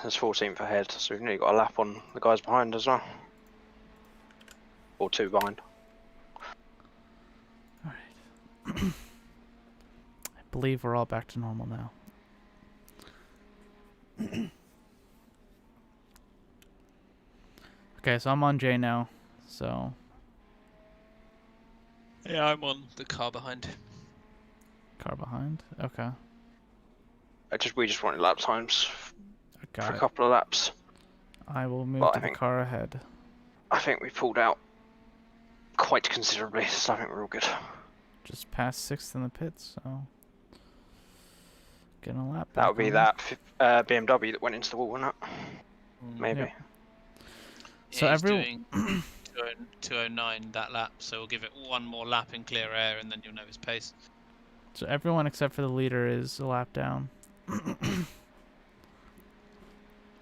There's 14th ahead, so we've nearly got a lap on the guys behind as well. Or 2 behind. Alright. I believe we're all back to normal now. Okay, so I'm on J now, so... Yeah, I'm on the car behind. Car behind? Okay. We just wanted lap times Got for a it. couple of laps. I will move Well, to the car ahead. I think we pulled out quite considerably, so I think we're all good. Just past 6th in the pits, so... Getting a lap back. That would be that BMW that went into the wall, wouldn't it? Maybe. Yep. Yeah, So he's doing 209 that lap, so we'll give it one more lap in clear air and then you'll know his pace. So everyone except for the leader is a lap down.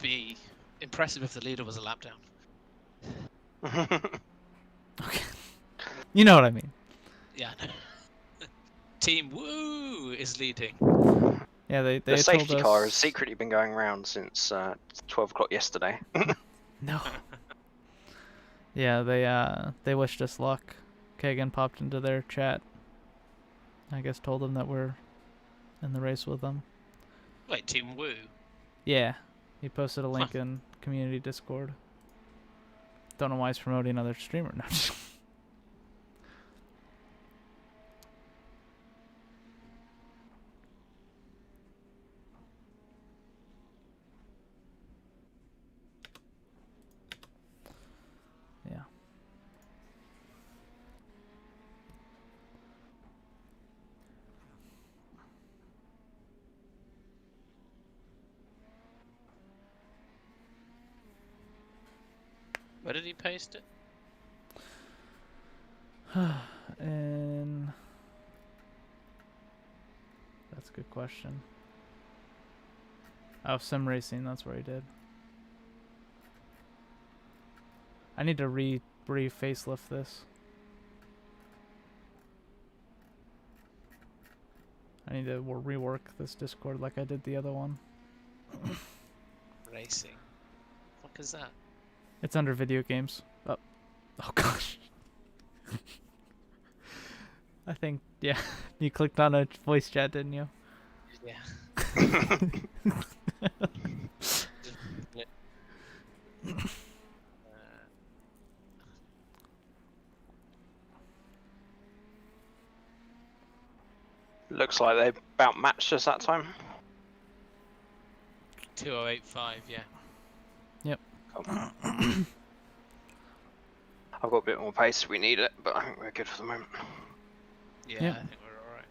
Be impressive if the leader was a lap down. Okay. You know what I mean. Yeah, I know. Team Woo is leading. Yeah, they The told safety us... car has secretly been going around since 12 o'clock yesterday. No. Yeah, they wished us luck. Kagan popped into their chat. I guess told them that we're in the race with them. Wait, Team Woo? Yeah. He posted a link in community Discord. Don't know why he's promoting another streamer. No. Yeah. Where did he paste it? And that's a good question. Oh, sim racing, that's where he did. I need to re-facelift this. I need to rework this Discord like I did the other one. Racing. What is that? It's under video games. Oh gosh. I think, yeah, you clicked on a voice chat, didn't you? Yeah. Looks like they about matched us that time. 2085, yeah. Yep. Cool. I've got a bit more pace if we need it, but I think we're good for the moment. Yeah, Yep. I think we're alright.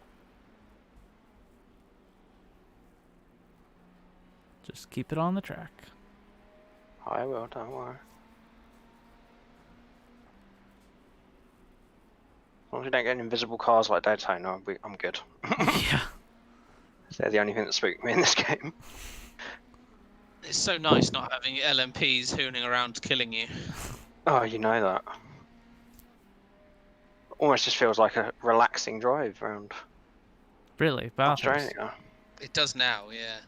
Just keep it on the track. I will, don't worry. As long as we don't get invisible cars like Daytona, I'm good. Yeah. They're the only thing that spooked me in this game. It's so nice not having LMPs hooning around killing you. Oh, you know that. Almost just feels like a relaxing drive around Really, Bathurst. Australia. It does now, yeah.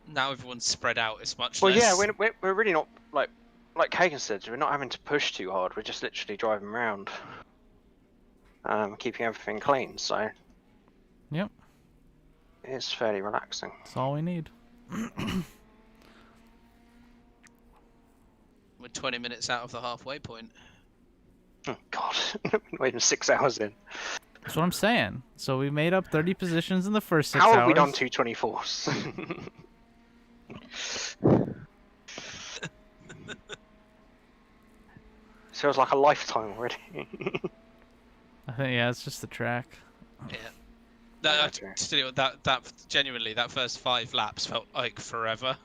Now everyone's spread out, it's much Well, less... yeah, we're really not, like Kagan said, we're not having to push too hard, we're just literally driving around. Keeping everything clean, so... Yep. It's fairly relaxing. That's all we need. We're 20 minutes out of the halfway point. Oh, God, not even 6 hours in. That's what I'm saying. So we made up 30 positions in the first 6 How hours. have we done 224s? Feels like a lifetime already. I think, yeah, it's just the track. Yeah. That genuinely, that first 5 laps felt like forever.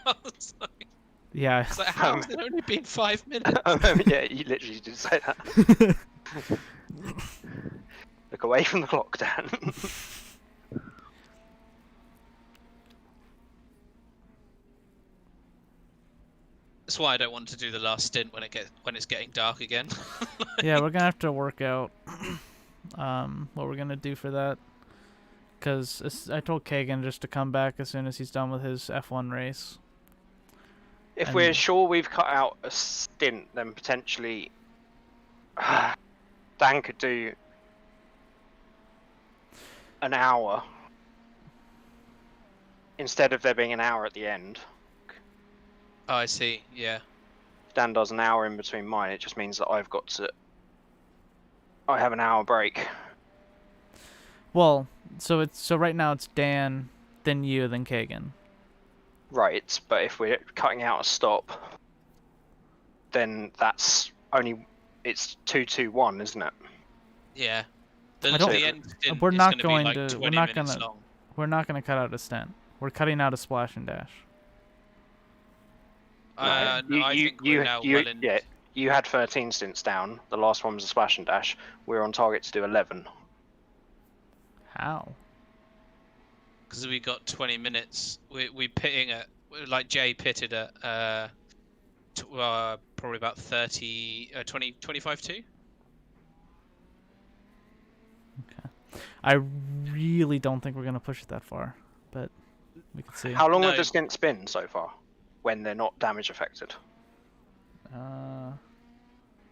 I was like, Yeah. it's like, how has it only been 5 minutes? Yeah, you literally did say that. Look away from the clock, Dan. That's why I don't want to do the last stint when it's getting dark again. Yeah, we're gonna have to work out what we're gonna do for that. because I told Kagan just to come back as soon as he's done with his F1 race. If And- we're sure we've cut out a stint, then potentially Dan could do an hour instead of there being an hour at the end. Oh, I see. Yeah. If Dan does an hour in between mine, it just means that I have an hour break. Well, so right now it's Dan, then you, then Kagan. Right, but if we're cutting out a stop, then it's 2-2-1, isn't it? Yeah. I don't- The end stint we're is not gonna going be like to- 20 minutes long. We're not going to cut out a stint. We're cutting out a splash and dash. No, I think we're now well in. Yeah, you had 13 stints down. The last one was a splash and dash. We're on target to do 11. How? Because we got 20 minutes. We pitting at, like Jay pitted at probably about 25-2. I really don't think we're going to push it that far, but we can see. How long No. have the stints been so far, when they're not damage affected?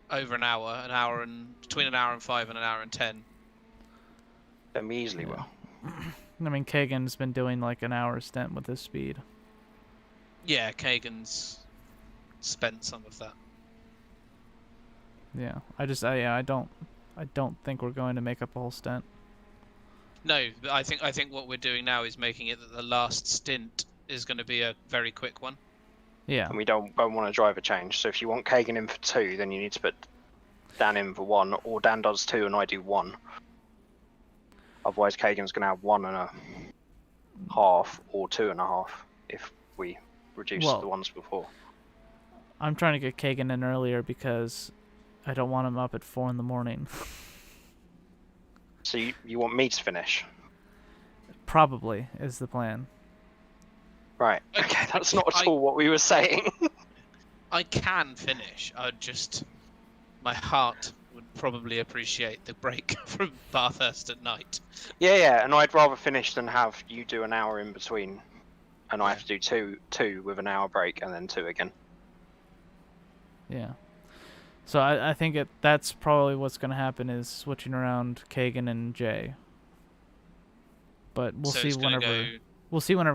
Over an hour and between an hour and 5 and an hour and 10. Then we easily Yeah. will. I mean, Kagan's been doing like an hour stint with his speed. Yeah, Kagan's spent some of that. Yeah, I don't think we're going to make up a whole stint. No, but I think what we're doing now is making it that the last stint is going to be a very quick one. Yeah. And we don't want a driver change. So if you want Kagan in for 2, then you need to put Dan in for 1, or Dan does 2 and I do 1. Otherwise, Kagan's going to have 1.5 or 2.5 if we reduce Well, the ones before. I'm trying to get Kagan in earlier because I don't want him up at 4 in the morning. So you want me to finish? Probably is the plan. Right. Okay, that's not at all what we were saying. I can finish. My heart would probably appreciate the break from Bathurst at night. Yeah, and I'd rather finish than have you do an hour in between, and I have to do two with an hour break and then 2 again. Yeah. So I think that's probably what's going to happen is switching around Kagan and Jay. But we'll So see it's gonna whenever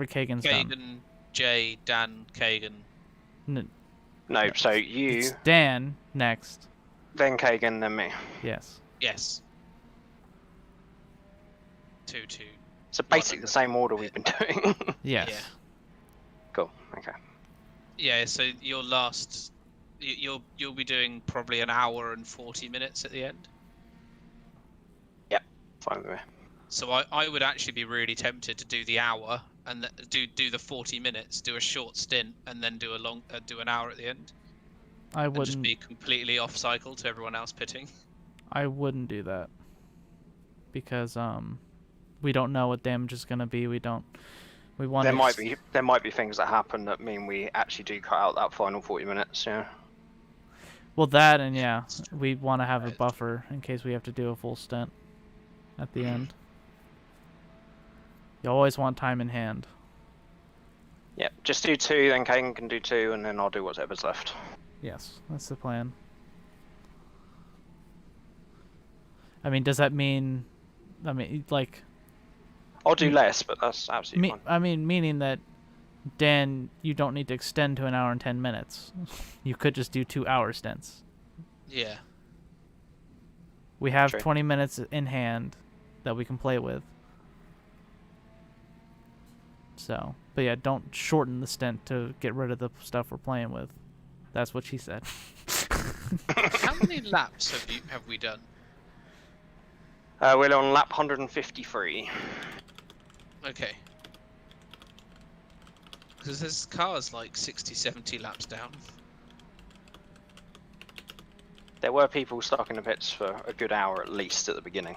go Kagan's done. Kagan, Jay, Dan, Kagan. No, so you, It's Dan next. then Kagan, then me. Yes. Yes. 2-2. So basically the same order we've been doing. Yes. Yeah. Cool. Okay. Yeah. So your last, you'll be doing probably an hour and 40 minutes at the end. Fine with me. So I would actually be really tempted to do the hour and do the 40 minutes, do a short stint, and then do an hour at the end. I And just wouldn't. be completely off cycle to everyone else pitting. I wouldn't do that because we don't know what damage is going to be. We want. There might be things that happen that mean we actually do cut out that final 40 minutes. Yeah. Well, that and yeah, we want to have a buffer in case we have to do a full stint at the end. You always want time in hand. Yeah. Just do 2, then Kagan can do 2, and then I'll do whatever's left. Yes, that's the plan. I mean, does that mean? I mean, like. I'll do less, but that's absolutely fine. I mean, meaning that, Dan, you don't need to extend to an hour and 10 minutes. You could just do 2-hour stints. Yeah. We have True. 20 minutes in hand that we can play with. So, but yeah, don't shorten the stint to get rid of the stuff we're playing with. That's what she said. How many laps have we done? We're on lap 153. Okay. Because this car's like 60, 70 laps down. There were people stuck in the pits for a good hour at least at the beginning.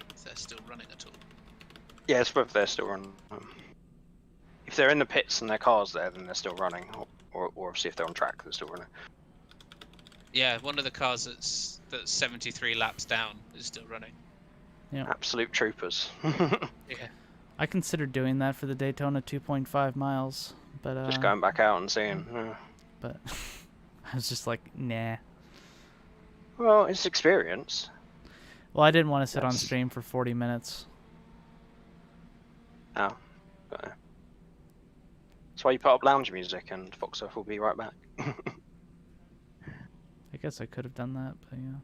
If they're still running at all. Yeah, it's whether they're still running. If they're in the pits and their car's there, then they're still running. Or obviously if they're on track, they're still running. Yeah, one of the cars that's 73 laps down is still running. Yeah. Absolute troopers. Yeah. I considered doing that for the Daytona 2.5 miles, but Just going back out and seeing. Yeah. but I was just like, nah. Well, it's experience. Well, I didn't want to sit on Yes. stream for 40 minutes. Oh. Okay. That's why you put up lounge music, and Foxworth will be right back. I guess I could have done that, but yeah.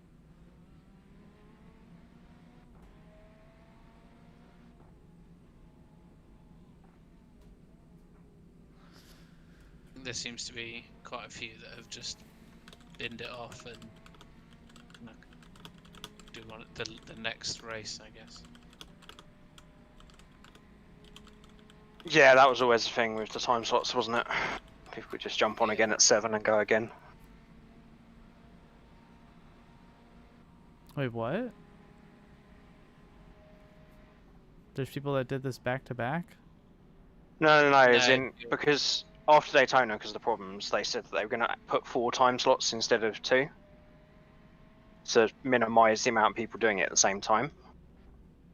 There seems to be quite a few that have just binned it off and do one at the next race, I guess. Yeah, that was always the thing with the time slots, wasn't it? People could just jump on again at 7 and go again. Wait, what? There's people that did this back to back? No, as No, in, because after Daytona, because of the problems, they said that they were going to put 4 time slots instead of 2. To minimise the amount of people doing it at the same time.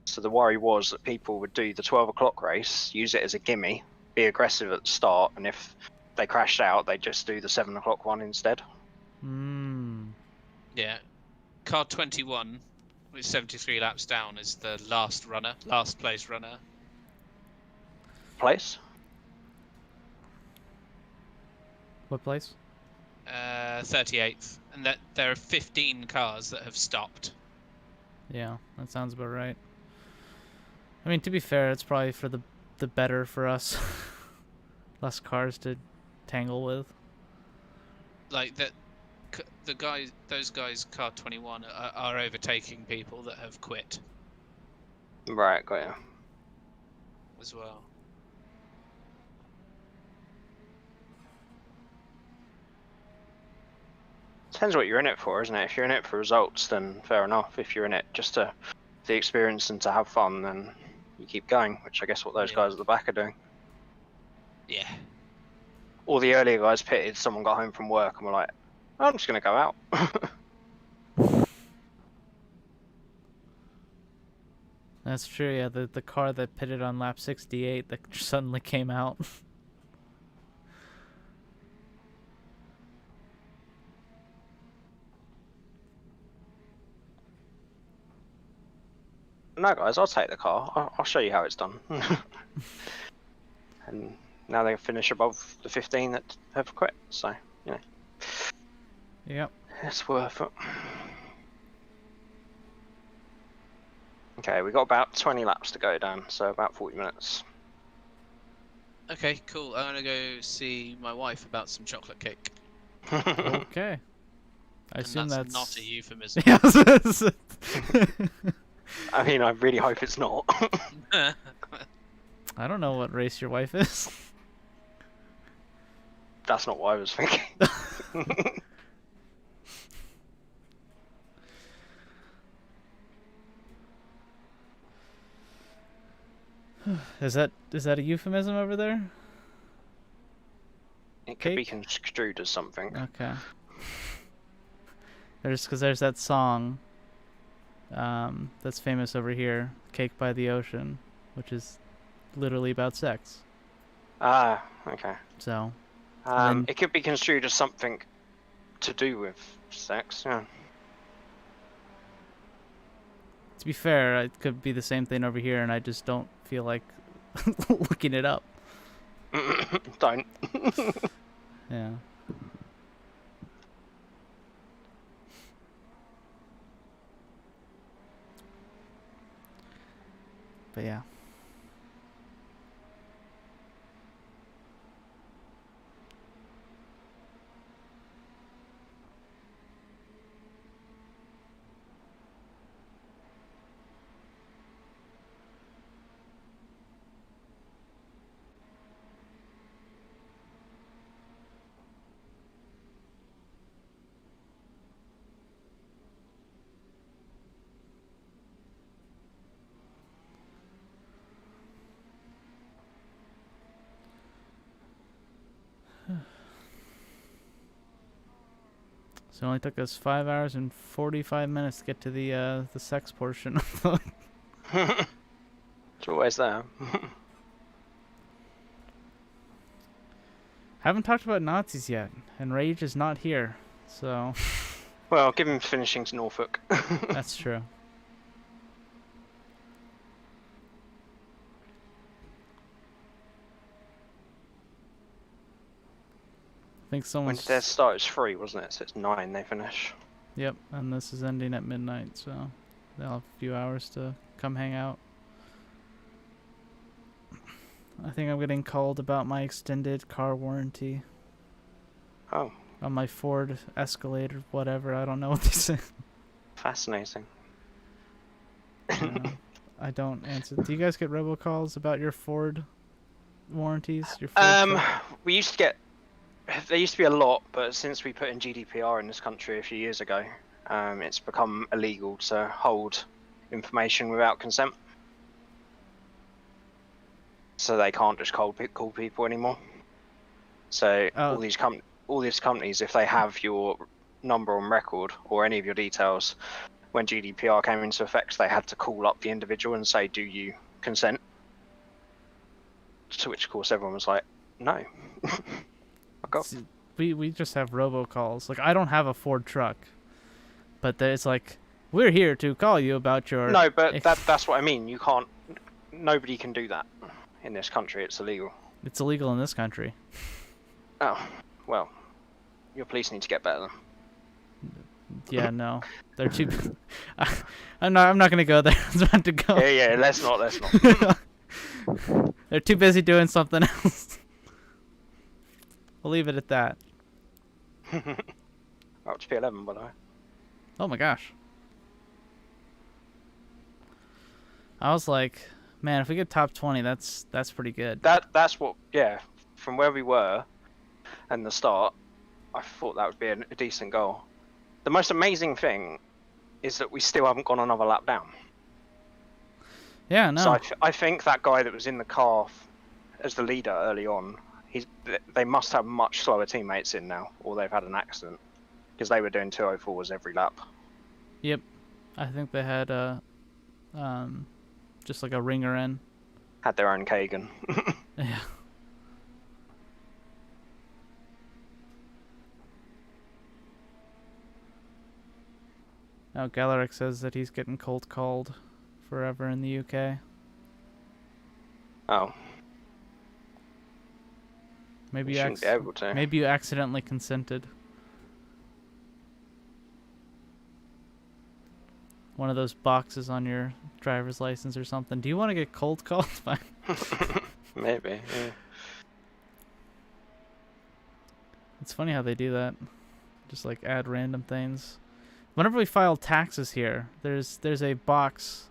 So the worry was that people would do the 12 o'clock race, use it as a gimme, be aggressive at the start, and if they crashed out, they'd just do the 7 o'clock one instead. Hmm. Yeah. Car 21, with 73 laps down, is the last place runner. Place? What place? 38th, and that there are 15 cars that have stopped. Yeah, that sounds about right. I mean, to be fair, it's probably for the better for us. Less cars to tangle with. Like that, those guys, car 21, are overtaking people that have quit Right, got you. as well. Depends what you're in it for, isn't it? If you're in it for results, then fair enough. If you're in it just to the experience and to have fun, then you keep going, which I guess what those guys at the back are doing. Yeah. All the earlier guys pitted, someone got home from work and were like, I'm just going to go out. That's true, yeah. The car that pitted on lap 68 that suddenly came out. No, guys, I'll take the car. I'll show you how it's done. And now they finish above the 15 that have quit, so, you know. Yep. It's worth it. Okay, we got about 20 laps to go down, so about 40 minutes. Okay, cool. I'm gonna go see my wife about some chocolate cake. Okay. I And assume that's that's not a euphemism. Yeah. I mean, I really hope it's not. I don't know what race your wife is. That's not what I was thinking. Is that a euphemism over there? It could be Cake? construed as something. Okay. There's that song that's famous over here, Cake by the Ocean, which is literally about sex. Ah, okay. So, It could be construed as something to do with sex, yeah. to be fair, it could be the same thing over here, and I just don't feel like looking it up. Don't. Yeah. But yeah. So it only took us 5 hours and 45 minutes to get to the sex portion. It's always there. Haven't talked about Nazis yet, and Rage is not here, so Well, give him finishing to Norfolk. that's true. I think When someone's... did their start? It was 3, wasn't it? So it's 9 they finish. Yep, and this is ending at midnight, so they'll have a few hours to come hang out. I think I'm getting called about my extended car warranty Oh, on my Ford Escalade or whatever. I don't know what they say. fascinating. I don't answer. Do you guys get robocalls about your Ford warranties? Your Ford truck? We used to get. There used to be a lot, but since we put in GDPR in this country a few years ago, it's become illegal to hold information without consent. So they can't just call people anymore. So all these companies, if they have your number on record or any of your details, when GDPR came into effect, they had to call up the individual and say, "Do you consent?" To which, of course, everyone was like, "No." See, we just have robocalls. Like, I don't have a Ford truck, but it's like, we're here to call you about your... No, but that's what I mean. You can't. Nobody can do that in this country. It's illegal. It's illegal in this country. Oh, well, your police need to get better then. Yeah, no, they're too... I'm not gonna go there. I was about to go. Yeah, let's not. They're too busy doing something else. We'll leave it at that. Up to P11, by the way. Oh my gosh. I was like, man, if we get top 20, that's pretty good. That's what. Yeah, from where we were, and the start, I thought that would be a decent goal. The most amazing thing is that we still haven't gone another lap down. Yeah, no. So I think that guy that was in the car as the leader early on, they must have much slower teammates in now, or they've had an accident, because they were doing 204s every lap. Yep, I think they had just like a ringer in. Had their own Kagan. Yeah. Now Galeric says that he's getting cold called forever in the UK. Oh. Maybe You shouldn't be able to. Maybe you accidentally consented. One of those boxes on your driver's license or something. Do you want to get cold called by? Maybe. Yeah. It's funny how they do that. Just like add random things. Whenever we file taxes here, there's a box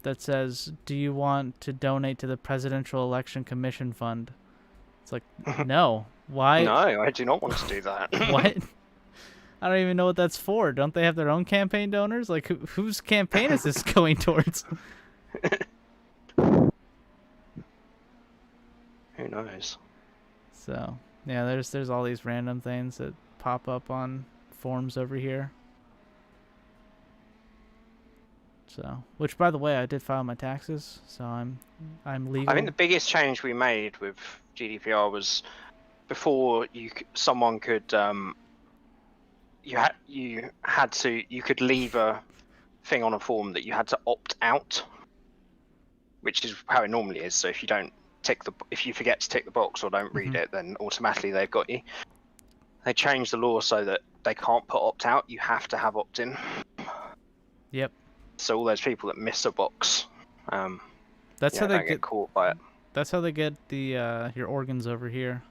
that says, "Do you want to donate to the Presidential Election Commission Fund?" It's like, no. Why? No, I do not want to do that. What? I don't even know what that's for. Don't they have their own campaign donors? Like, whose campaign is this going towards? Who knows? So, yeah, there's all these random things that pop up on forms over here. So, which, by the way, I did file my taxes, so I'm legal. I think the biggest change we made with GDPR was before someone could you could leave a thing on a form that you had to opt out, which is how it normally is. So if you forget to tick the box or don't read it, then automatically they've got you. They changed the law so that they can't put opt out. You have to have opt in. Yep. So all those people that miss a box, that's how they get caught by it. That's how they get the your organs over here.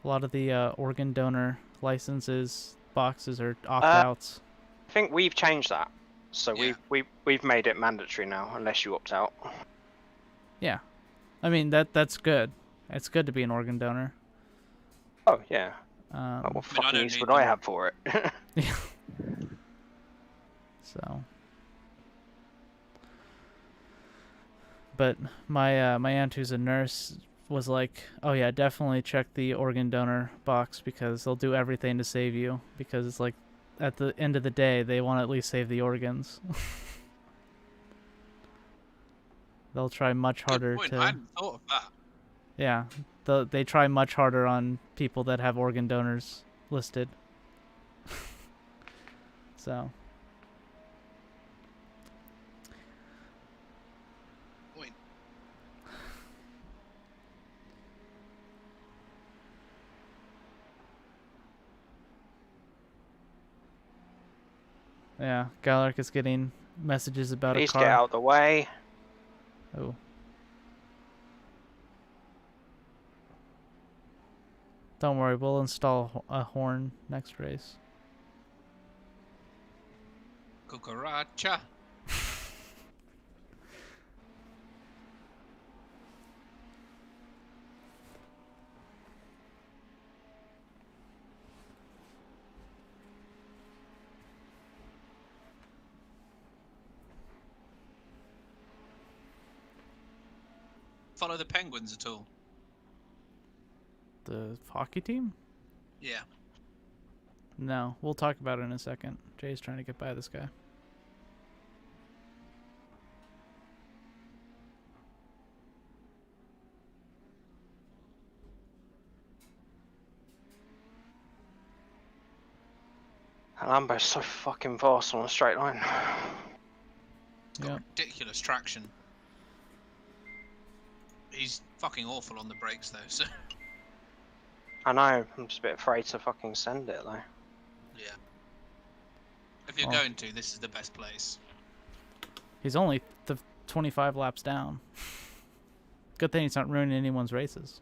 A lot of the organ donor licenses boxes are opt-outs. I think we've changed that, so Yeah. we've made it mandatory now, unless you opt out. Yeah, I mean that's good. It's good to be an organ donor. Oh yeah. What I fucking don't use need would I them. have for it? Yeah. So, but my aunt, who's a nurse, was like, oh yeah, definitely check the organ donor box because they'll do everything to save you, because it's like at the end of the day they want to at least save the organs. They'll try much harder Good point. to... I hadn't thought of that. Yeah, they try much harder on people that have organ donors listed. So Point. yeah, Galark is getting messages about Please a car. get out of the way. Oh. Don't worry, we'll install a horn next race. Cucaracha. Follow the Penguins at all? The hockey team? Yeah. No, we'll talk about it in a second. Jay's trying to get by this guy. Lambo's so fucking fast on a straight line. It's got Yeah. ridiculous traction. He's fucking awful on the brakes though, so I know, I'm just a bit afraid to fucking send it though. yeah. If you're Oh. going to, this is the best place. He's only 25 laps down. Good thing he's not ruining anyone's races.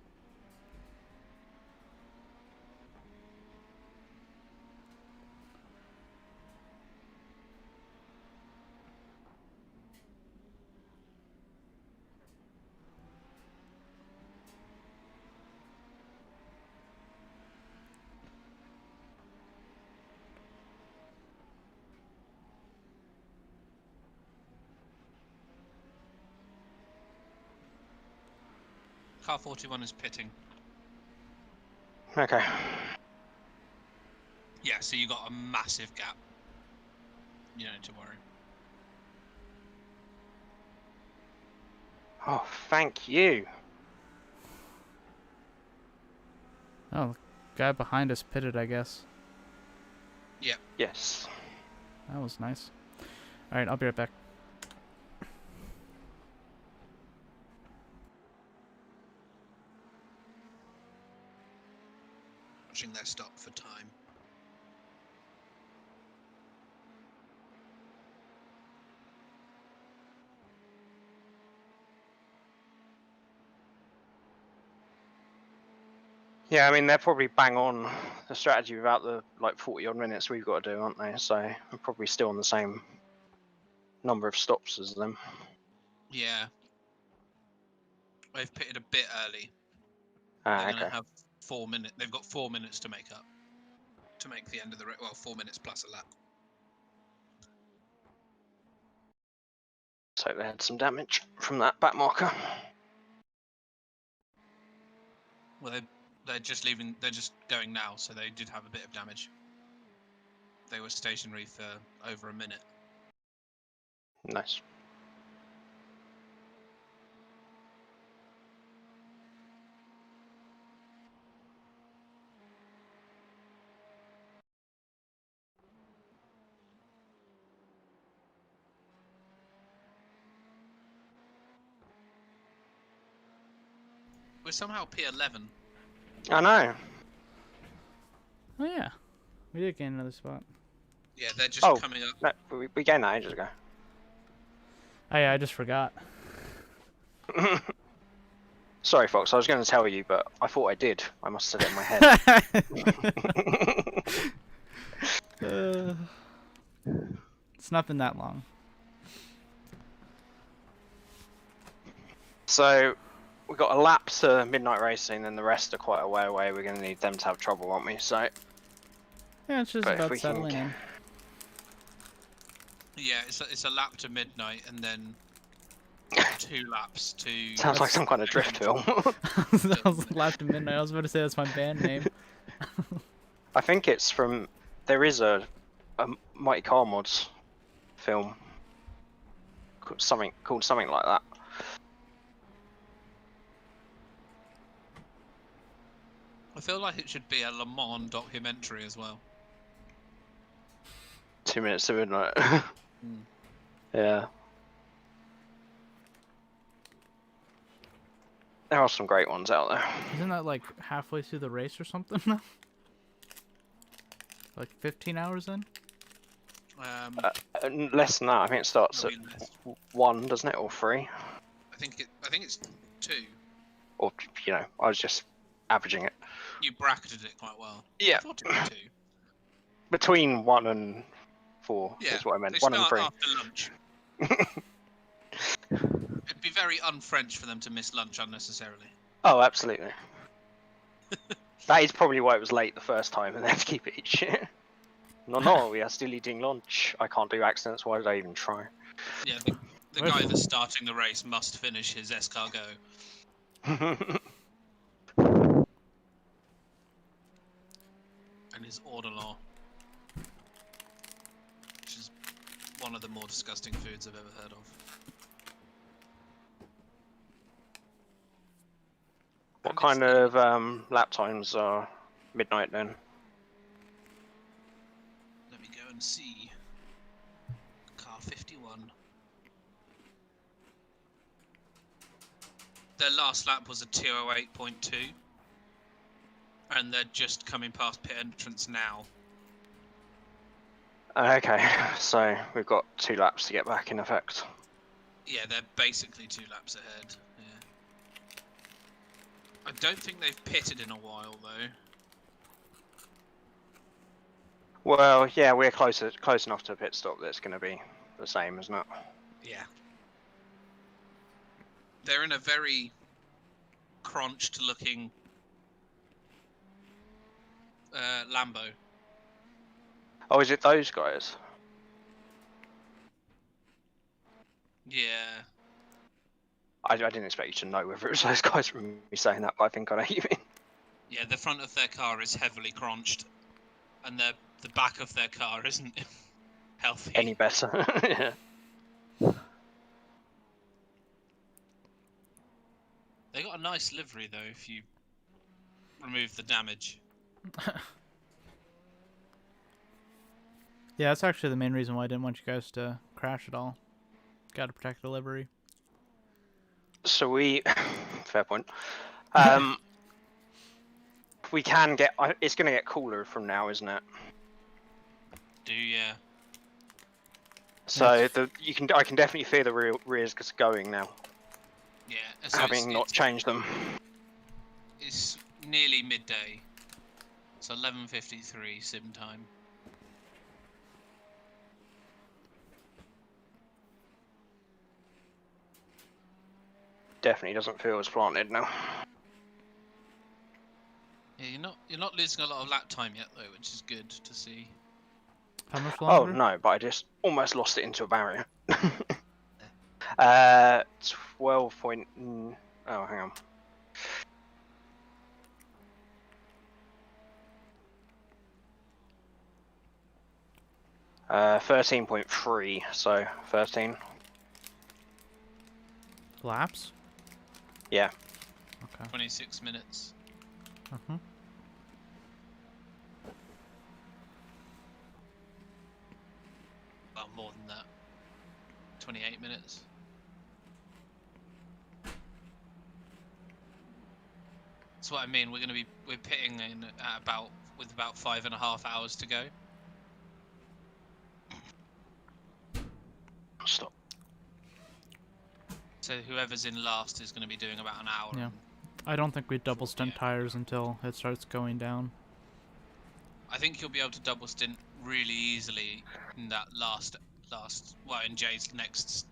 Car 41 is pitting. Okay. Yeah, so you got a massive gap. You don't need to worry. Oh, thank you. Oh, the guy behind us pitted, I guess. Yes. That was nice. Alright, I'll be right back. Watching their stop for time. Yeah, I mean, they're probably bang on the strategy without the, like, 40 odd minutes we've got to do, aren't they? So, we're probably still on the same number of stops as them. Yeah. They've pitted a bit early. Ah, They're going to okay. have 4 minutes. They've got 4 minutes to make up. To make the end of the race. Well, 4 minutes plus a lap. So they had some damage from that back marker. Well, they're just leaving. They're just going now, so they did have a bit of damage. They were stationary for over a minute. Nice. We're somehow P11. I know. Oh yeah, we did gain another spot. Yeah, they're just Oh. coming up. No, we gained that ages ago. Oh yeah, I just forgot. Sorry, Fox, I was going to tell you, but I thought I did. I must have said it in my head. It's not been that long. So, we've got a lap to midnight racing, and the rest are quite a way away. We're going to need them to have trouble, aren't we? So, Yeah, it's just But if about we can settling in. Yeah, it's a lap to midnight, and then 2 laps to. Sounds like some kind of drift film. That was Lap to Midnight. I was about to say that's my band name. I think it's from. There is a Mighty Car Mods film called something like that. I feel like it should be a Le Mans documentary as well. 2 minutes to midnight. Yeah. There are some great ones out there. Isn't that like halfway through the race or something now? Like 15 hours in? Less than that. I think it starts at Maybe less. 1, doesn't it, or 3? I think it's 2. Or I was just averaging it. You bracketed it quite well. Yeah. I thought it was 2. Between 1 and 4 Yeah, is what I meant. they 1 and start 3. after lunch. It'd be very un-French for them to miss lunch unnecessarily. Oh, absolutely. That is probably why it was late the first time, and they had to keep it each year. No, we are still eating lunch. I can't do accents. Why did I even try? Yeah, the guy that's starting the race must finish his escargot. And his ordelau, which is one of the more disgusting foods I've ever heard of. What kind of lap times are midnight then? Let me go and see. Car 51. Their last lap was a 2:08.2. And they're just coming past pit entrance now. Okay, so we've got 2 laps to get back in effect. Yeah, they're basically 2 laps ahead. Yeah. I don't think they've pitted in a while though. Well, yeah, we're close enough to a pit stop that it's going to be the same, isn't it? Yeah. They're in a very crunched looking Lambo. Oh, is it those guys? Yeah. I didn't expect you to know whether it was those guys from me saying that, but I think I know what you mean. Yeah, the front of their car is heavily crunched, and the back of their car isn't healthy. Any better? Yeah. They got a nice livery though, if you remove the damage. Yeah, that's actually the main reason why I didn't want you guys to crash at all. Gotta protect the livery. So fair point. We can get. It's going to get cooler from now, isn't it? Yeah. So Yes. I can definitely feel the rears going now, Yeah. So having not changed them. It's nearly midday. It's 11:53 sim time. Definitely doesn't feel as planted now. Yeah, you're not losing a lot of lap time yet though, which is good to see. How much Oh longer? no, but I just almost lost it into a barrier. 12 point. Oh, hang on. Uh, 13.3. So 13. Laps? Yeah. Okay. 26 minutes. Uh-huh. Well, more than that. 28 minutes. That's what I mean. We're pitting in at with about 5.5 hours to go. Stop. So whoever's in last is going to be doing about an hour. Yeah. I don't think we double stint Yeah. tires until it starts going down. I think you'll be able to double stint really easily in that in Jay's next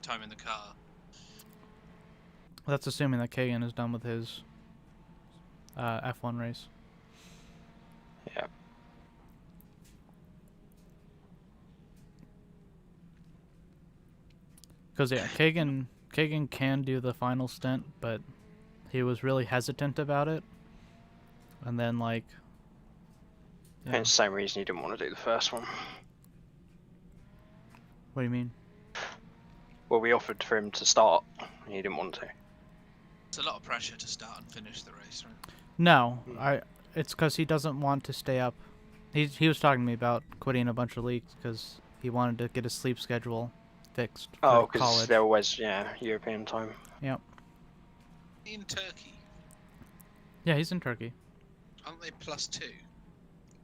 time in the car. That's assuming that Kagan is done with his F1 race. Yeah. Because yeah, Kagan can do the final stint, but he was really hesitant about it. And then like, I think it's the same reason you didn't want to do the first one. What do you mean? Well, we offered for him to start, and he didn't want to. It's a lot of pressure to start and finish the race, right? No, it's because he doesn't want to stay up. He was talking to me about quitting a bunch of leagues because he wanted to get his sleep schedule fixed Oh, for because college. they're always European time. Yep. In Turkey, Yeah, he's in Turkey. aren't they +2?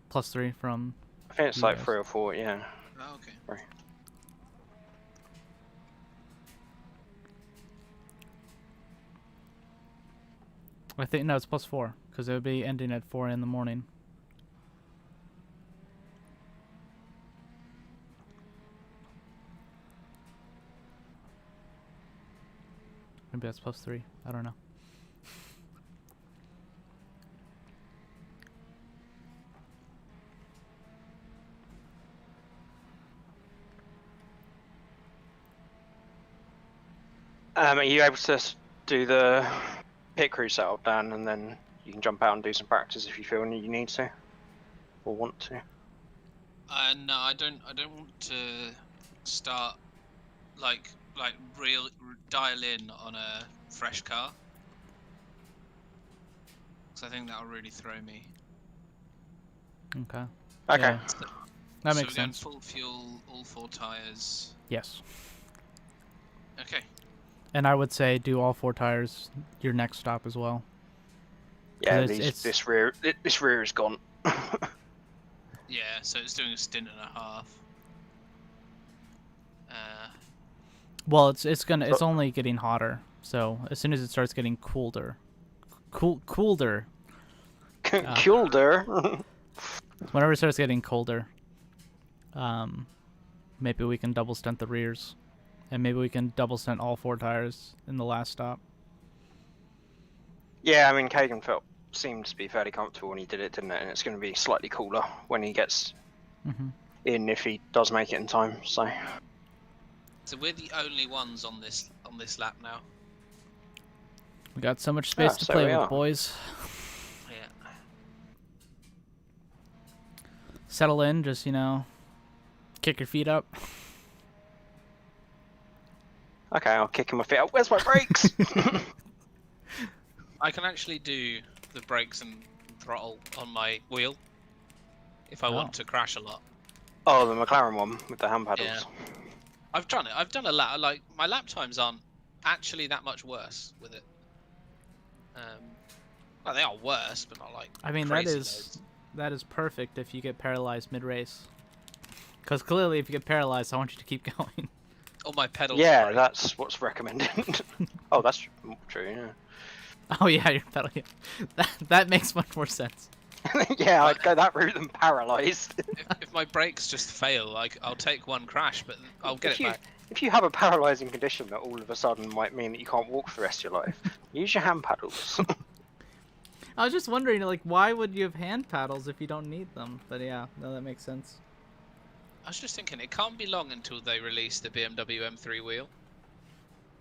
+3 from. I think it's like US. 3 or 4. Yeah. Oh, okay. Right. I think no, it's +4 because it would be ending at 4 in the morning. Maybe that's +3. I don't know. Are you able to do the pit crew setup, Dan, and then you can jump out and do some practice if you feel you need to or want to? No, I don't want to start like dial in on a fresh car. Because I think that'll really throw me. Okay. Okay. Yeah, So, that so makes we're going sense. full fuel, all 4 tires. Yes. Okay. And I would say do all 4 tires your next stop as well. Yeah, it's- this rear is gone. Yeah, so it's doing a stint and a half. Well, it's only getting hotter. So as soon as it starts getting colder, colder. Colder. Whenever it starts getting colder, maybe we can double stunt the rears, and maybe we can double stunt all 4 tires in the last stop. Yeah, I mean, Kagan seemed to be fairly comfortable when he did it, didn't it? And it's going to be slightly cooler when he gets in, if he does make it in time. So we're the only ones on this lap now. We got so much space to so play we with, are. boys. Yeah. Settle in, just kick your feet up. okay, I'll kick my feet out. Where's my brakes? I can actually do the brakes and throttle on my wheel if I want to crash a lot. Oh, the McLaren one with the hand paddles. Yeah. I've done it. I've done a lap. Like, my lap times aren't actually that much worse with it. Well, they are worse, but not like. I mean, crazy loads. that is perfect if you get paralyzed mid-race. Because clearly, if you get paralyzed, I want you to keep going. All my pedals. Yeah, break. that's what's recommended. Oh, that's true. Yeah. Oh yeah, your pedal. Yeah. That makes much more sense. Yeah, I'd go that route than paralysed. If my brakes just fail, like, I'll take one crash, but I'll get it back. If you have a paralysing condition that all of a sudden might mean that you can't walk for the rest of your life, use your hand paddles. I was just wondering, like, why would you have hand paddles if you don't need them? But yeah, no, that makes sense. I was just thinking, it can't be long until they release the BMW M3 wheel.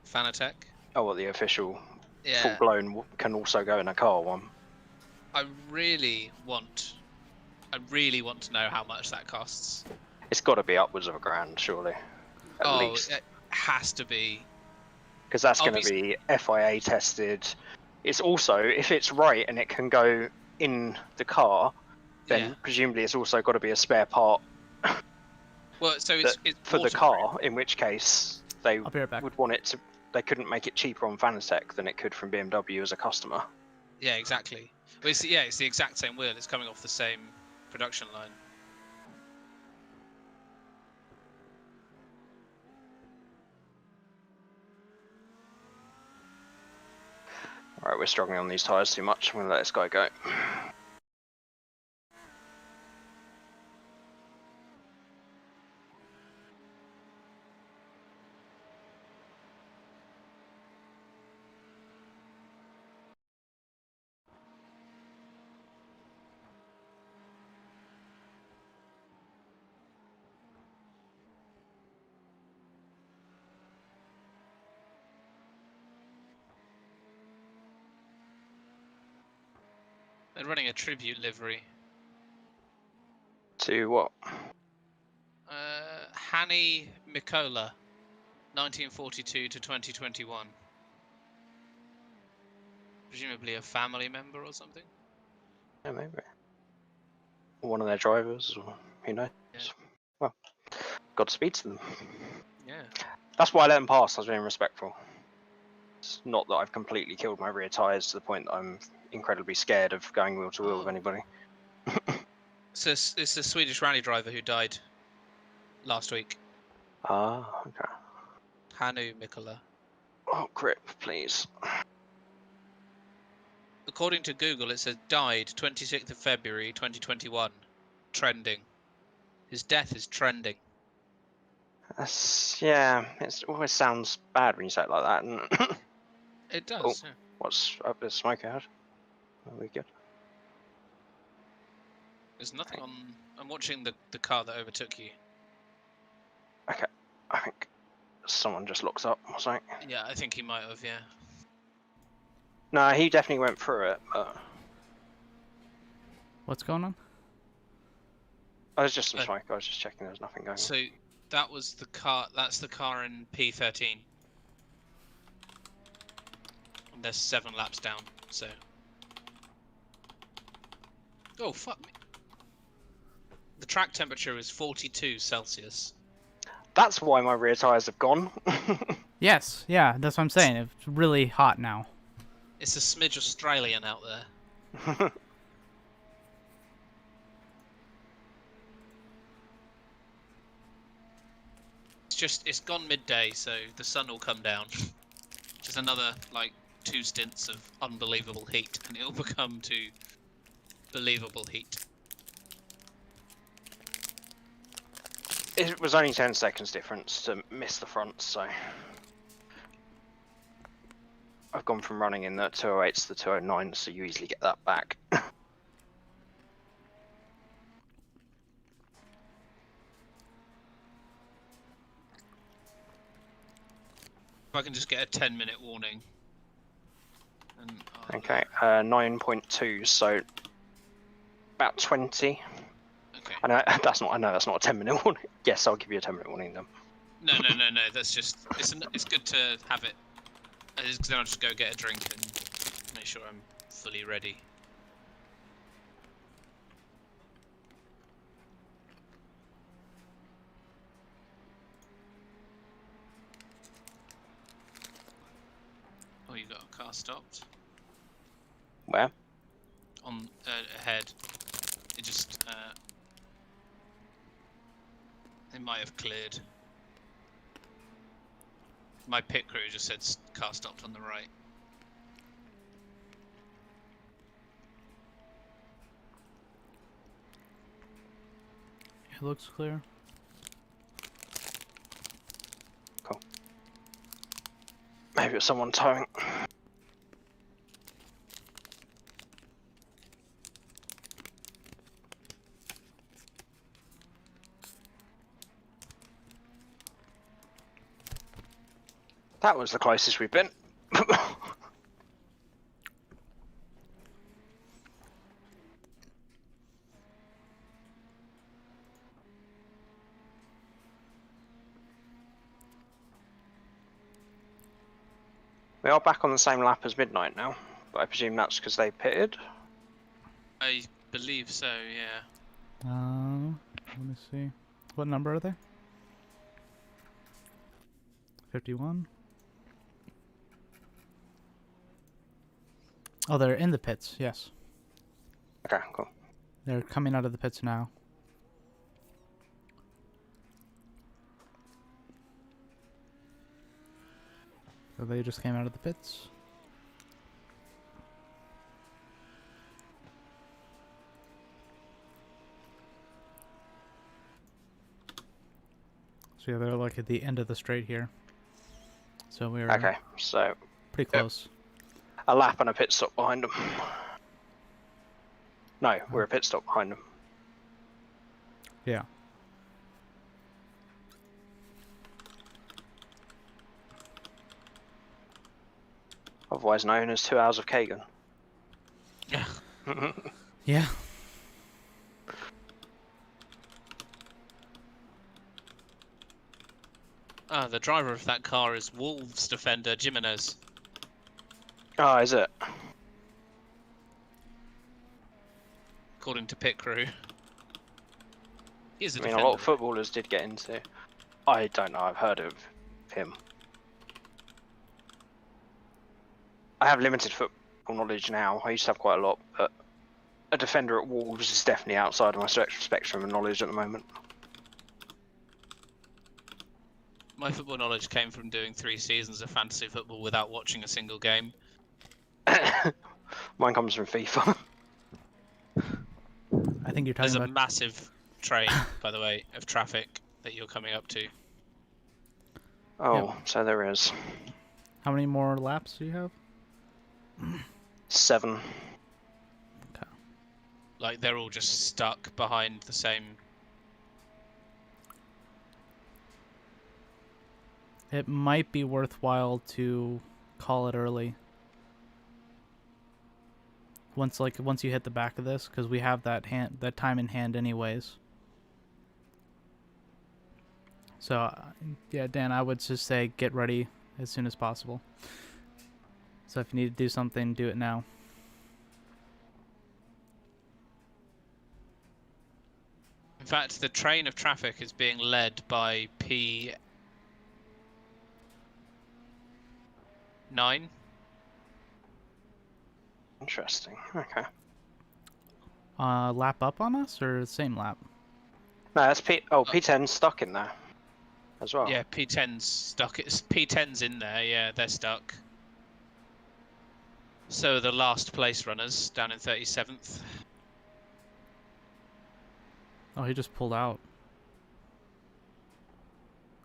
Fanatec. Oh, well, the official Yeah. full-blown can also go in a car one. I really want to know how much that costs. It's got to be upwards of $1,000, surely. At least. It has to be. Because that's going to be FIA tested. It's also, if it's right and it can go in the car, then presumably it's also got to be a spare part. Well, so it's for the car, in which case they I'll be right back. would want it to. They couldn't make it cheaper on Fanatec than it could from BMW as a customer. Yeah, exactly. Well, it's the exact same wheel. It's coming off the same production line. Alright, we're struggling on these tyres too much. I'm going to let this guy go. They're running a tribute livery. To what? Hani Mikola, 1942 to 2021. Presumably a family member or something. Yeah, maybe. Or one of their drivers, or who knows. Yeah. Well, Godspeed to them. Yeah. That's why I let them pass. I was being respectful. It's not that I've completely killed my rear tyres to the point that I'm incredibly scared of going wheel to wheel with anybody. So it's a Swedish rally driver who died last week. Ah, okay. Hanu Mikola. Oh, grip, please. According to Google, it says died 26th of February 2021. Trending. His death is trending. Yeah, it always sounds bad when you say it like that. And It does. Oh. Yeah. what's up this smoke out? Are we good? There's nothing on. I'm watching the car that overtook you. Okay, I think someone just looked up or something. Yeah, I think he might have. Yeah. No, he definitely went through it, but What's going on? I was just some smoke. I was just checking there was nothing going on. So that was the car. That's the car in P13. And there's 7 laps down. So. Oh fuck me. The track temperature is 42 Celsius. That's why my rear tyres have gone. Yes, yeah, that's what I'm saying. It's really hot now. It's a smidge Australian out there. It's gone midday, so the sun will come down. Just another like 2 stints of unbelievable heat, and it'll become to believable heat. It was only 10 seconds difference to miss the front, so I've gone from running in the 208s to the 209s, so you easily get that back. If I can just get a 10-minute warning. And, Okay, 9.2, so about 20. Okay. I know that's not a 10-minute warning. Yes, I'll give you a 10-minute warning then. No. That's just it's good to have it. Because then I'll just go get a drink and make sure I'm fully ready. Oh, you got a car stopped Where? on ahead. It just it might have cleared. My pit crew just said car stopped on the right. It looks clear. Cool. Maybe it's someone towing. That was the closest we've been. We are back on the same lap as midnight now, but I presume that's because they pitted. I believe so, yeah. Let me see. What number are they? 51. Oh, they're in the pits, yes. Okay, cool. They're coming out of the pits now. So they just came out of the pits. So yeah, they're like at the end of the straight here. So we're Okay, so pretty close. a lap and a pit stop behind them. No, we're a pit stop behind them. Yeah. Otherwise known as 2 hours of Kagan. Yeah. Yeah. Ah, the driver of that car is Wolves defender Jimenez. Oh, is it? According to pit crew. He is a I mean, defender. a lot of though. footballers did get into. I don't know. I've heard of him. I have limited football knowledge now. I used to have quite a lot, but a defender at Wolves is definitely outside of my spectrum of knowledge at the moment. My football knowledge came from doing 3 seasons of fantasy football without watching a single game. Mine comes from FIFA. I think you're There's talking a about. massive train, by the way, of traffic that you're coming up to. Oh, Yep. so there is. How many more laps do you have? 7. Okay. Like, they're all just stuck behind the same... It might be worthwhile to call it early. Once you hit the back of this, because we have that time in hand anyways. So yeah, Dan, I would just say get ready as soon as possible. So if you need to do something, do it now. In fact, the train of traffic is being led by P9. Interesting. Okay. Lap up on us or same lap? No, that's P. Oh, P10's stuck in there as well. Yeah, P10's stuck. It's P10's in there. Yeah, they're stuck. So are the last place runners down in 37th. Oh, he just pulled out.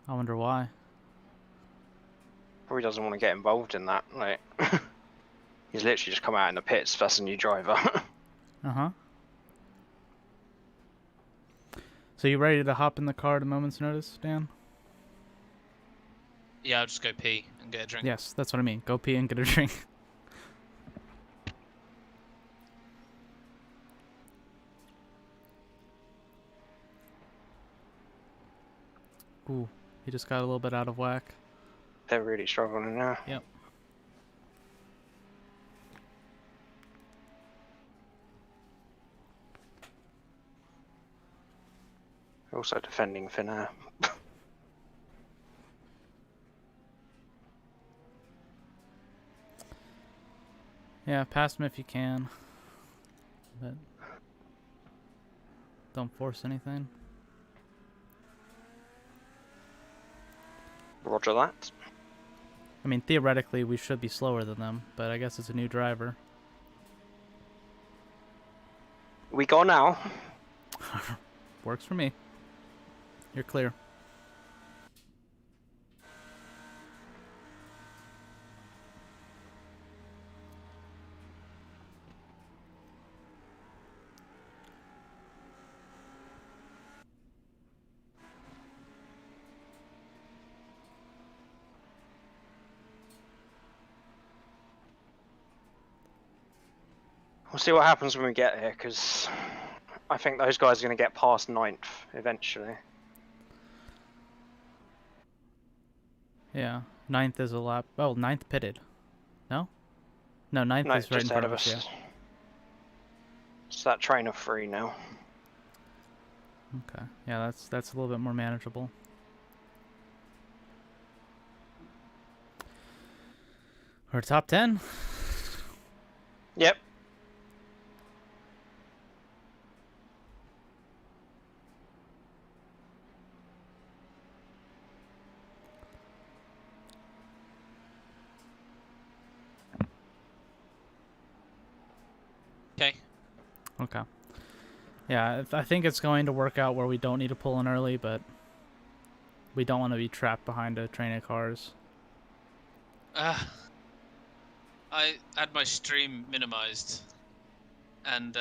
I wonder why. Probably doesn't want to get involved in that. Like, he's literally just come out in the pits. That's a new driver. Uh-huh. So you ready to hop in the car at a moment's notice, Dan? Yeah, I'll just go pee and get a drink. Yes, that's what I mean. Go pee and get a drink. Ooh, he just got a little bit out of whack. They're really struggling now. Yep. Also defending Finnair. Yeah, pass him if you can. But don't force anything. Roger that. I mean, theoretically, we should be slower than them, but I guess it's a new driver. We go now. Works for me. You're clear. We'll see what happens when we get here, because I think those guys are going to get past 9th eventually. Yeah, 9th is a lap. Oh, 9th pitted. No? No, 9th No, is right in just front ahead of us, yeah. It's that train of 3 now. Okay. Yeah, that's a little bit more manageable. We're top 10. Yep. Okay. Okay. Yeah, I think it's going to work out where we don't need to pull in early, but we don't want to be trapped behind a train of cars. I had my stream minimized, and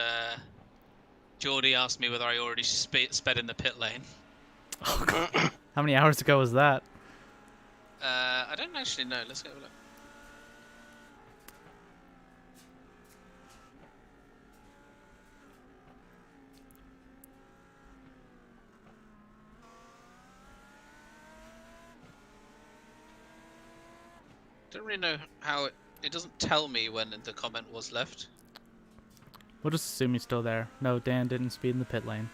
Geordie asked me whether I already sped in the pit lane. How many hours ago was that? I don't actually know. Let's go have a look. Don't really know how it doesn't tell me when the comment was left. We'll just assume he's still there. No, Dan didn't speed in the pit lane.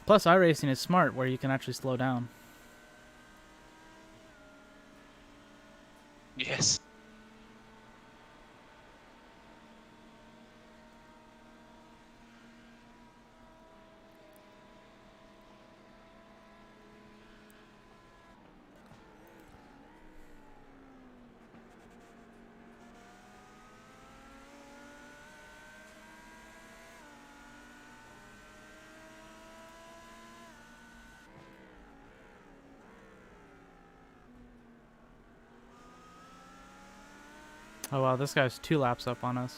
Plus, iRacing is smart where you can actually slow down. Yes. Oh wow, this guy's 2 laps up on us.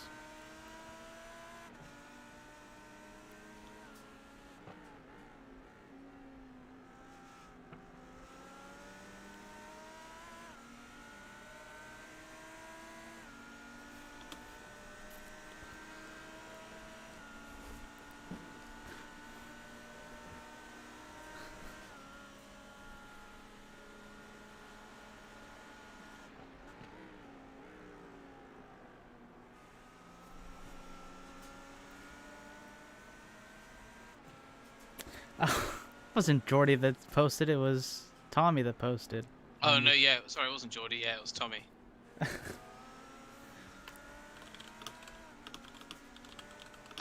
It wasn't Jordy that posted, it was Tommy that posted. Oh no, yeah. Sorry, it wasn't Geordie. Yeah, it was Tommy. I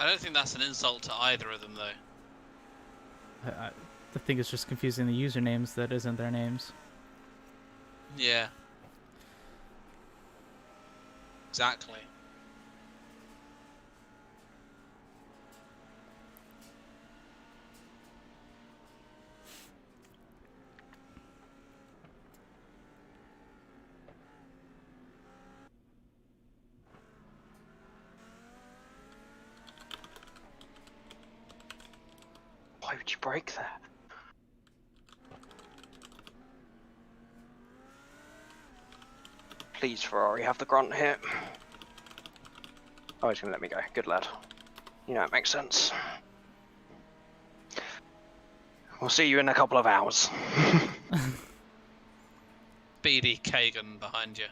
don't think that's an insult to either of them, though. The thing is just confusing the usernames that isn't their names. Yeah. Exactly. Why would you break that? Please, Ferrari, have the grunt here. Oh, he's gonna let me go. Good lad. You know, it makes sense. We'll see you in a couple of hours. BD Kagan behind you.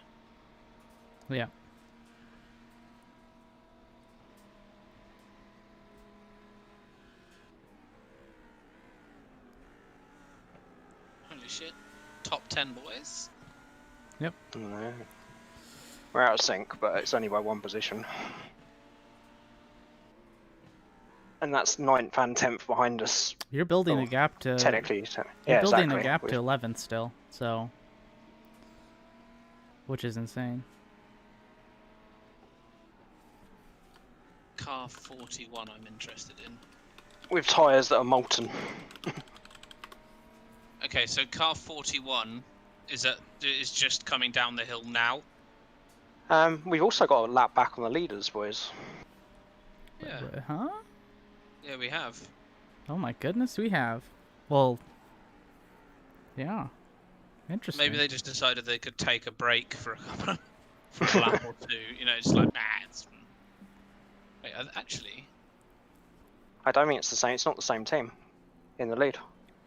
Yeah. Holy shit. Top 10 boys. Yep. No. We're out of sync, but it's only by 1 position. And that's 9th and 10th behind us. You're building Oh, a gap to... Technically, You're yeah, building exactly. a gap to 11th still, so... Which is insane. Car 41 I'm interested in. With tyres that are molten. Okay, so car 41 is just coming down the hill now. We've also got a lap back on the leaders, boys. Yeah. Huh? Yeah, we have. Oh my goodness, we have. Well... Yeah. Interesting. Maybe they just decided they could take a break for a couple of, for a lap or two. You know, just like, nah, it's... Wait, actually... I don't think it's the same. It's not the same team in the lead.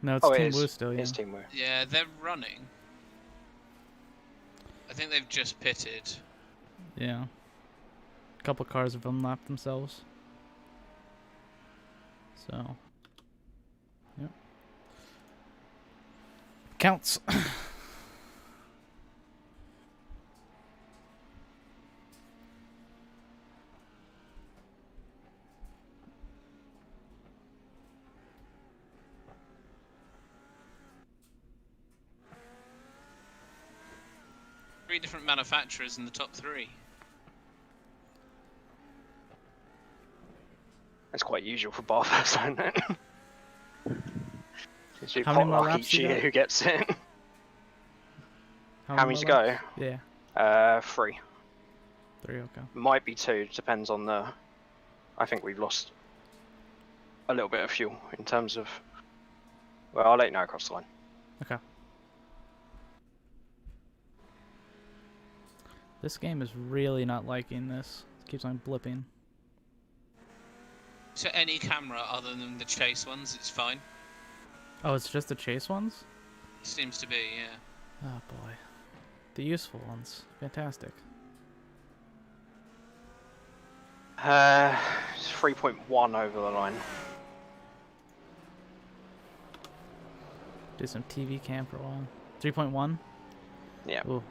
No, it's Oh, it Team is. Blue still, yeah. It's Team Blue. Yeah, they're running. I think they've just pitted. Yeah. A couple cars have unlapped themselves. So. Yep. Counts. Three different manufacturers in the top 3. That's quite usual for Bathurst, isn't it? It's How many more potluck laps each you year got? who gets it. How many more to go? laps? Yeah. 3. 3, okay. Might be 2, depends on the... I think we've lost a little bit of fuel in terms of... Well, I'll let you know across the line. Okay. This game is really not liking this. It keeps on blipping. So any camera other than the chase ones, it's fine. Oh, it's just the chase ones? Seems to be, yeah. Oh boy. the useful ones. Fantastic. It's 3.1 over the line. Do some TV cam for a while. 3.1? Yeah. Ooh.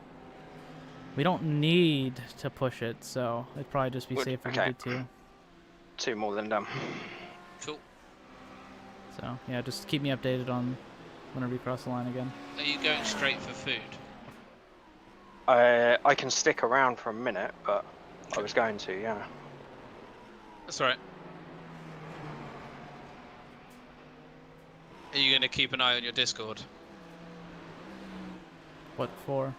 We don't need to push it, so it'd probably just be Would- safer okay. to do 2. 2 more than done. Cool. So, yeah, just keep me updated on whenever you cross the line again. Are you going straight for food? I can stick around for a minute, but I was going to, yeah. That's alright. Are you going to keep an eye on your Discord? What for?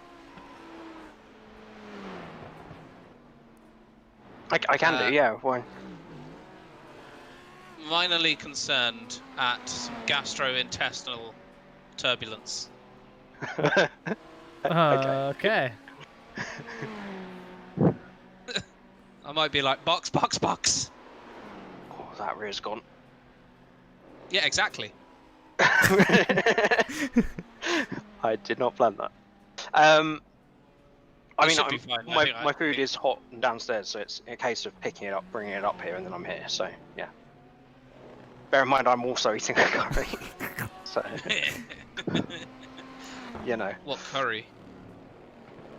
I can do, yeah. Why? Minorly concerned at some gastrointestinal turbulence. Okay. I might be like, box, box, box. Oh, that rear's gone. Yeah, exactly. I did not plan that. I mean, should be fine. my food is hot and downstairs, so it's a case of picking it up, bringing it up here, and then I'm here. So yeah. Bear in mind, I'm also eating a curry. So you know. What curry?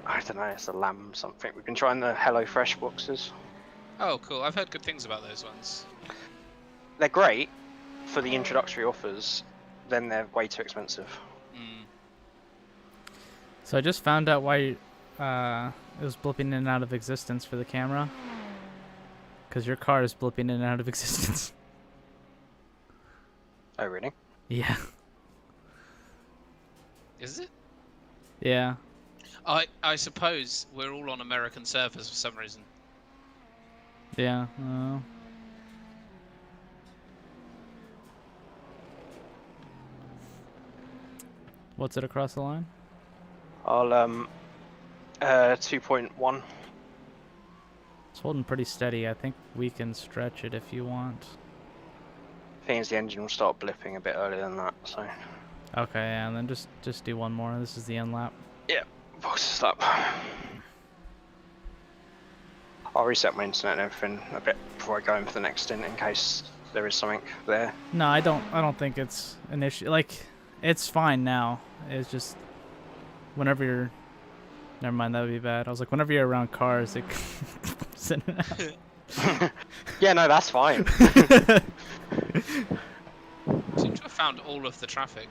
I don't know. It's a lamb something. We've been trying the Hello Fresh boxes. Oh, cool. I've heard good things about those ones. They're great for the introductory offers. Then they're way too expensive. Mm. So I just found out why it was blipping in and out of existence for the camera. Because your car is blipping in and out of existence. Oh really? Yeah. Is it? Yeah. I suppose we're all on American servers for some reason. Yeah. What's it across the line? I'll 2.1. It's holding pretty steady. I think we can stretch it if you want. Thing is, the engine will start blipping a bit earlier than that. So Okay, yeah, and then just do one more. This is the end lap. yeah, boxes up. I'll reset my internet and everything a bit before I go in for the next stint in case there is something there. No, I don't think it's an issue. Like, it's fine now. It's just whenever you're. Never mind, that would be bad. I was like, whenever you're around cars, it comes in and out. Yeah, no, that's fine. Seem to have found all of the traffic.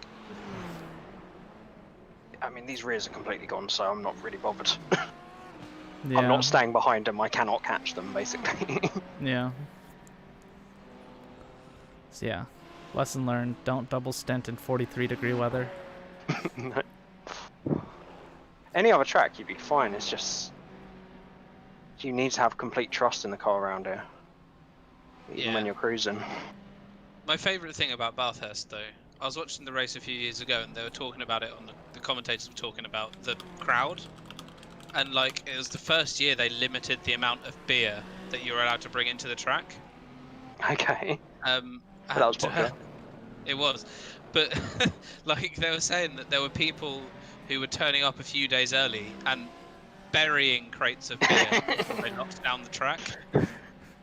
I mean, these rears are completely gone, so I'm not really bothered. Yeah. I'm not staying behind them. I cannot catch them, basically. Yeah. So yeah, lesson learned: don't double stint in 43-degree weather. No. Any other track, you'd be fine. It's just you need to have complete trust in the car around here, even when you're cruising. My favourite thing about Bathurst, though, I was watching the race a few years ago, and they were talking about it on the commentators were talking about the crowd, and like it was the first year they limited the amount of beer that you were allowed to bring into the track. Okay. That was And, popular. it was, but like they were saying that there were people who were turning up a few days early and burying crates of beer before they knocked down the track.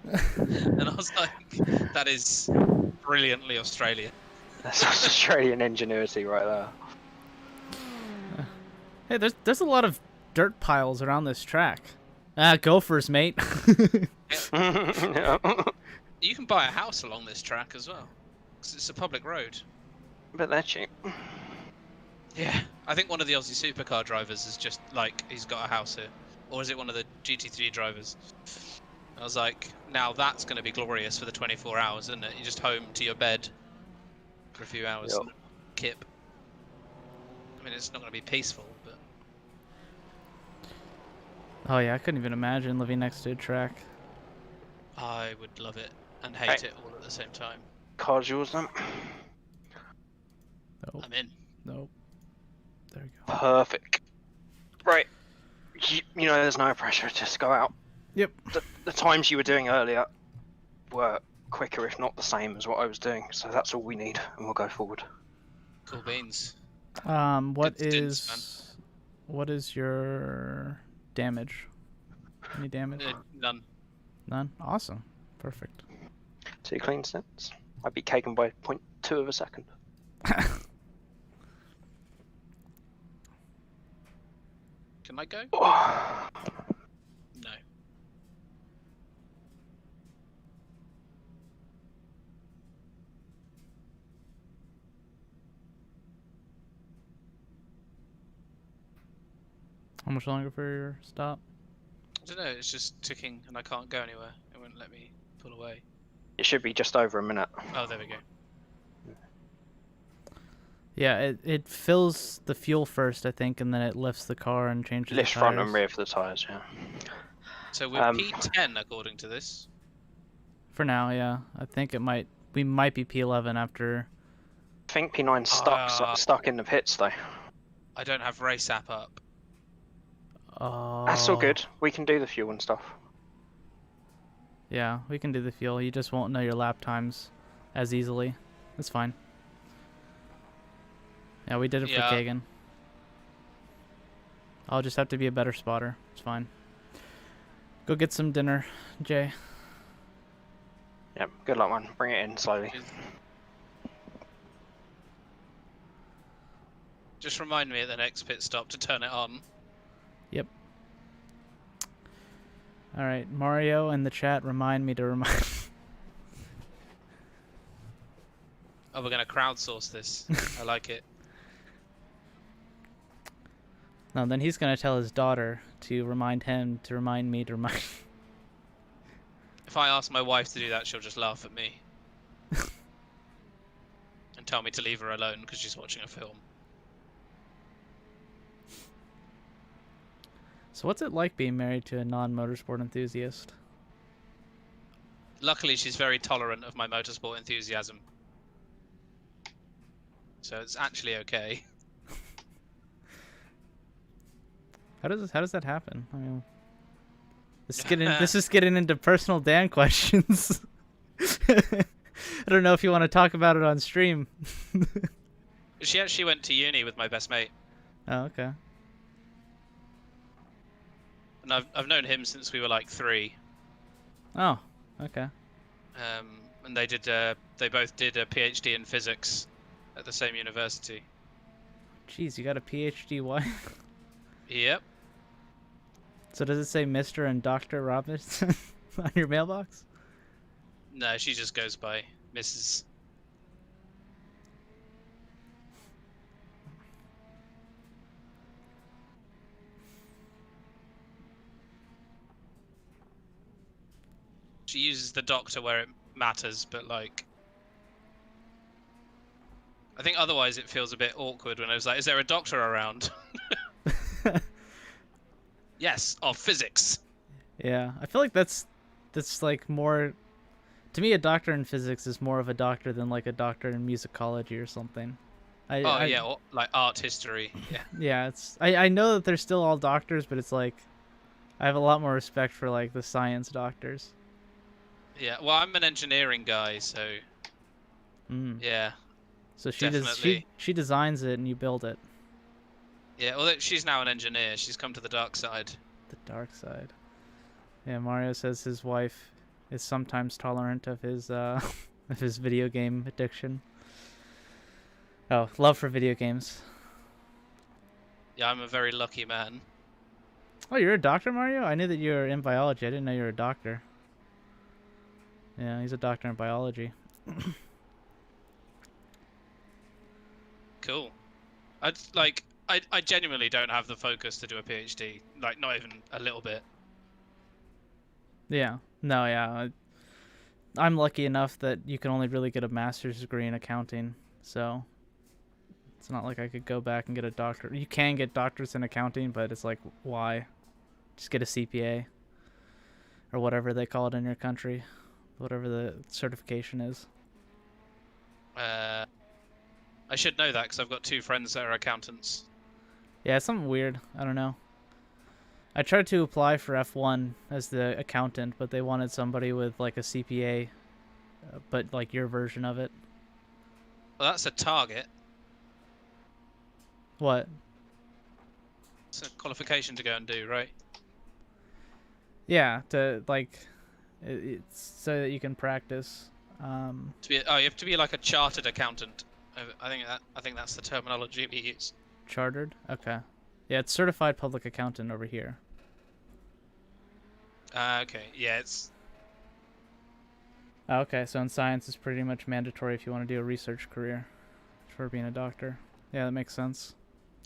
And I was like, that is brilliantly Australian. That's Australian ingenuity right there. Hey, there's a lot of dirt piles around this track. Gophers, mate. You can buy a house along this track as well, 'cause it's a public road. But they're cheap. Yeah, I think one of the Aussie supercar drivers is just like, he's got a house here. Or is it one of the GT3 drivers? I was like, now that's going to be glorious for the 24 hours, isn't it? You're just home to your bed for a few hours. Yep. And kip. I mean, it's not going to be peaceful, but... Oh yeah, I couldn't even imagine living next to a track. I would love it and hate it all at the same time. Car's yours then. Nope. I'm in. Nope. There we go. Perfect. Right. You know, there's no pressure. Just go out. Yep. The times you were doing earlier were quicker, if not the same, as what I was doing. So that's all we need, and we'll go forward. Cool beans. What Good stints, is What is your damage? Any damage? None. None? Awesome. Perfect. 2 clean stints. I beat Kagan by 0.2 of a second. Can I go? No. How much longer for your stop? I don't know, it's just ticking and I can't go anywhere. It won't let me pull away. It should be just over a minute. Oh, there we go. Yeah, it fills the fuel first, I think, and then it lifts the car and changes Lifts the front tires. and rear for the tyres, yeah. So we're P10 according to this. For now, yeah. I think we might be P11 after. I think P9's stuck in the pits though. I don't have race app up. That's all good. We can do the fuel and stuff. Yeah, we can do the fuel. You just won't know your lap times as easily. That's fine. Yeah, we did it for Kagan. I'll just have to be a better spotter. It's fine. Go get some dinner, Jay. Yep, good luck, man. Bring it in slowly. Just remind me at the next pit stop to turn it on. Yep. Alright, Mario in the chat, remind me to remind. Oh, we're going to crowdsource this. I like it. No, then he's gonna tell his daughter to remind him to remind me to remind. If I ask my wife to do that, she'll just laugh at me. And tell me to leave her alone because she's watching a film. So what's it like being married to a non-motorsport enthusiast? Luckily, she's very tolerant of my motorsport enthusiasm. So it's actually okay. How does that happen? I mean, this is getting into personal Dan questions. I don't know if you want to talk about it on stream. She actually went to uni with my best mate. Oh, okay. And I've known him since we were like 3. Oh, okay. And they both did a PhD in physics at the same university. Jeez, you got a PhD wife? Yep. So does it say Mr. and Dr. Robinson on your mailbox? No, she just goes by Mrs. She uses the doctor where it matters, but like... I think otherwise it feels a bit awkward when I was like, is there a doctor around? Yes, of physics. Yeah, I feel like that's like more... To me, a doctor in physics is more of a doctor than like a doctor in musicology or something. Yeah, or like art history. Yeah. Yeah, I know that they're still all doctors, but it's like I have a lot more respect for like the science doctors. Yeah, well, I'm an engineering guy, so yeah. So she designs it and you build it. Yeah, well, she's now an engineer. She's come to the dark side. The dark side. Yeah, Mario says his wife is sometimes tolerant of his of his video game addiction. Oh, love for video games. Yeah, I'm a very lucky man. Oh, you're a doctor, Mario? I knew that you were in biology. I didn't know you were a doctor. Yeah, he's a doctor in biology. Cool. I genuinely don't have the focus to do a PhD. Like, not even a little bit. Yeah. No, yeah. I'm lucky enough that you can only really get a master's degree in accounting, so it's not like I could go back and get a doctor. You can get doctors in accounting, but it's like, why? Just get a CPA or whatever they call it in your country, whatever the certification is. I should know that because I've got 2 friends that are accountants. Yeah, it's something weird. I don't know. I tried to apply for F1 as the accountant, but they wanted somebody with like a CPA, but like your version of it. Well, that's a target. What? It's a qualification to go and do, right? Yeah, to like, it's so that you can practice. To be, oh, you have to be like a chartered accountant. I think that's the terminology we use. Chartered. Okay. Yeah, it's certified public accountant over here. Okay, yeah, it's Oh, okay, so in science, it's pretty much mandatory if you want to do a research career for being a doctor. Yeah, that makes sense.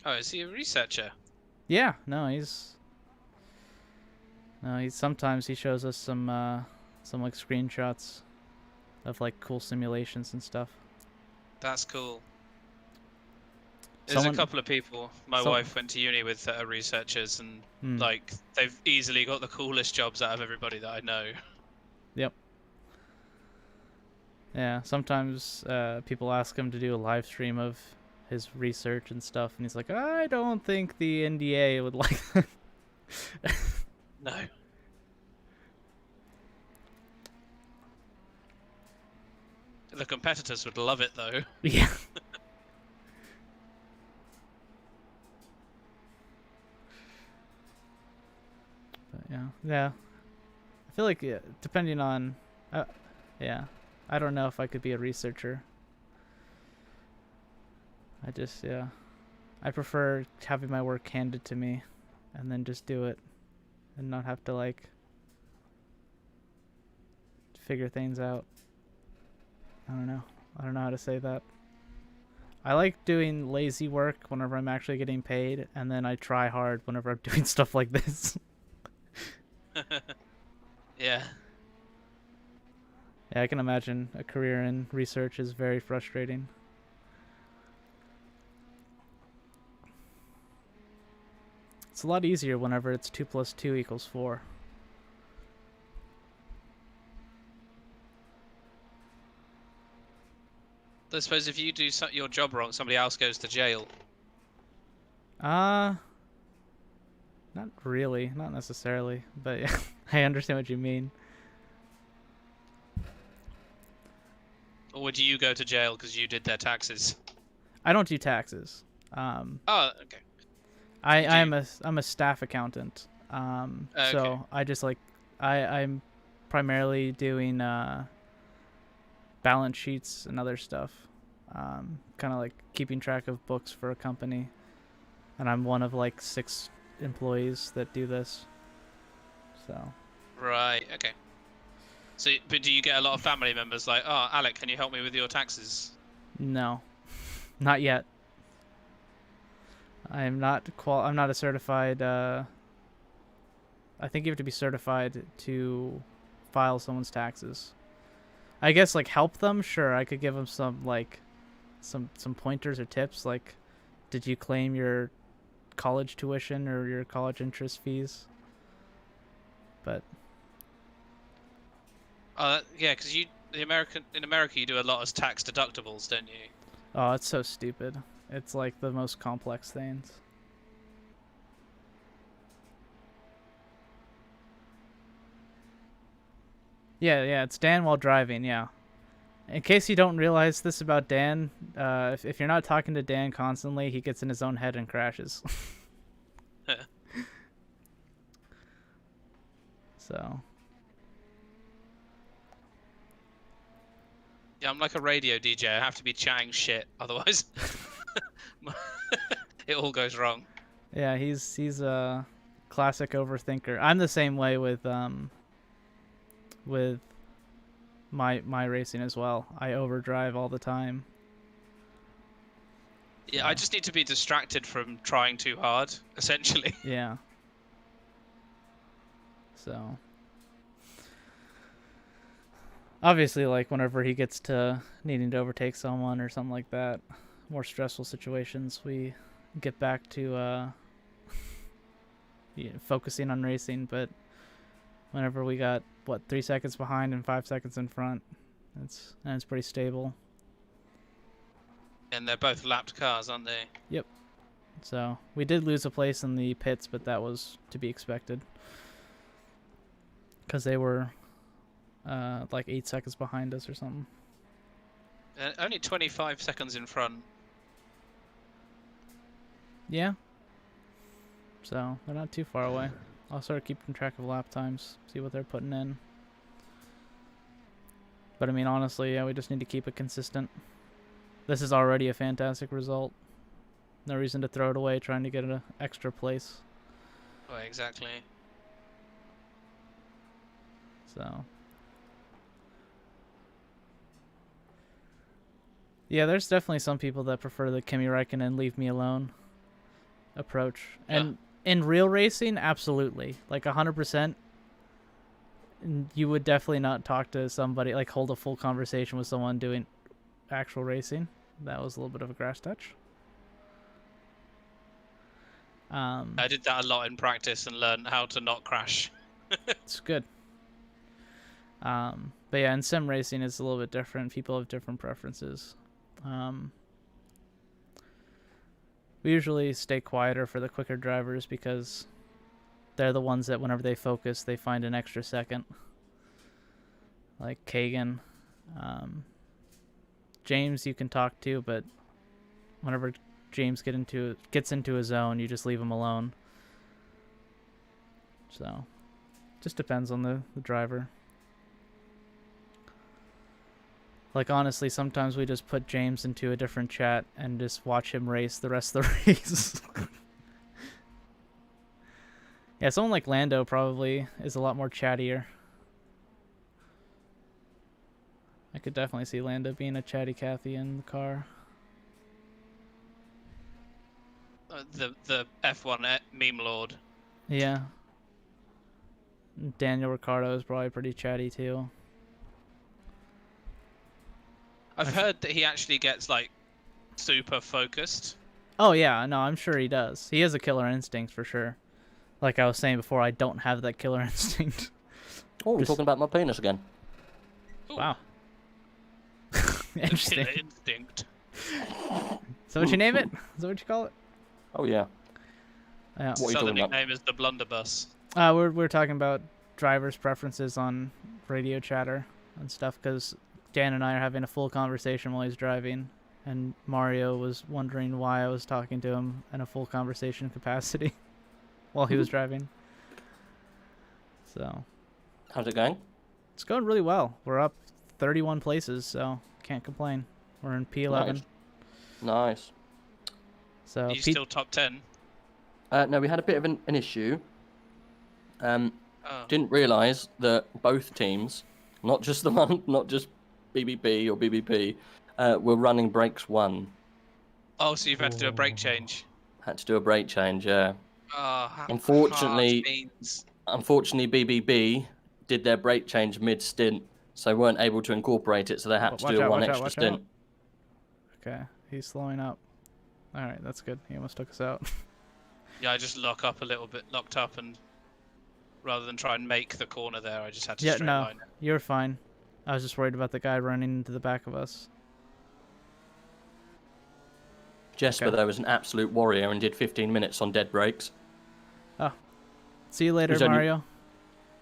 oh, is he a researcher? Yeah, no, he's sometimes he shows us some like screenshots of like cool simulations and stuff. That's cool. There's a couple of people my wife went to uni with that are researchers, and like they've easily got the coolest jobs out of everybody that I know. Yep. Yeah, sometimes people ask him to do a live stream of his research and stuff, and he's like, I don't think the NDA would like that. No. The competitors would love it, though. Yeah. But yeah. I feel like depending on, yeah, I don't know if I could be a researcher. I prefer having my work handed to me, and then just do it, and not have to like figure things out. I don't know how to say that. I like doing lazy work whenever I'm actually getting paid, and then I try hard whenever I'm doing stuff like this. Yeah. Yeah, I can imagine a career in research is very frustrating. It's a lot easier whenever it's 2 + 2 = 4. I suppose if you do your job wrong, somebody else goes to jail. Not really, not necessarily, but yeah, I understand what you mean. Or would you go to jail because you did their taxes? I don't do taxes. Oh, okay. I'm a staff accountant. Okay. So I just like I'm primarily doing balance sheets and other stuff. Kind of like keeping track of books for a company, and I'm one of like 6 employees that do this. So. Right. Okay. So, but do you get a lot of family members like, oh, Alec, can you help me with your taxes? No, not yet. I'm not a certified. I think you have to be certified to file someone's taxes. I guess like help them. Sure, I could give them some like some pointers or tips. Like, did you claim your college tuition or your college interest fees? But. Yeah, because in America you do a lot of tax deductibles, don't you? Oh, it's so stupid. It's like the most complex things. Yeah, it's Dan while driving, yeah. In case you don't realize this about Dan, if you're not talking to Dan constantly, he gets in his own head and crashes. So. Yeah, I'm like a radio DJ. I have to be chatting shit, otherwise it all goes wrong. Yeah, he's a classic overthinker. I'm the same way with my racing as well. I overdrive all the time. Yeah, I just need to be distracted from trying too hard, essentially. Yeah. So. Obviously, like, whenever he gets to needing to overtake someone or something like that, more stressful situations, we get back to focusing on racing. But whenever we got, 3 seconds behind and 5 seconds in front, it's pretty stable. And they're both lapped cars, aren't they? Yep. So, we did lose a place in the pits, but that was to be expected. Because they were... like 8 seconds behind us or something. Only 25 seconds in front. Yeah. So they're not too far away. I'll start keeping track of lap times, see what they're putting in. But I mean, honestly, yeah, we just need to keep it consistent. This is already a fantastic result. No reason to throw it away trying to get an extra place. Well, exactly. So. Yeah, there's definitely some people that prefer the Kimi Räikkönen leave me alone approach. And in real racing, absolutely. Like 100%. You would definitely not talk to somebody, like hold a full conversation with someone doing actual racing. That was a little bit of a grass touch. I did that a lot in practice and learned how to not crash. It's good. But yeah, in sim racing, it's a little bit different. People have different preferences. We usually stay quieter for the quicker drivers because they're the ones that whenever they focus, they find an extra second. Like Kagan. James you can talk to, but whenever James gets into his zone, you just leave him alone. So, just depends on the driver. Like, honestly, sometimes we just put James into a different chat and just watch him race the rest of the race. Yeah, someone like Lando probably is a lot more chattier. I could definitely see Lando being a chatty Cathy in the car. The F1 meme lord. Yeah. Daniel Ricciardo is probably pretty chatty too. I've heard that he actually gets like super focused. Oh yeah, no, I'm sure he does. He has a killer instinct for sure. Like I was saying before, I don't have that killer instinct. Oh, we're talking about my penis again. Ooh, Wow. the Interesting. killer instinct. So what you name it? Is that what you call it? Oh yeah. Yeah. What are you Southern talking about? nickname is the blunderbuss. We're talking about drivers' preferences on radio chatter and stuff because Dan and I are having a full conversation while he's driving, and Mario was wondering why I was talking to him in a full conversation capacity while he was driving. So How's it going? it's going really well. We're up 31 places, so can't complain. We're in P11. Nice. So Are you still top 10? No, we had a bit of an issue. Oh. Didn't realise that both teams, not just the one, not just BBB or BBP, were running brakes 1. Oh, so you've had to do a brake change. Had to do a brake change, yeah. Oh, Unfortunately, BBB did their brake change mid-stint, so weren't able to incorporate it, so they had to do one extra stint. Okay, he's slowing up. All right, that's good. He almost took us out. Yeah, I just locked up, and rather than try and make the corner there, I just had to straight line it. You're fine. I was just worried about the guy running into the back of us. Jesper, though, was an absolute warrior and did 15 minutes on dead brakes. Oh, see you later, Mario.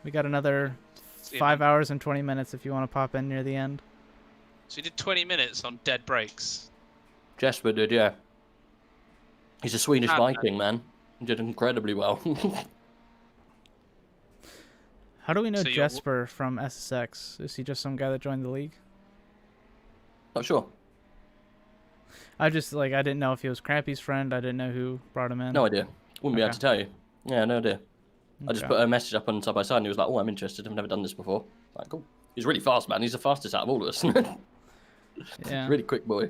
We got another 5 hours and 20 minutes if you want to pop in near the end. So you did 20 minutes on dead brakes? Jesper did, yeah. He's a Swedish Viking, man. He did incredibly well. How do we know Jesper from SSX? Is he just some guy that joined the league? Not sure. I didn't know if he was Crappy's friend. I didn't know who brought him in. No idea. Wouldn't be able to tell you. Yeah, no idea. Okay. I just put a message up on side by side and he was like, oh, I'm interested. I've never done this before. Like, cool. He's really fast, man. He's the fastest out of all of us. Yeah. Really quick boy.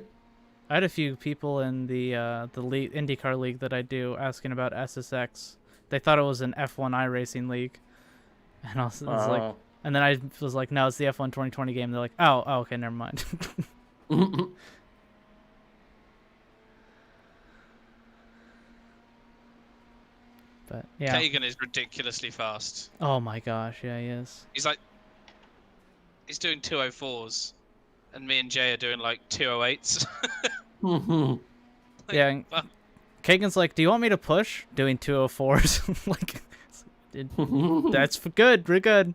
I had a few people in the league, IndyCar league that I do asking about SSX. They thought it was an F1 iRacing league. And I was like, and then I was like, no, it's the F1 2020 game. They're like, oh, okay, never mind. But yeah, Kagan is ridiculously fast. oh my gosh, yeah, he is. He's doing 204s, and me and Jay are doing like 208s. Yeah, Kagan's like, do you want me to push? Doing 204s. Like, that's good. We're good.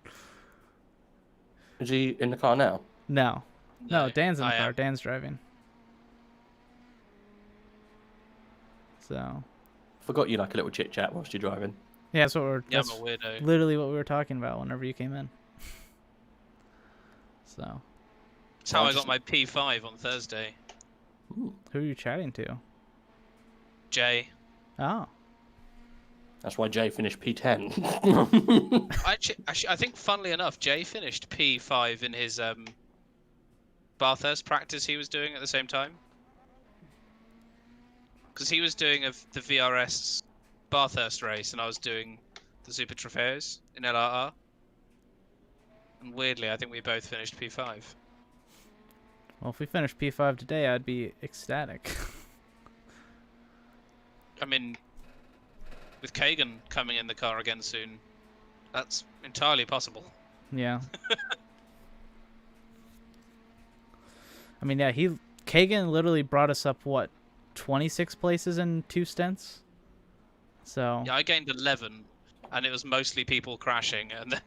Is he in the car now? No, Dan's in the car. am. Dan's driving. So, Forgot you like a little chit chat whilst you're driving. Yeah, that's what we're. Yeah, That's I'm a weirdo. literally what we were talking about whenever you came in. So. That's how I got my P5 on Thursday. Ooh, Who are you chatting to? Jay. Oh. that's why Jay finished P10. Actually, I think, funnily enough, Jay finished P5 in his Bathurst practice he was doing at the same time. Because he was doing the VRS Bathurst race, and I was doing the Super Trofeos in LRR. And weirdly, I think we both finished P5. Well, if we finished P5 today, I'd be ecstatic. I mean, with Kagan coming in the car again soon, that's entirely possible. Yeah. I mean, yeah, Kagan literally brought us up, what, 26 places in 2 stints? So. Yeah, I gained 11, and it was mostly people crashing, and then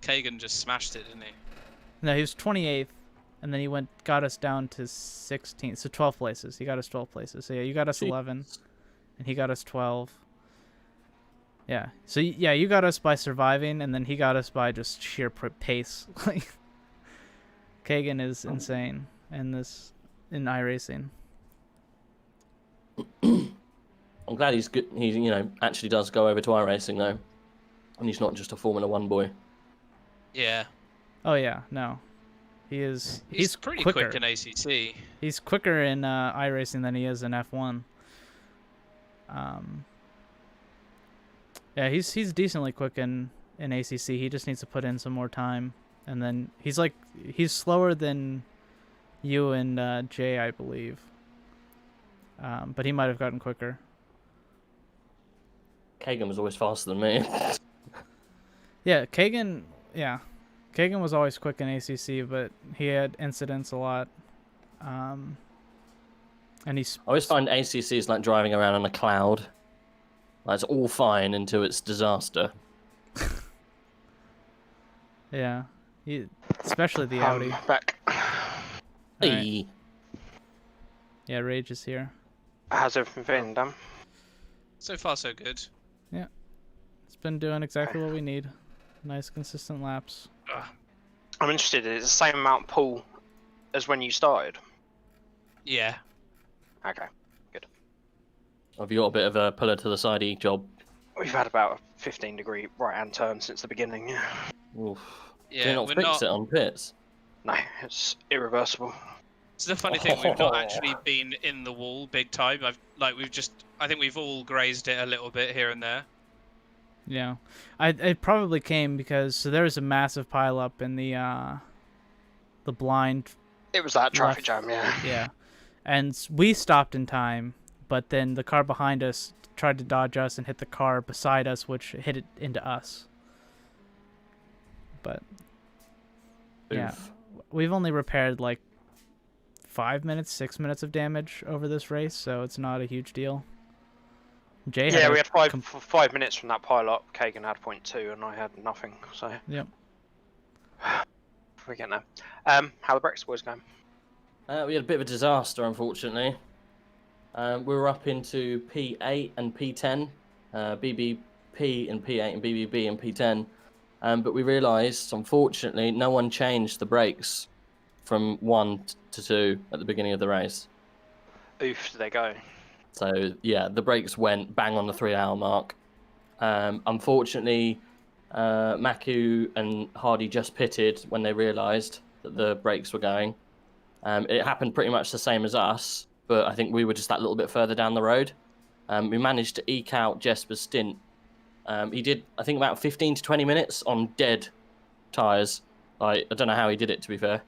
Kagan just smashed it, didn't he? No, he was 28th, and then he got us down to 16th, so 12 places. He got us 12 places. So yeah, you got us 11, and he got us 12. Yeah. So yeah, you got us by surviving, and then he got us by just sheer pace. Like, Kagan is insane in iRacing. I'm glad he's good. He actually does go over to iRacing though, and he's not just a Formula 1 boy. Yeah. Oh yeah, no. He's pretty quicker. quick in ACC. He's quicker in iRacing than he is in F1. Yeah, he's decently quick in ACC. He just needs to put in some more time, and then he's slower than you and Jay, I believe. But he might have gotten quicker. Kagan was always faster than me. Yeah, Kagan was always quick in ACC, but he had incidents a lot. And I always find ACC is like driving around on a cloud. Like, it's all fine until it's disaster. Yeah, especially the Audi. Back. Right. Yeah, Rage is here. How's everything been, Dan? So far, so good. Yeah, it's been doing exactly what we need. Nice, consistent laps. I'm interested. Is it the same amount pull as when you started? Yeah. Okay, good. Have you got a bit of a puller to the sidey job? We've had about a 15-degree right-hand turn since the beginning. Yeah. Oof. Yeah, Do you not fix it on pits? No, it's irreversible. It's the funny thing, we've not actually been in the wall big time. I think we've all grazed it a little bit here and there. Yeah, it probably came because there was a massive pileup in the blind. It was that traffic jam, yeah. Yeah, and we stopped in time, but then the car behind us tried to dodge us and hit the car beside us, which hit it into us. But yeah, we've only repaired like 5 minutes, 6 minutes of damage over this race, so it's not a huge deal. Jay we had 5 minutes from that pile-up. Kagan had 0.2 and I had nothing, so... Yep. We're getting there. How the Brexit boys going? We had a bit of a disaster, unfortunately. We were up into P8 and P10, BBP and P8 and BBB and P10. But we realised, unfortunately, no one changed the brakes from 1 to 2 at the beginning of the race. Oof, did they go? So, yeah, the brakes went bang on the 3-hour mark. Unfortunately, Maku and Hardy just pitted when they realised that the brakes were going. It happened pretty much the same as us, but I think we were just that little bit further down the road. We managed to eke out Jesper's stint. He did, I think, about 15 to 20 minutes on dead tyres. I don't know how he did it, to be fair.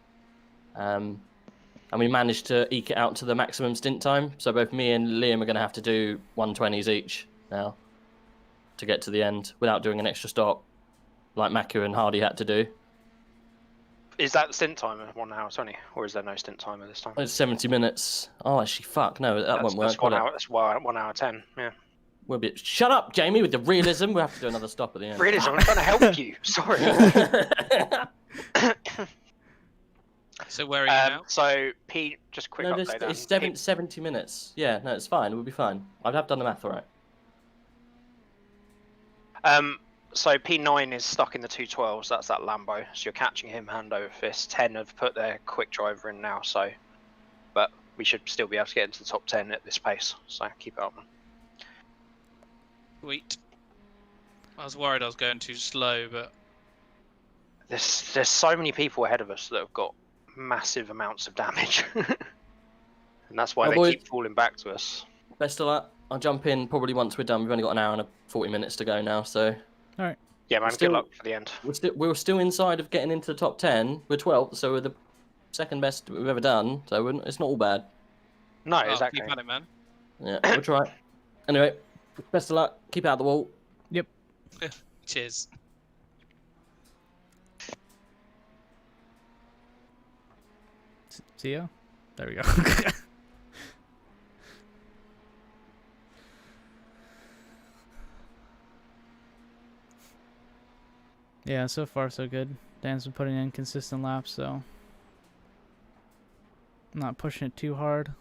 And we managed to eke it out to the maximum stint time. So both me and Liam are going to have to do 120s each now to get to the end without doing an extra stop, like Maku and Hardy had to do. Is that the stint timer 1 hour 20, or is there no stint timer this time? It's 70 minutes. Oh, actually, fuck, no, that won't work. That's 1 hour. That's 1 hour 10. Yeah. We'll be. Shut up, Jamie, with the realism. We'll have to do another stop at the end. Realism. I'm trying to help you. Sorry. So where are you now? So P, just a quick No, update. it's Dan. 70 minutes. Yeah, no, it's fine. We'll be fine. I'd have done the math all right. So P9 is stuck in the 212s. That's that Lambo. So you're catching him hand over fist. 10 have put their quick driver in now. So, but we should still be able to get into the top 10 at this pace. So keep it up. Sweet. I was worried I was going too slow, but There's so many people ahead of us that have got massive amounts of damage, and that's why Oh, they boy. keep falling back to us. Best of luck. I'll jump in probably once we're done. We've only got an hour and 40 minutes to go now, so Yeah, man. Still- Good luck for the end. we're still inside of getting into the top 10. We're 12th, so we're the second best we've ever done. So it's not all bad. No, oh, exactly. keep at it, man. Yeah, we'll try. Anyway, best of luck. Keep out the wall. Cheers. See ya. There we go. Yeah, so far so good. Dan's been putting in consistent laps, so I'm not pushing it too hard.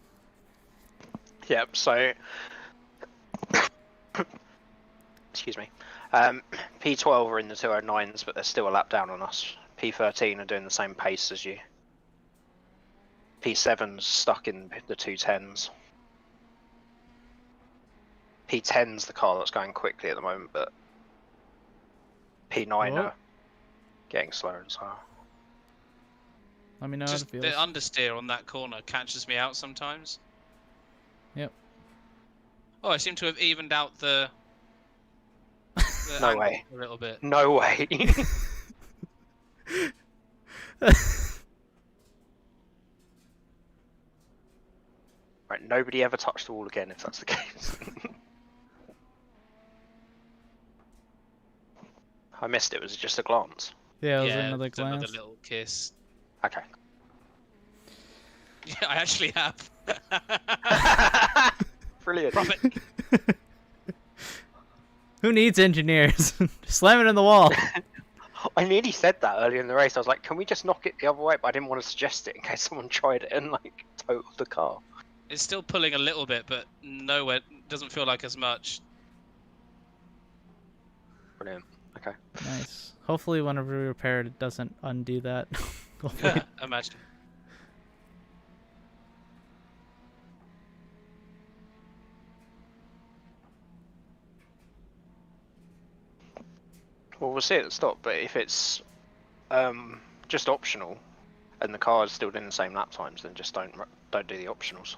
Yep. So, excuse me. P12 are in the 209s, but they're still a lap down on us. P13 are doing the same pace as you. P7's stuck in the 210s. P10's the car that's going quickly at the moment, but P9 Oh. are getting slower and slower. Let me know how it Just feels. the understeer on that corner catches me out sometimes. Yep. Oh, I seem to have evened out the No angle way. a little bit. No way. Right, nobody ever touched the wall again if that's the case. I missed it. Was it just a glance? Yeah, it was yeah, another it's another glance. little kiss. Okay. Yeah, I actually have. Brilliant. Profit. Who needs engineers? Slam it in the wall. I nearly said that earlier in the race. I was like, can we just knock it the other way? But I didn't want to suggest it in case someone tried it and like totaled the car. It's still pulling a little bit, but nowhere doesn't feel like as much. Brilliant. Okay. Nice. Hopefully whenever we repair it, it doesn't undo that. Hopefully. Yeah, imagine. Well, we'll see at the stop. But if it's just optional, and the car is still doing the same lap times, then just don't do the optionals.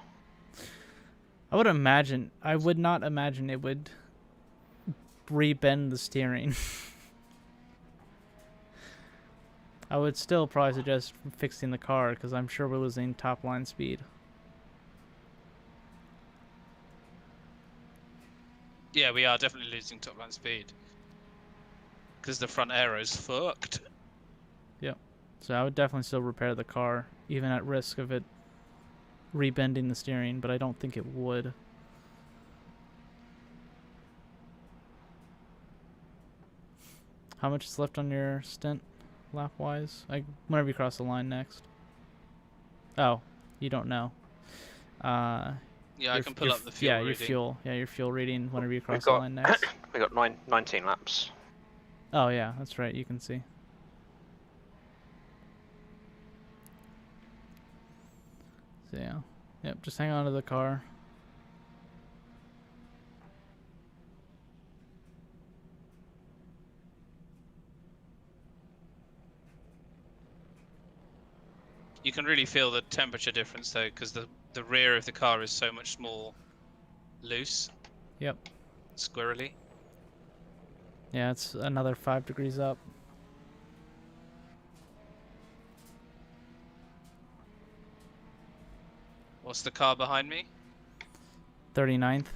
I would not imagine it would rebend the steering. I would still probably suggest fixing the car because I'm sure we're losing top line speed. Yeah, we are definitely losing top line speed. Because the front aero's fucked. So I would definitely still repair the car, even at risk of it rebending the steering, but I don't think it would. How much is left on your stint, lap-wise? Whenever you cross the line next. Oh, you don't know. Yeah, I can pull up the fuel reading. Your fuel reading whenever you cross got- the line next. We got 19 laps. Oh yeah, that's right. You can see. So yeah, yep. Just hang on to the car. You can really feel the temperature difference though, because the rear of the car is so much more loose. Yep. Squirrely. Yeah, it's another 5 degrees up. What's the car behind me? 39th.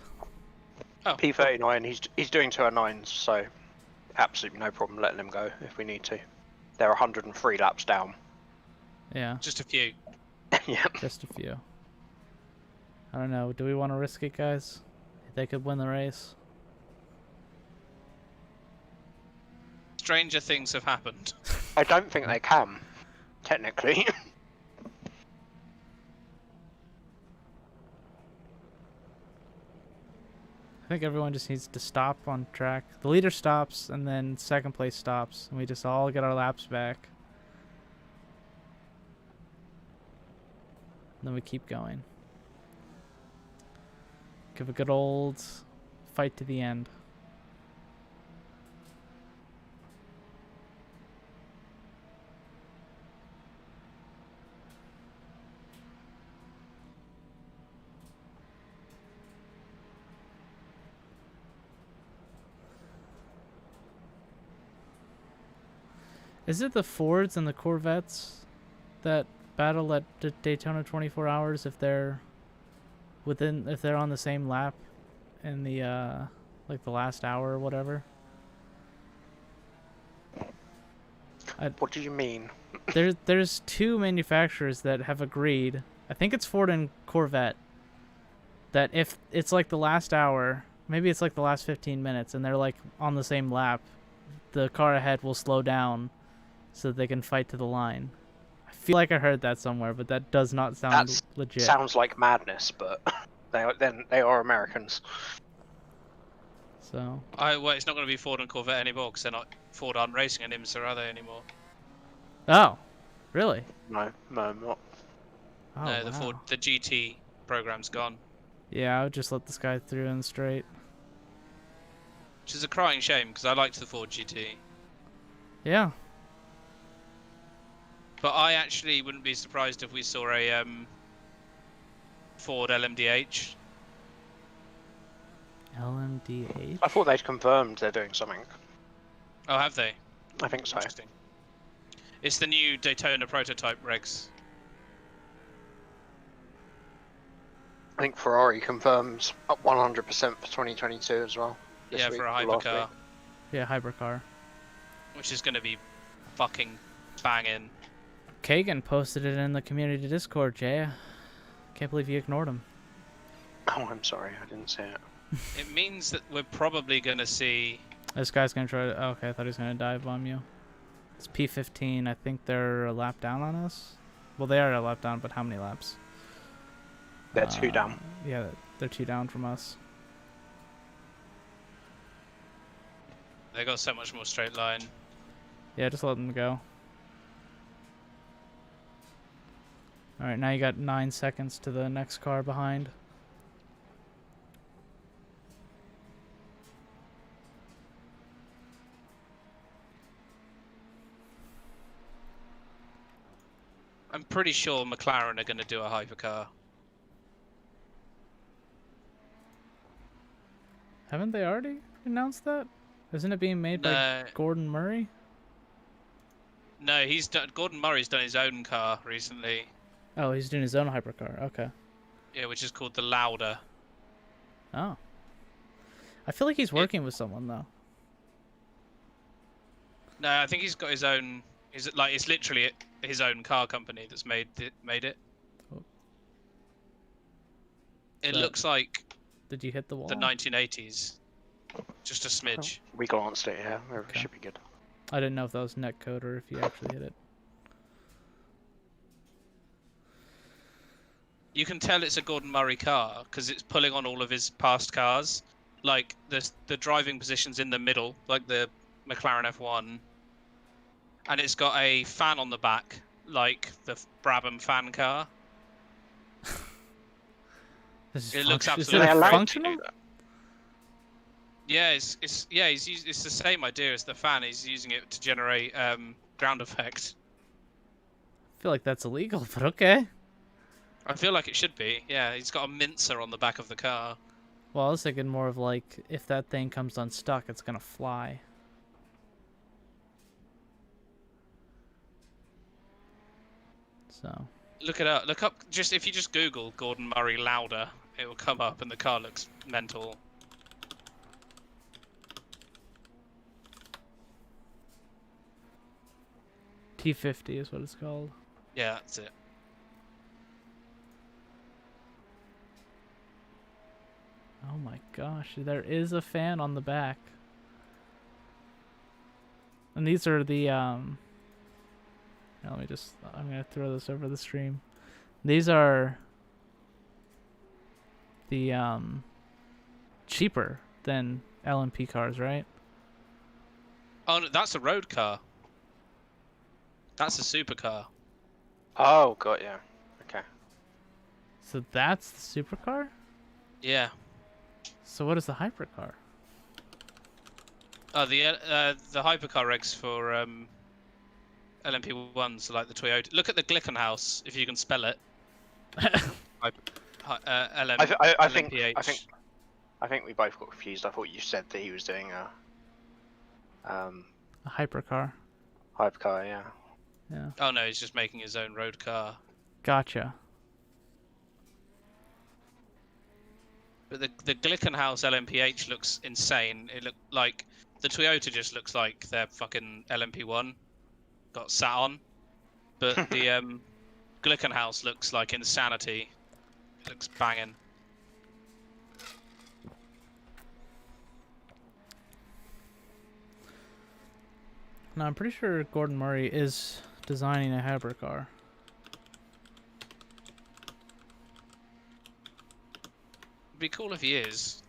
Oh, P39, he's doing 209s, so absolutely no problem letting him go if we need to. They're 103 laps down. Yeah, just a few. Yeah. just a few. I don't know. Do we want to risk it, guys? They could win the race. Stranger things have happened. I don't think they can, technically. I think everyone just needs to stop on track. The leader stops, and then second place stops, and we just all get our laps back. And then we keep going. Give a good old fight to the end. Is it the Fords and the Corvettes that battle at Daytona 24 hours if they're on the same lap in the like the last hour or whatever? What do you mean? There's two manufacturers that have agreed. I think it's Ford and Corvette. That if it's like the last hour, maybe it's like the last 15 minutes, and they're like on the same lap, the car ahead will slow down so that they can fight to the line. I feel like I heard that somewhere, but that does not sound legit. Sounds like madness, but they are Americans. So. Well, it's not going to be Ford and Corvette anymore because Ford aren't racing in IMSA, are they anymore? Oh, really? No, not. Oh, No, wow. the GT program's gone. Yeah, I would just let this guy through in straight. Which is a crying shame because I liked the Ford GT. Yeah. But I actually wouldn't be surprised if we saw a Ford LMDH. LMDH? I thought they'd confirmed they're doing something. Oh, have they? I think so. Interesting. It's the new Daytona prototype regs. I think Ferrari confirms up 100% for 2022 as well. Yeah, for a hypercar. Yeah, hypercar. Which is going to be fucking banging. Kagan posted it in the community Discord, Jay. Can't believe you ignored him. Oh, I'm sorry, I didn't see it. It means that we're probably going to see... This guy's going to try to... Oh, okay, I thought he was going to dive bomb you. It's P15. I think they're a lap down on us. Well, they are a lap down, but how many laps? They're 2 down. Yeah, they're 2 down from us. They got so much more straight line. Yeah, just let them go. Alright, now you got 9 seconds to the next car behind. I'm pretty sure McLaren are going to do a hypercar. Haven't they already announced that? Isn't it being made by Gordon Murray? No, Gordon Murray's done his own car recently. Oh, he's doing his own hypercar. Okay. Yeah, which is called the Lauda. Oh. I feel like he's working with someone though. No, I think he's got his own. It's literally his own car company that's made it. Oh. It looks like Did you hit the wall? the 1980s. Just a smidge. We glanced at it, yeah. It Okay. should be good. I didn't know if that was netcode or if you actually hit it. You can tell it's a Gordon Murray car because it's pulling on all of his past cars. Like the driving position's in the middle, like the McLaren F1. And it's got a fan on the back, like the Brabham fan car. It looks absolutely functional. Yeah, it's the same idea as the fan. He's using it to generate ground effect. I feel like that's illegal, but okay. I feel like it should be. Yeah, he's got a mincer on the back of the car. Well, I was thinking more of like if that thing comes unstuck, it's gonna fly. So. Look it up. Look up. If you just Google Gordon Murray Lauda, it will come up, and the car looks mental. T50 is what it's called. Yeah, that's it. Oh my gosh, there is a fan on the back. And these are the now I'm gonna throw this over the stream. These are the cheaper than LMP cars, right? Oh, no, that's a road car. That's a supercar. Oh, got you. Okay. So that's the supercar? Yeah. So what is the hypercar? Oh, the hypercar regs for LMP1s are like the Toyota. Look at the Glickenhaus, if you can spell it. I think we both got confused. I thought you said that he was doing a A hypercar. hypercar. Yeah. Yeah. Oh no, he's just making his own road car. Gotcha. But the Glickenhaus LMPH looks insane. It looked like the Toyota just looks like their fucking LMP1 got sat on. But the Glickenhaus looks like insanity. It looks banging. No, I'm pretty sure Gordon Murray is designing a hypercar. It'd be cool if he is.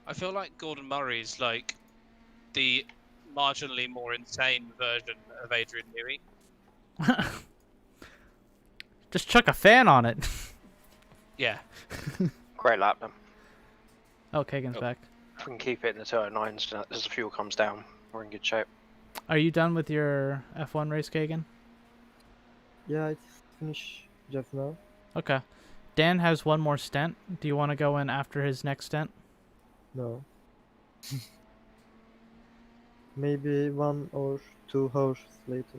I feel like Gordon Murray's like the marginally more insane version of Adrian Newey. Just chuck a fan on it. Yeah. Great lap then. Oh, Kagan's Oh. back. If we can keep it in the 209s as the fuel comes down, we're in good shape. Are you done with your F1 race, Kagan? Yeah, it's finished just now. Okay. Dan has one more stint. Do you want to go in after his next stint? No. Maybe 1 or 2 hours later.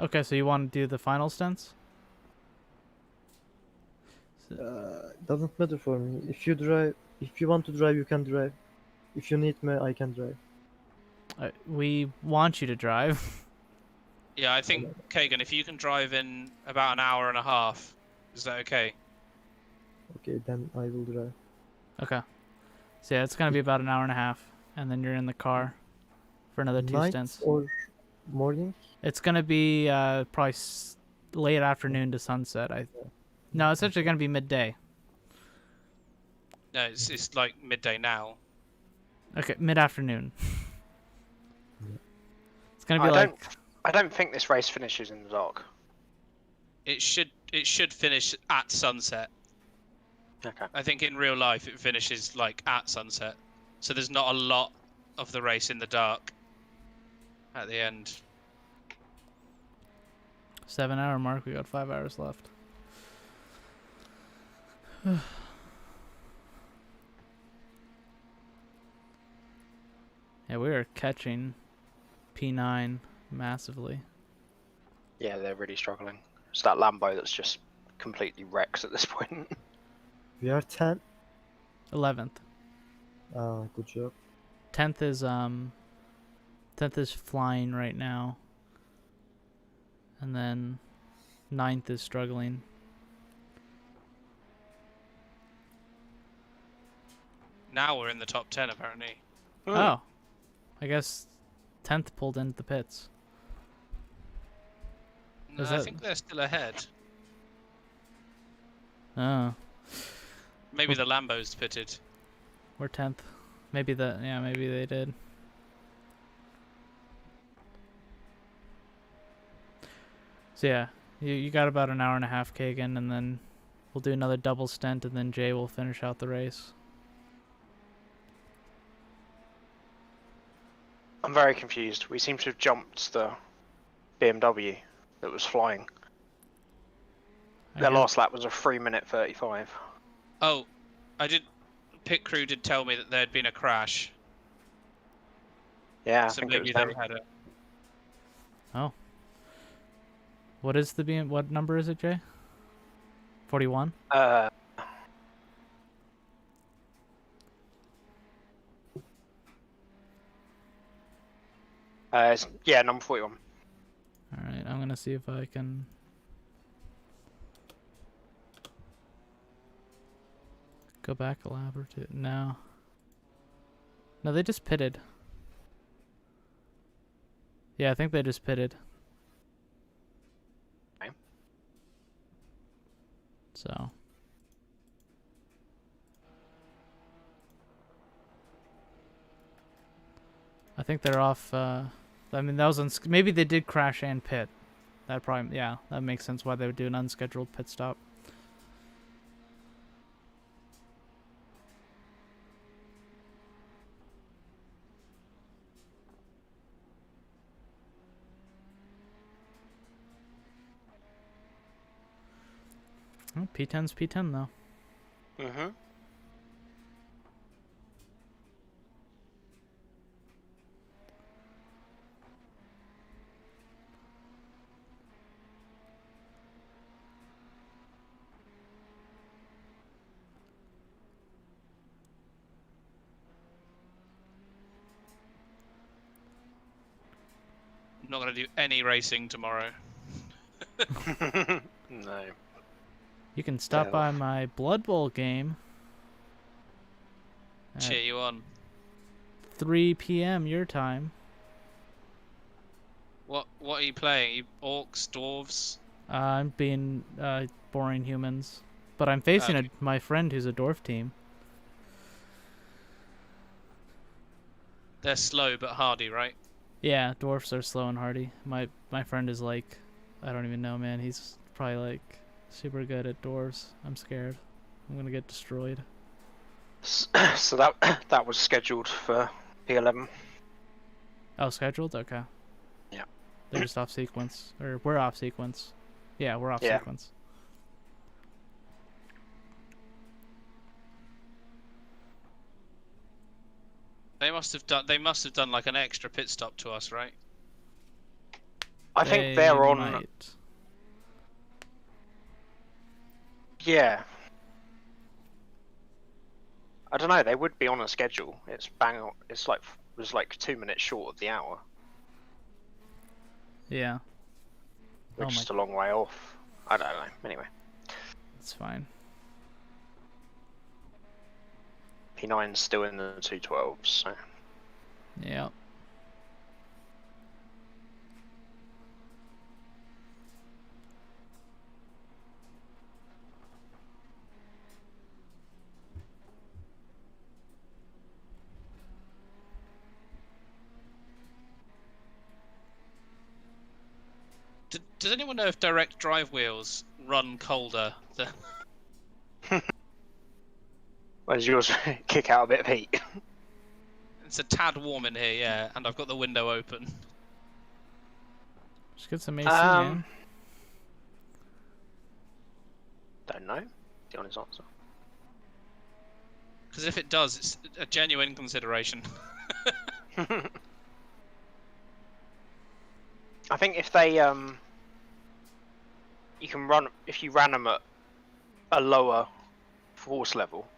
Okay, so you want to do the final stints? Doesn't matter for me. If you want to drive, you can drive. If you need me, I can drive. We want you to drive. Yeah, I think, Kagan, if you can drive in about an hour and a half, is that okay? Okay, then I will drive. Okay. So yeah, it's going to be about an hour and a half, and then you're in the car for another 2 Night stints. or morning? It's going to be probably late afternoon to sunset. No, it's actually going to be midday. No, it's like midday now. Okay, mid-afternoon. It's going to be I don't think this race finishes in the dark. It should finish at sunset. Okay. I think in real life it finishes like at sunset. So there's not a lot of the race in the dark at the end. 7-hour mark. We got 5 hours left. Yeah, we are catching P9 massively. Yeah, they're really struggling. It's that Lambo that's just completely wrecks at this point. We are 10. 11th. Good job. 10th is flying right now. And then 9th is struggling. Now we're in the top 10 apparently. Oh. I guess 10th pulled into the pits. No, Is I that- think they're still ahead. Oh. Maybe the Lambo's pitted. We're 10th. Maybe they did. So yeah, you got about an hour and a half, Kagan, and then we'll do another double stint, and then Jay will finish out the race. I'm very confused. We seem to have jumped the BMW that was flying. Their last lap was a 3-minute 35. Oh, pit crew did tell me that there had been a crash. Yeah, I So think it maybe was they them. had a... Oh. What number is it, Jay? 41? Yeah, number 41. Alright, I'm gonna see if I can Go back a lap or two. No. No, they just pitted. Yeah, I think they just pitted. Okay. So. I think they're off. I mean, that was maybe they did crash and pit. That probably, yeah, that makes sense why they would do an unscheduled pit stop. Oh, P10's P10 though. Mm-hmm. I'm not going to do any racing tomorrow. No. You can stop Yeah. by my Blood Bowl game at Cheer you on. 3 p.m. your time. What are you playing? Orcs, dwarves? I'm being boring humans, but I'm facing Okay. my friend who's a dwarf team. They're slow but hardy, right? Yeah, dwarfs are slow and hardy. My friend is like, I don't even know, man. He's probably like super good at dwarves. I'm scared. I'm gonna get destroyed. So that was scheduled for P11. Oh, scheduled? Okay. Yeah. They're just off sequence, or we're off sequence. Yeah, we're off Yeah. sequence. They must have done like an extra pit stop to us, right? I think they're They on. might. Yeah. I don't know. They would be on a schedule. It's bang on. It's like it was like 2 minutes short of the hour. Yeah, We're Oh my- just a long way off. I don't know. Anyway, it's fine. P9's still in the 212s. So. Yeah. Does anyone know if direct drive wheels run colder than? Where's yours kick out a bit of heat? It's a tad warm in here, yeah, and I've got the window open. Just get some AC, man. Don't know. The honest answer. Because if it does, it's a genuine consideration. I think if they you can run if you ran them at a lower force level,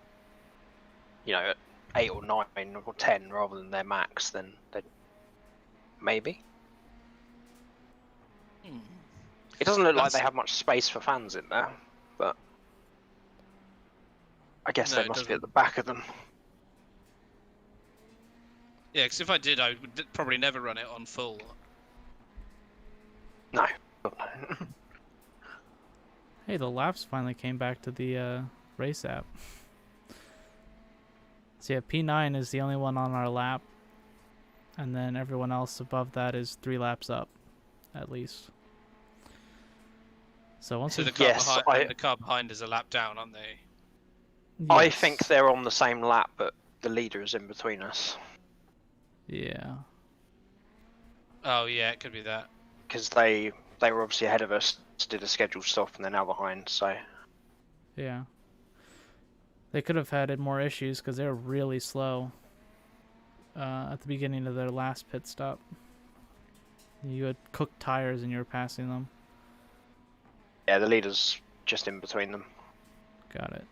you know, at 8 or 9 or 10 rather than their max, then they maybe. It doesn't look like they have much space for fans in there, but I guess No, they it must be doesn't. at the back of them. Yeah, because if I did, I would probably never run it on full. No. Hey, the laps finally came back to the race app. So yeah, P9 is the only one on our lap, and then everyone else above that is 3 laps up, at least. So once So we the car Yes, behind, the car behind is a lap down, aren't they? I Yes. think they're on the same lap, but the leader is in between us Yeah. Oh yeah, it could be that. because they were obviously ahead of us, did a scheduled stop, and they're now behind. So Yeah. They could have had more issues because they were really slow at the beginning of their last pit stop. You had cooked tires and you were passing them. yeah, the leader's just in between them. Got it.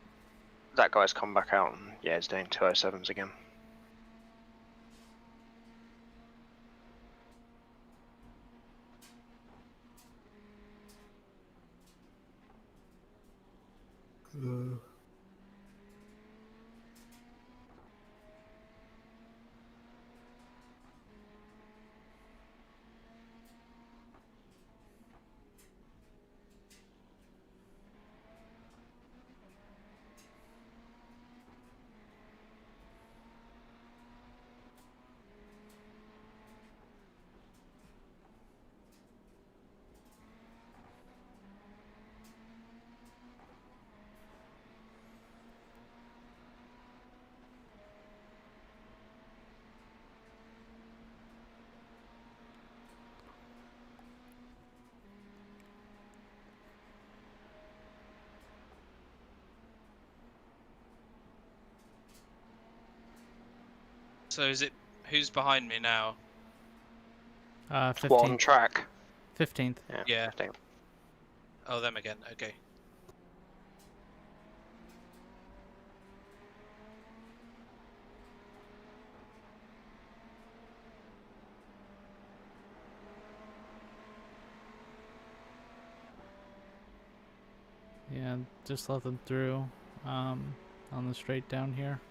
That guy's come back out and yeah, he's doing 207s again. So is it who's behind me now? 15th. What, on track? 15th. Yeah. 15. Oh, them again. Okay. Yeah, just let them through on the straight down here.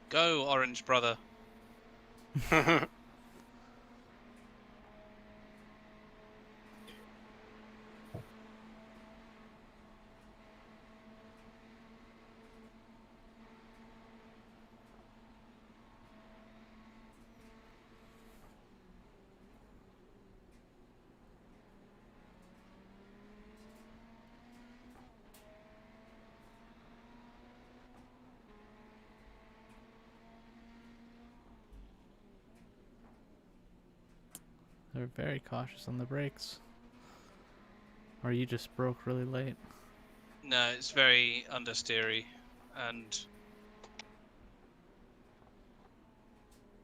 Go, orange brother. They're very cautious on the brakes. Or you just broke really late. No, it's very understeery, and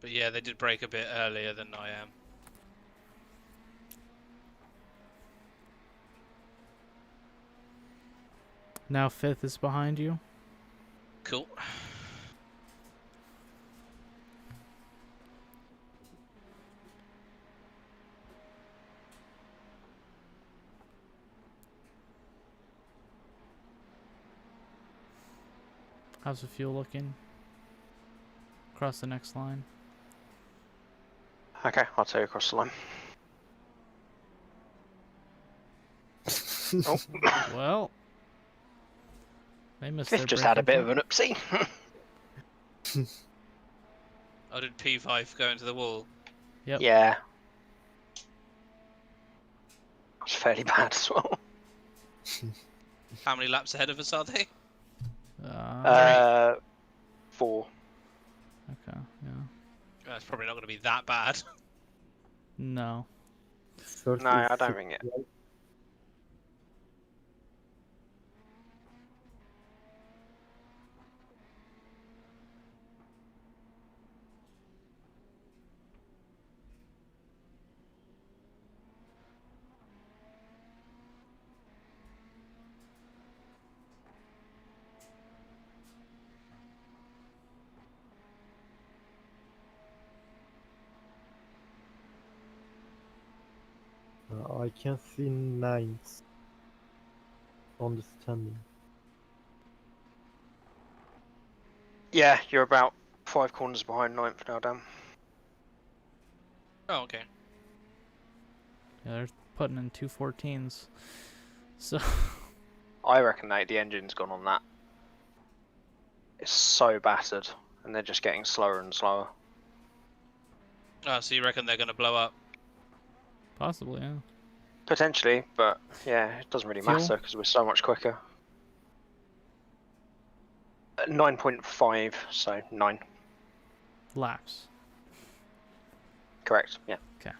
but yeah, they did break a bit earlier than I am. Now 5th is behind you. Cool. How's the fuel looking? Across the next line. Okay, I'll take you across the line. Oh, Well, they missed Fifth their just had a bit braking of an oopsie. Oh, did P5 go into the wall? Yep. Yeah. That's fairly bad as well. How many laps ahead of us are they? 4. Okay, yeah. That's probably not going to be that bad. No. First No, is I don't think it. 12. I can see 9th on the standing. Yeah, you're about 5 corners behind 9th now, Dan. Oh, okay. Yeah, they're putting in 214s. So I reckon the engine's gone on that. It's so battered, and they're just getting slower and slower. Oh, so you reckon they're going to blow up? possibly, yeah. Potentially, but yeah, it doesn't really Fuel? matter because we're so much quicker. 9.5, so 9. Laps. Correct, yeah. Yeah.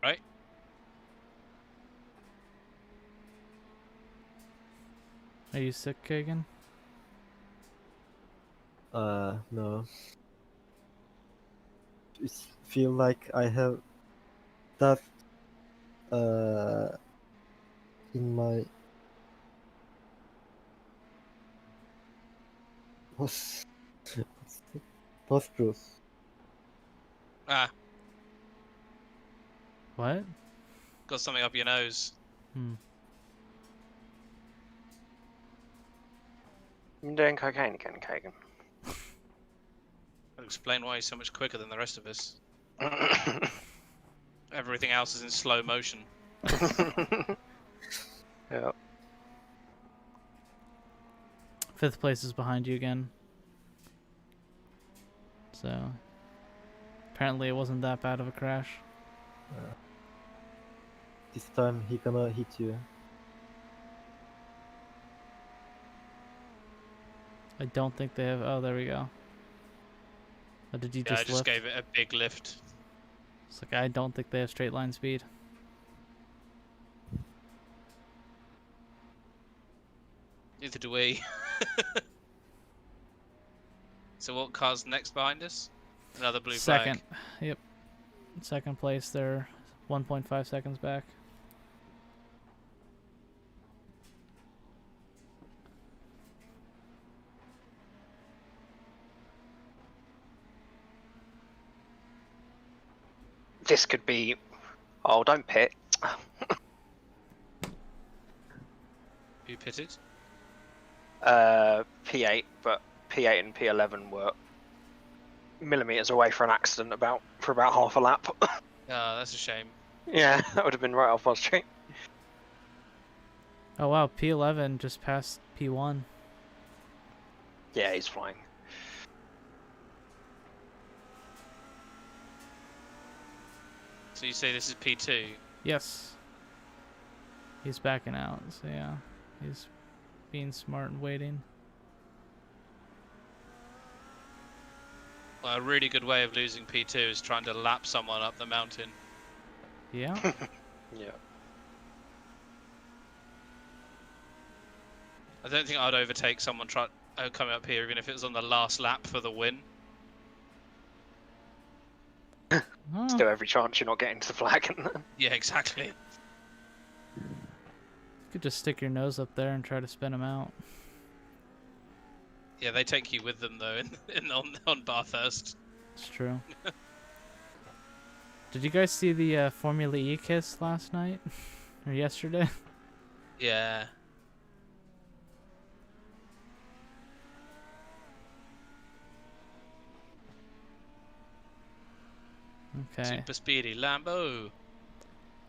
Right? Are you sick, Kagan? No. It feel like I have that in my nostrils. Ah, What? got something up your nose. Hmm. You doing cocaine again, Kagan? That'll explain why he's so much quicker than the rest of us. Everything else is in slow motion. Yeah. 5th place is behind you again. So apparently it wasn't that bad of a crash. This time he gonna hit you. I don't think they have. Oh, there we go. Or did you Yeah, I just just lift? gave it a big lift. It's like I don't think they have straight line speed. Neither do we. So what car's next behind us? Another blue Second. flag. Yep. Second place. They're 1.5 seconds back. This could be. Oh, don't pit. Who pitted? P8, but P8 and P11 were millimeters away for an accident for about half a lap. Oh, that's a shame. Yeah, that would have been right off our street. Oh wow, P11 just passed P1. Yeah, he's flying. So you say this is P2? Yes. He's backing out, so yeah. He's being smart and waiting. Well, a really good way of losing P2 is trying to lap someone up the mountain. Yeah. Yeah. I don't think I'd overtake someone coming up here, even if it was on the last lap for the win. Oh, Still every chance you're not getting to the flag. Yeah, exactly. you could just stick your nose up there and try to spin him out. Yeah, they take you with them though on Bathurst. It's true. Did you guys see the Formula E kiss last night? Or yesterday? Yeah. Okay. Super speedy Lambo.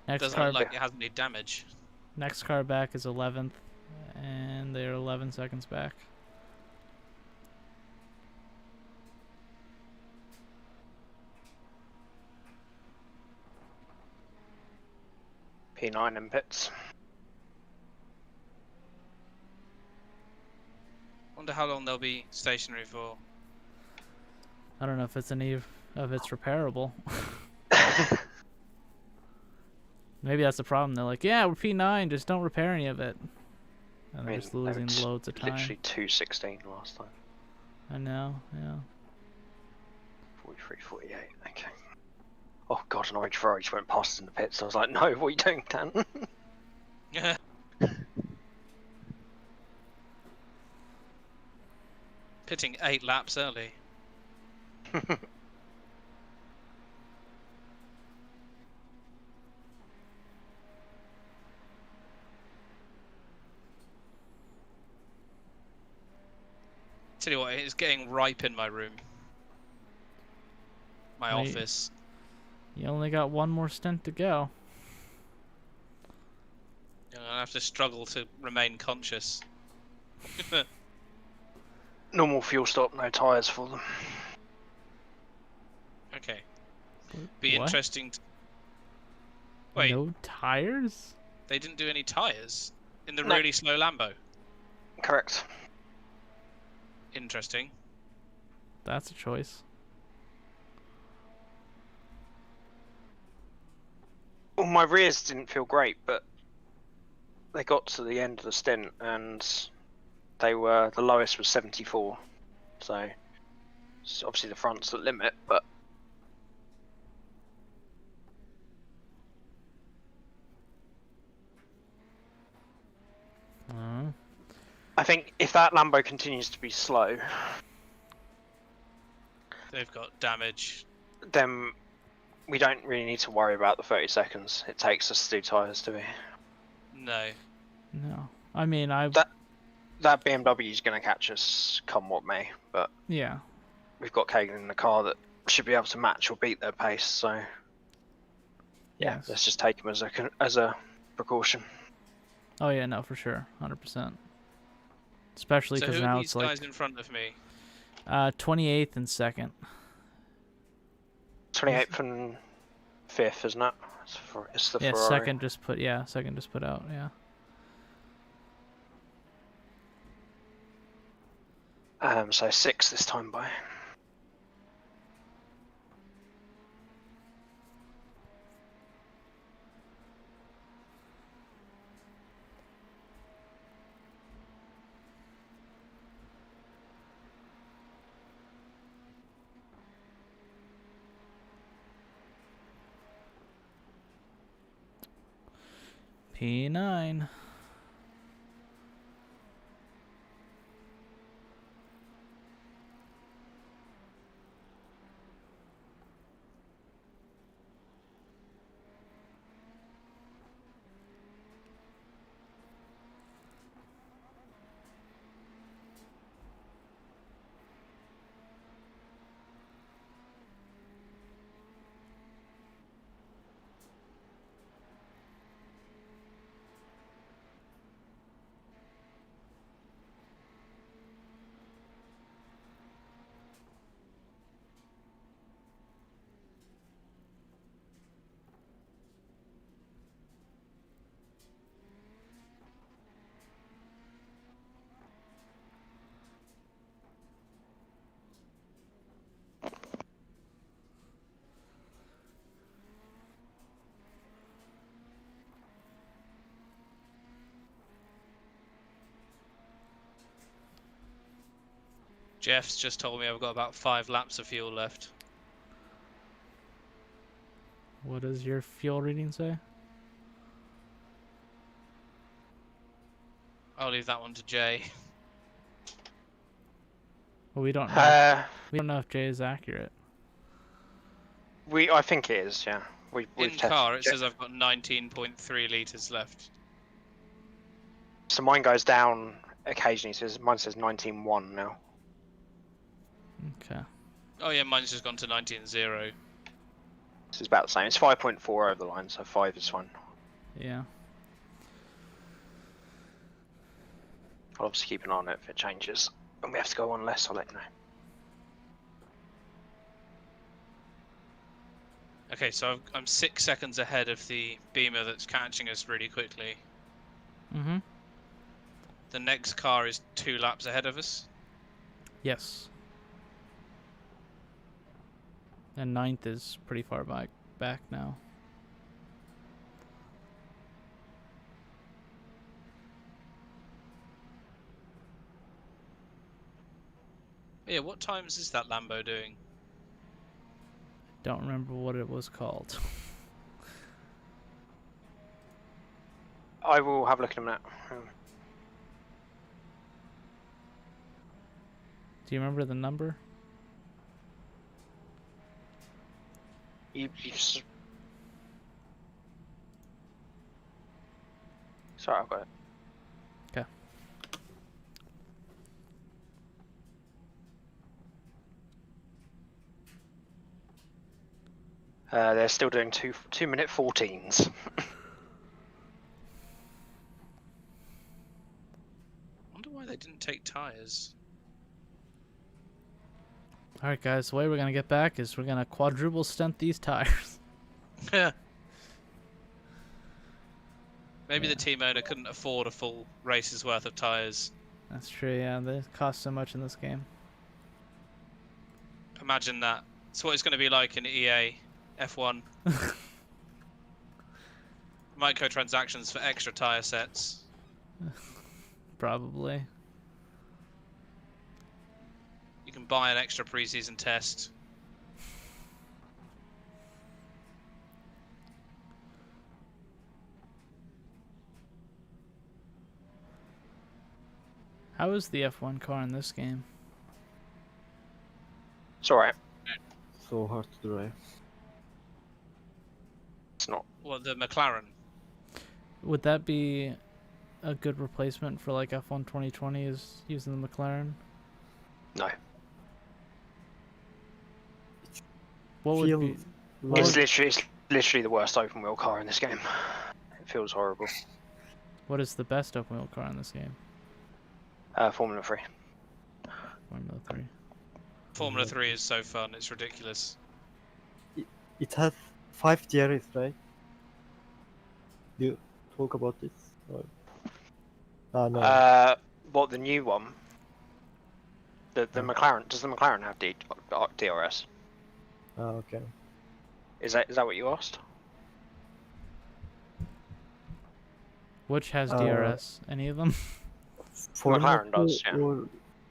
Next Doesn't car, look like it has any damage. next car back is 11th, and they're 11 seconds back. P9 in pits. Wonder how long they'll be stationary for. I don't know if it's any of it's repairable. Maybe that's the problem. They're like, yeah, we're P9, just don't repair any of it. And they're just losing loads of time. Literally 2:16 last time. I know, yeah. 43, 48. Okay. Oh god, an orange Ferrari just went past us in the pits. I was like, no, what are you doing, Dan? Yeah. Pitting 8 laps early. Tell you what, it's getting ripe in my room. My Wait. office. You only got one more stint to go. You know, I have to struggle to remain conscious. Normal fuel stop, no tyres for them. Okay. Be What? interesting. Wait, No tires? they didn't do any tyres in the No. really slow Lambo. Correct. Interesting. That's a choice. Well, my rears didn't feel great, but they got to the end of the stint and the lowest was 74. So it's obviously the front's the limit, but I think if that Lambo continues to be slow, They've got damage. then we don't really need to worry about the 30 seconds it takes us to do tyres, do we? No. No. I mean, That BMW is going to catch us come what may, but yeah. we've got Kagan in the car that should be able to match or beat their pace. So yeah, Yes. let's just take him as a precaution. Oh yeah, no, for sure, 100%. Especially So because who are now these it's like guys in front of me? 28th and 2nd. 28th and 5th, isn't it? It's the Yeah, Ferrari. second just put out. Yeah. So 6 this time by. P9. Jeff's just told me I've got about 5 laps of fuel left. What does your fuel reading say? I'll leave that one to Jay. Well, we don't know. We Uh, don't know if Jay is accurate. I think it is. Yeah, we've In tested. car, it says I've got 19.3 litres left. So mine goes down occasionally. Mine says 19.1 now. Okay. Oh yeah, mine's just gone to 19.0. This is about the same. It's 5.4 over the line, so 5 is fine. Yeah. I'll obviously keep an eye on it if it changes. When we have to go on less, I'll let you know. Okay, so I'm 6 seconds ahead of the Beamer that's catching us really quickly. Mm-hmm. The next car is 2 laps ahead of us. Yes. And 9th is pretty far back now. Yeah, what times is that Lambo doing? Don't remember what it was called. I will have a look at them now. Do you remember the number? Sorry, I've got it. Okay. They're still doing 2-minute 14s. Wonder why they didn't take tyres. Alright guys, the way we're gonna get back is we're gonna quadruple stunt these tires. Maybe the team owner couldn't afford a full race's worth of tyres. That's true, yeah, they cost so much in this game. Imagine that. That's what it's going to be like in EA F1. Microtransactions for extra tyre sets. Probably. You can buy an extra pre-season test. How is the F1 car in this game? It's alright. So hard to drive. It's not. Well, the McLaren. Would that be a good replacement for like F1 2020 is using the McLaren? No. What would feel be? like It's literally the worst open wheel car in this game. It feels horrible. What is the best open wheel car in this game? Formula 3. Formula 3. Formula 3 is so fun, it's ridiculous. it has 5 DRS, right? Do you talk about this? Or... no. What, the new one? The McLaren, does the McLaren have DRS? Okay. Is that what you asked? Which has DRS? Any of them? Formula McLaren does, 2 yeah. Or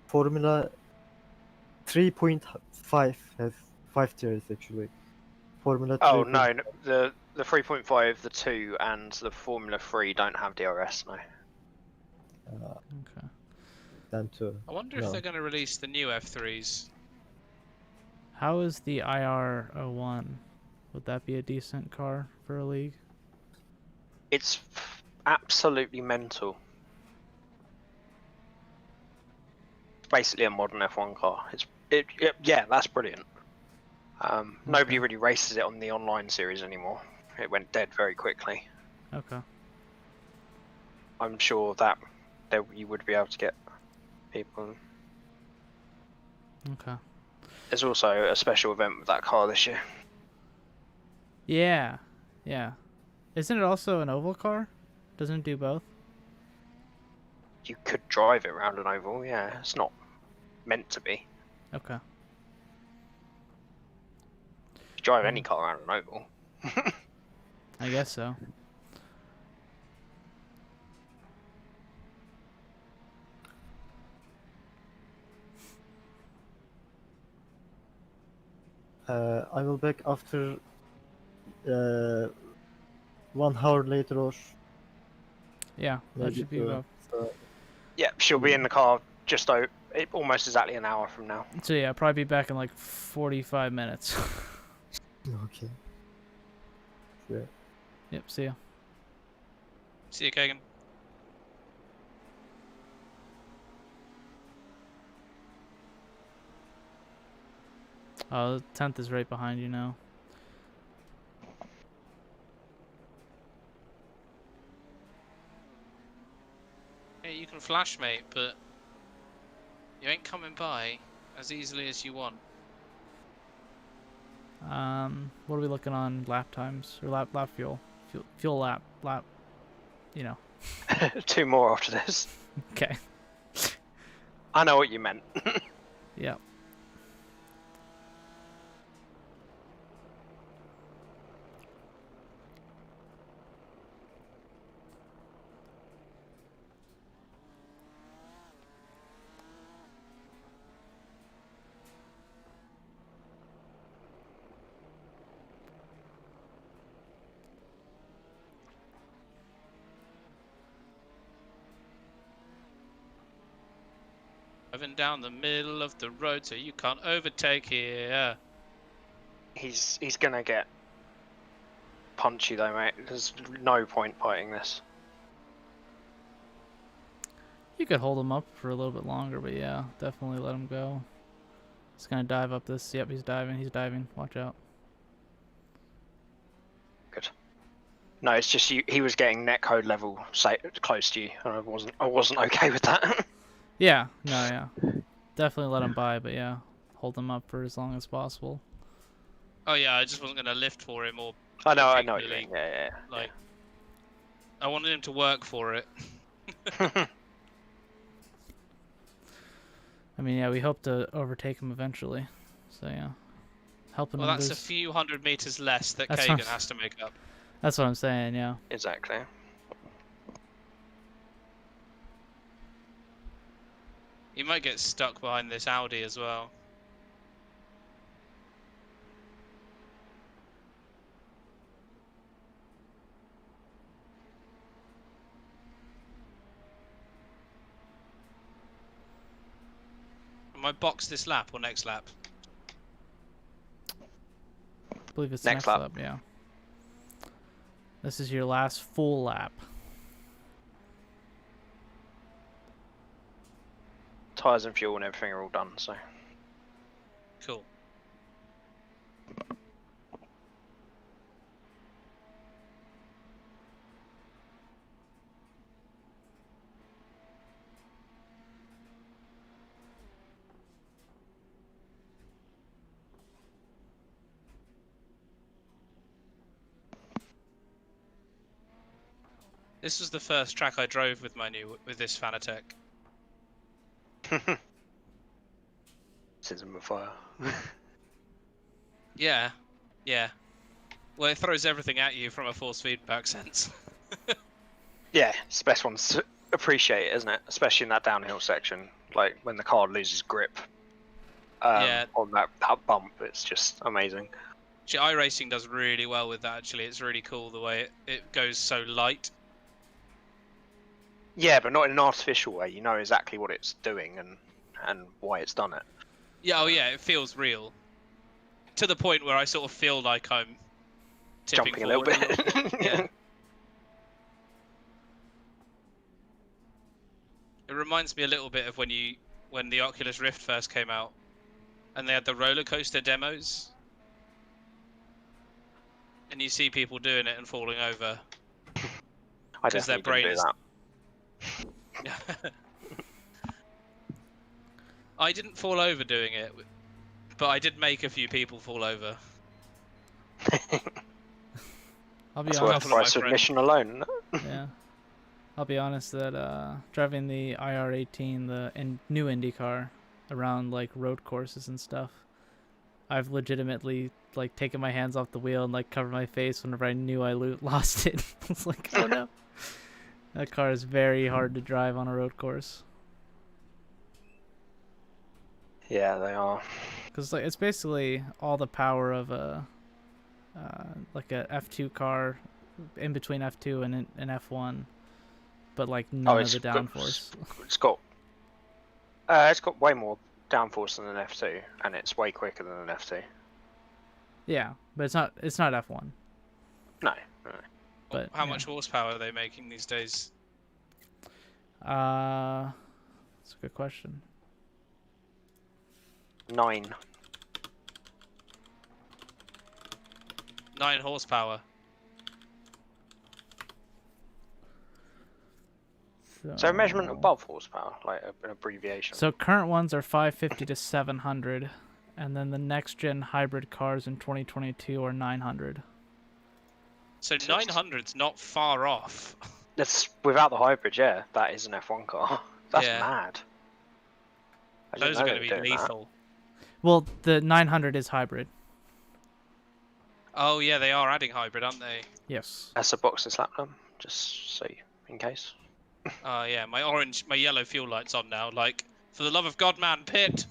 Formula 3.5 has 5 DRS actually. Formula 3. Oh no, the 3.5, the 2, and the Formula 3 don't have DRS. No. Okay. Then 2. I wonder if they're going to release the new F3s. How is the IR01? Would that be a decent car for a league? It's absolutely mental. It's basically a modern F1 car. Yeah, that's brilliant. Nobody really races it on the online series anymore. It went dead very quickly. Okay. I'm sure that you would be able to get people. Okay. There's also a special event with that car this year. Yeah. Yeah. Isn't it also an oval car? Doesn't it do both? You could drive it around an oval, yeah. It's not meant to be. Okay. You drive any car around an oval. I guess so. I will back after 1 hour later or Yeah, that maybe should be 2. about. So, Yeah, she'll be in the car just almost exactly an hour from now. So yeah, probably be back in like 45 minutes. okay. Yeah. Yep, see ya. See you, Kagan. Oh, the 10th is right behind you now. Yeah, you can flash, mate, but you ain't coming by as easily as you want. What are we looking on lap times or lap fuel? Fuel lap, you know. 2 more after this. Okay. I know what you meant. Yep. Driving down the middle of the road so you can't overtake here. He's gonna get punchy though, mate. There's no point fighting this. You could hold him up for a little bit longer, but yeah, definitely let him go. He's gonna dive up this. Yep, he's diving. He's diving. Watch out. Good. No, it's just he was getting netcode level close to you, and I wasn't okay with that. Yeah. No. Yeah. Definitely let him by, but yeah, hold him up for as long as possible. Oh yeah, I just wasn't going to lift for him or... I know what you particularly, mean. Yeah. Like, I wanted him to work for it. I mean, yeah, we hope to overtake him eventually. So yeah, helping Well, him that's a lose. few hundred meters less that That's Kagan what- has to make up. That's what I'm saying. Yeah. Exactly. He might get stuck behind this Audi as well. Am I box this lap or next lap? I believe it's Next next lap. lap. Yeah. This is your last full lap. Tires and fuel and everything are all done, so. Cool. This was the first track I drove with with this Fanatec. Season fire. Yeah, yeah. Well, it throws everything at you from a force feedback sense. Yeah, it's the best one to appreciate, isn't it? Especially in that downhill section, like when the car loses grip. Yeah. On that bump, it's just amazing. Actually, iRacing does really well with that. Actually, it's really cool the way it goes so light. Yeah, but not in an artificial way. You know exactly what it's doing and why it's done it. Yeah, oh yeah, it feels real. To the point where I sort of feel like I'm tipping Jumping a little forward bit. Yeah. It reminds me a little bit of when the Oculus Rift first came out, and they had the roller coaster demos, and you see people doing it and falling over. I 'Cause their definitely brain didn't do is- I didn't fall over doing it, but I did make a few people fall over. that. I'll be That's Couple worth honest. of the my price of friends- admission alone. Yeah. I'll be honest that driving the IR18, the new Indy car, around like road courses and stuff, I've legitimately like taken my hands off the wheel and like covered my face whenever I knew I lost it. I was like, oh no. That car is very hard to drive on a road course. Yeah, they are. Because like, it's basically all the power of like a F2 car in between F2 and an F1, but like none of the downforce. It's got way more downforce than an F2, and it's way quicker than an F2. Yeah, but it's not F1. No. But How yeah. much horsepower are they making these days? That's a good question. 9. 9 horsepower. So a measurement above horsepower, like an abbreviation. So current ones are 550 to 700, and then the next gen hybrid cars in 2022 are 900. So 900's not far off. That's without the hybrid, yeah. That is an F1 car. That's Yeah. mad. I didn't Those are know going they to were be doing that. lethal. Well, the 900 is hybrid. Oh yeah, they are adding hybrid, aren't they? Yes. That's a box to slap them, just so in case. Oh yeah, my yellow fuel light's on now. Like, for the love of God, man, pit!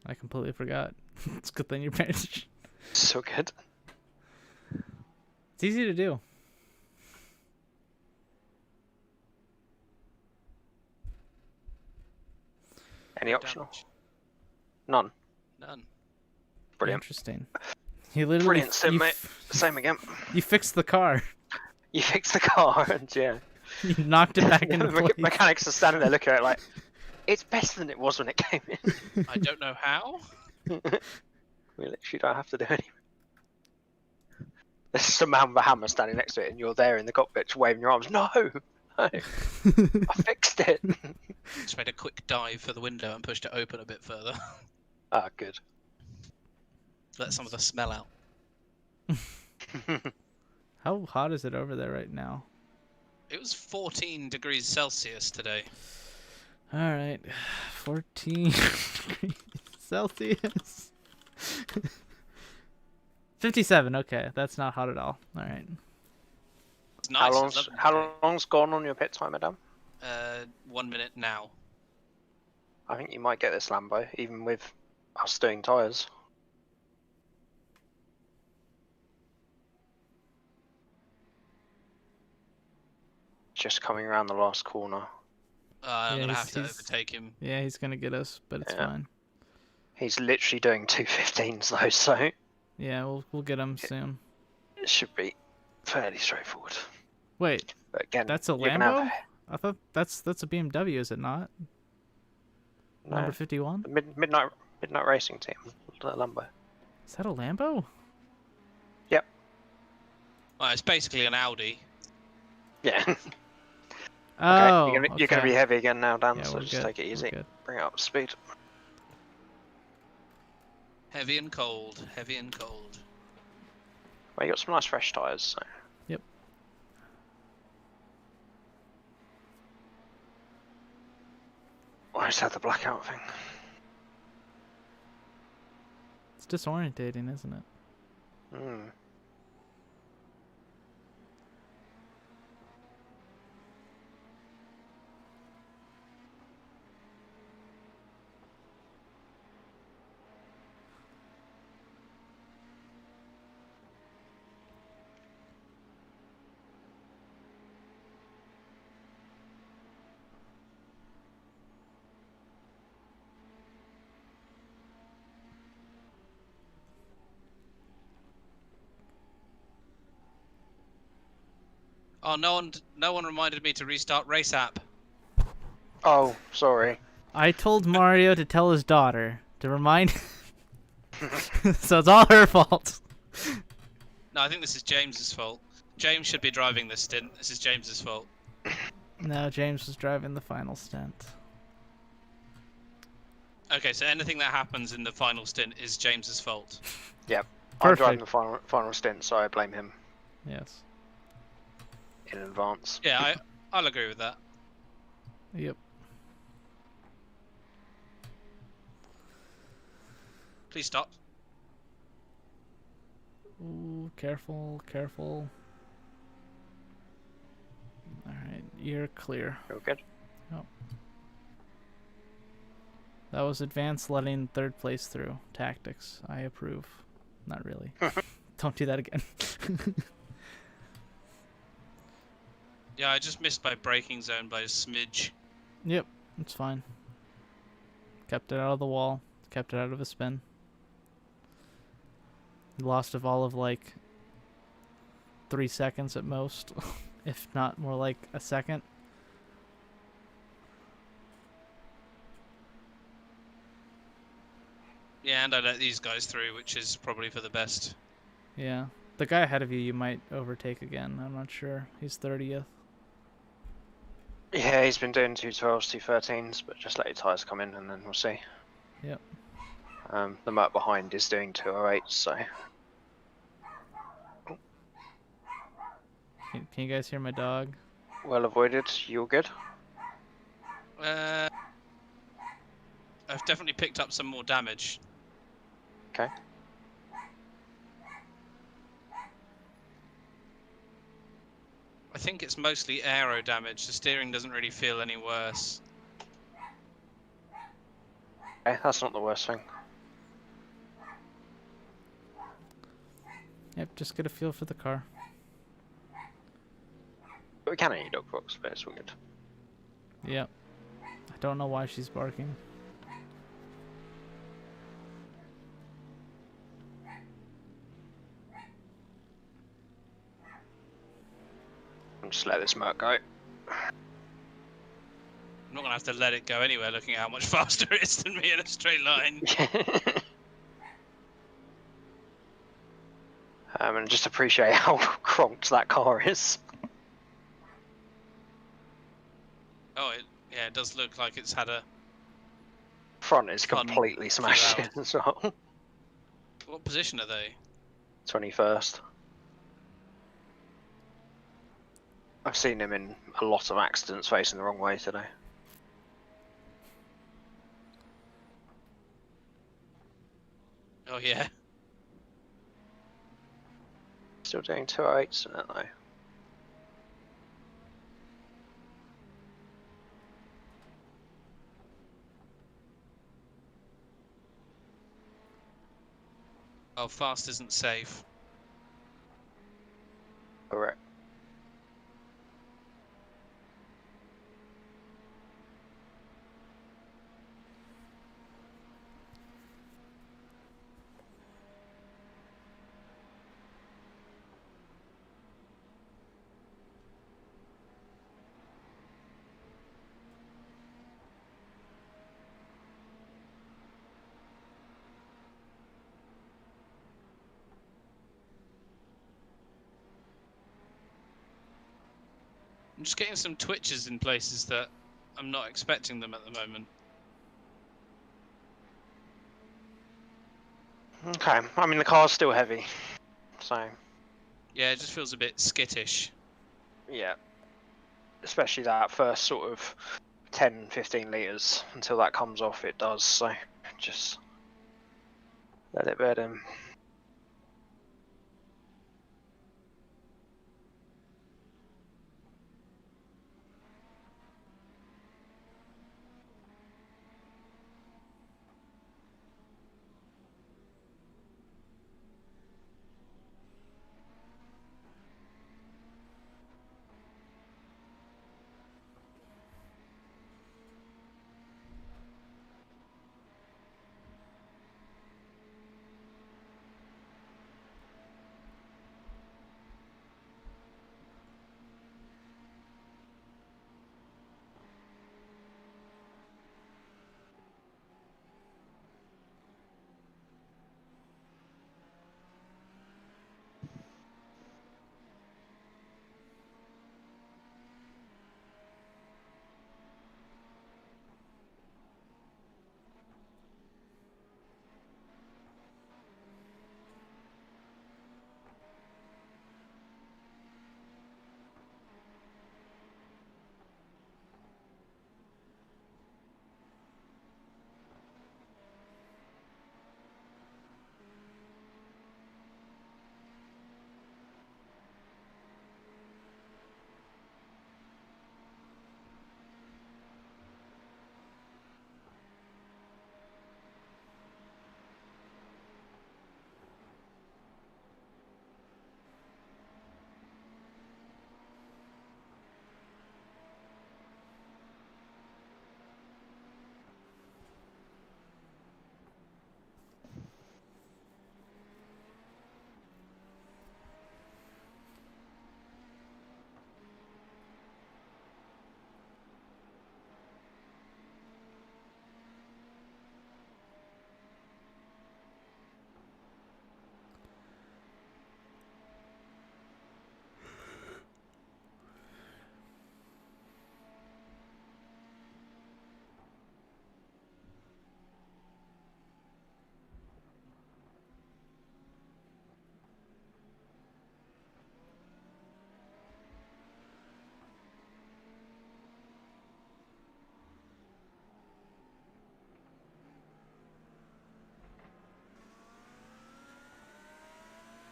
I completely forgot. It's a good thing you're paying attention. So good. It's easy to do. Any optional? Damage. None. None. Brilliant. Interesting. You literally Brilliant sim, mate. Same again. you fixed the car. You fixed the car, and yeah. You knocked it back into place. Mechanics are standing there looking at it like, it's better than it was when it came in. I don't know how. We literally don't have to do anything. There's some man with a hammer standing next to it, and you're there in the cockpit just waving your arms. No! No! I fixed it! Just made a quick dive for the window and pushed it open a bit further. Ah, good. Let some of the smell out. How hot is it over there right now? It was 14 degrees Celsius today. All right, 14 degrees Celsius. 57. Okay, that's not hot at all. All right. It's nice. it's lovely How today. long's gone on your pit time, madam? 1 minute now. I think you might get this Lambo, even with us doing tyres. Just coming around the last corner. I'm Yeah, gonna have to he's- overtake him. Yeah, he's gonna get us, but it's Yeah. fine. He's literally doing 215s though, so Yeah, we'll get him soon. it should be fairly straightforward. Wait, But again, that's a you're gonna Lambo? have- I thought that's a BMW, is it not? No, Number 51? the midnight racing team, the Lambo. Is that a Lambo? Well, it's basically an Audi. Yeah. Oh, okay. You're gonna be heavy again now, Dan. Yeah, so we're just good. take it We're easy. good. Bring it up to speed. Heavy and cold. Heavy and cold. Well, you got some nice fresh tyres, so. Yep. I just had the blackout thing. It's disorientating, isn't it? Hmm. Oh, no one reminded me to restart race app. Oh, sorry. I told Mario to tell his daughter to remind. So it's all her fault. No, I think this is James's fault. James should be driving this stint. This is James's fault. No, James was driving the final stint. Okay, so anything that happens in the final stint is James's fault. Yep. I'm driving Perfect. the final stint, so I blame him Yes. in advance. Yeah, I'll agree with that. Yep. Please stop. Ooh, careful, careful. Alright, you're clear. You're good. That was advanced letting third place through. Tactics. I approve. Not really. Don't do that again. Yeah, I just missed my braking zone by a smidge. Yep, it's fine. Kept it out of the wall. Kept it out of a spin. Lost of all of like 3 seconds at most, if not more like a second. Yeah, and I let these guys through, which is probably for the best. Yeah. The guy ahead of you, you might overtake again. I'm not sure. He's 30th. Yeah, he's been doing 212s, 213s, but just let your tyres come in and then we'll see. Yep. The Merc behind is doing 208s, so. Can you guys hear my dog? Well avoided. You're good. I've definitely picked up some more damage. Okay. I think it's mostly aero damage. The steering doesn't really feel any worse. Okay, that's not the worst thing. Yep, just get a feel for the car. But we can eat dog box, but it's all good. Yep. I don't know why she's barking. I'll just let this Merc go. I'm not gonna have to let it go anywhere, looking at how much faster it is than me in a straight line. And just appreciate how cronked that car is. Oh, yeah, it does look like it's had a... Front is Fun completely smashed throughout. in as well. What position are they? 21st. I've seen him in a lot of accidents facing the wrong way today. Oh, yeah. Still doing 208s, though. Oh, fast isn't safe. Correct. I'm just getting some twitches in places that I'm not expecting them at the moment. Okay, I mean the car's still heavy, so Yeah, it just feels a bit skittish. Yeah. Especially that first sort of 10, 15 litres. Until that comes off, it does. So just let it bed in.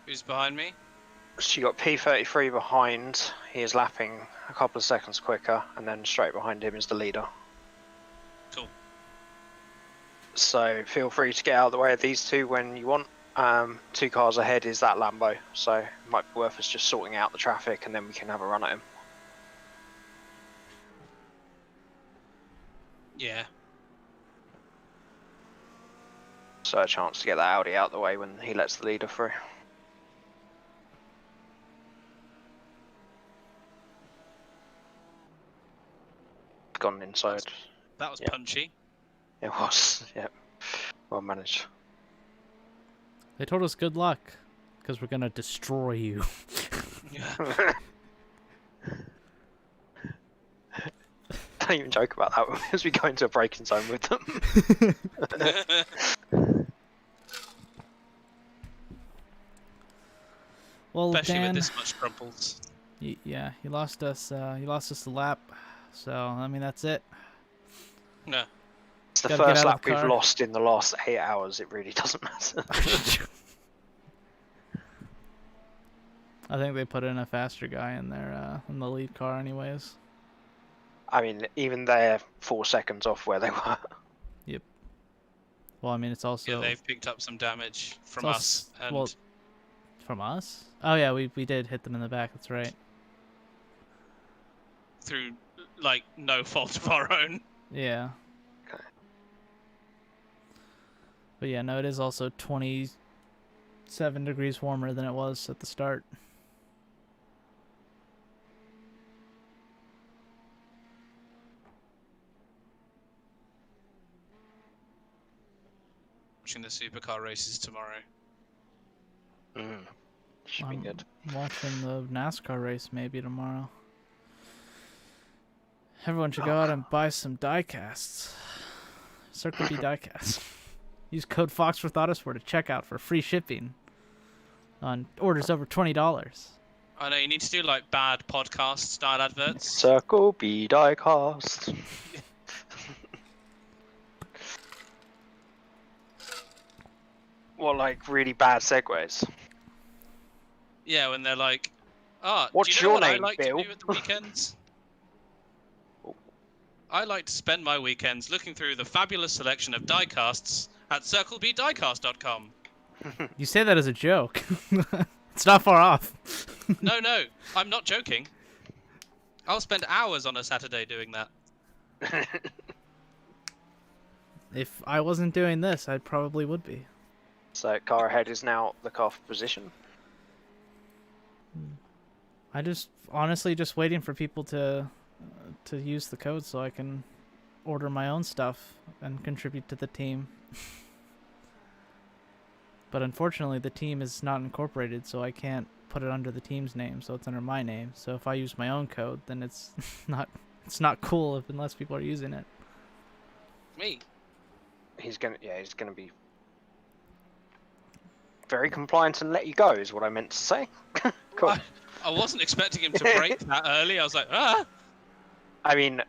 Who's behind me? So you got P33 behind. He is lapping a couple of seconds quicker, and then straight behind him is the leader. Cool. So feel free to get out of the way of these two when you want. 2 cars ahead is that Lambo, so it might be worth us just sorting out the traffic, and then we can have a run at him. Yeah. So a chance to get that Audi out of the way when he lets the leader through. Gone inside. That was Yeah. punchy. It was, yeah. Well managed. They told us good luck, because we're gonna destroy you. Yeah. Don't even joke about that as we go into a braking zone with them. Well, Especially Dan, with this much crumples. yeah, you lost us. You lost us the lap. So I mean, that's it. No. It's the Gotta get first out of lap the we've car. lost in the last 8 hours. It really doesn't matter. I think they put in a faster guy in there in the lead car, anyways. I mean, even they're 4 seconds off where they were. Well, I mean, it's also Yeah, they've picked up some damage from also- us. And well, from us. Oh yeah, we did hit them in the back. That's right. through, like, no fault of our own. Yeah. Okay. But yeah, no, it is also 27 degrees warmer than it was at the start. Watching the supercar races tomorrow. Should be good. Watching the NASCAR race maybe tomorrow. Everyone should go out and buy some die casts. Circle B die casts. Use code Foxworth Autosport at checkout for free shipping. on orders over $20. I know you need to do like bad podcast style adverts. Circle B diecast. Well, like really bad segues. Yeah, when they're like, "Ah, What's do you know your what name, I like Bill?" to do at the weekends? I like to spend my weekends looking through the fabulous selection of diecasts at circlebdiecast.com. You say that as a joke. It's not far off. No, I'm not joking. I'll spend hours on a Saturday doing that. If I wasn't doing this, I probably would be. So car ahead is now the car for position. I just honestly just waiting for people to use the code so I can order my own stuff and contribute to the team. But unfortunately, the team is not incorporated, so I can't put it under the team's name. So it's under my name. So if I use my own code, then it's not cool unless people are using it. Me. He's gonna be very compliant and let you go, is what I meant to say. Cool. I wasn't expecting him to break that early. I was like, ah. I mean,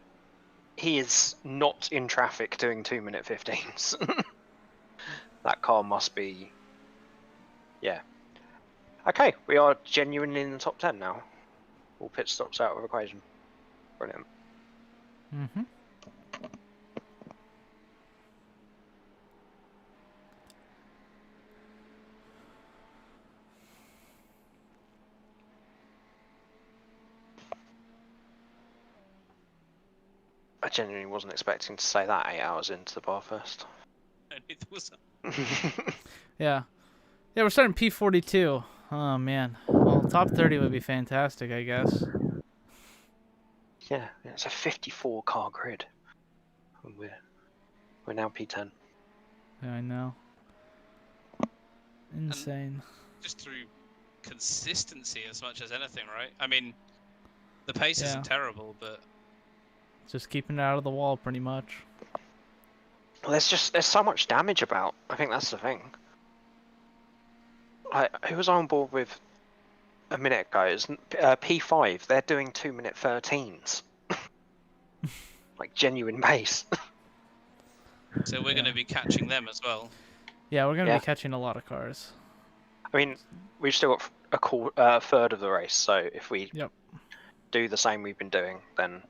he is not in traffic doing 2-minute 15s. That car must be. Yeah. Okay, we are genuinely in the top 10 now. All pit stops out of equation. Brilliant. Mm-hmm. I genuinely wasn't expecting to say that 8 hours into the Bathurst. Neither was Yeah. Yeah, we're starting P42. Oh, man. Well, top 30 would be fantastic, I guess. Yeah, it's a 54 car grid. And we're now P10. Yeah, I know. Insane. just through consistency as much as anything, right? I mean, the pace Yeah. isn't terrible, but Just keeping it out of the wall, pretty much. Well, there's so much damage about. I think that's the thing. Who was I on board with a minute ago? It's P5. They're doing 2-minute 13s. Like genuine pace. so we're going to be catching them as well. Yeah, we're going to Yeah. be catching a lot of cars. I mean, we've still got a third of the race, so if we Yep. do the same we've been doing, then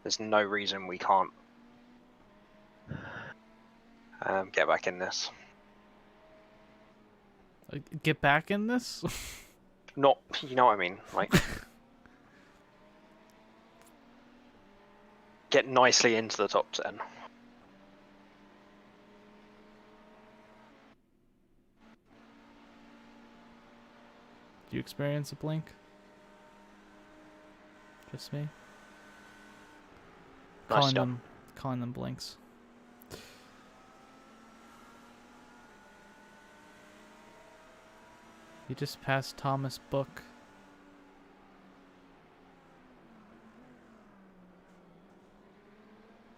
there's no reason we can't get back in this. Get back in this? Not, you know what I mean? Like, get nicely into the top 10. Do you experience a blink? Just me? Nice job. Calling them blinks. You just passed Thomas Book.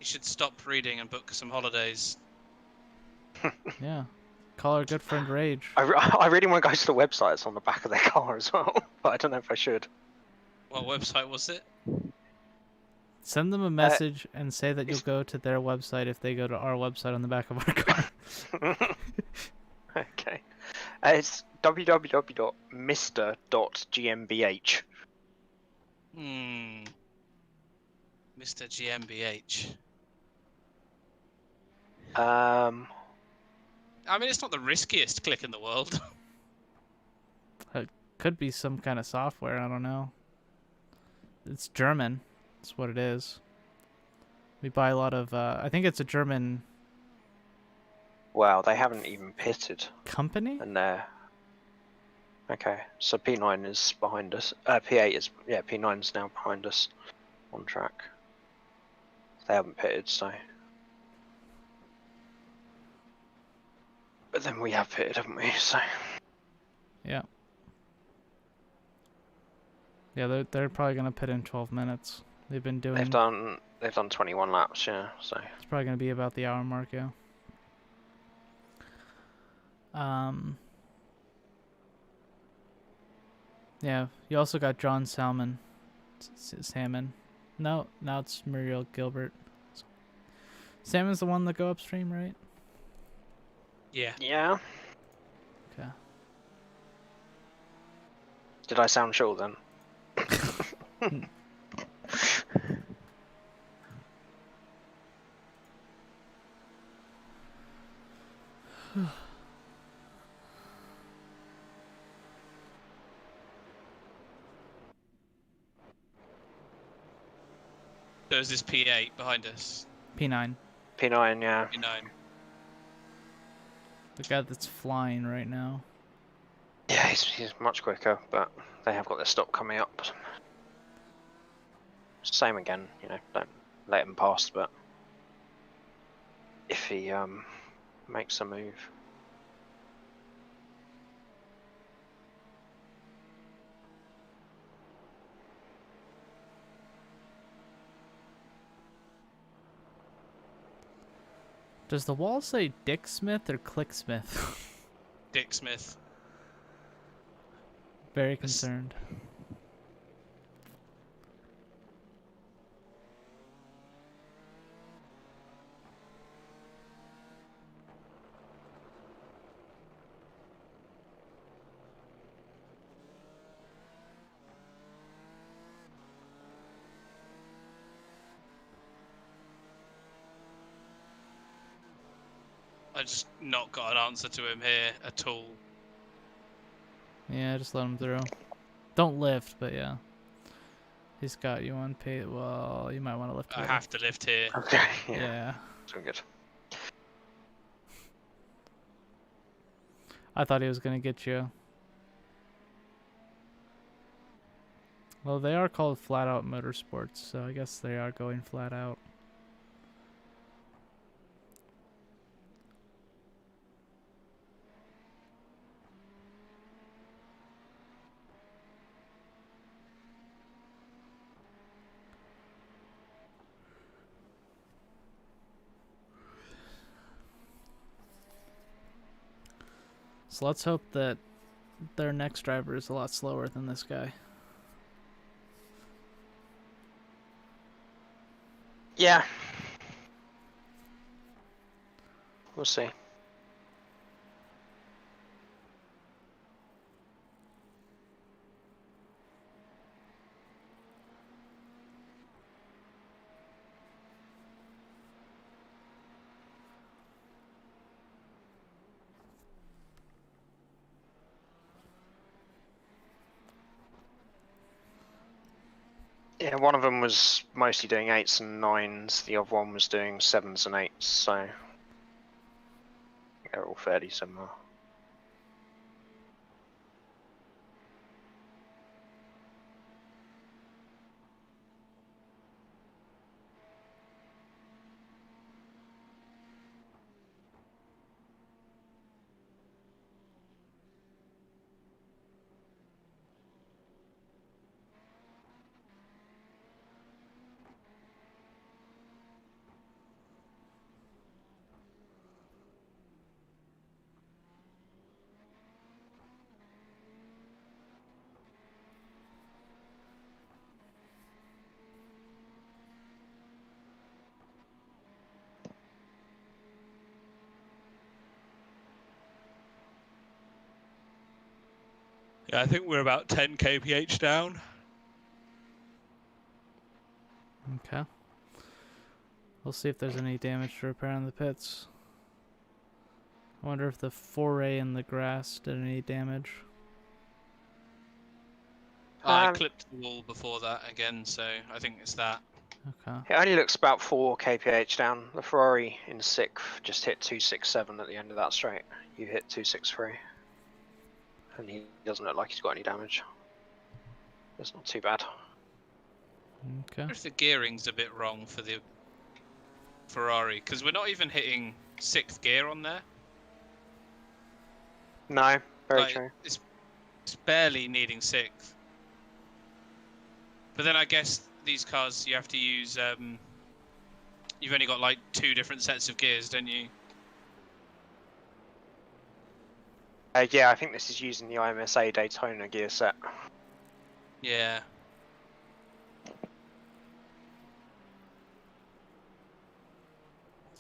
You should stop reading and book some holidays. Yeah. Call our good friend Rage. I really want to go to the website that's on the back of their car as well, but I don't know if I should. What website was it? Send them a message and say that you'll go to their website if they go to our website on the back of our car. Okay. It's www.mr.gmbh. Mr. GmbH. I mean, it's not the riskiest click in the world. It could be some kind of software, I don't know. It's German. That's what it is. We buy a lot of, I think it's a German Wow, they haven't even pitted. company? And they're... Okay, so P9 is behind us. P8 is... Yeah, P9 is now behind us on track. They haven't pitted, so... But then we have pitted, haven't we? So... Yeah. Yeah, they're probably gonna pit in 12 minutes. They've been doing. They've done 21 laps, yeah. So It's probably gonna be about the hour mark, yeah. Yeah, you also got John Salmon. Salmon. No, now it's Muriel Gilbert. Salmon's the one that go upstream, right? Yeah. Yeah. Okay. Did I sound sure then? There's this P8 behind us. P9. P9, yeah. P9. The guy that's flying right now. Yeah, he's much quicker, but they have got their stop coming up. Same again, you know, don't let him pass, but if he makes a move. Does the wall say Dick Smith or Click Smith? Dick Smith. Very concerned. I just not got an answer to him here at all. Yeah, just let him through. Don't lift, but yeah. He's got you on pay. Well, you might want to lift. I later. have to lift here. Okay, yeah. Yeah. So good. I thought he was gonna get you. Well, they are called flat out motorsports, so I guess they are going flat out. So let's hope that their next driver is a lot slower than this guy. Yeah. We'll see. Yeah, one of them was mostly doing 8s and 9s, the other one was doing 7s and 8s, so they're all fairly similar. Yeah, I think we're about 10 kph down. Okay. We'll see if there's any damage to repair in the pits. I wonder if the foray in the grass did any damage. I Um, clipped the wall before that again, so I think it's that. Okay. It only looks about 4 kph down. The Ferrari in 6th just hit 267 at the end of that straight. You hit 263. And he doesn't look like he's got any damage. It's not too bad. Okay. I wonder if the gearing's a bit wrong for the Ferrari, because we're not even hitting 6th gear on there. No, very Like, true. It's barely needing 6th. But then I guess these cars you have to use. You've only got like 2 different sets of gears, don't you? Yeah, I think this is using the IMSA Daytona gear set. Yeah.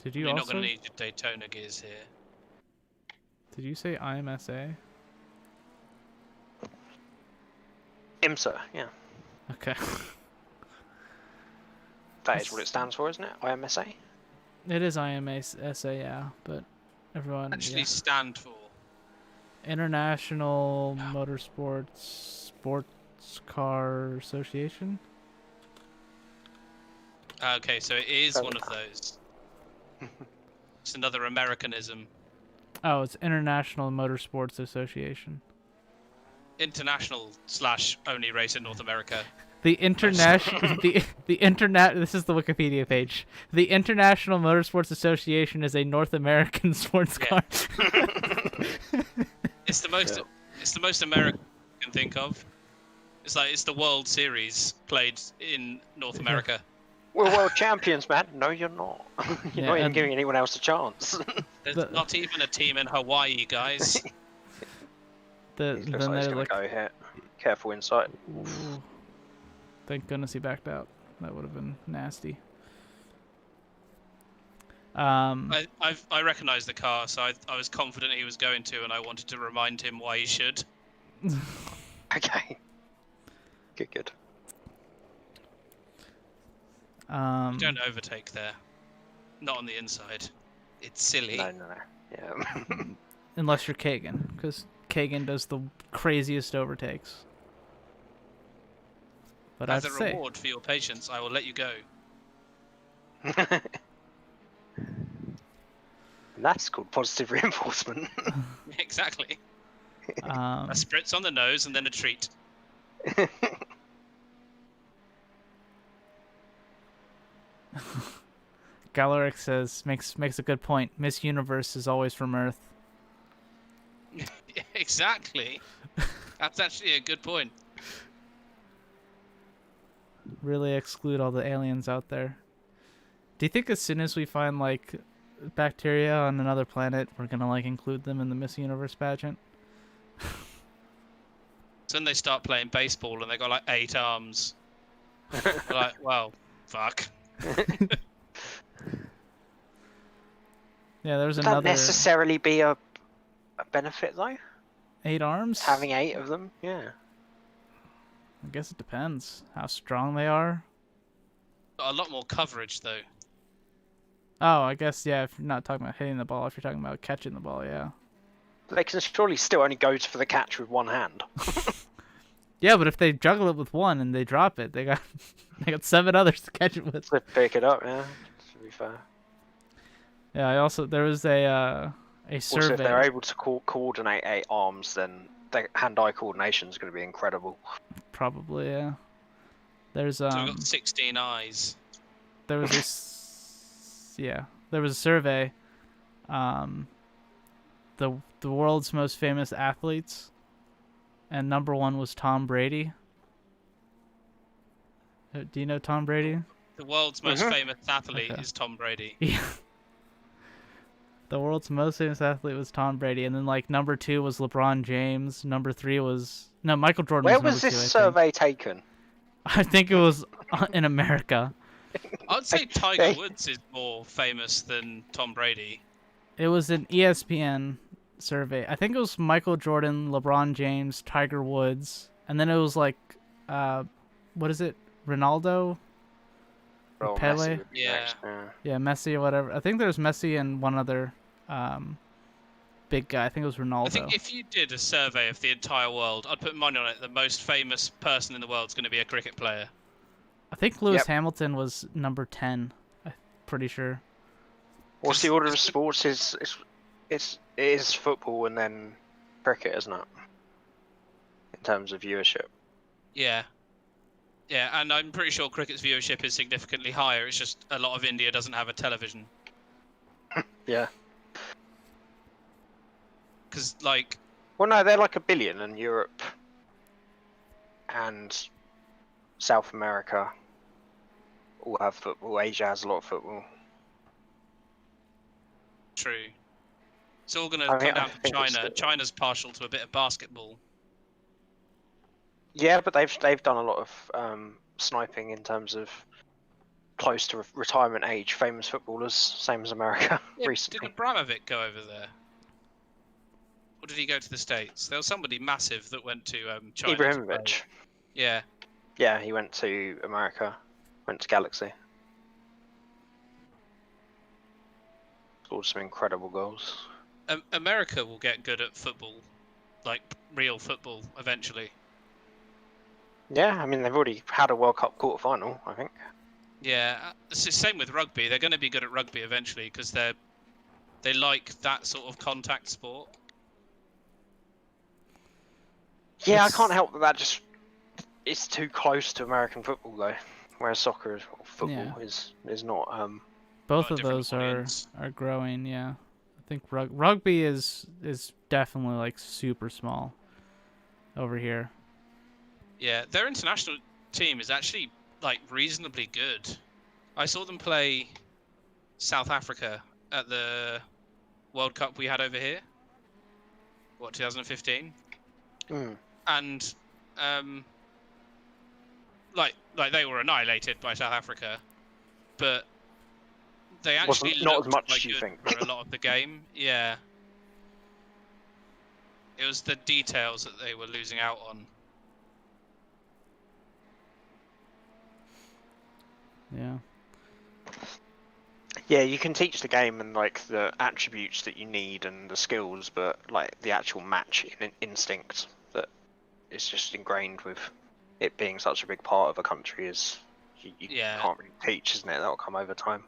Did you You're not also? going to need your Daytona gears here. Did you say IMSA? IMSA, yeah. Okay. That is what it stands for, isn't it? IMSA? It is IMSA, yeah, but everyone. Actually Yeah. stand for. International Motorsports Sports Car Association. Okay, so it is So- one of those. It's another Americanism. Oh, it's International Motorsports Association. International / only race in North America. The international the internet. This is the Wikipedia page. The International Motorsports Association is a North American sports Yeah. car. It's the most. Yeah. It's the most American you can think of. It's the World Series played in North America. We're world champions, man. No, you're not. You're Yeah, not even and- giving anyone else a chance. There's The- not even a team in Hawaii, guys. Then Looks like he's they're gonna like, go here. Careful inside. ooh. Thank goodness he backed out. That would have been nasty. I recognised the car, so I was confident he was going to, and I wanted to remind him why he should. Okay. Good. You don't overtake there. Not on the inside. It's silly. No. Yeah. Unless you're Kagan, because Kagan does the craziest overtakes. But I As have a to say, reward for your patience, I will let you go. That's called positive reinforcement. Exactly. um, A spritz on the nose and then a treat. Galeric says makes a good point. Miss Universe is always from Earth. Exactly. That's actually a good point. Really exclude all the aliens out there. Do you think as soon as we find like bacteria on another planet, we're gonna like include them in the Miss Universe pageant? So then they start playing baseball and they got like 8 arms. They're like, well, fuck. Yeah, there's Would that another necessarily be a benefit though? 8 arms. Having 8 of them? Yeah. I guess it depends how strong they are. Got a lot more coverage though. Oh, I guess yeah. If you're not talking about hitting the ball, if you're talking about catching the ball, yeah. They can surely still only go for the catch with one hand. Yeah, but if they juggle it with one and they drop it, they got 7 others to catch it with. To pick it up, yeah. To be fair. Yeah, there was a Also, if they're survey. able to coordinate 8 arms, then their hand-eye coordination is going to be incredible. Probably, yeah. There's So we've got 16 eyes. there was there was a survey. The world's most famous athletes, and number 1 was Tom Brady. Do you know Tom Brady? The world's most Mhm. famous athlete Okay. is Tom Brady. Yeah. The world's most famous athlete was Tom Brady, and then like number 2 was LeBron James. Number 3 was Michael Jordan. Where was was number this 2, I think. survey taken? I think it was in America. I'd say Tiger Woods is more famous than Tom Brady. It was an ESPN survey. I think it was Michael Jordan, LeBron James, Tiger Woods, and then it was like, what is it, Ronaldo? Oh, Pele? Messi would be Yeah. next, yeah. Yeah, Messi or whatever. I think there's Messi and one other big guy. I think it was Ronaldo. I think if you did a survey of the entire world, I'd put money on it. The most famous person in the world is going to be a cricket player. I think Lewis Yep. Hamilton was number 10. I'm pretty sure. What's the order of sports? It is football and then cricket, isn't it? In terms of viewership. Yeah. Yeah, and I'm pretty sure cricket's viewership is significantly higher. It's just a lot of India doesn't have a television. Yeah. Because, like, Well, no, they're like 1 billion in Europe and South America all have football. Asia has a lot of football. true. It's all going to I mean, come I down to think it's China. the- China's partial to a bit of basketball. Yeah, but they've done a lot of sniping in terms of close to retirement age famous footballers, same as America Yeah, recently. did Abramovic go over there? Or did he go to the States? There was somebody massive that went to China. to play. Ibrahimovic. Yeah. Yeah, he went to America, went to Galaxy. Scored some incredible goals. America will get good at football, like real football, eventually. Yeah, I mean they've already had a World Cup quarter-final, I think. Yeah, it's the same with rugby. They're going to be good at rugby eventually because they like that sort of contact sport. Yeah, I can't help that just it's too close to American football though, whereas soccer or football is not. Both a of different those audience. are growing. Yeah, I think rugby is definitely like super small over here. Yeah, their international team is actually like reasonably good. I saw them play South Africa at the World Cup we had over here. What, 2015? And like they were annihilated by South Africa, but they actually not looked as much quite as you good think. for a lot of the game. Yeah, it was the details that they were losing out on. Yeah. Yeah, you can teach the game and like the attributes that you need and the skills, but like the actual match instinct that is just ingrained with it being such a big part of a country is you Yeah. can't really teach, isn't it? That'll come over time.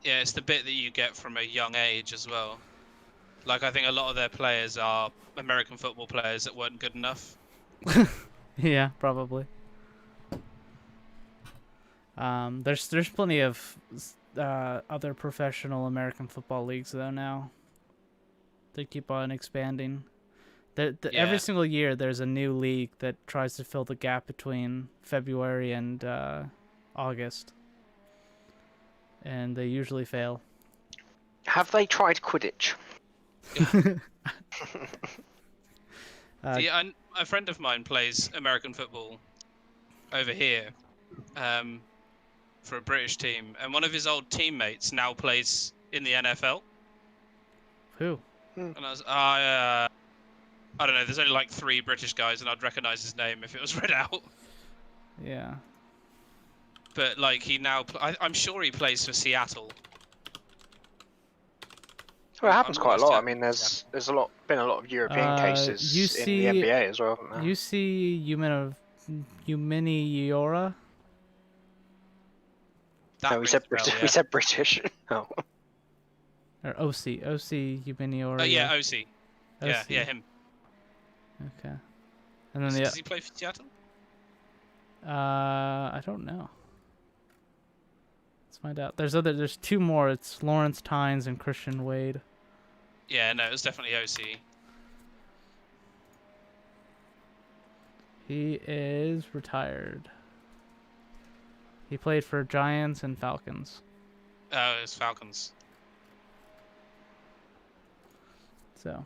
Yeah, it's the bit that you get from a young age as well. Like, I think a lot of their players are American football players that weren't good enough. Yeah, probably. There's plenty of other professional American football leagues though now. They keep on expanding. Every single year there's a new league that tries to fill the gap between February and August, and they usually fail. Have they tried Quidditch? A friend of mine plays American football over here for a British team, and one of his old teammates now plays in the NFL. Who? And I was, I don't know. There's only like 3 British guys, and I'd recognise his name if it was read out. Yeah. But like he now, I'm sure he plays for Seattle. Well, it happens I'm quite a almost lot. I certain mean, there's been a lot of European cases in the NBA as well, haven't there? You see Humaniora? That No, we said rings a bell, British. yeah. We said British. Oh. Or OC Humaniora. Oh yeah, OC. Yeah, OC. yeah, him. Okay. And then Does he play for Seattle? I don't know. Let's find out. There's 2 more. It's Lawrence Tynes and Christian Wade. Yeah, no, it was definitely OC. He is retired. He played for Giants and Falcons. Oh, it was Falcons. So.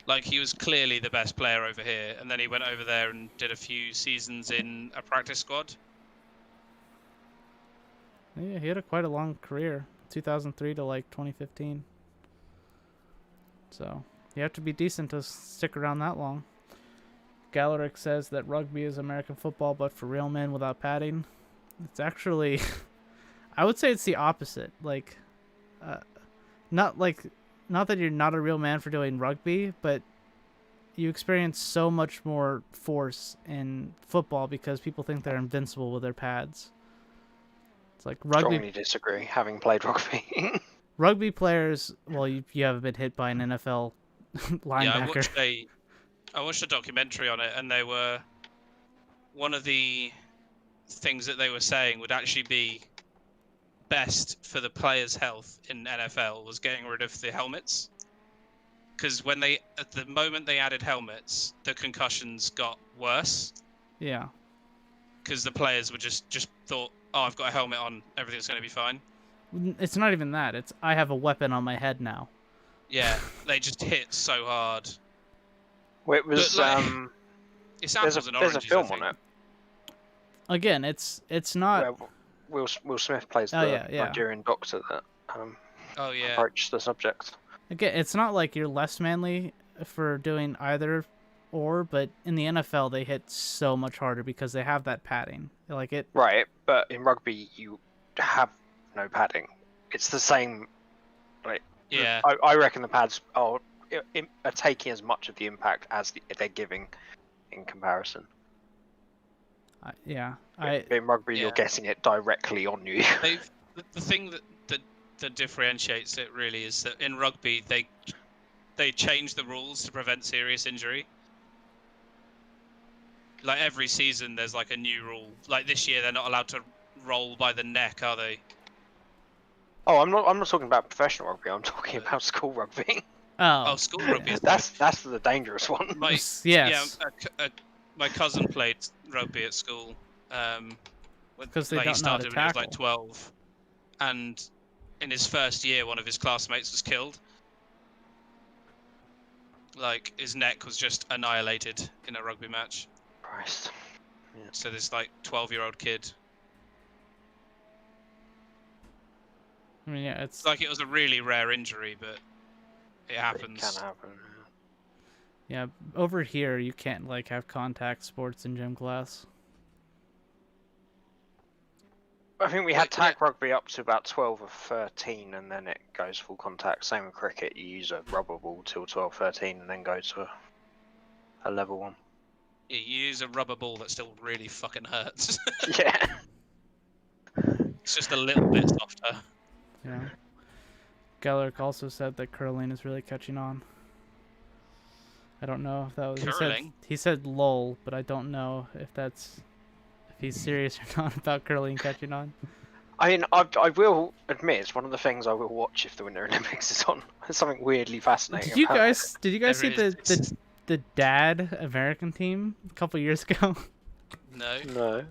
Like, he was clearly the best player over here, and then he went over there and did a few seasons in a practice squad. Yeah, he had quite a long career, 2003 to like 2015. So you have to be decent to stick around that long. Gallerick says that rugby is American football, but for real men without padding. It's actually, I would say it's the opposite. Like, not that you're not a real man for doing rugby, but you experience so much more force in football because people think they're invincible with their pads. It's like rugby. Strongly disagree, having played rugby. Rugby players, well, you haven't been hit by an NFL linebacker. Yeah, I watched a documentary on it, and they were, one of the things that they were saying would actually be best for the players' health in NFL was getting rid of the helmets. Because at the moment they added helmets, the concussions got worse. Yeah. Because the players were just thought, oh, I've got a helmet on, everything's going to be fine. It's not even that. It's I have a weapon on my head now. Yeah, they just hit so hard. Well, it was It's apples and there's oranges. a film I think. on it Again, it's not. where Will Smith plays Oh, the yeah, yeah. Nigerian doctor that Oh yeah. approached the subject. Again, it's not like you're less manly for doing either or, but in the NFL they hit so much harder because they have that padding. Like it. Right, but in rugby you have no padding. It's the same. Like, Yeah. I reckon the pads are taking as much of the impact as they're giving in comparison. Yeah. But in rugby, you're Yeah. getting it directly on you. The thing that differentiates it really is that in rugby they change the rules to prevent serious injury. Like every season, there's like a new rule. Like this year, they're not allowed to roll by the neck, are they? Oh, I'm not talking about professional rugby. I'm talking about school rugby. Oh, school rugby. Is That's the dangerous one. Yes. My cousin played rugby at school. Because they like, he don't know how to started when he was like tackle. 12, and in his first year, one of his classmates was killed. Like his neck was just annihilated in a rugby match. Christ. So this like 12-year-old kid. I mean, yeah, it's It's like it was a really rare injury, but it happens. It can happen. yeah. Over here, you can't like have contact sports in gym class. I think we had Like, tag rugby up to about 12 or 13, and then it goes full contact. Same with cricket. You use a rubber ball till 12, 13, and then go to a level one. Yeah, you use a rubber ball that still really fucking hurts. Yeah. It's just a little bit softer. Yeah. Gellert also said that curling is really catching on. I don't know if that was Curling? He said lol, but I don't know if he's serious or not about curling catching on. I mean, I will admit it's one of the things I will watch if the Winter Olympics is on. There's something weirdly fascinating. Did you about guys There see is- the dad American team a couple years ago? No. it. No.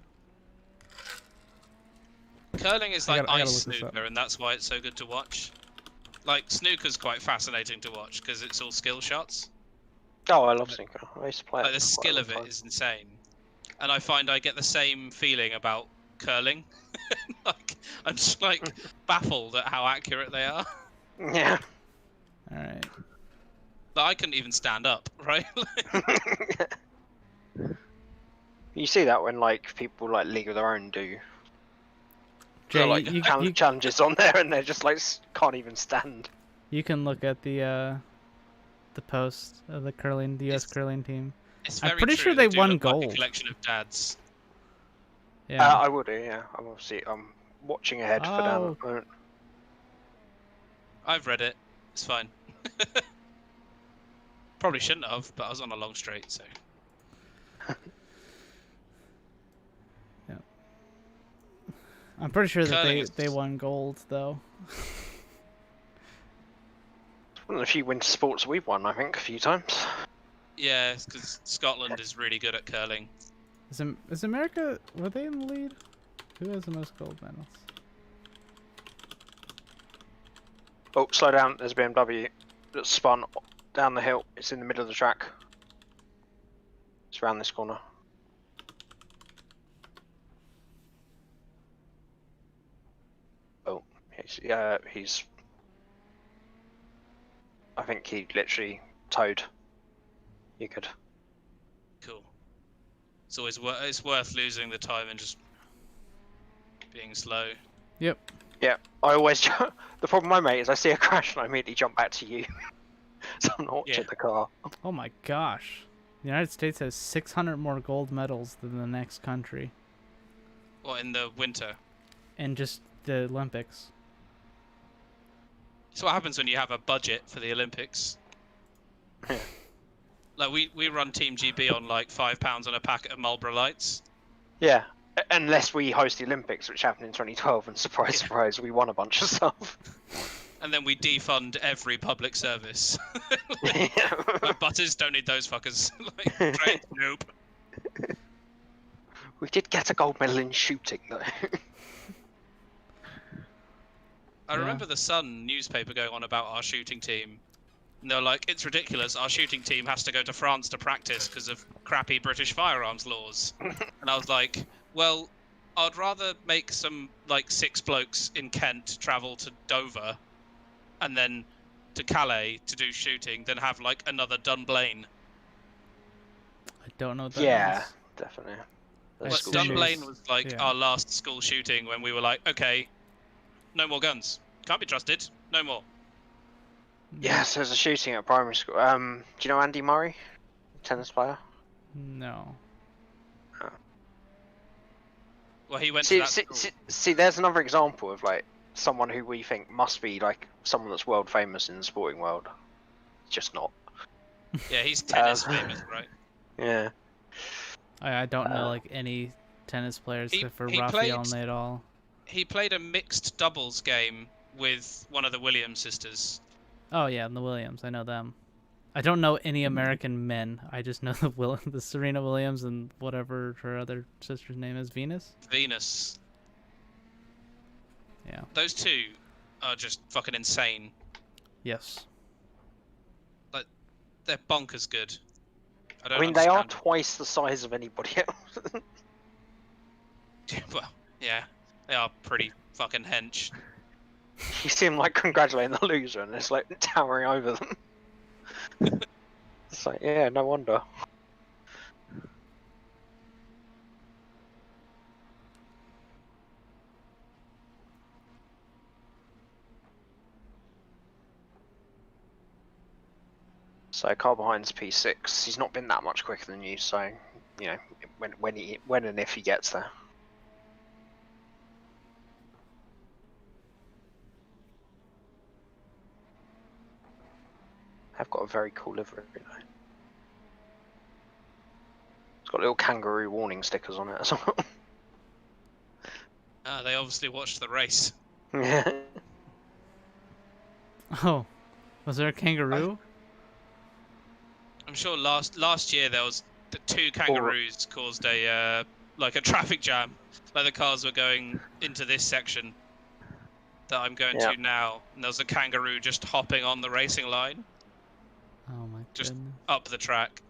Curling is I like gotta ice look this up. snooker, and that's why it's so good to watch. Like snooker's quite fascinating to watch because it's all skill shots. Oh, I love snooker. I used to play Like it. the for quite a skill long of it time. is insane, and I find I get the same feeling about curling. Like I'm just like baffled at how accurate they are. Yeah. All right. Like I couldn't even stand up, right? You see that when like people like League of Their Own do Jay, like, you challenges on there, and they're just like can't even stand. you can look at the post of the U.S. curling team. It's I'm very pretty true, sure they do won look like gold. a collection of dads. Yeah. I would do, yeah. I'm watching ahead for Dan Oh. at the moment. I've read it. It's fine. Probably shouldn't have, but I was on a long straight, so. I'm pretty sure that Curling they is- won gold though. One of the few winter sports we've won, I think, a few times. Yeah, because Scotland is really good at curling. Is America, were they in the lead? Who has the most gold medals? Oh, slow down. There's a BMW that spun down the hill. It's in the middle of the track. It's around this corner. Oh, he's. I think he literally towed. You could. Cool. It's always it's worth losing the time and just being slow. Yep. Yeah, I always. The problem I make is I see a crash and I immediately jump back to you. So I'm not watching Yeah. the car. Oh my gosh. The United States has 600 more gold medals than the next country. What, in the winter? And just the Olympics. It's what happens when you have a budget for the Olympics. Yeah. Like we run Team GB on like £5 on a packet of Marlboro Lights. Yeah, unless we host the Olympics, which happened in 2012, and surprise, Yeah. surprise, we won a bunch of stuff. And then we defund every public service. Yeah. Like, Butters, don't need those fuckers. Like, trains, nope. We did get a gold medal in shooting, though. I Yeah. remember the Sun newspaper going on about our shooting team And they're like, it's ridiculous. Our shooting team has to go to France to practice because of crappy British firearms laws. And I was like, well, I'd rather make some like 6 blokes in Kent travel to Dover and then to Calais to do shooting than have like another Dunblane. I don't know what that Yeah, means. definitely. Like But School Dunblane- shootings. Dunblane was like yeah. our last school shooting when we were like, okay, no more guns. Can't be trusted. No more. Yeah, so there's a shooting at primary school. Do you know Andy Murray, tennis player? No. Well, he went to See, that see, school. see, there's another example of like someone who we think must be like someone that's world famous in the sporting world. Just not. Yeah, he's tennis famous, right? Yeah. I don't know like any tennis players he- except for he Rafael played- Nadal. He played a mixed doubles game with one of the Williams sisters. Oh yeah, and the Williams. I know them. I don't know any American men. I just know the Serena Williams and whatever her other sister's name is, Venus. Venus. Yeah. Those two are just fucking insane. Yes. They're bonkers good. I mean, they are understand twice the size of anybody else. it. Well, yeah, they are pretty fucking hench. You see him like congratulating the loser, and it's like towering over them. It's like, yeah, no wonder. So car behind's P6. He's not been that much quicker than you, so you know when and if he gets there. I've got a very cool livery though. It's got little kangaroo warning stickers on it as well. They obviously watched the race. Yeah. Oh, was there a kangaroo? I'm sure last year there was the 2 kangaroos caused a like a traffic jam. Like the cars were going into this section that I'm going Yeah. to now, and there was a kangaroo just hopping on the racing line Oh my Just- goodness. up the track,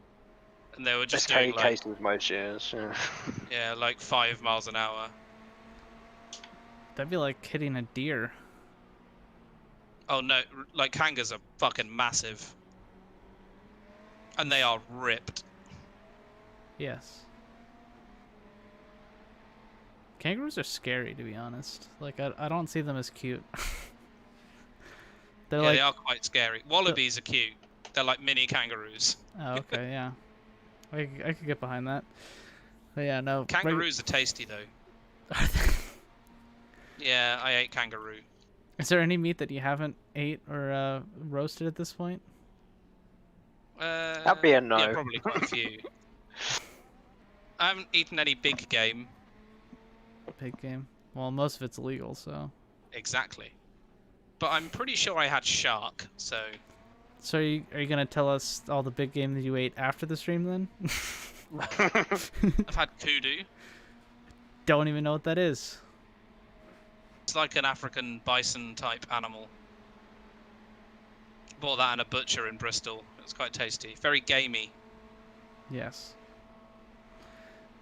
and they were Just just Terry doing like cases most years. Yeah. like 5 miles an hour. That'd be like hitting a deer. Oh no, like kangas are fucking massive, and they are ripped. Yes. Kangaroos are scary, to be honest. Like, I don't see them as cute. They're Yeah, like, they are quite scary. Wallabies are cute. They're like mini kangaroos. oh, okay, yeah. I could get behind that. But yeah, no. Kangaroos are tasty though. Are they? Yeah, I ate kangaroo. Is there any meat that you haven't ate or roasted at this point? That'd be a no. Yeah, probably quite a few. I haven't eaten any big game. Pig game. Well, most of it's illegal, so. Exactly. But I'm pretty sure I had shark, so... So are you gonna tell us all the big game that you ate after the stream then? I've had kudu. Don't even know what that is. It's like an African bison type animal. Bought that in a butcher in Bristol. It's quite tasty. Very gamey. Yes.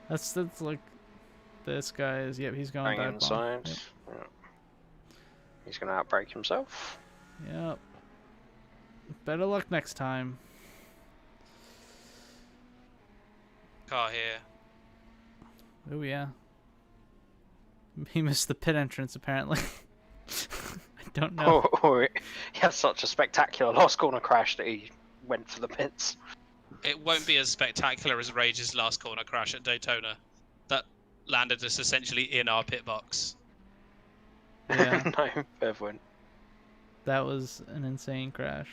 That's like this guy is. Yep, he's going Going dive bomb. inside. Yeah. He's gonna outbreak himself. Yep. Better luck next time. Car here. Oh yeah. He missed the pit entrance apparently. I don't know. Or he had such a spectacular last corner crash that he went for the pits. It won't be as spectacular as Rage's last corner crash at Daytona. That landed us essentially in our pit box. Yeah. No, fair point. That was an insane crash.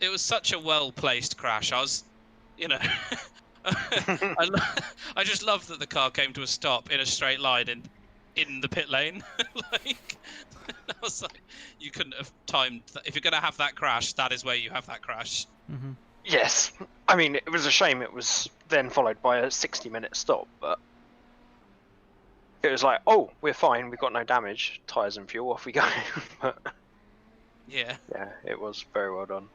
It was such a well-placed crash. I was, you know... I just love that the car came to a stop in a straight line in the pit lane. Like, I was like, you couldn't have timed that. If you're going to have that crash, that is where you have that crash. Hmm. Yes, I mean it was a shame it was then followed by a 60-minute stop, but it was like, oh, we're fine, we've got no damage, tyres and fuel, off we go. But Yeah. Yeah, it was very well done.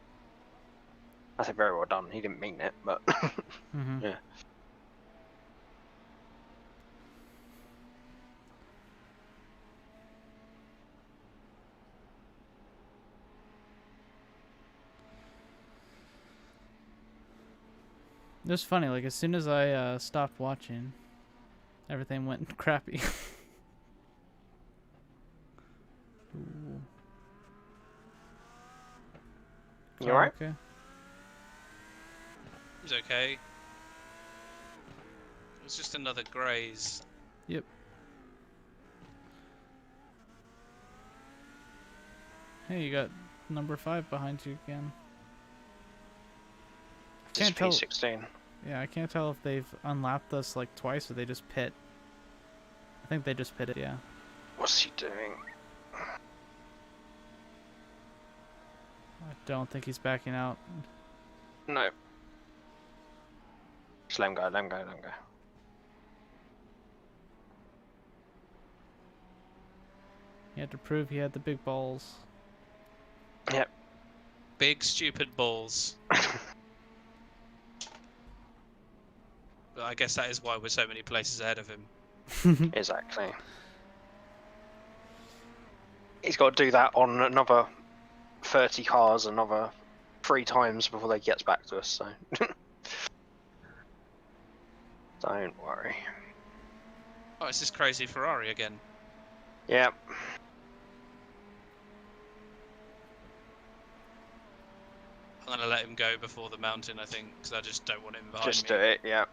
I say very well done. He didn't mean it, but Mm-hmm. yeah. It was funny. Like as soon as I stopped watching, everything went crappy. Ooh. You alright? Okay. It was okay. It was just another graze. Yep. Hey, you got number 5 behind you again. I This can't tell. P16. Yeah, I can't tell if they've unlapped us like twice or they just pit. I think they just pitted. Yeah. What's he doing? I don't think he's backing out. No. Just let him go, let him go, let him go. He had to prove he had the big balls. Yep. Big stupid balls. But I guess that is why we're so many places ahead of him. Exactly. He's got to do that on another 30 cars another 3 times before they gets back to us, so don't worry. Oh, it's this crazy Ferrari again. Yep. I'm gonna let him go before the mountain, I think, because I just don't want him behind Just me. do it, yeah.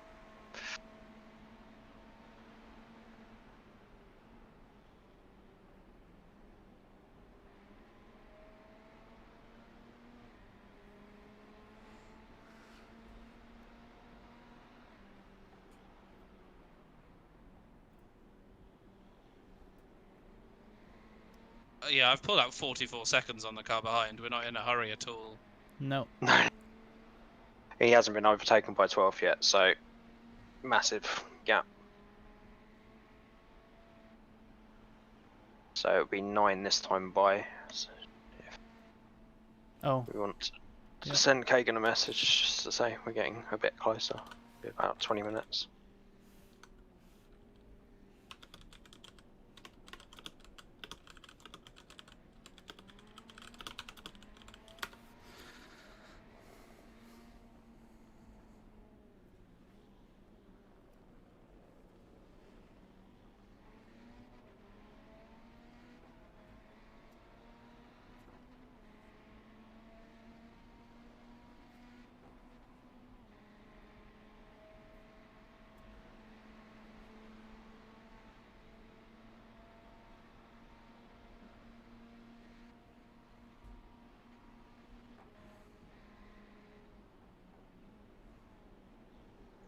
Yeah, I've pulled out 44 seconds on the car behind. We're not in a hurry at all. No. No. He hasn't been overtaken by 12 yet, so massive gap. So it'll be 9 this time by. So Oh. we want to Yeah. send Kagan a message just to say we're getting a bit closer. Be about 20 minutes.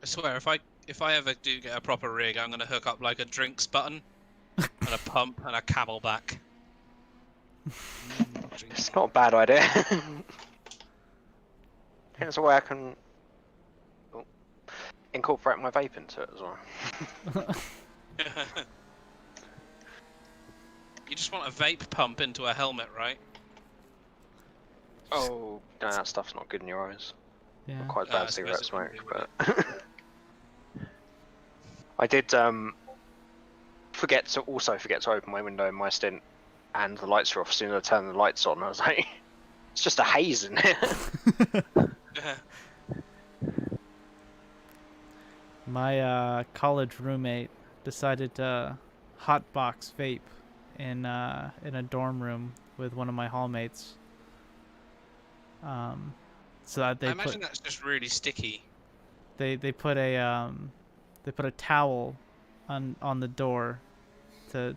I swear, if I ever do get a proper rig, I'm gonna hook up like a drinks button, and a pump, and a camelback. It's not a bad idea. It's a way I can incorporate my vape into it as well. You just want a vape pump into a helmet, right? Oh, no, that stuff's not good in your eyes. Yeah. Not quite as I bad as cigarette suppose it smoke, wouldn't but I did forget to open my window in my stint, and the lights were off. As soon as I turned the lights on, I was like, "It's just a haze in here." My college roommate decided to hotbox vape in a dorm room with one of my hallmates. So that I imagine that's just really sticky. they put a towel on the door to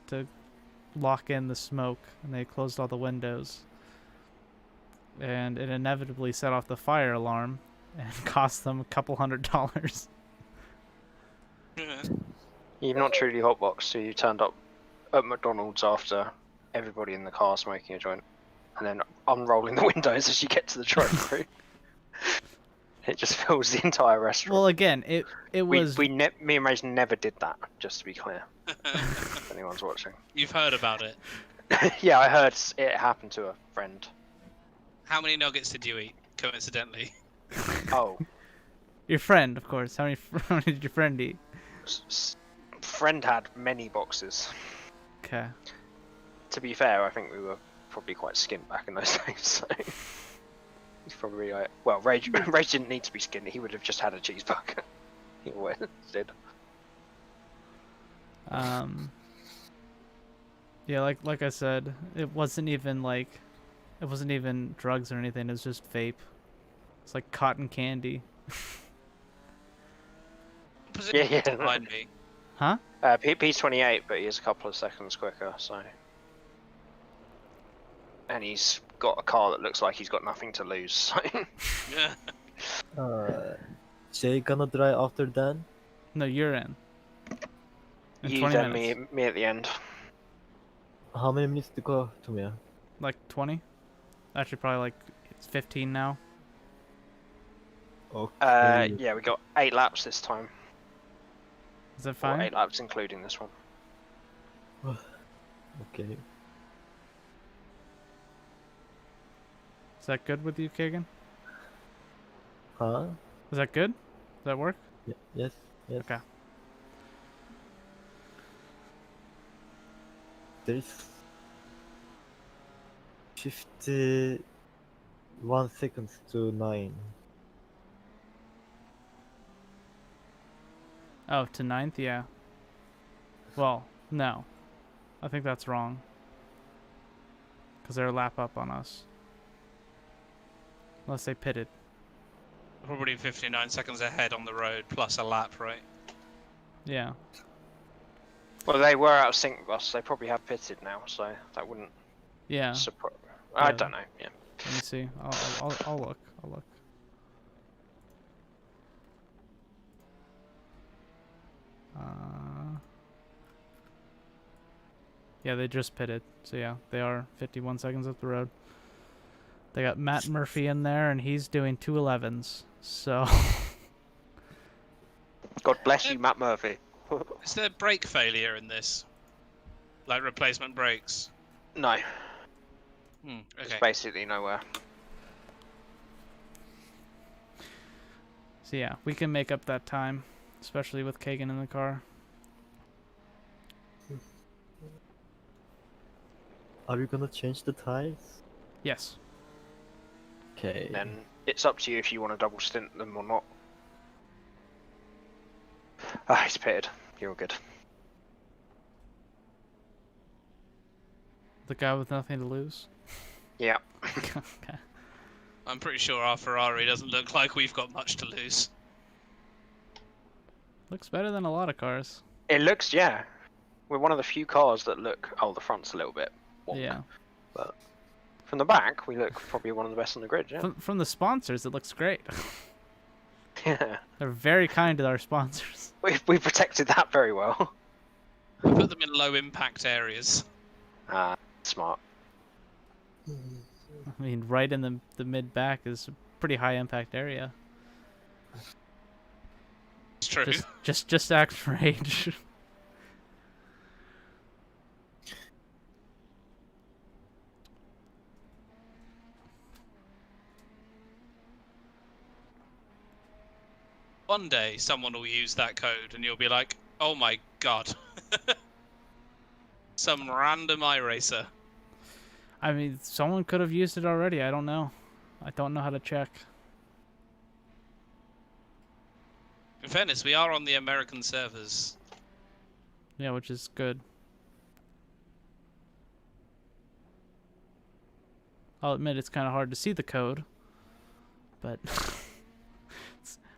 lock in the smoke, and they closed all the windows, and it inevitably set off the fire alarm and cost them $200. You've not truly hotboxed, so you turned up at McDonald's after everybody in the car smoking a joint, and then unrolling the windows as you get to the drive-through. It just fills the entire restaurant. Well, again, it was me and Rage never did that, just to be clear. If anyone's watching. You've heard about it. Yeah, I heard it happened to a friend How many nuggets did you eat, coincidentally? Oh, Your friend, of course. How many did your friend eat? friend had many boxes. Okay. To be fair, I think we were probably quite skint back in those days. So he's probably well, Rage didn't need to be skinned. He would have just had a cheeseburger. He always did. Yeah, like I said, it wasn't even drugs or anything. It was just vape. It's like cotton candy. Yeah. Behind me. Huh? He's 28, but he is a couple of seconds quicker. So, and he's got a car that looks like he's got nothing to lose. So. Yeah. Jay gonna drive after Dan? No, you're in. In You 20 then minutes. me at the end. How many minutes to go to me? Like 20? Actually, probably like it's 15 now. Okay. Yeah, we got 8 laps this time. Is that Or fine? 8 laps including this one. Okay. Is that good with you, Kagan? Huh? Is that good? Does that work? Yes. Yes. Okay. There's 51 seconds to 9. Oh, to 9th? Yeah. Well, no. I think that's wrong. Because they're a lap up on us. Unless they pitted. Probably 59 seconds ahead on the road, plus a lap, right? Yeah. Well, they were out of sync with us. They probably have pitted now, so that wouldn't Yeah. surprise. I Yeah. don't know. Yeah. Let me see. I'll look. I'll look. Yeah, they just pitted. So yeah, they are 51 seconds up the road. They got Matt Murphy in there, and he's doing 2:11s. So. God bless you, Matt Murphy. Is there brake failure in this? Like replacement brakes? No, Okay. it's basically nowhere. So yeah, we can make up that time, especially with Kagan in the car. Are we gonna change the tires? Yes. Okay. Then it's up to you if you want to double stint them or not. Ah, he's pitted. You're all good. The guy with nothing to lose. Yeah. Okay. I'm pretty sure our Ferrari doesn't look like we've got much to lose. Looks better than a lot of cars. It looks, yeah. We're one of the few cars that look. Oh, the front's a little bit wonk. Yeah. But from the back, we look probably one of the best on the grid. Yeah. From the sponsors, it looks great. Yeah. They're very kind to our sponsors. We protected that very well. We put them in low impact areas. Smart. I mean, right in the mid back is a pretty high impact area. It's true. Just act rage. One day someone will use that code and you'll be like, oh my god. Some random iRacer. I mean, someone could have used it already. I don't know. I don't know how to check. In fairness, we are on the American servers. Yeah, which is good. I'll admit it's kind of hard to see the code, but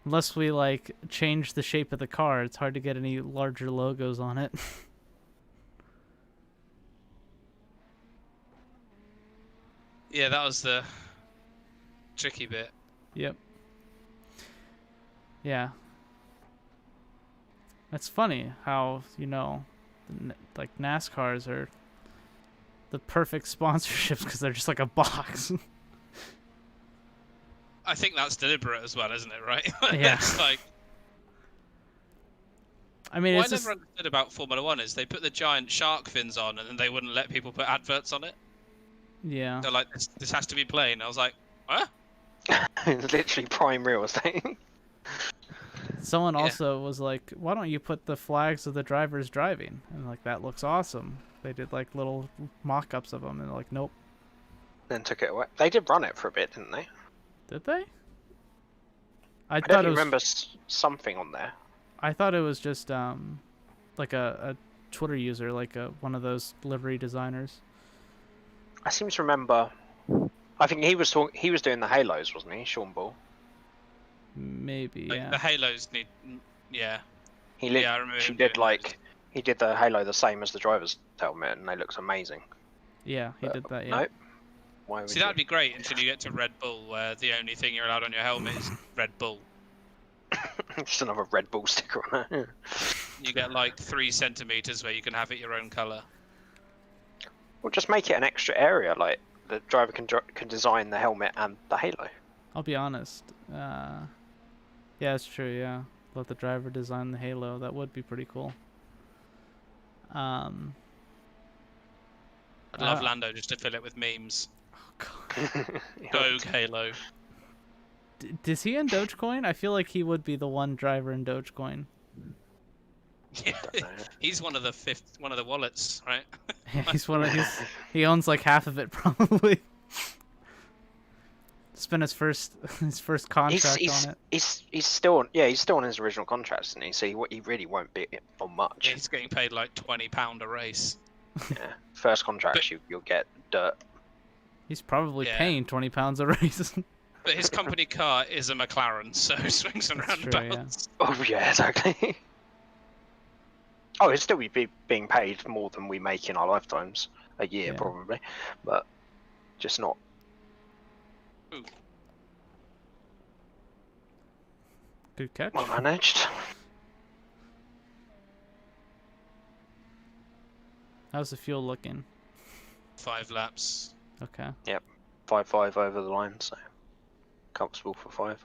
unless we like change the shape of the car, it's hard to get any larger logos on it. Yeah, that was the tricky bit. Yep. Yeah. It's funny how, you know, like NASCARs are the perfect sponsorships because they're just like a box. I think that's deliberate as well, isn't it, right? Yeah. It's like, I mean, what it's I just, never understood about Formula 1 is they put the giant shark fins on and then they wouldn't let people put adverts on it. Yeah. They're like, this has to be plain. I was like, huh? It's literally prime real estate. Someone Yeah. also was like, "Why don't you put the flags of the drivers driving?" And like, that looks awesome. They did like little mock-ups of them, and they're like, "Nope." Then took it away. They did run it for a bit, didn't they? Did they? I I thought it definitely was. remember something on there. I thought it was just like a Twitter user, like one of those livery designers. I seem to remember. I think he was doing the halos, wasn't he, Sean Ball? Maybe, Like, yeah. the halos need. Yeah. He Yeah, I remember She him did doing like he did the halo the same as the driver's helmet, and they looked amazing. Yeah, he But did that. Yeah. Nope. Why would See, that'd be great until you get to Red Bull, where the only thing you're allowed on your helmet is Red Bull. just another Red Bull sticker on it? You get like 3 centimeters where you can have it your own color. Well, just make it an extra area, like the driver can design the helmet and the halo. I'll be honest. Yeah, it's true. Yeah, let the driver design the halo. That would be pretty cool. I'd love Ah. Lando just to fill it with memes. Oh, God. Go Halo. Is he in Dogecoin? I feel like he would be the one driver in Dogecoin. Yeah, Don't know. he's one of the wallets, right? He's one of he owns like half of it probably. Spent his first contract on it. He's still on his original contract, isn't he? So he really won't be on much. He's getting paid like £20 a race. Yeah. First contract, But- you'll get dirt. He's probably Yeah. paying £20 a race. But his company car is a McLaren, so swings and That's true, roundabouts. Oh yeah, exactly. Oh, it'd still be being paid more than we make in our lifetimes a year, Yeah. probably, but just not. Ooh. Good catch. Well managed. How's the fuel looking? 5 laps. Okay. 5.5 over the line, so comfortable for 5.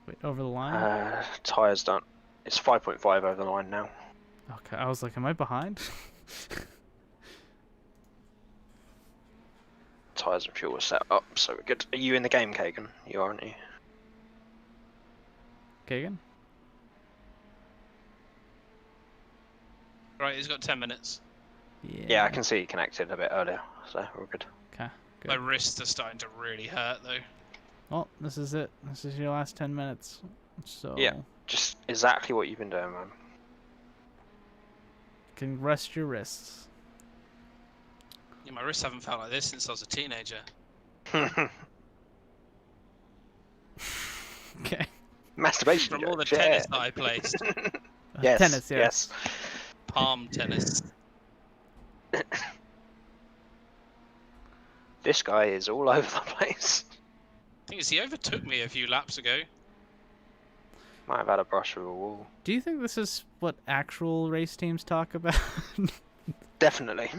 Wait, over the line? Tires done. It's 5.5 over the line now. Okay, I was like, am I behind? Tires and fuel are set up, so we're good. Are you in the game, Kagan? You are, aren't you? Kagan? Right, he's got 10 minutes. Yeah, I can see you connected a bit earlier, so we're good. Okay, good. My wrists are starting to really hurt, though. Well, this is it. This is your last 10 minutes. So, Yeah. Just exactly what you've been doing, man. you can rest your wrists. Yeah, my wrists haven't felt like this since I was a teenager. Okay. Masturbation. From all the jokes, tennis yeah. that I placed. Yes. Tennis, yeah. Yes. Palm tennis. This guy is all over the place. Thing is, he overtook me a few laps ago. Might have had a brush with a wall. Do you think this is what actual race teams talk about? Definitely.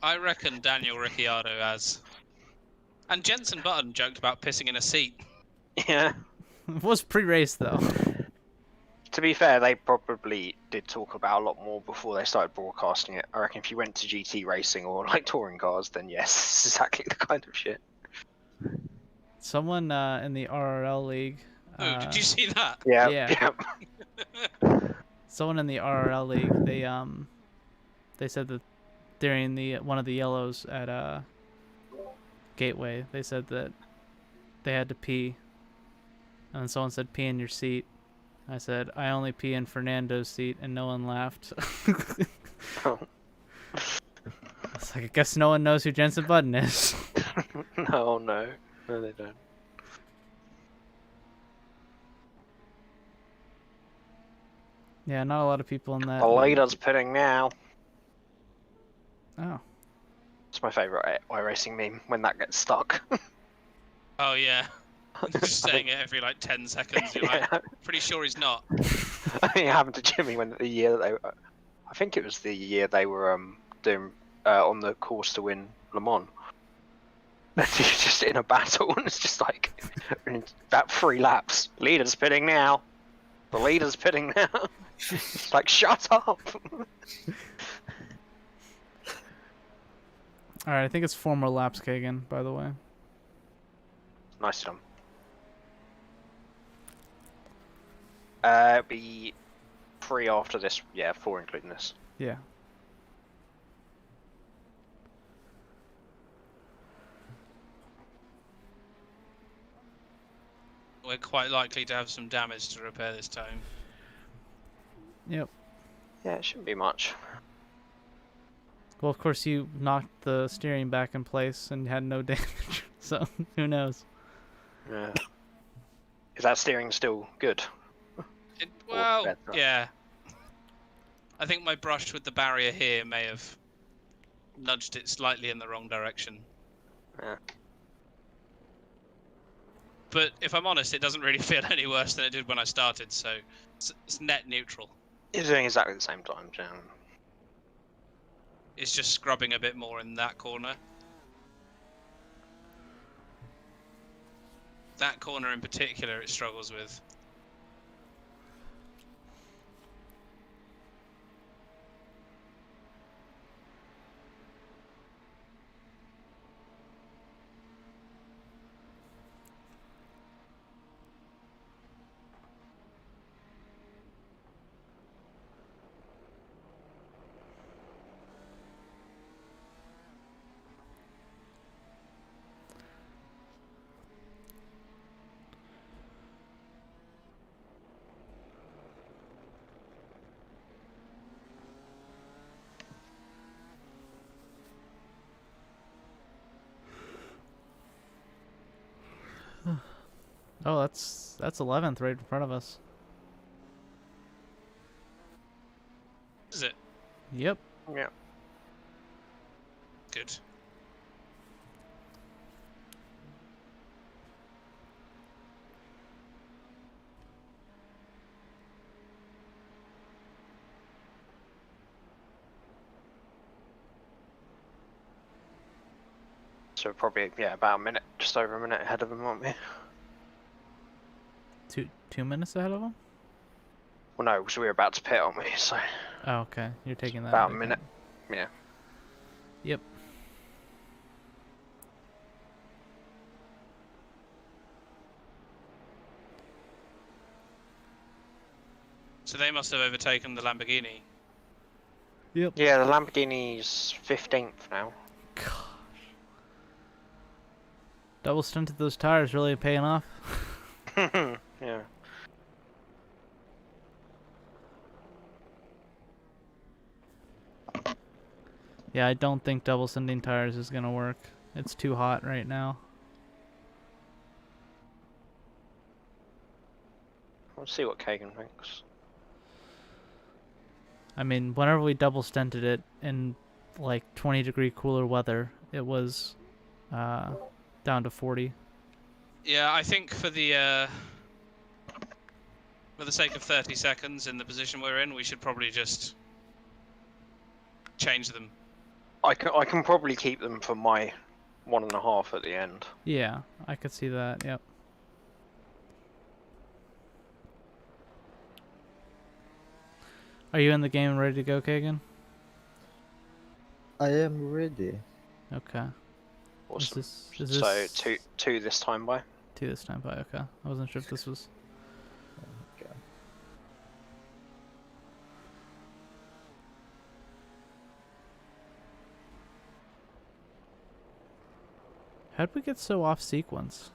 I reckon Daniel Ricciardo has. And Jensen Button joked about pissing in a seat. Yeah. It was pre-race though. To be fair, they probably did talk about a lot more before they started broadcasting it. I reckon if you went to GT racing or like touring cars, then yes, it's exactly the kind of shit. Someone in the RRL league. Oh, did you see that? Yeah. Yeah. Someone in the RRL league. They said that during one of the yellows at Gateway, they said that they had to pee, and then someone said pee in your seat. I said I only pee in Fernando's seat, and no one laughed. Oh. It's like, I guess no one knows who Jensen Button is. No, no. No, they don't. Yeah, not a lot of people in that. The leader's pitting now. Oh, It's my favourite iRacing meme when that gets stuck. Oh, yeah. Just saying it every like 10 seconds. You're like, Yeah. pretty sure he's not. I think it happened to Jimmy when the year that they were, I think it was the year they were doing on the course to win Le Mans. And he's just in a battle, and it's just like in about 3 laps. Leader's pitting now. The leader's pitting now. It's like, shut up. All right, I think it's 4 more laps, Kagan. By the way. Nice done. It'll be 3 after this. Yeah, 4 including this. Yeah. We're quite likely to have some damage to repair this time. Yep. Yeah, it shouldn't be much. Well, of course you knocked the steering back in place and had no damage, so who knows? Yeah. Is that steering still good? Well, better. yeah. I think my brush with the barrier here may have nudged it slightly in the wrong direction. Yeah. But if I'm honest, it doesn't really feel any worse than it did when I started, so it's net neutral. You're doing exactly the same time, Jan. It's just scrubbing a bit more in that corner. That corner in particular it struggles with. Oh, that's 11th right in front of us. Is it? Yep. Yeah. Good. So probably, yeah, about a minute, just over a minute ahead of them, aren't we? 2 minutes ahead of him? Well, no, because we were about to pit, aren't we? So Oh, okay. You're taking that. about a into minute. account. Yeah. Yep. So they must have overtaken the Lamborghini. Yep. Yeah, the Lamborghini's 15th now. Gosh. Double stunted those tires really paying off. Yeah. Yeah, I don't think double sending tires is gonna work. It's too hot right now. We'll see what Kagan thinks. I mean, whenever we double stunted it in like 20-degree cooler weather, it was down to 40. Yeah, I think for the sake of 30 seconds in the position we're in, we should probably just change them. I can probably keep them for my 1.5 at the end. Yeah, I could see that. Yep. Are you in the game and ready to go, Kagan? I am ready. Okay. Awesome. Is So this two this time by. 2 this time by? Okay. I wasn't sure if this was. Okay. How'd we get so off sequence?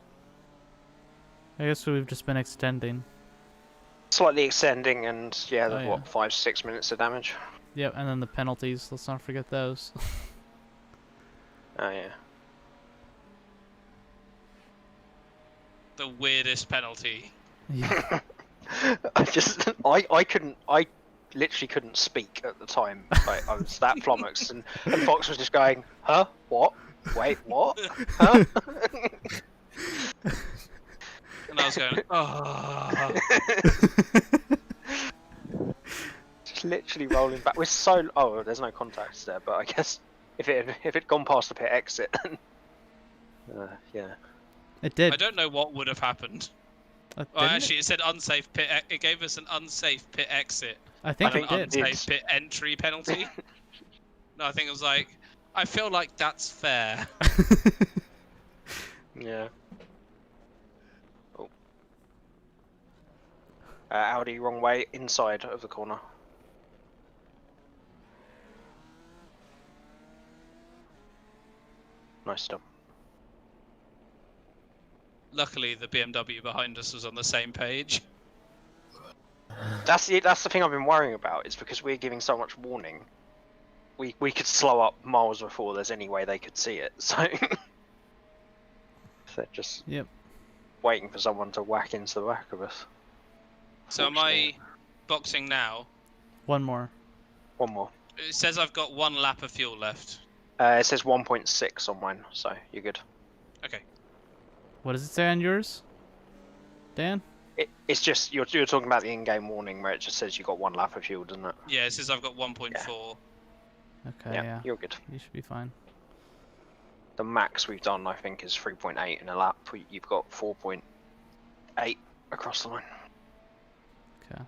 I guess we've just been extending. Slightly extending, and yeah, Oh, yeah. what 5-6 minutes of damage. Yep, and then the penalties. Let's not forget those. Oh yeah. The weirdest penalty. Yeah. I literally couldn't speak at the time. Like, I was that flummoxed, and Fox was just going, huh? What? Wait, what? Huh? And I was going, oh. Just literally rolling back. We're so there's no contacts there, but I guess if it gone past the pit exit, yeah. It did. I don't know what would have happened. Didn't Well, it? actually, it said unsafe pit. It gave us an unsafe pit exit. I think I it think did. it did. Unsafe pit entry penalty. No, I think it was like I feel like that's fair. Yeah. Oh. Audi wrong way, inside of the corner. Nice stuff. Luckily, the BMW behind us was on the same page. That's the thing I've been worrying about. Is because we're giving so much warning. We could slow up miles before there's any way they could see it. So they're just waiting for someone to whack into the back of us. So am I boxing now? One more. One more. It says I've got 1 lap of fuel left. It says 1.6 on mine, so you're good. Okay. What does it say on yours, Dan? It's just you're talking about the in-game warning where it just says you got 1 lap of fuel, doesn't it? Yeah, it says I've got 1.4. Okay, Yeah, yeah. you're good. You should be fine. The max we've done, I think, is 3.8 in a lap. You've got 4.8 across the line. Okay.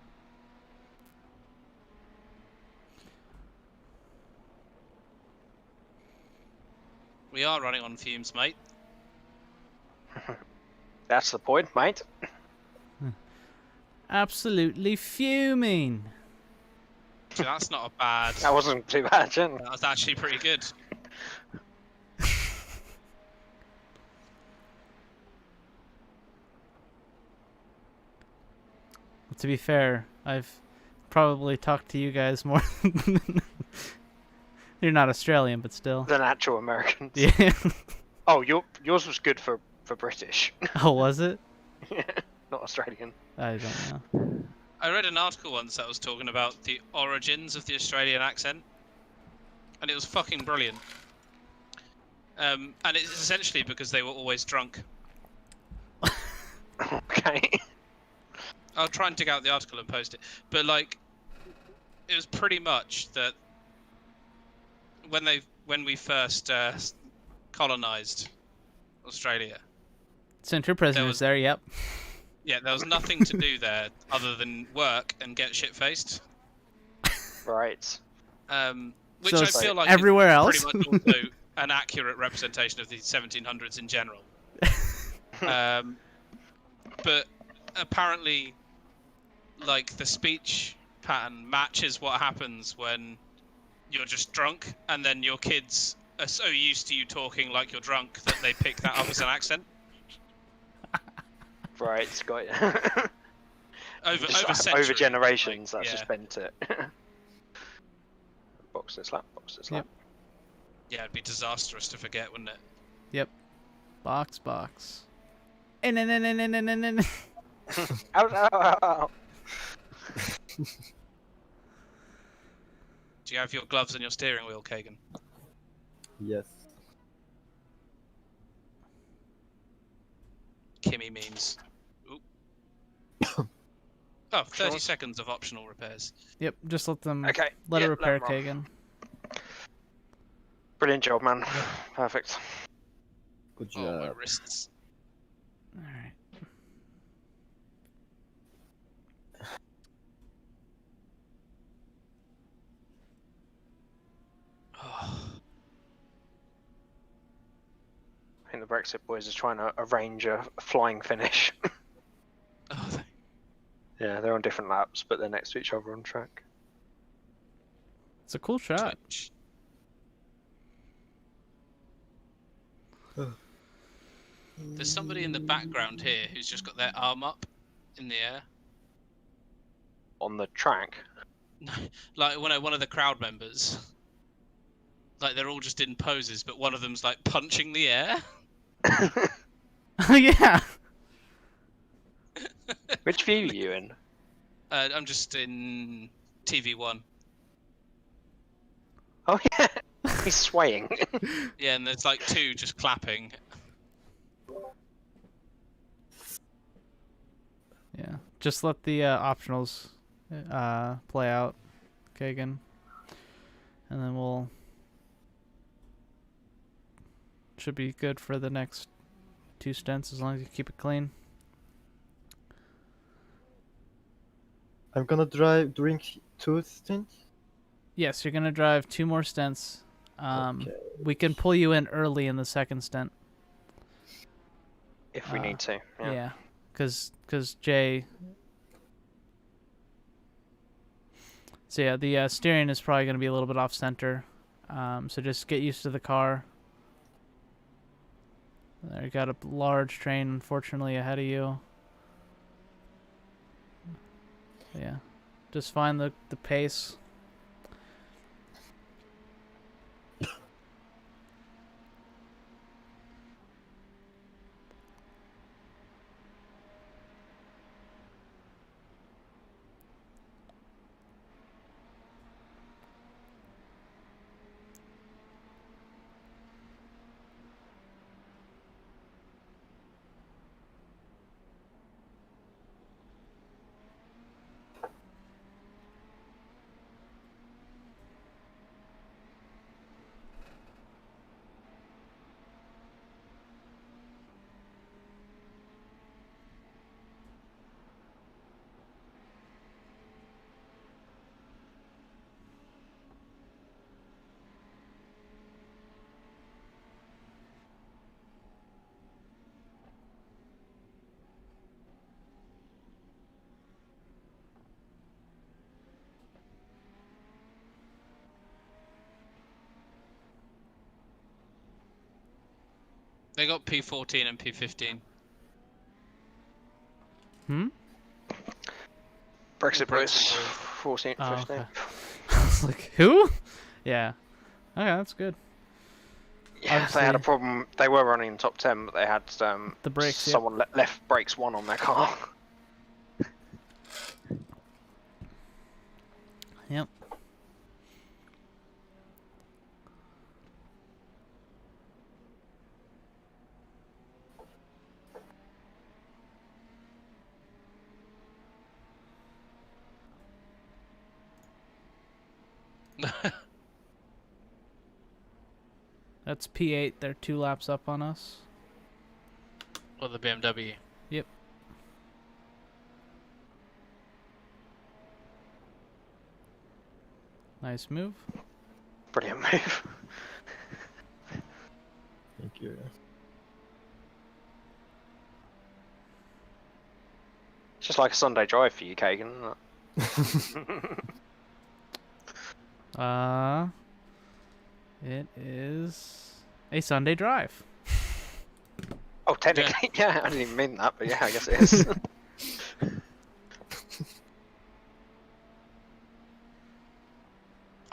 We are running on fumes, mate. That's the point, mate. Absolutely fuming. So that's not a bad. That wasn't too bad, Jen. That was actually pretty good. To be fair, I've probably talked to you guys more. You're not Australian, but still. Than actual Americans. Yeah. Oh, yours was good for British. Oh, was it? Not Australian. I don't know. I read an article once that was talking about the origins of the Australian accent, and it was fucking brilliant. And it's essentially because they were always drunk. Okay. I'll try and dig out the article and post it. But like, it was pretty much that when we first colonized Australia. Sent your prisoners there, yep. Yeah, there was nothing to do there other than work and get shit-faced. Right. Which So I it's feel like everywhere is else? pretty much also an accurate representation of the 1700s in general. But apparently, like, the speech pattern matches what happens when you're just drunk, and then your kids are so used to you talking like you're drunk that they pick that up as an accent. Right, got you. Over Over centuries, generations, like, that's yeah. just bent it. Box this lap, box this lap. Yeah, it'd be disastrous to forget, wouldn't it? Yep. Box. Ow, ow, ow, ow. Do you have your gloves and your steering wheel, Kagan? Yes. Kimmy memes. Oop. Oh, 30 seconds of optional repairs. Yep, just let them Okay. let it yeah, repair, let 'em Kagan. run. Brilliant job, man. Perfect. Good Oh, my job. wrists. Alright. Oh. I think the Brexit boys are trying to arrange a flying finish. Oh, Yeah, they're on different laps, but they're next to each other on track. It's a cool shot. Twitch. There's somebody in the background here who's just got their arm up in the air. On the track. Like one of the crowd members. Like they're all just in poses, but one of them's like punching the air. Oh yeah. Which view are you in? I'm just in TV1. Oh yeah, he's swaying. Yeah, and there's like 2 just clapping. Yeah. Just let the optionals play out, Kagan. And then we'll should be good for the next 2 stints as long as you keep it clean. I'm gonna drive during 2 stints. Yes, you're gonna drive 2 more stints. Okay. We can pull you in early in the second stint. If we need to. Yeah. Yeah, because Jay. So yeah, the steering is probably going to be a little bit off center. So just get used to the car. There, you got a large train, unfortunately, ahead of you. Yeah, just find the pace. They got P14 and P15. Hmm? Brexit Brexit Bros. Bros. 14, Oh, 15. okay. I was like, who? Yeah. Okay, that's good. Yeah, they had a Obviously- problem. They were running in top 10, but they had The brakes, yep. someone left brakes 1 on their car. Yep. That's P8. They're 2 laps up on us. Or the BMW. Yep. Nice move. Brilliant move. Thank you. It's just like a Sunday drive for you, Kagan, isn't it? It is a Sunday drive. Oh, technically, yeah, I didn't even mean that, but yeah, I guess it is.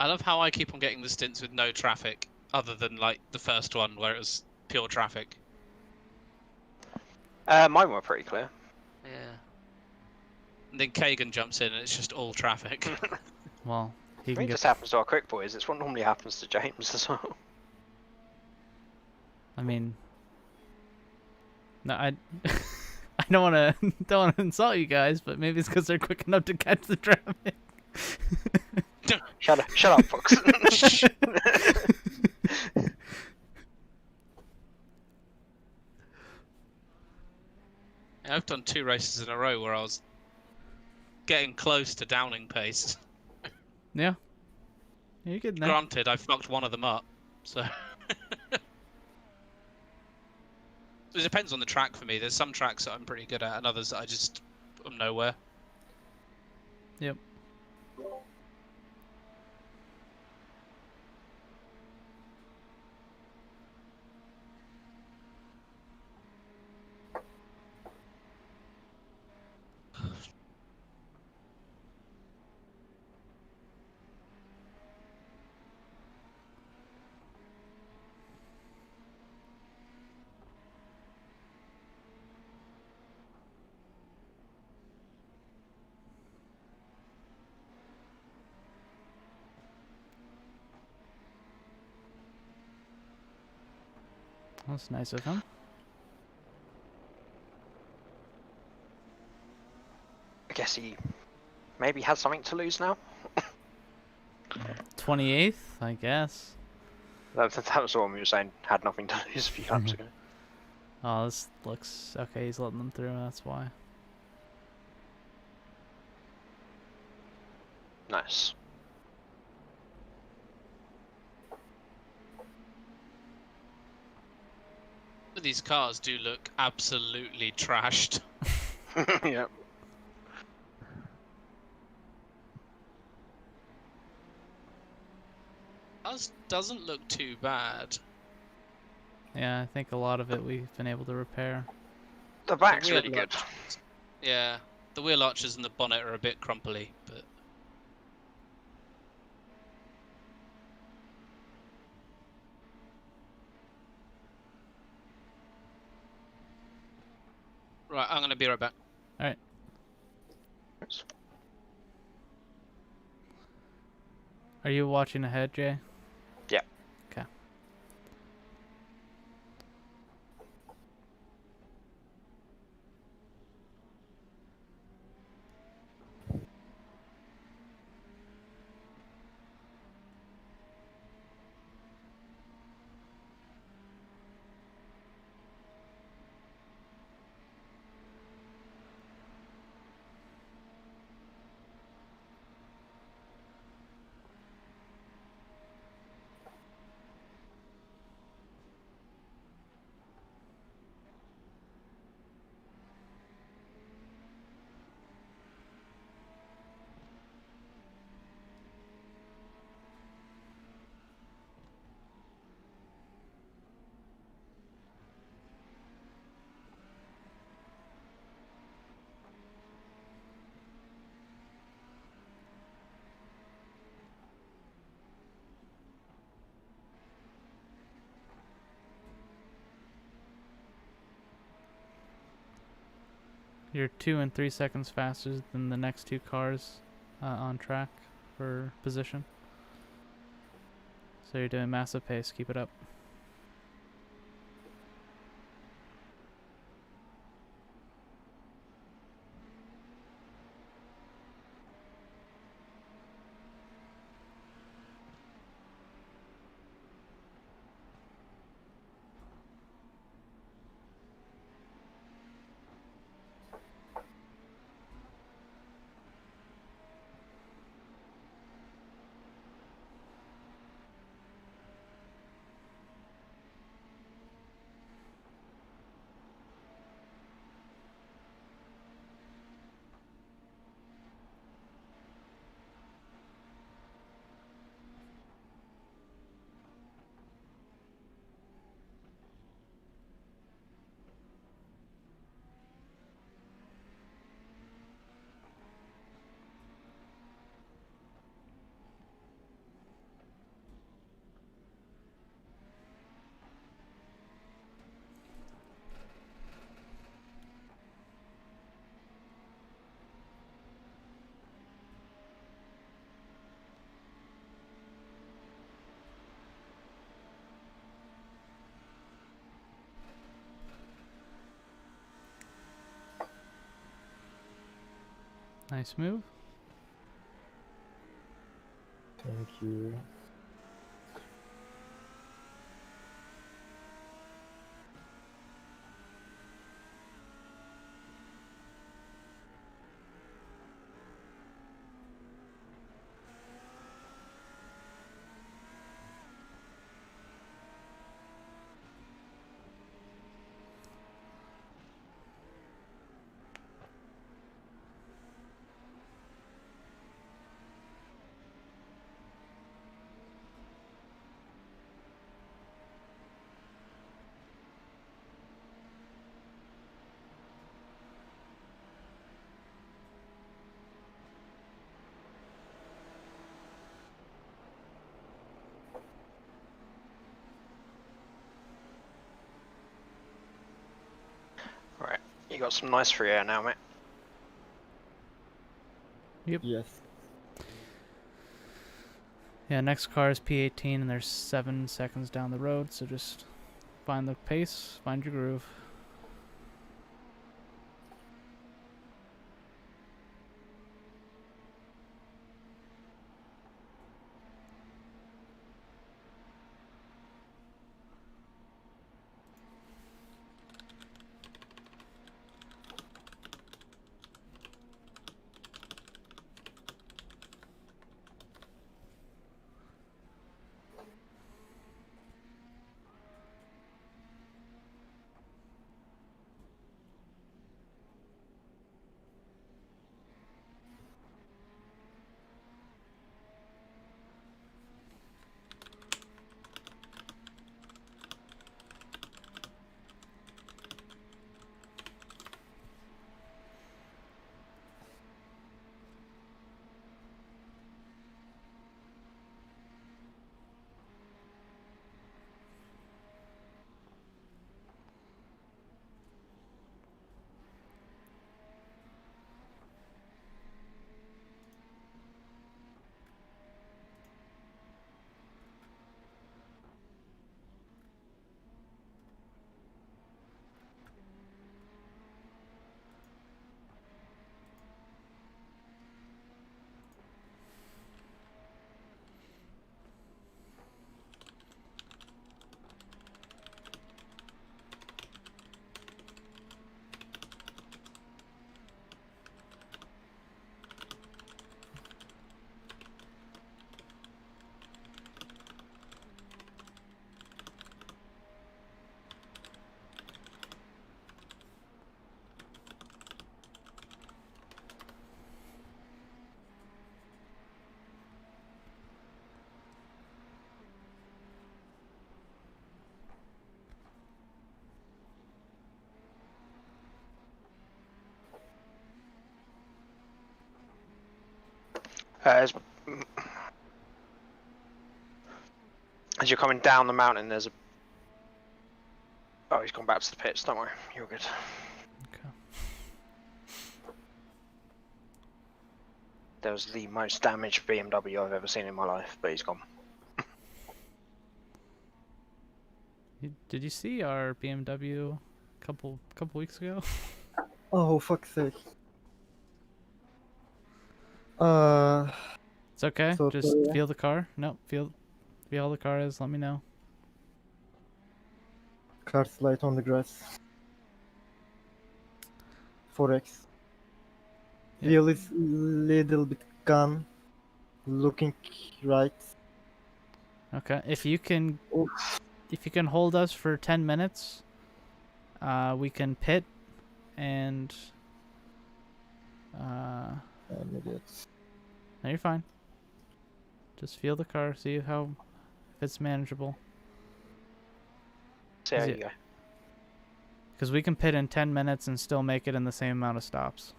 I love how I keep on getting the stints with no traffic, other than like the first one where it was pure traffic. Mine were pretty clear. Yeah. And then Kagan jumps in and it's just all traffic. Well, he I can mean, it get. just happens to our quick boys. It's what normally happens to James as well. I mean, no, I don't want to insult you guys, but maybe it's because they're quick enough to catch the traffic. Shut up, Fox. I've done 2 races in a row where I was getting close to downing pace. Yeah. You're good now. Granted, I fucked one of them up, so. It depends on the track for me. There's some tracks that I'm pretty good at, and others that I'm nowhere. Yep. That's nice of him. I guess he maybe has something to lose now. 28th, I guess. That was the one we were saying had nothing to lose a few laps ago. Oh, this looks okay. He's letting them through. That's why. Nice. these cars do look absolutely trashed. Yep. Ours doesn't look too bad. Yeah, I think a lot of it we've been able to repair. The back's wheel really good. arches- Yeah, the wheel arches and the bonnet are a bit crumply, but right, I'm gonna be right back. Alright. Are you watching ahead, Jay? Yeah. Okay. You're 2 and 3 seconds faster than the next two cars on track for position. So you're doing massive pace. Keep it up. Nice move. Thank you. Right, you got some nice free air now, mate. Yes. Yeah, next car is P18 and they're 7 seconds down the road, so just find the pace, find your groove. As you're coming down the mountain, there's a. Oh, he's gone back to the pits. Don't worry, you're good. Okay. There was the most damaged BMW I've ever seen in my life, but he's gone. Did you see our BMW couple weeks ago? Oh, fuck's sake. It's okay. So Just sorry. feel the car. No, feel how the car is. Let me know. Car slide on the grass. 4x. Yeah. Wheel is little bit gone. Looking right. Okay. If you can hold us for 10 minutes, we can pit and I'm idiot. no, you're fine. Just feel the car, see if it's manageable. So there Is you it- go. Because we can pit in 10 minutes and still make it in the same amount of stops.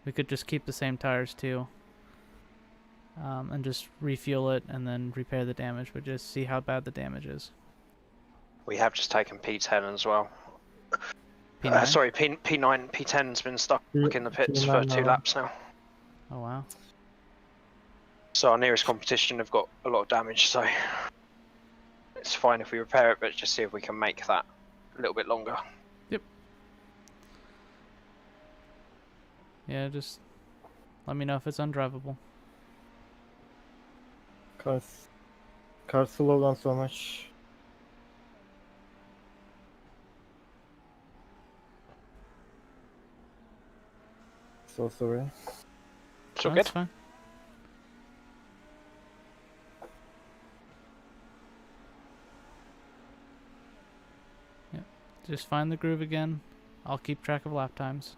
We could just keep the same tires too. And just refuel it and then repair the damage, but just see how bad the damage is. We have just taken P10 as well. P9? Sorry, P9, P10's been stuck in the pits for P9 2 now. laps now. Oh wow. So our nearest competition have got a lot of damage, so it's fine if we repair it, but just see if we can make that a little bit longer. Yeah, just let me know if it's undrivable. Car slow down so much. So sorry. It's all No, good. that's fine. Yep. Just find the groove again. I'll keep track of lap times.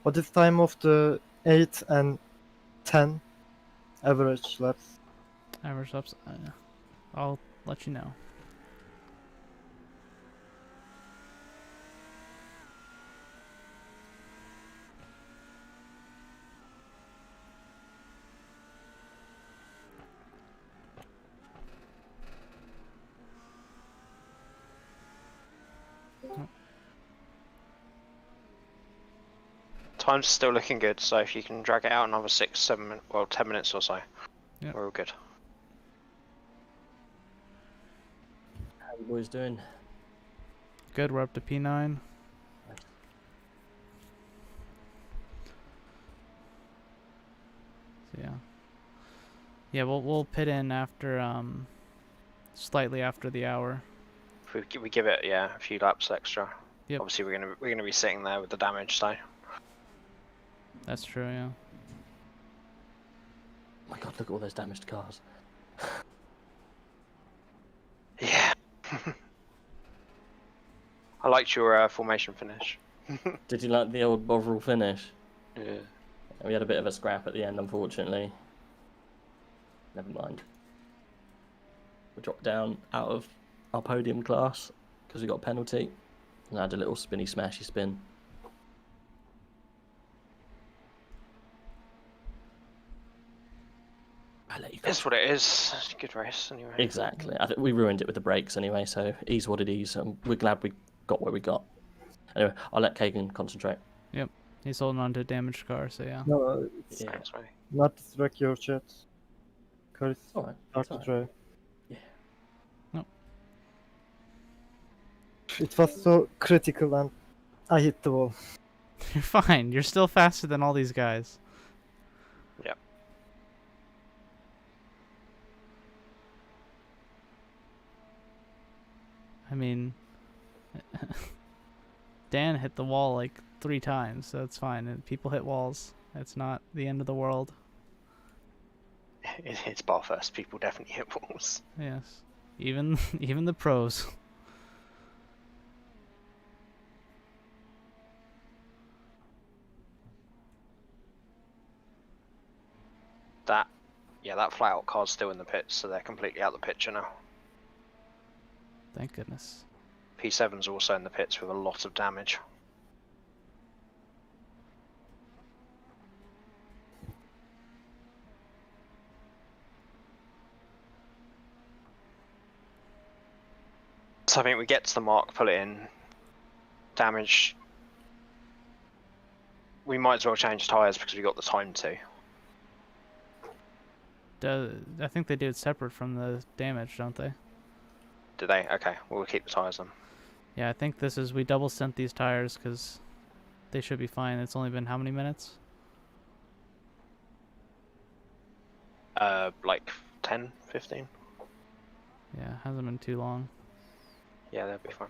What is time of the 8 and 10 average laps? Average laps. I'll let you know. Time's still looking good, so if you can drag it out another 6, 7, well, 10 minutes or so, Yep. we're all good. How you boys doing? Good, we're up to P9. So yeah. Yeah, we'll pit in after slightly after the hour. If we give it, yeah, a few laps extra. Yep. Obviously, we're gonna be sitting there with the damage, so That's true, yeah. Oh my god, look at all those damaged cars. yeah. I liked your formation finish. Did you like the old Bovril finish? Yeah. We had a bit of a scrap at the end, unfortunately. Never mind. We dropped down out of our podium class because we got a penalty. And I had a little spinny smashy spin. I'll let you go. It's what it is. It's a good race, anyway. Exactly. I think we ruined it with the brakes anyway, so ease what it is. And we're glad we got where we got. Anyway, I'll let Kagan concentrate. He's holding on to a damaged car, so yeah. No, it's Yeah. Thanks, mate. not distract your chat. Car is Alright. hard to drive. Yeah. It was so critical and I hit the wall. You're fine. You're still faster than all these guys. Yep. I mean, Dan hit the wall like 3 times, so it's fine. And people hit walls. It's not the end of the world. It's Bathurst. People definitely hit walls. Yes. Even even the pros. That flat out car's still in the pits, so they're completely out of the picture now. Thank goodness. P7's also in the pits with a lot of damage. So I think we get to the mark, pull it in, damage. We might as well change tyres because we got the time to. I think they do it separate from the damage, don't they? Do they? Okay, well, we'll keep the tyres on. Yeah, I think this is, we double sent these tires because they should be fine. It's only been how many minutes? Like 10, 15? Yeah, hasn't been too long. Yeah, they'll be fine.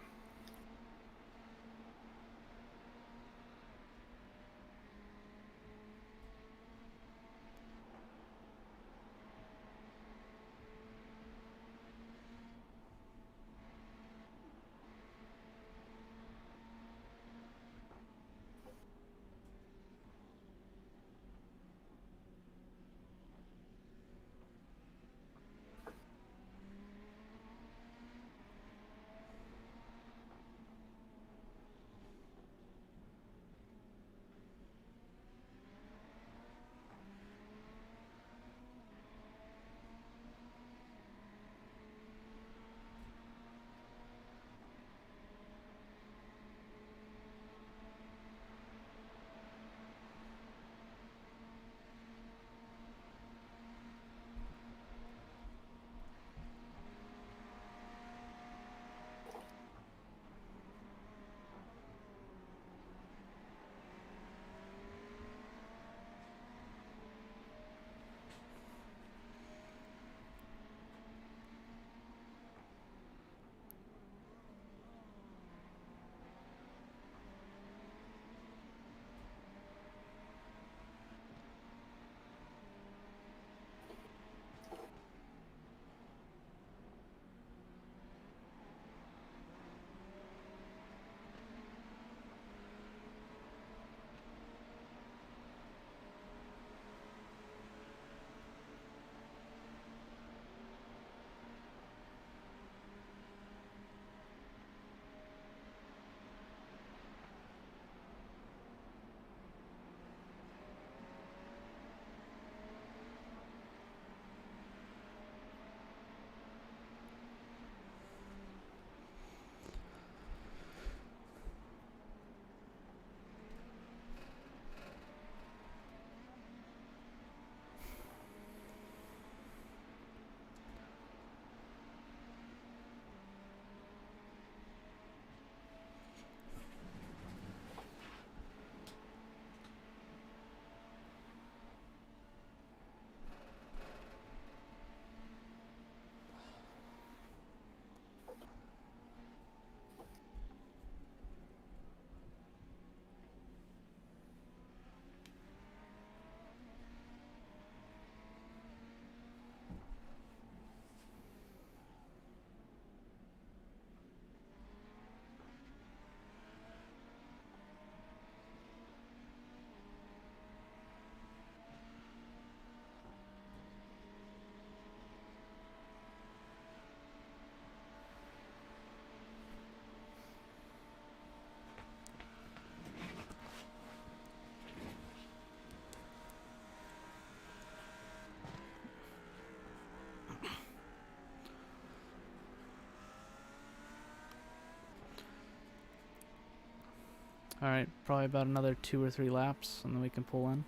Alright, probably about another 2 or 3 laps, and then we can pull in.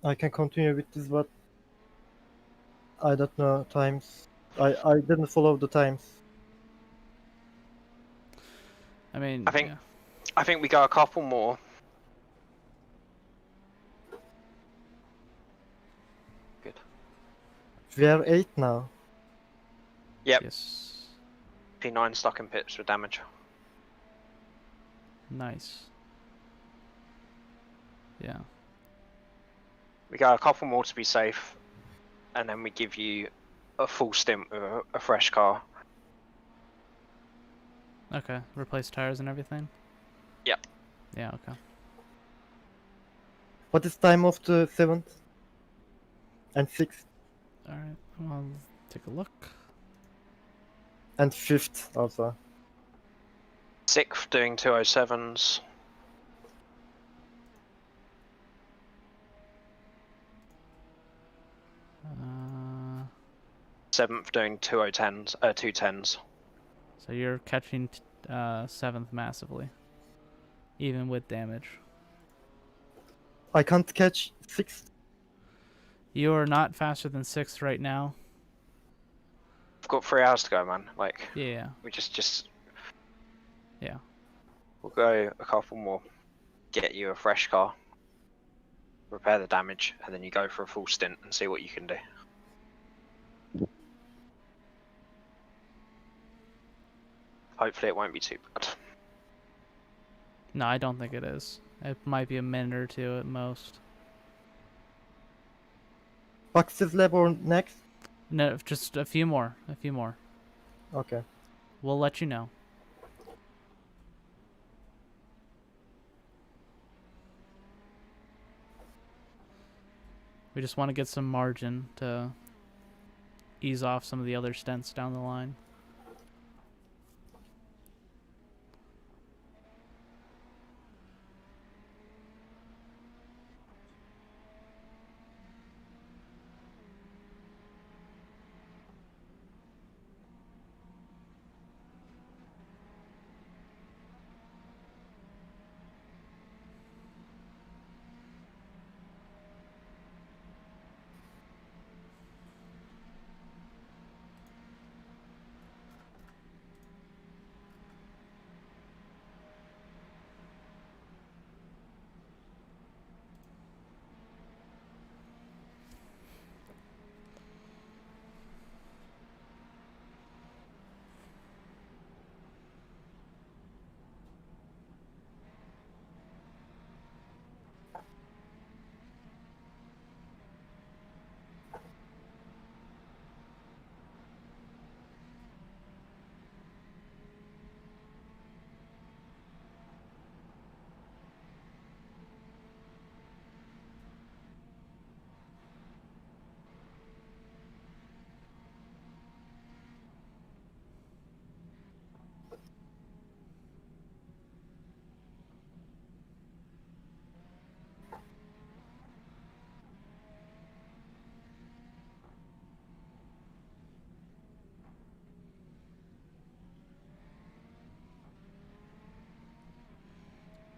I can continue with this, but I don't know times. I didn't follow the times. I mean, I think- yeah. I think we go a couple more. Good. We are 8 now. Yep. Yes. P9 stuck in pits with damage. Nice. Yeah. We go a couple more to be safe, and then we give you a full stint with a fresh car. Okay. Replace tires and everything? Yep. Yeah, okay. What is time of the 7th and 6th Alright, well, take a look. and 5th also? 6th doing 207s. Uh, 7th doing 210s. 210s. so you're catching 7th massively. Even with damage. I can't catch 6th. You are not faster than 6th right now. We've got 3 hours to go, man. Like, Yeah. we just Yeah. we'll go a couple more, get you a fresh car, repair the damage, and then you go for a full stint and see what you can do. Hopefully it won't be too bad. No, I don't think it is. It might be a minute or two at most. Boxes lab or next? No, just a few more. A few more. Okay. We'll let you know. We just want to get some margin to ease off some of the other stints down the line.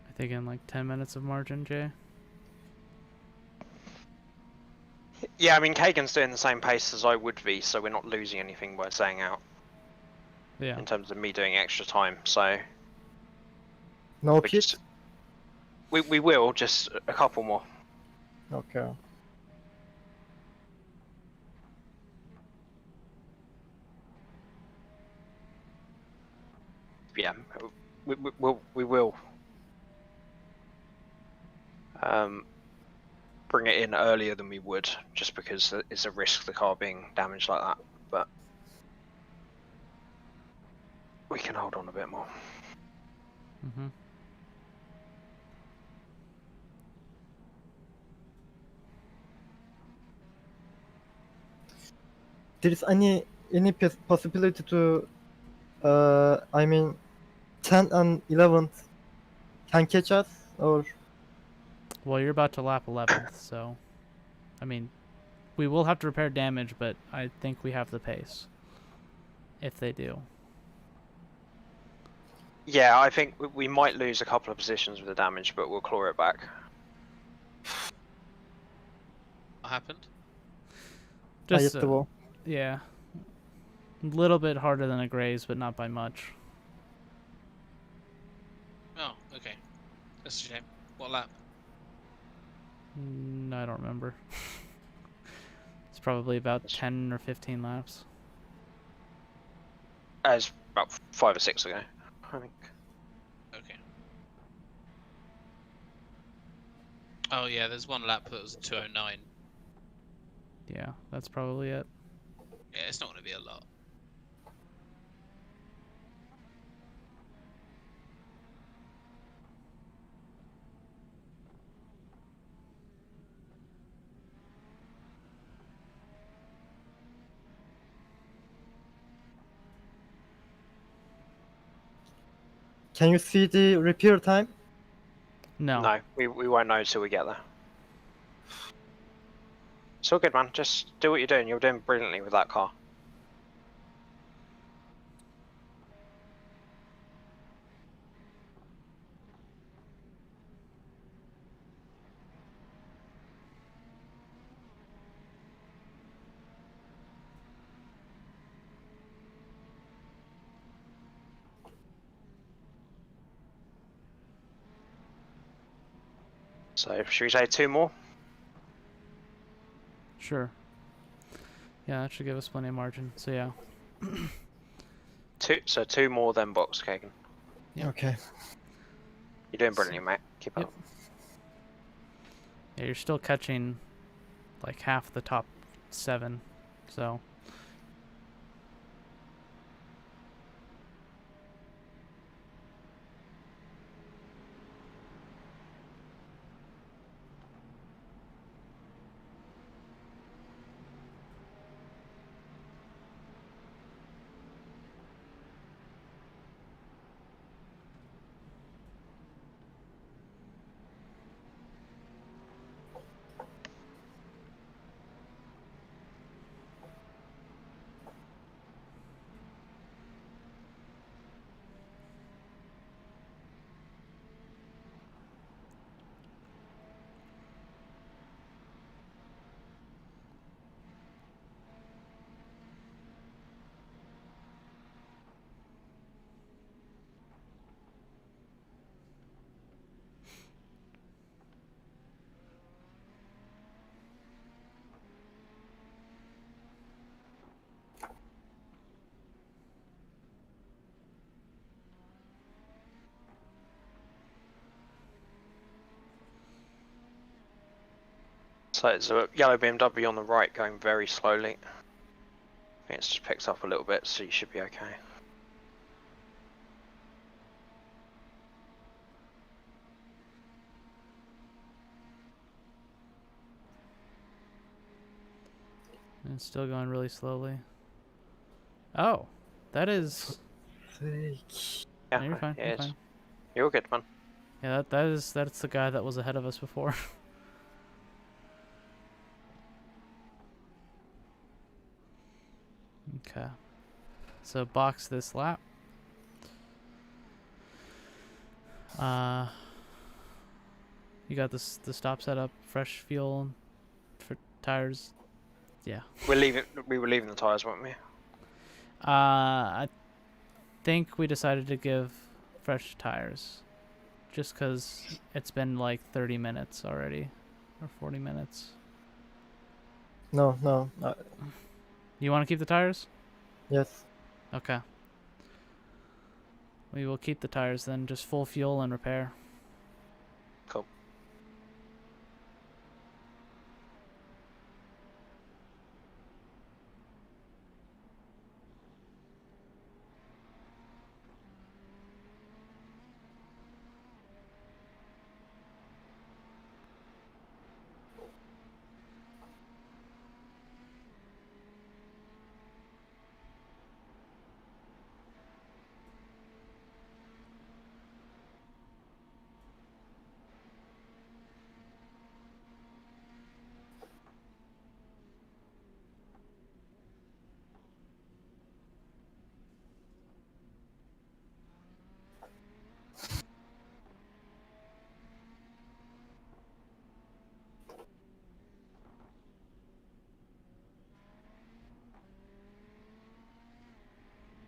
I think in like 10 minutes of margin, Jay. Yeah, I mean, Kagan's doing the same pace as I would be, so we're not losing anything by staying out Yeah. in terms of me doing extra time. So No we pit? just we will just a couple more. Okay. Yeah, we will bring it in earlier than we would, just because it's a risk the car being damaged like that. But we can hold on a bit more. Mm-hmm. There is any possibility to I mean 10 and 11 can catch us, or Well, you're about to lap 11th, so... I mean, we will have to repair damage, but I think we have the pace. If they do. Yeah, I think we might lose a couple of positions with the damage, but we'll claw it back. What happened? I Just, hit the wall? yeah. A little bit harder than a graze, but not by much. Okay. That's a shame. What lap? I don't remember. It's probably about That's- 10 or 15 laps. As about 5 or 6 ago, I think. Okay. Oh yeah, there's one lap that was 2:09. Yeah, that's probably it. Yeah, it's not going to be a lot. Can you see the repair time? No. No, we won't know till we get there. It's all good, man. Just do what you're doing. You're doing brilliantly with that car. So, should we say 2 more? Sure. Yeah, that should give us plenty of margin. So yeah. 2. So 2 more than box, Kagan. Yep. Okay. You're doing brilliantly, mate. Keep Yep. up. Yeah, you're still catching like half the top 7. So So it's a yellow BMW on the right going very slowly. I think it's just picked up a little bit, so you should be okay. it's still going really slowly. Oh, that is. Yeah, No, you're fine. it You're is. fine. You're all good, man. Yeah, that's the guy that was ahead of us before. Okay. So box this lap. You got this the stop setup, fresh fuel for tires. Yeah. We were leaving the tires, weren't we? I think we decided to give fresh tires, just because it's been like 30 minutes already, or 40 minutes. No, no. You want to keep the tires? Yes. Okay. We will keep the tires then, just full fuel and repair. Cool.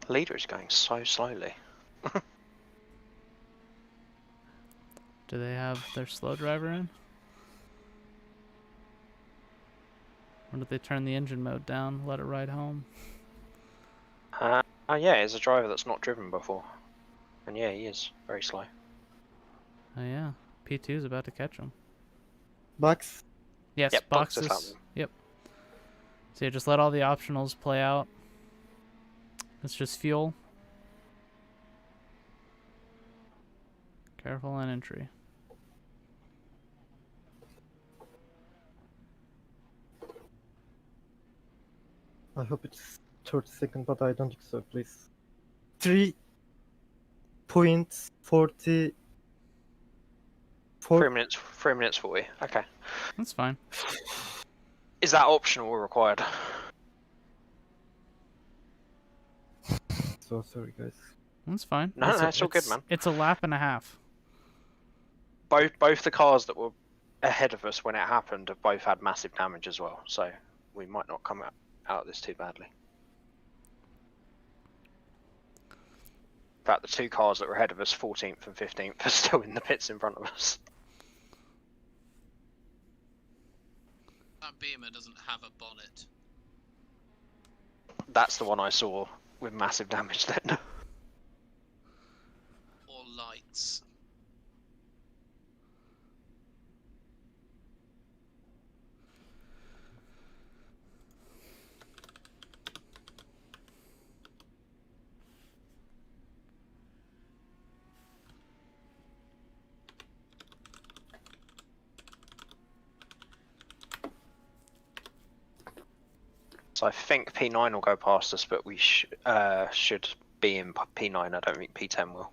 The leader is going so slowly. Do they have their slow driver in? Or did they turn the engine mode down, let it ride home? Yeah, he's a driver that's not driven before. And yeah, he is very slow. Oh yeah, P2 is about to catch him. Box. Yes, Yep, boxes boxes. happen. Yep. So you just let all the optionals play out. It's just fuel. Careful on entry. I hope it's 30 seconds, but I don't think so, please. 3.40. 3 minutes 40. Okay. That's fine. Is that optional or required? So sorry, guys. That's fine. No, no, it's all good, man. It's a lap and a half. Both the cars that were ahead of us when it happened have both had massive damage as well, so we might not come out of this too badly. In fact, the 2 cars that were ahead of us, 14th and 15th, are still in the pits in front of us. That Beamer doesn't have a bonnet. That's the one I saw with massive damage then. Or lights. So I think P9 will go past us, but we should be in P9. I don't think P10 will.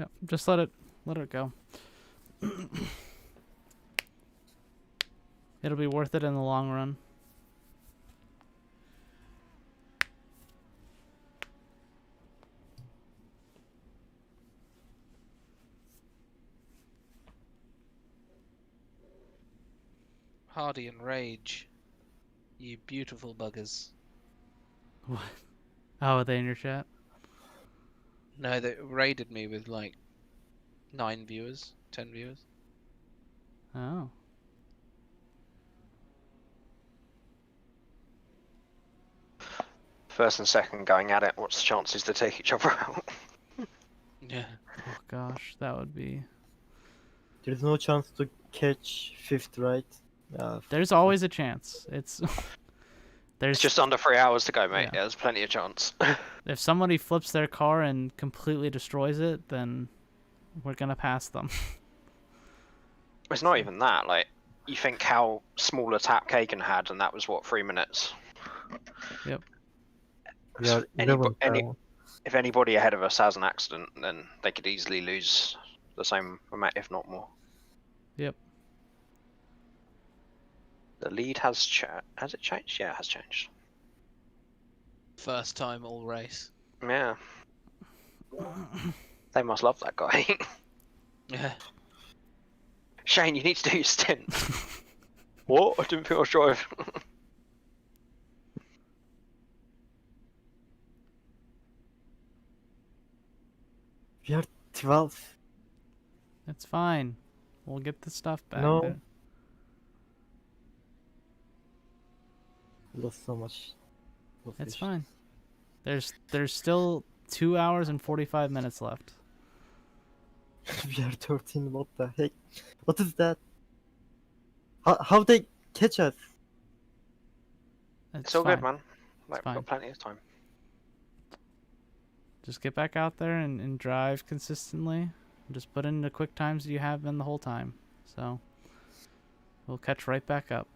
Yeah, just let it go. It'll be worth it in the long run. Hardy and Rage. You beautiful buggers. What? Oh, are they in your chat? No, they raided me with like 9 viewers, 10 viewers. Oh. First and second going at it. What's the chances to take each other out? Yeah. Oh gosh, that would be. There's no chance to catch 5th, right? There's always a chance. It's there's It's just under 3 hours to go, mate. Yeah. Yeah, there's plenty of chance. if somebody flips their car and completely destroys it, then we're gonna pass them. It's not even that. Like, you think how small a tap Kagan had, and that was what, 3 minutes. Yep. We are 11th now. If anybody ahead of us has an accident, then they could easily lose the same amount, if not more. Yep. The lead has has it changed? Yeah, it has changed. First time all race. Yeah. They must love that guy. Yeah. Shane, you need to do your stint. What? I didn't think I was driving. We are 12th. It's fine. We'll get the stuff back. No. There. Lost so much. It's fine. There's still 2 hours and 45 minutes left. We are 13. What the heck? What is that? How they catch us? It's all fine. good, man. Like, we've fine. got plenty of time. Just get back out there and drive consistently. Just put in the quick times you have been the whole time. So we'll catch right back up.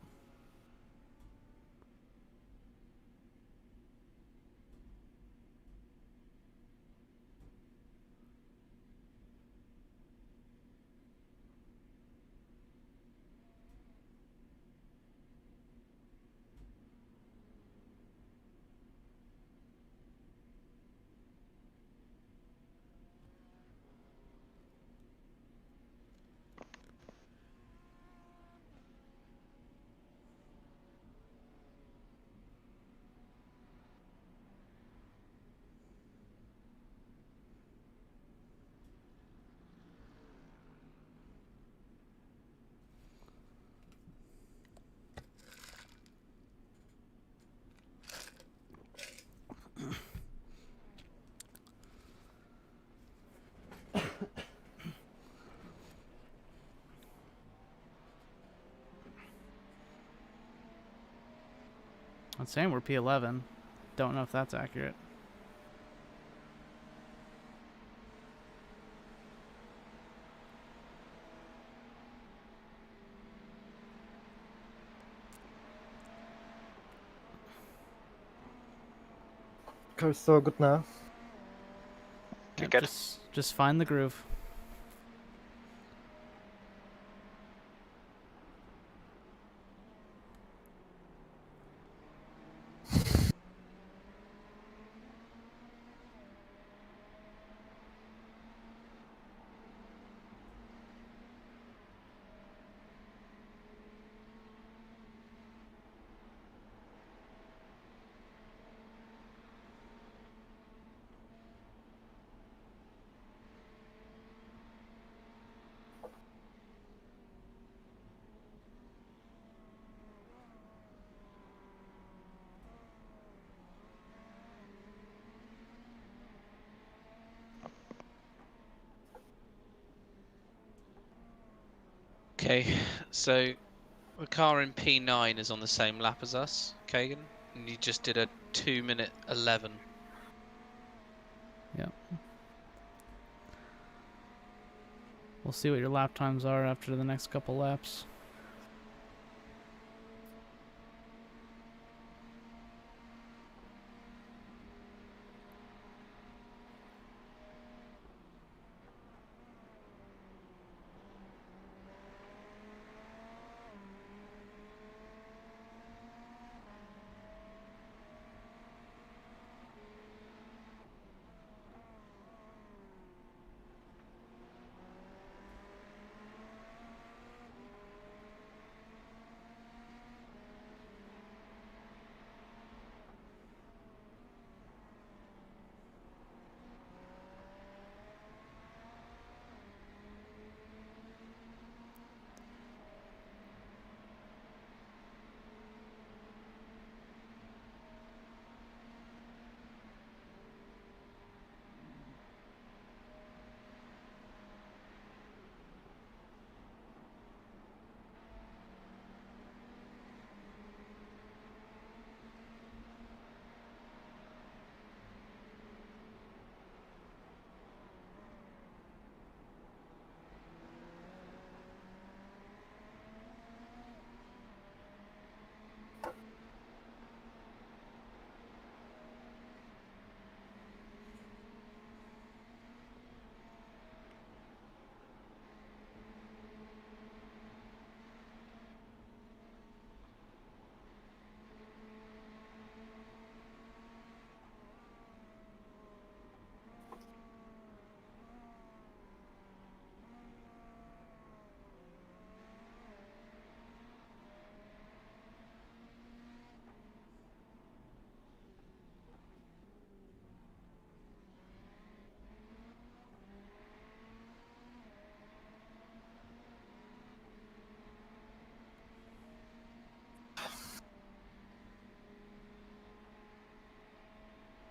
I'm saying we're P11. Don't know if that's accurate. Car's so good now. Yep, Good. just find the groove. Okay, so the car in P9 is on the same lap as us, Kagan, and you just did a 2-minute 11. Yep. We'll see what your lap times are after the next couple laps.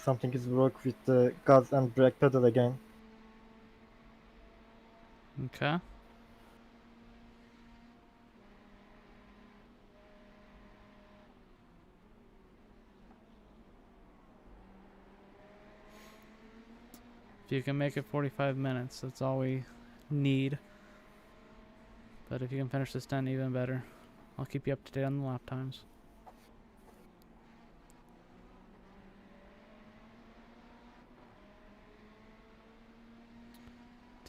Something is wrong with the gas and brake pedal again. Okay. If you can make it 45 minutes, that's all we need. But if you can finish this 10, even better. I'll keep you up to date on the lap times.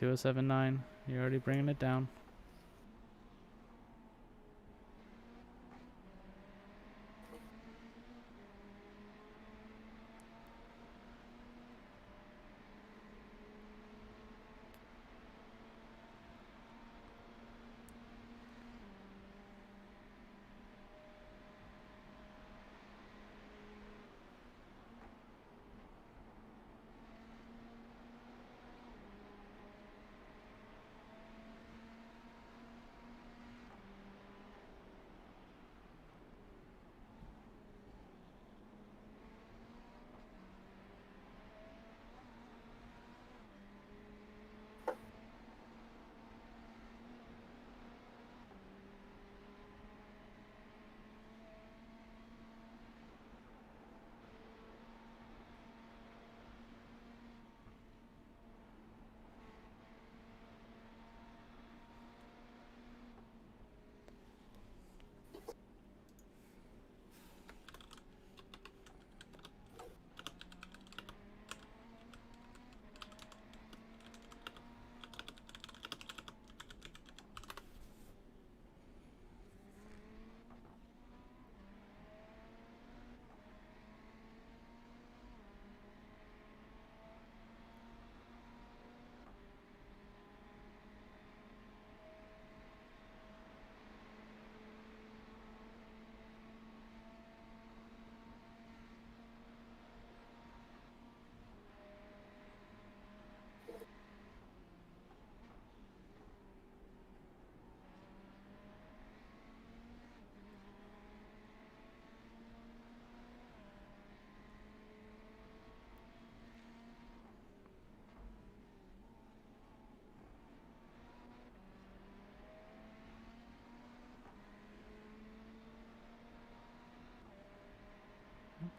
.2079. You're already bringing it down.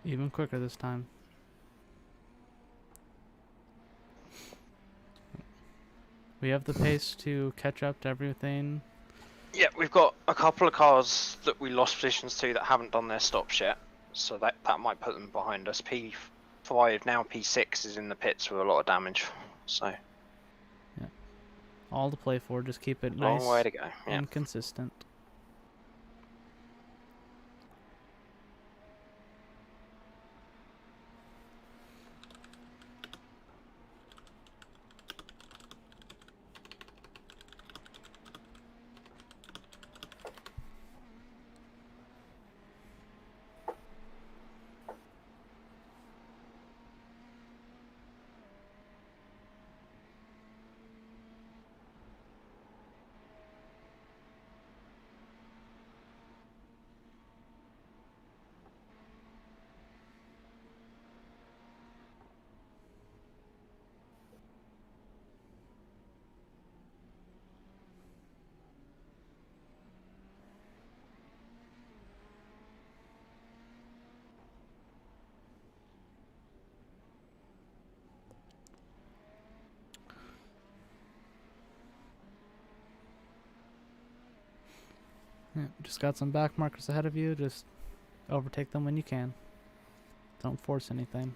Even quicker this time. We have the pace to catch up to everything. Yeah, we've got a couple of cars that we lost positions to that haven't done their stops yet, so that might put them behind us. P5 now, P6 is in the pits with a lot of damage, so All to play for. Just keep it long nice way to go. Yeah. and consistent. Yeah, just got some back markers ahead of you. Just overtake them when you can. Don't force anything.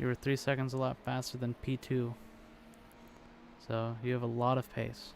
You were 3 seconds a lot faster than P2. So you have a lot of pace.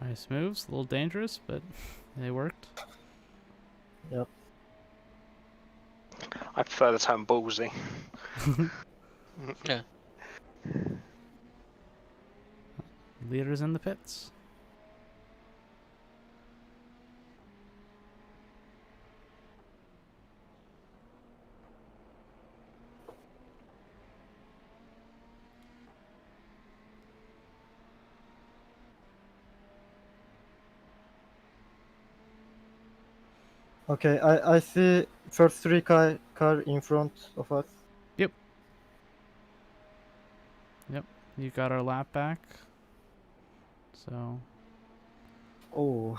Nice moves. A little dangerous, but they worked. Yep. I prefer the term ballsy. Yeah. Leaders in the pits. Okay, I see first three car in front of us. You got our lap back. So Oh.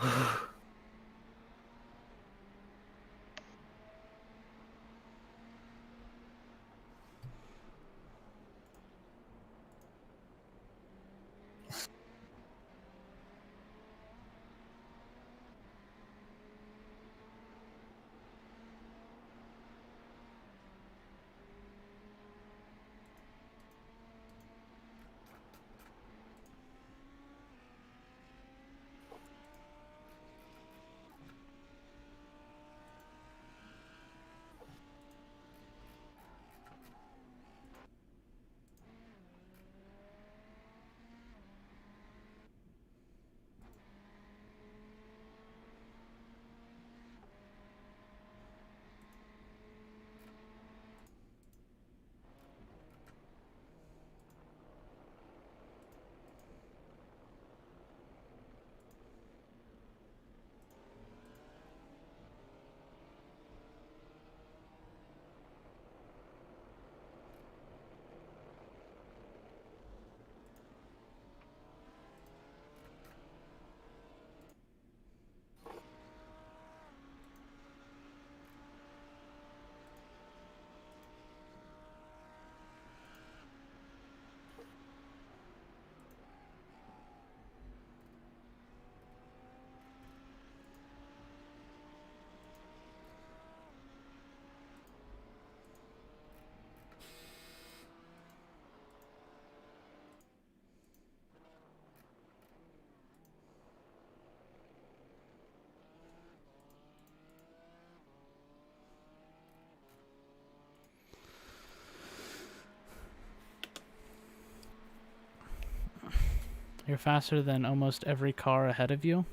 You're faster than almost every car ahead of you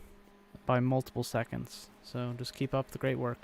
by multiple seconds. So just keep up the great work.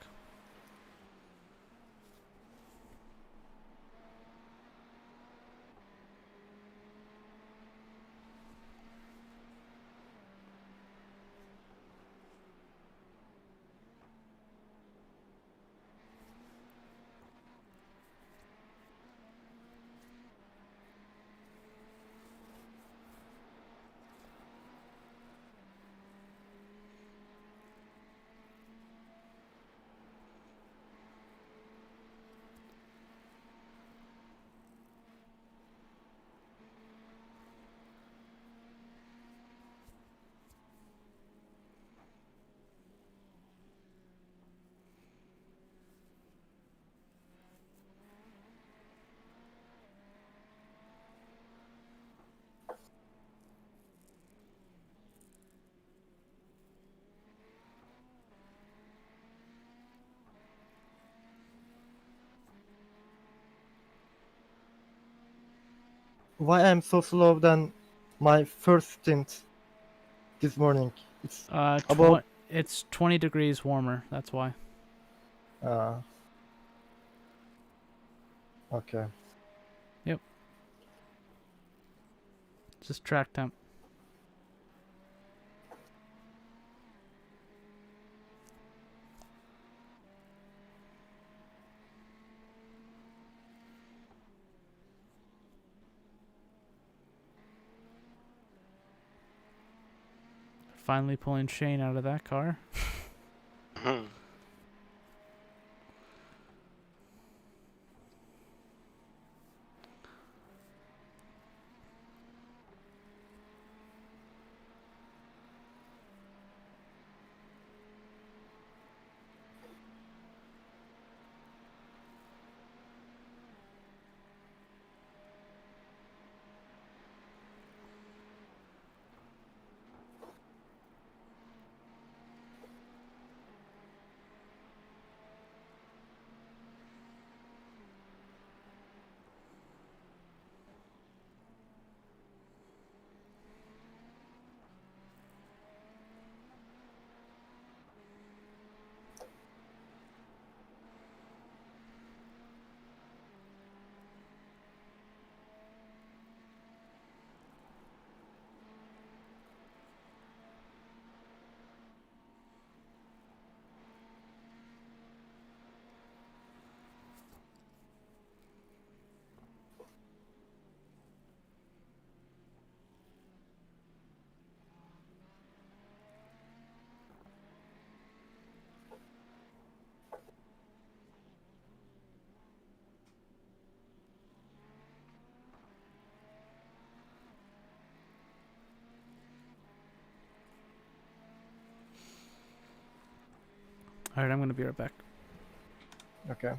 Why I'm so slow than my first stint this morning? It's about It's 20 degrees warmer. That's why. Okay. Just track temp. Finally pulling Shane out of that car. Alright, I'm gonna be right back. Okay.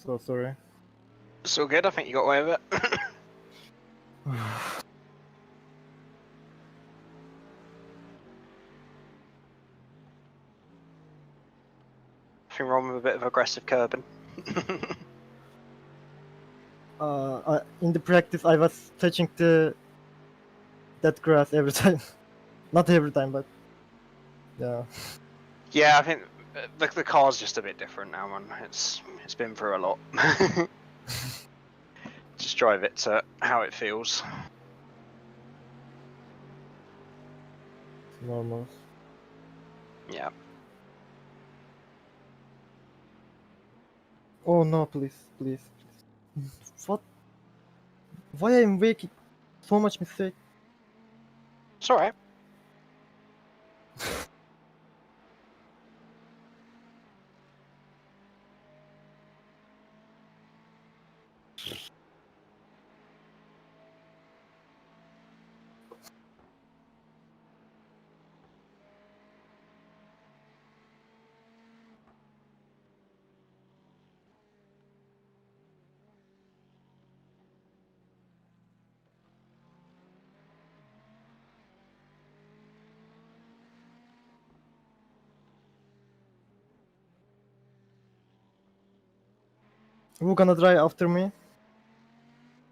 So sorry. It's all good. I think you got away with it. Nothing wrong with a bit of aggressive curbing. In the practice, I was touching that grass every time. Not every time, but yeah. Yeah, I think the car's just a bit different now, man. It's been through a lot. Just drive it to how it feels. Normal. Yeah. Oh no, please, please, please. What? Why I'm making so much mistake? It's alright. Who gonna drive after me?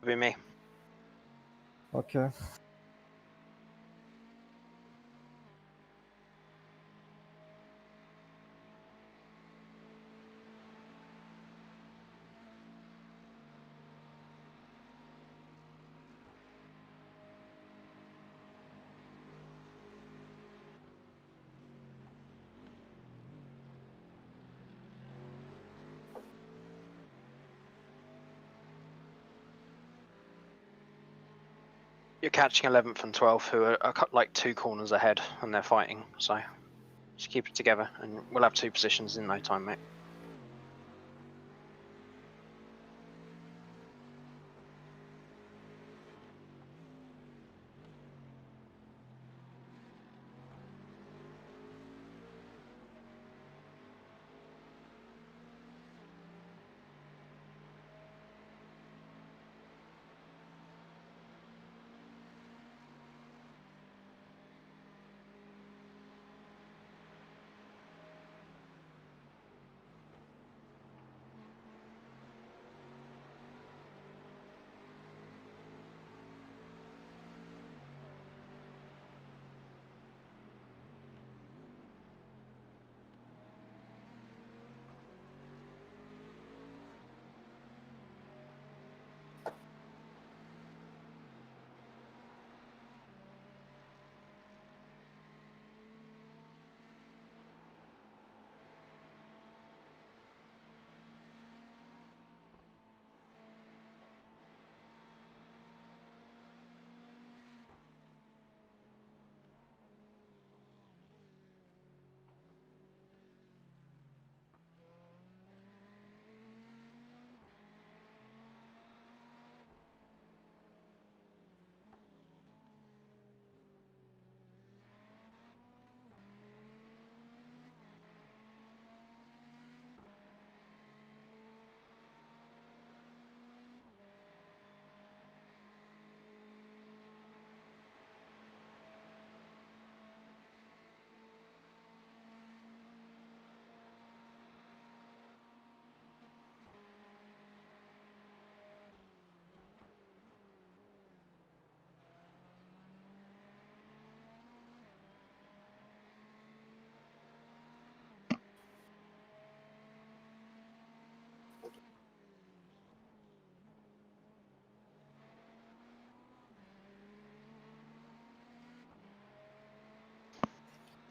It'll be me. Okay. You're catching 11th and 12th, who are like 2 corners ahead, and they're fighting. So just keep it together, and we'll have 2 positions in no time, mate.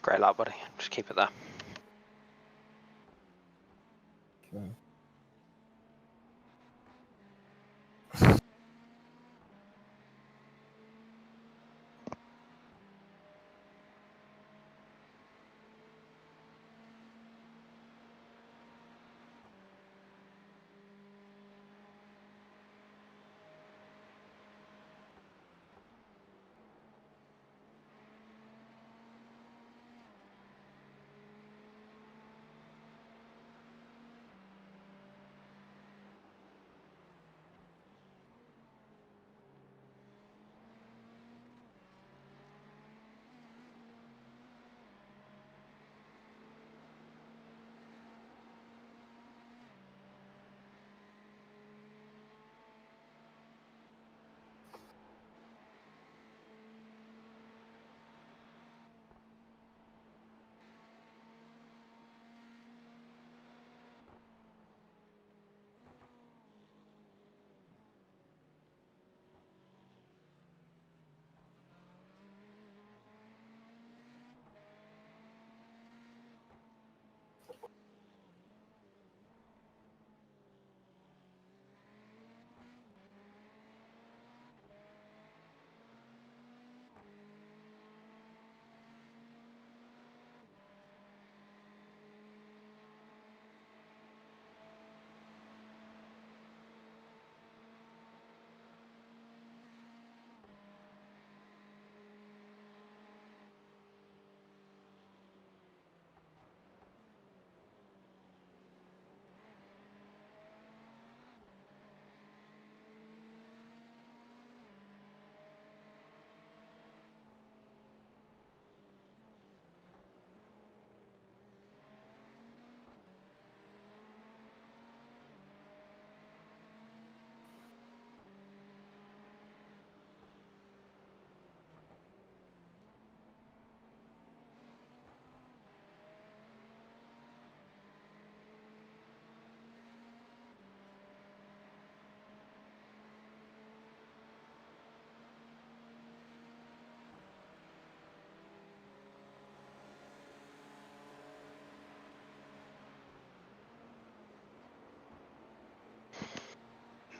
Great luck, buddy. Just keep it there. Okay.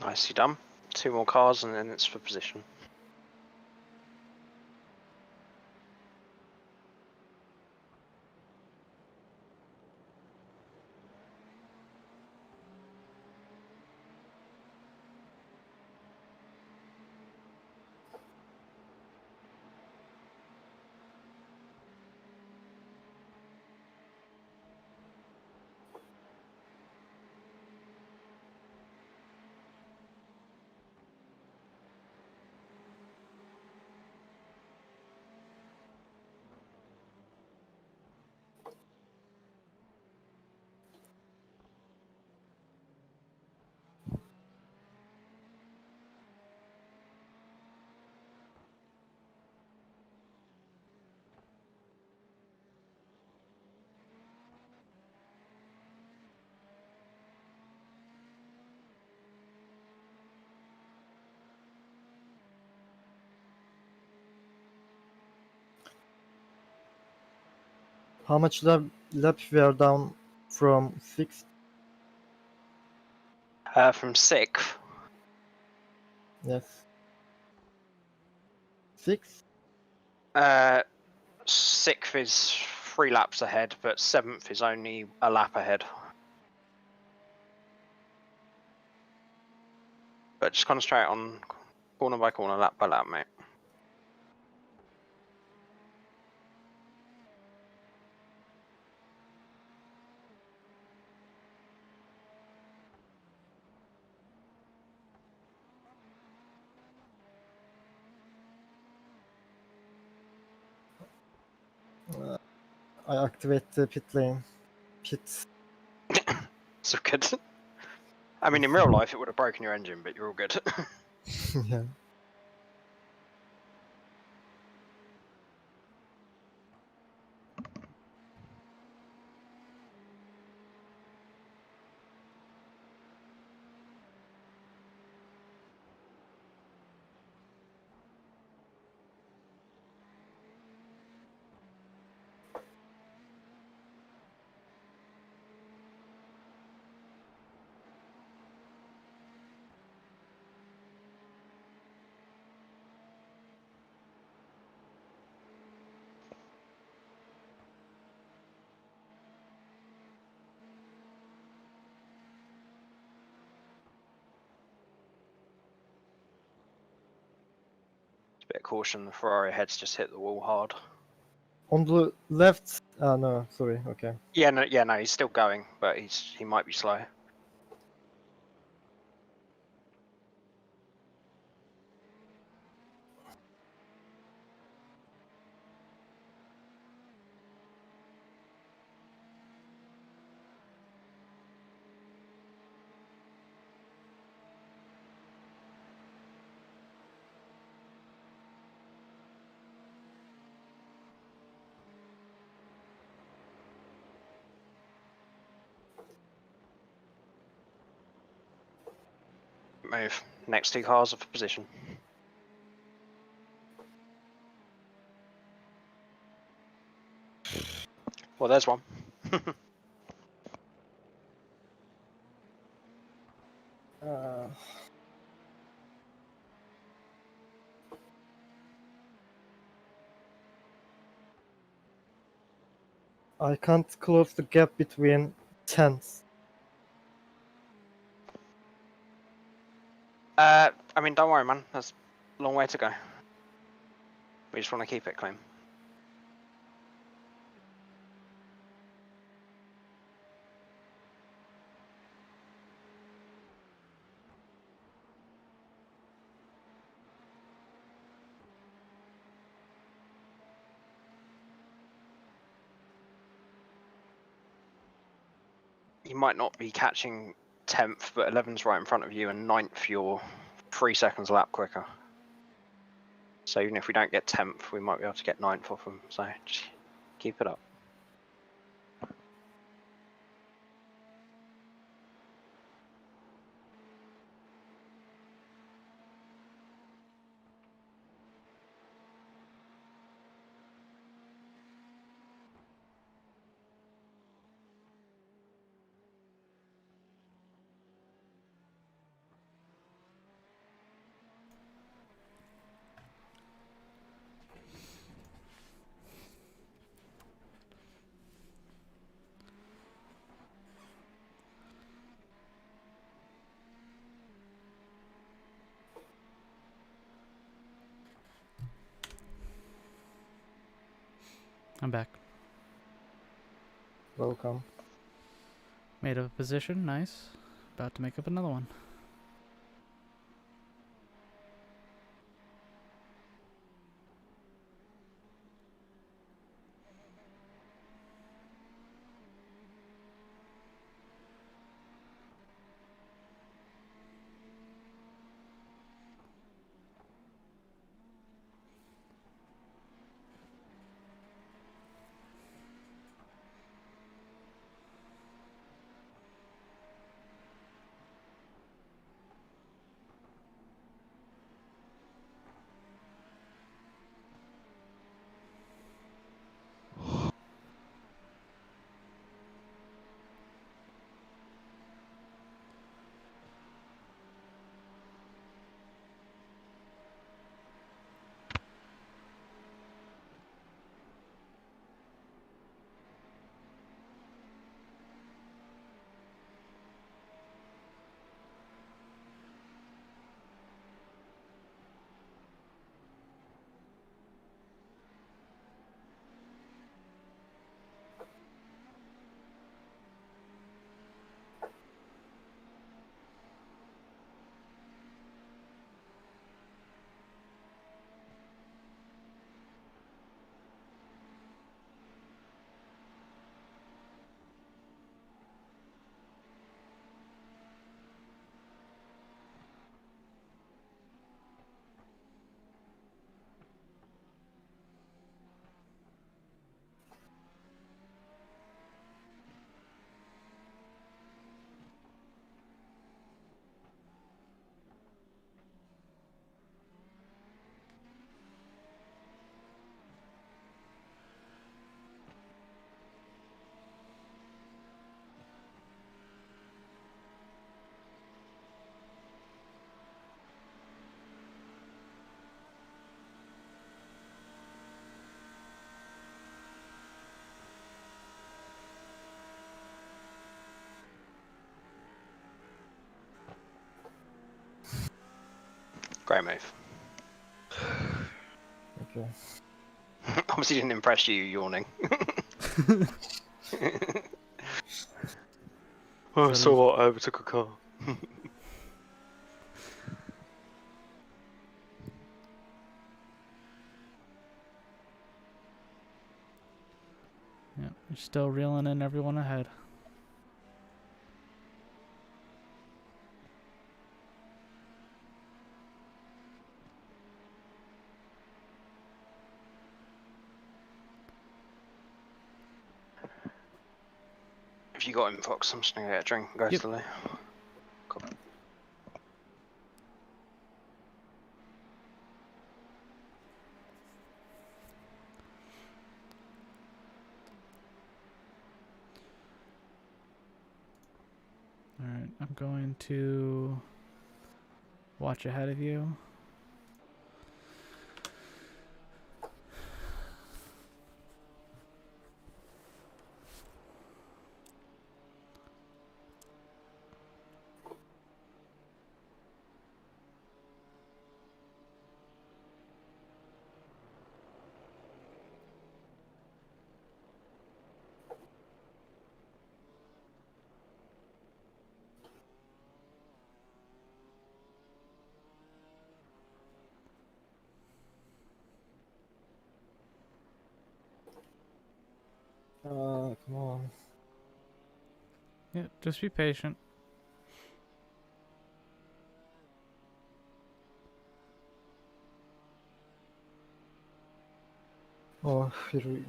Nicely done. 2 more cars and then it's for position. How much laps we are down from 6th? From 6th, Yes. 6th? 6th is 3 laps ahead, but 7th is only a lap ahead. But just concentrate on corner by corner, lap by lap, mate. I activate the pit lane. Pit. So good. I mean, in real life, it would have broken your engine, but you're all good. Yeah. Bit of caution, the Ferrari head's just hit the wall hard. On the left. No, sorry. Okay. Yeah, no, he's still going, but he might be slow. Move. Next 2 cars are for position. Well, there's one. Uh, I can't close the gap between 10s. I mean, don't worry, man. There's a long way to go. We just want to keep it clean. You might not be catching 10th, but 11's right in front of you, and 9th you're 3 seconds a lap quicker. So even if we don't get 10th, we might be able to get 9th off them. So just keep it up. I'm back. Welcome. Made up a position. Nice. About to make up another one. Great move. Okay. Obviously didn't impress you yawning. Oh, so what? I overtook a car. Yep, you're still reeling in everyone ahead. If you got him, Fox, I'm just gonna get a drink and go Yep. to the loo. Cool. Alright, I'm going to watch ahead of you. Come on. Yeah, just be patient. Oh, here we...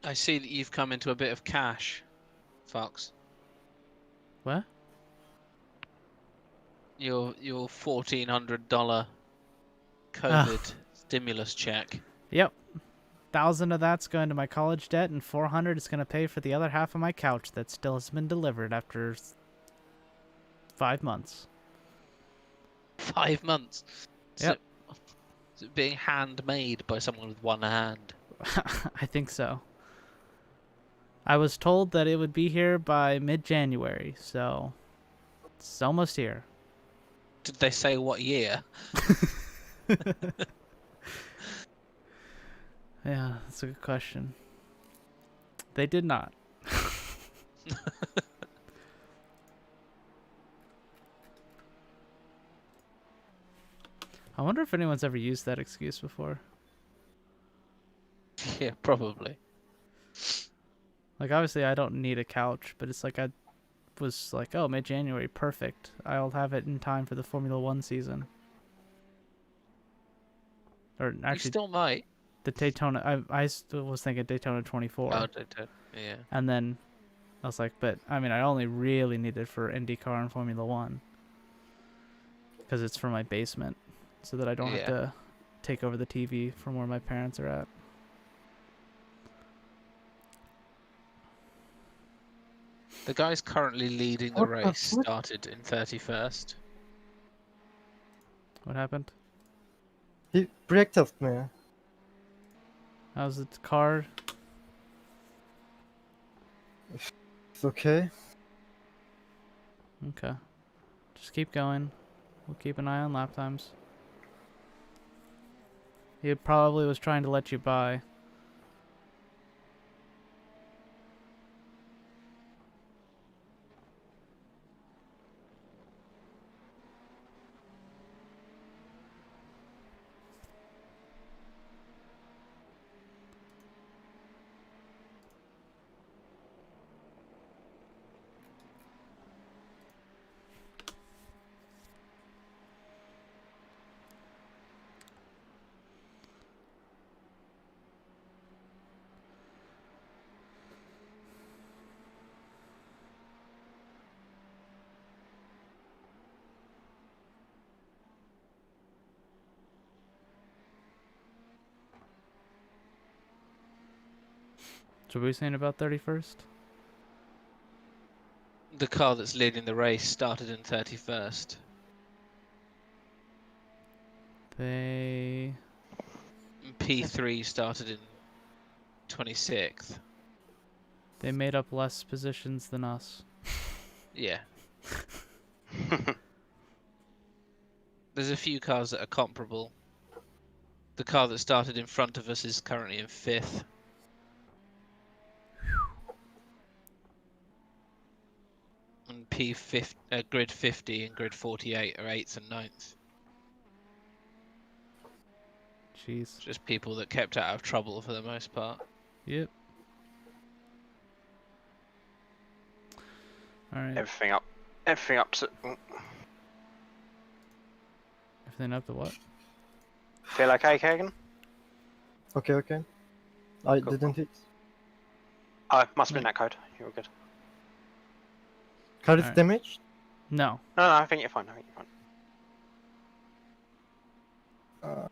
I see that you've come into a bit of cash, Fox. What? Your $1,400 COVID stimulus check. Yep. 1,000 of that's going to my college debt, and 400 is going to pay for the other half of my couch that still has been delivered after 5 months. 5 months. Yep. Is it being handmade by someone with one hand? I think so. I was told that it would be here by mid-January, so it's almost here. Did they say what year? Yeah, that's a good question. They did not. I wonder if anyone's ever used that excuse before. Yeah, probably. Like, obviously, I don't need a couch, but it's like I was like, oh, mid-January, perfect. I'll have it in time for the Formula 1 season. Or You actually, still might. the Daytona. I still was thinking Daytona 24. Oh, don't. Yeah. And then I was like, but I mean, I only really need it for IndyCar and Formula 1. Because it's for my basement. So that I don't have to take over the TV from where my parents are at. The guys currently leading the What the race fuck? started in 31st. What happened? He breakfast me. How's the car? It's okay. Okay. Just keep going. We'll keep an eye on lap times. He probably was trying to let you by. So what were you saying about 31st? The car that's leading the race started in 31st. They... P3 started in 26th. They made up less positions than us. Yeah. There's a few cars that are comparable. The car that started in front of us is currently in 5th. And grid 50 and grid 48 are 8th and 9th. Jeez. Just people that kept out of trouble for the most part. Yep. Alright. Everything up. Everything up to. Everything up to what? Feel okay, Kagan? Okay. I Cool. didn't hit. Oh, it must have been that code. You were good. Car is Alright. damaged? No. No, I think you're fine. I think you're fine. Uh,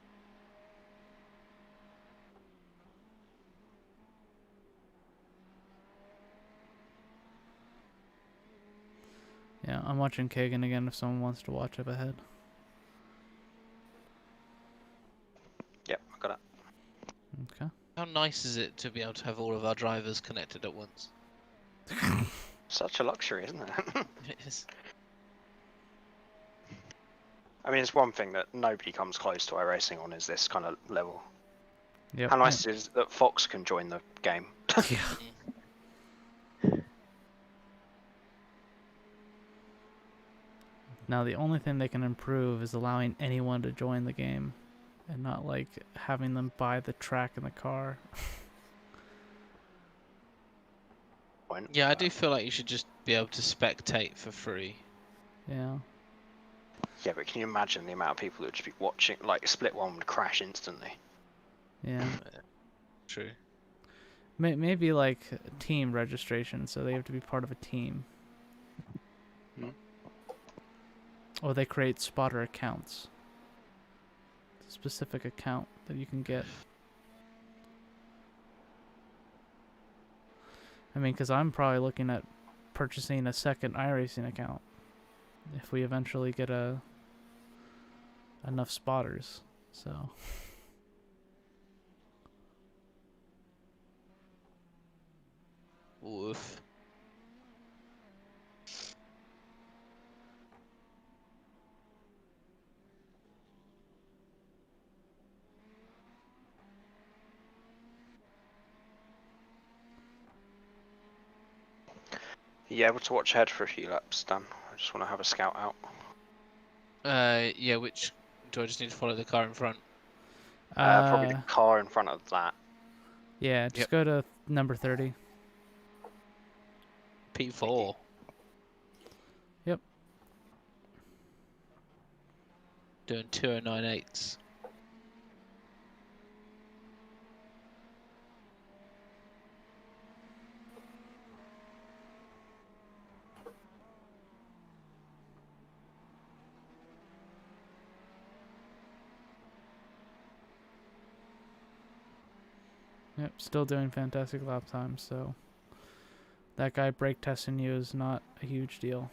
Yeah, I'm watching Kagan again if someone wants to watch up ahead. Yep, I got it. Okay. How nice is it to be able to have all of our drivers connected at once? Such a luxury, isn't it? It is. I mean, it's one thing that nobody comes close to iRacing on is this kind of level. Yep. How nice it is that Fox can join the game. Yeah. Now the only thing they can improve is allowing anyone to join the game and not like having them buy the track and the car. Yeah, I do feel like you should just be able to spectate for free. Yeah. Yeah, but can you imagine the amount of people that would just be watching, like split one would crash instantly. Yeah. True. Maybe like team registration, so they have to be part of a team. Hmm. Or they create spotter accounts. It's a specific account that you can get. I mean, because I'm probably looking at purchasing a second iRacing account if we eventually get enough spotters. So. Woof. Are you able to watch ahead for a few laps, Dan? I just want to have a scout out. Yeah, which do I just need to follow the car in front? Probably the car in front of that. Yeah, just Yep. go to number 30. P4. Yep. Doing 209.8s. Yep, still doing fantastic lap times, so that guy brake testing you is not a huge deal.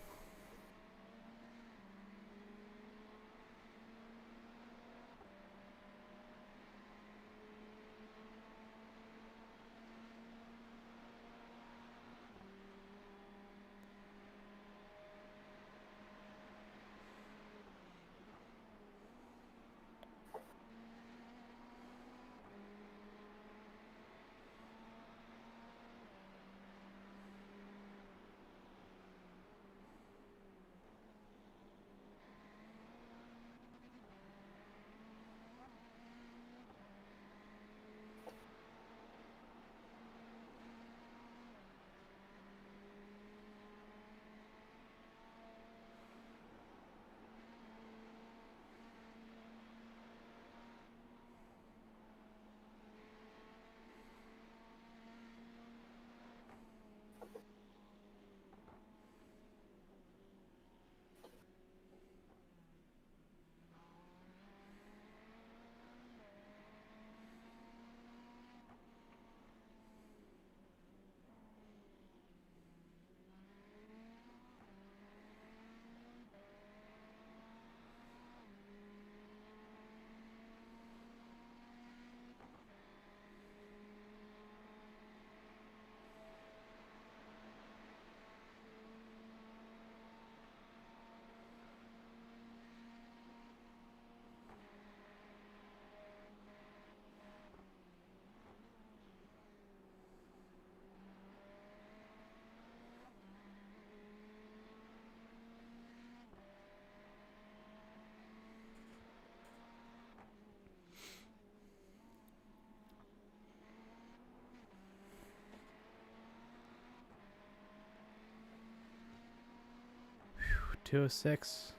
Whew, 206.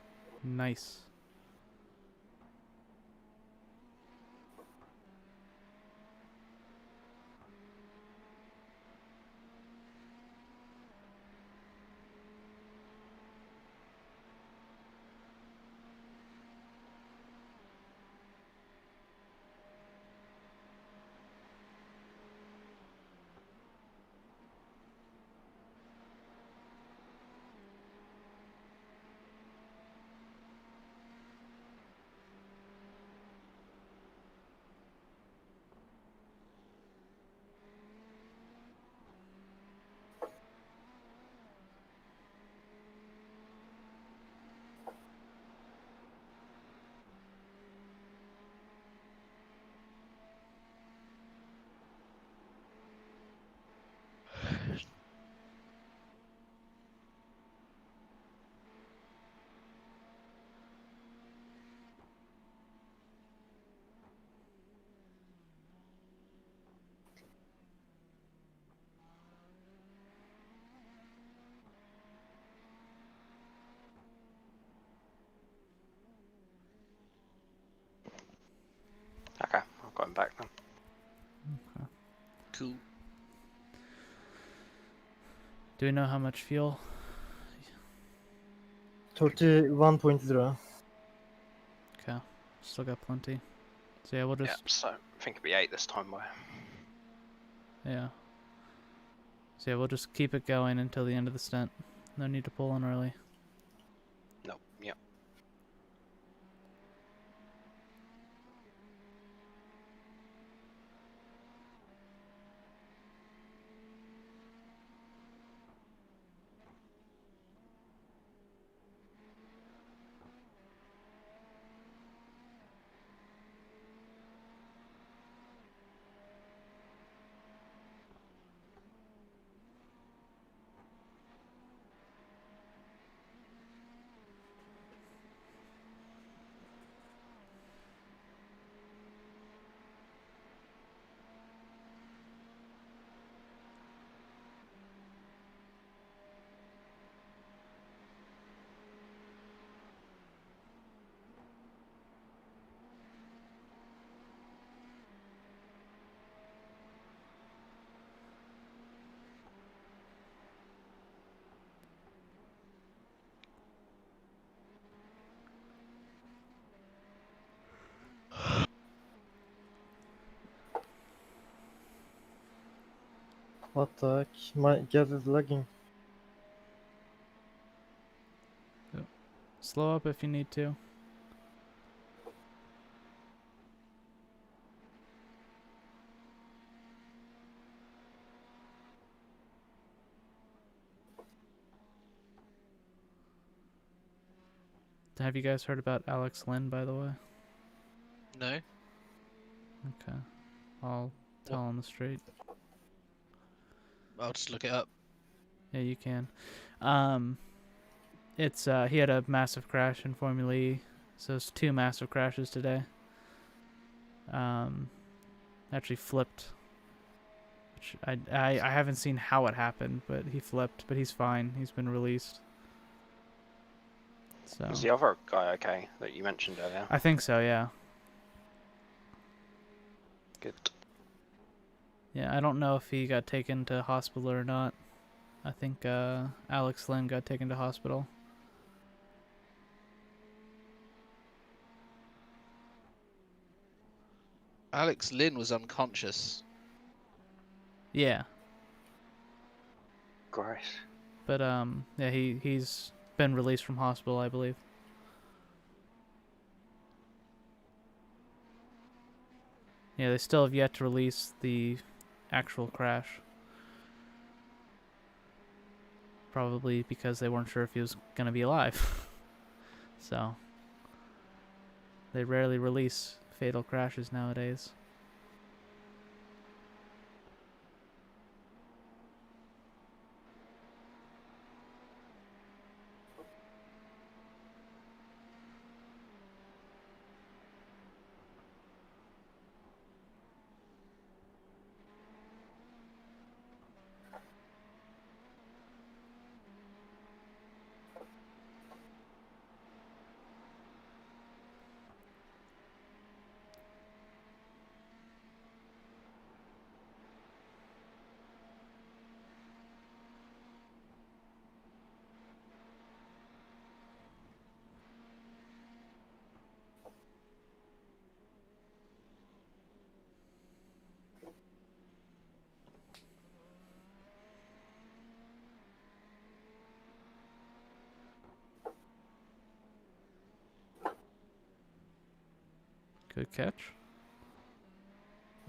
Nice. Okay, I've got him back then. Cool. Do we know how much fuel? 31.0. Okay, still got plenty. So yeah, we'll just Yeah, so I think it'll be 8 this time, boy. yeah. So yeah, we'll just keep it going until the end of the stint. No need to pull in early. No, yep. What the heck? My gas is lagging. Slow up if you need to. Have you guys heard about Alex Lynn, by the way? No. Okay. I'll tell on the street. I'll just look it up. Yeah, you can. It's he had a massive crash in Formula E, so it's 2 massive crashes today. Actually flipped. Which I haven't seen how it happened, but he flipped. But he's fine. He's been released. So Was the other guy okay that you mentioned earlier? I think so. Yeah. Good. Yeah. I don't know if he got taken to hospital or not. I think Alex Lynn got taken to hospital. Alex Lynn was unconscious. Yeah. Gross. But yeah, he's been released from hospital, I believe. Yeah, they still have yet to release the actual crash. Probably because they weren't sure if he was gonna be alive. So they rarely release fatal crashes nowadays. Good catch.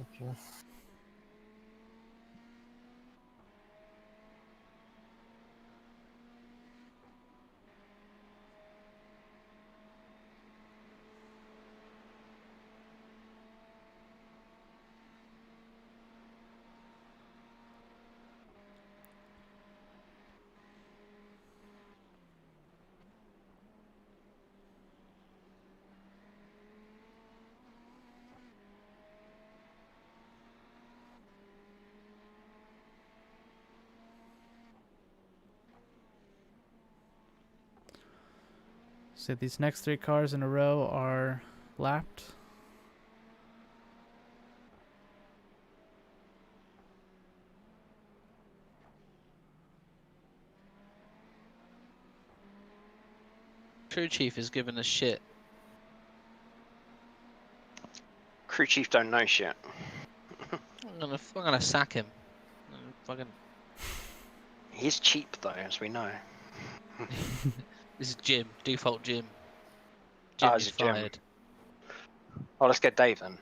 Okay. So these next 3 cars in a row are lapped. Crew chief is giving us shit. Crew chief don't know shit. I'm gonna sack him. Fucking He's cheap though, as we know. This is Jim, default Jim. Oh, Jim is is it Jim? fired. Oh, let's get Dave then.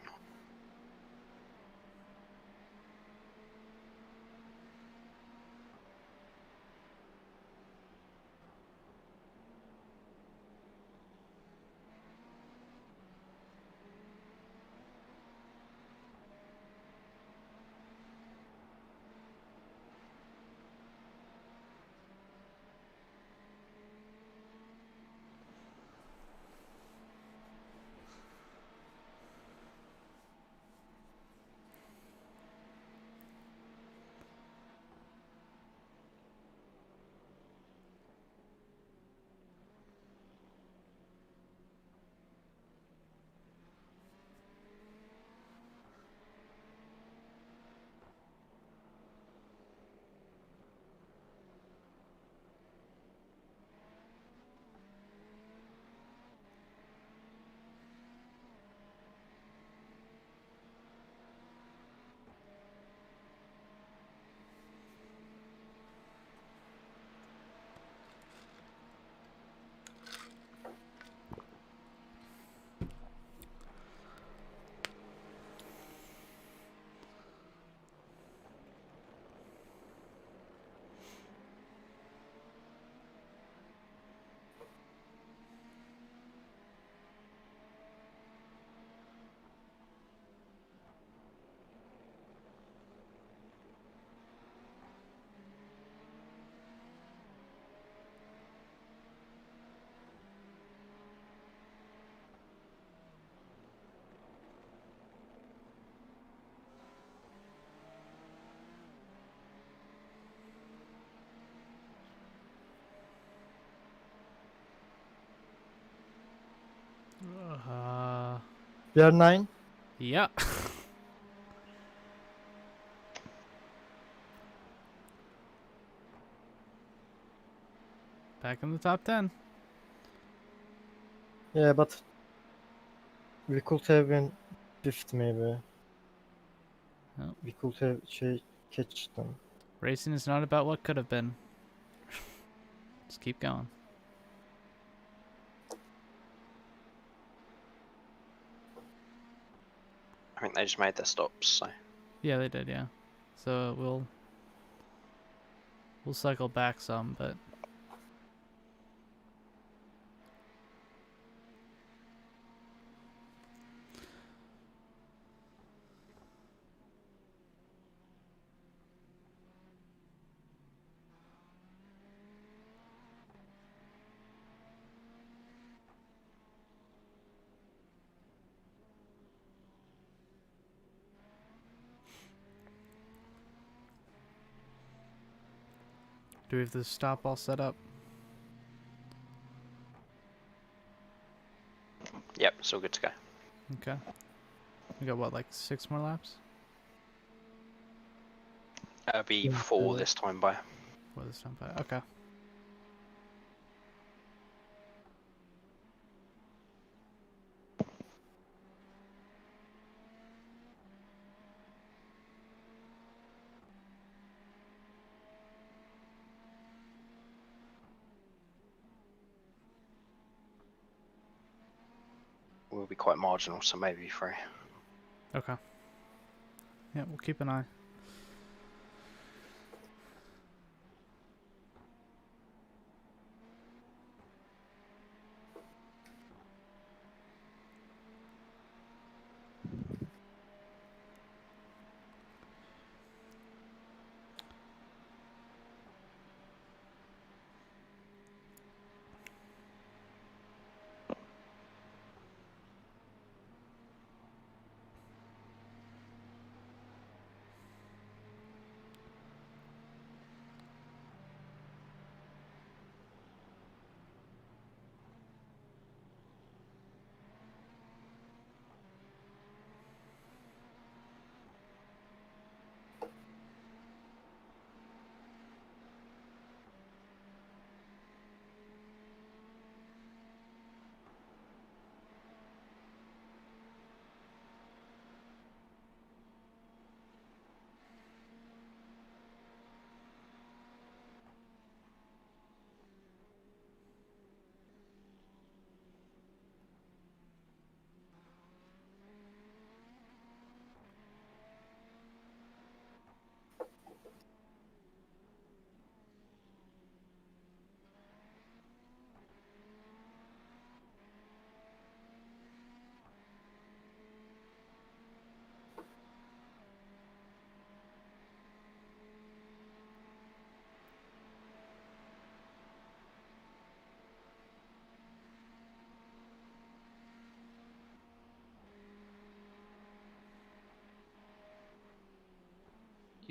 We are 9. Yeah. Back in the top 10. Yeah, but we could have been 5th maybe. Oh. We could have catch them. Racing is not about what could have been. Just keep going. I think they just made their stops, so. Yeah, they did, yeah. So we'll cycle back some, but do we have the stop all set up? Yep, it's all good to go. Okay. We got what, like 6 more laps? It'll be Yeah, 4 yeah. this time by. For this time, but okay. Will be quite marginal, so maybe 3. Okay. Yeah, we'll keep an eye.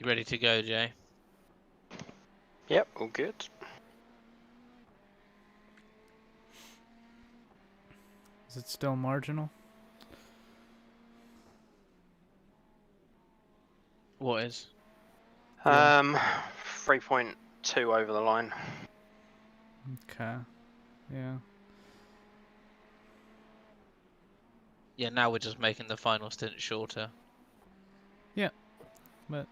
ready to go, Jay? Yep, all good. Is it still marginal? What is? 3.2 over the line. Okay. Yeah. Yeah, now we're just making the final stint shorter. But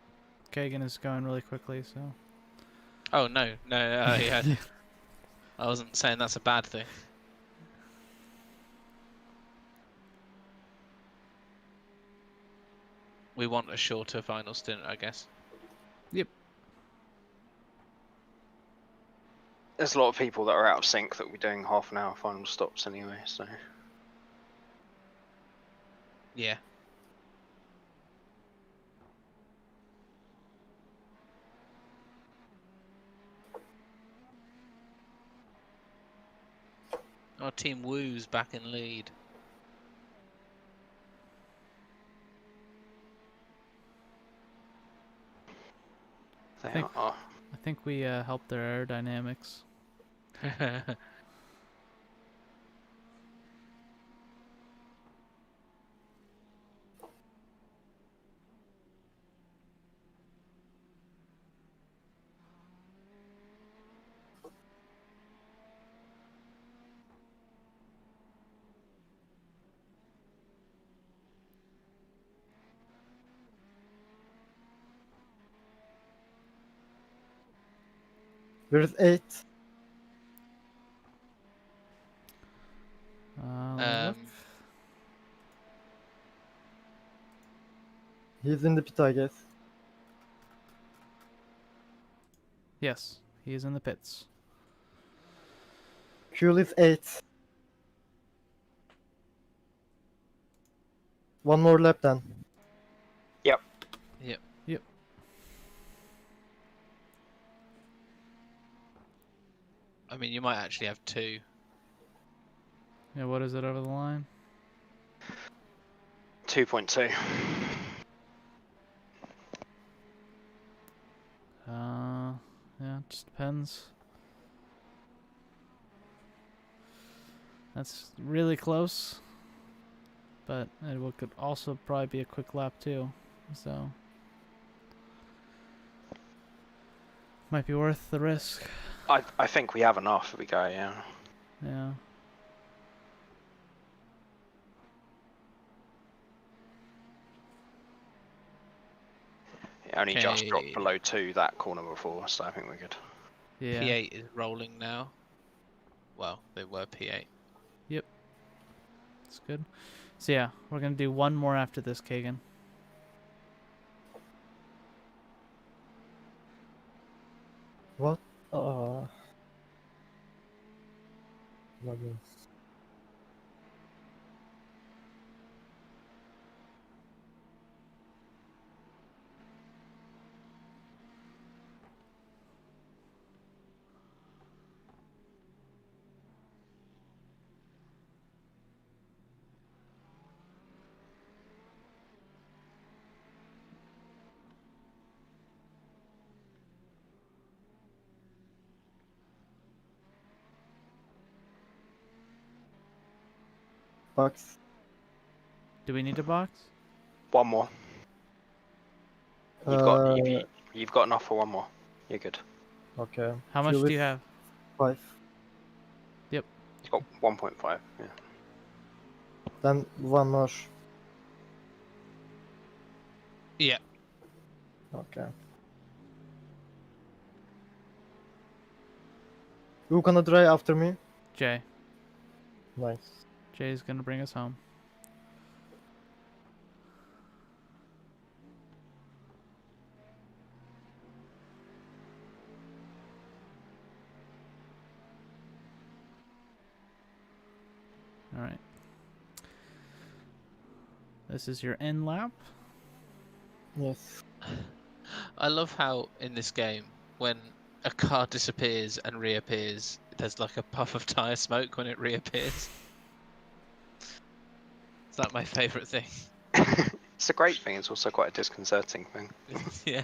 Kagan is going really quickly, so. Oh no, yeah. I wasn't saying that's a bad thing. We want a shorter final stint, I guess. There's a lot of people that are out of sync that we're doing half an hour final stops anyway, so. Yeah. Our team Woo's back in lead. They Think- are. I think we helped their aerodynamics. Where's 8? Look. He's in the pit, I guess. Yes, he is in the pits. Fuel is 8. One more lap then. Yep. Yep. I mean, you might actually have 2. Yeah, what is it over the line? 2.2. Yeah, it just depends. That's really close. But could also probably be a quick lap too. So might be worth the risk. I think we have enough if we go, yeah. Yeah. It only just Okay. dropped below 2 that corner before, so I think we're good. Yeah. P8 is rolling now. Well, they were P8. It's good. So yeah, we're gonna do one more after this, Kagan. What? Login. Box. Do we need a box? One more. You've got Uh, you've got enough for one more. You're good. Okay. How much Fuel do is you have? 5. You've got 1.5. Yeah. Then one more. Yeah. Okay. Who gonna drive after me? Jay. Nice. Jay's gonna bring us home. Alright. This is your end lap. Yes. I love how in this game, when a car disappears and reappears, there's like a puff of tyre smoke when it reappears. Is that my favourite thing? It's a great thing. It's also quite a disconcerting thing. Yeah.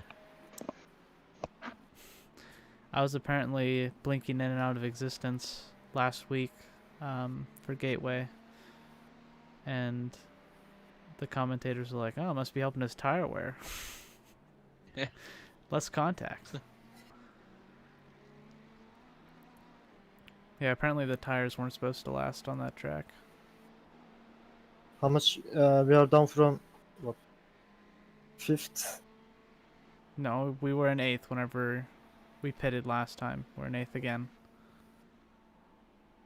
I was apparently blinking in and out of existence last week for Gateway, and the commentators were like, "Oh, it must be helping his tire wear." Yeah. Less contact. Yeah, apparently the tires weren't supposed to last on that track. How much we are down from what? Fifth. No, we were in 8th whenever we pitted last time. We're in 8th again.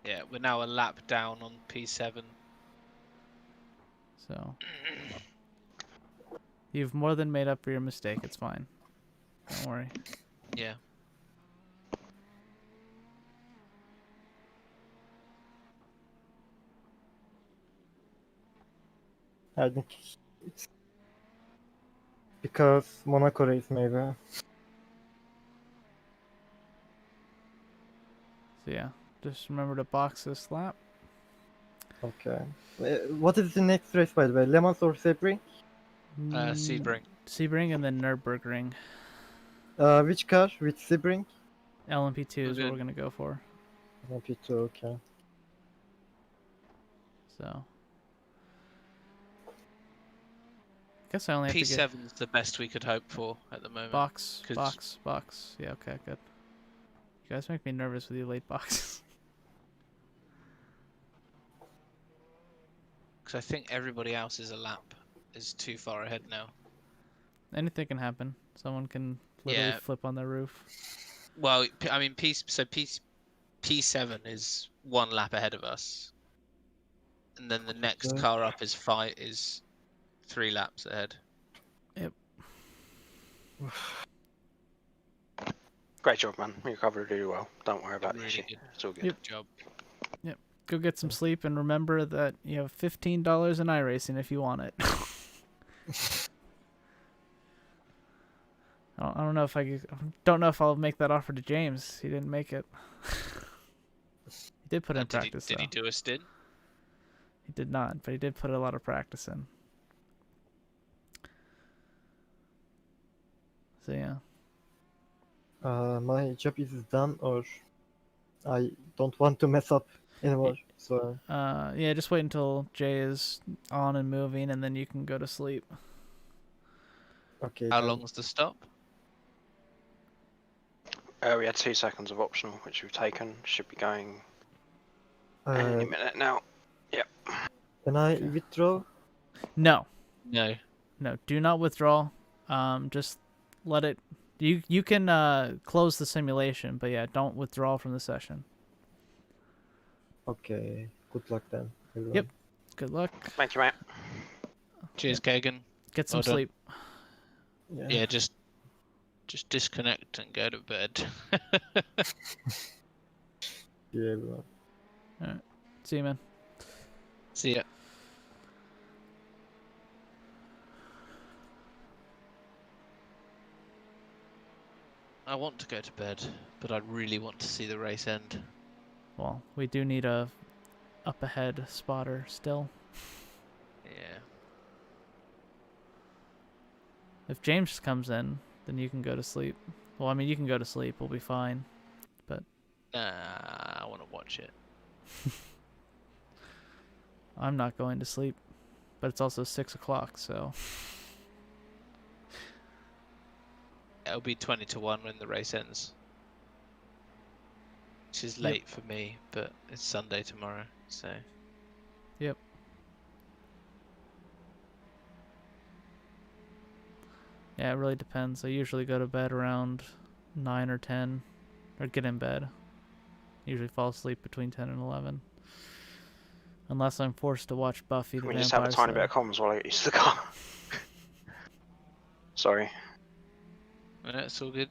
Yeah, we're now a lap down on P7. So you've more than made up for your mistake. It's fine. Don't worry. Yeah. I think it's because Monaco race maybe. So yeah, just remember to box this lap. Okay. What is the next race, by the way? Le Mans or Sebring? Sebring. Sebring and then Nürburgring. Which car? Which Sebring? LMP2 is what good. we're gonna go for. LMP2, okay. So guess I only have to get P7 is the best we could hope for at the moment. box. 'Cause- Yeah, okay, good. You guys make me nervous with your late boxes. Because I think everybody else is too far ahead now. Anything can happen. Someone can literally Yeah. flip on their roof. Well, I mean, P7 is 1 lap ahead of us, and then the next Okay. car up is 3 laps ahead. Great job, man. You covered it really well. Don't worry about Really the issue. good. It's all good. Yep. Job. Go get some sleep and remember that you have $15 in iRacing if you want it. I don't know if I'll make that offer to James. He didn't make it. He did put in practice. Did he do a stint? He did not, but he did put a lot of practice in. So yeah. My job is done, or I don't want to mess up anymore. So Yeah, just wait until Jay is on and moving, and then you can go to sleep. okay. How then. long's the stop? We had 2 seconds of optional, which we've taken. Should be going Uh, any minute now. can I withdraw? No, No. do not withdraw. Just let it. You can close the simulation, but yeah, don't withdraw from the session. Okay. Good luck then. Everyone. Yep. Good luck. Thank you, mate. Cheers, Kagan. Get some Well done. sleep. Yeah, just disconnect and go to bed. Yeah, everyone. See you, man. See ya. I want to go to bed, but I really want to see the race end. Well, we do need a up ahead spotter still. Yeah. If James comes in, then you can go to sleep. Well, I mean, you can go to sleep. We'll be fine. Nah, I want to watch it. I'm not going to sleep, but it's also 6 o'clock, so It'll be 20-1 when the race ends. Which is late for me, but it's Sunday tomorrow, so. yep. Yeah, it really depends. I usually go to bed around 9 or 10, or get in bed. Usually fall asleep between 10 and 11. Unless I'm forced to watch Buffy the Can we Vampire just have a tiny bit Slayer. of comms while I get used to the car? Sorry. Yeah, it's all good.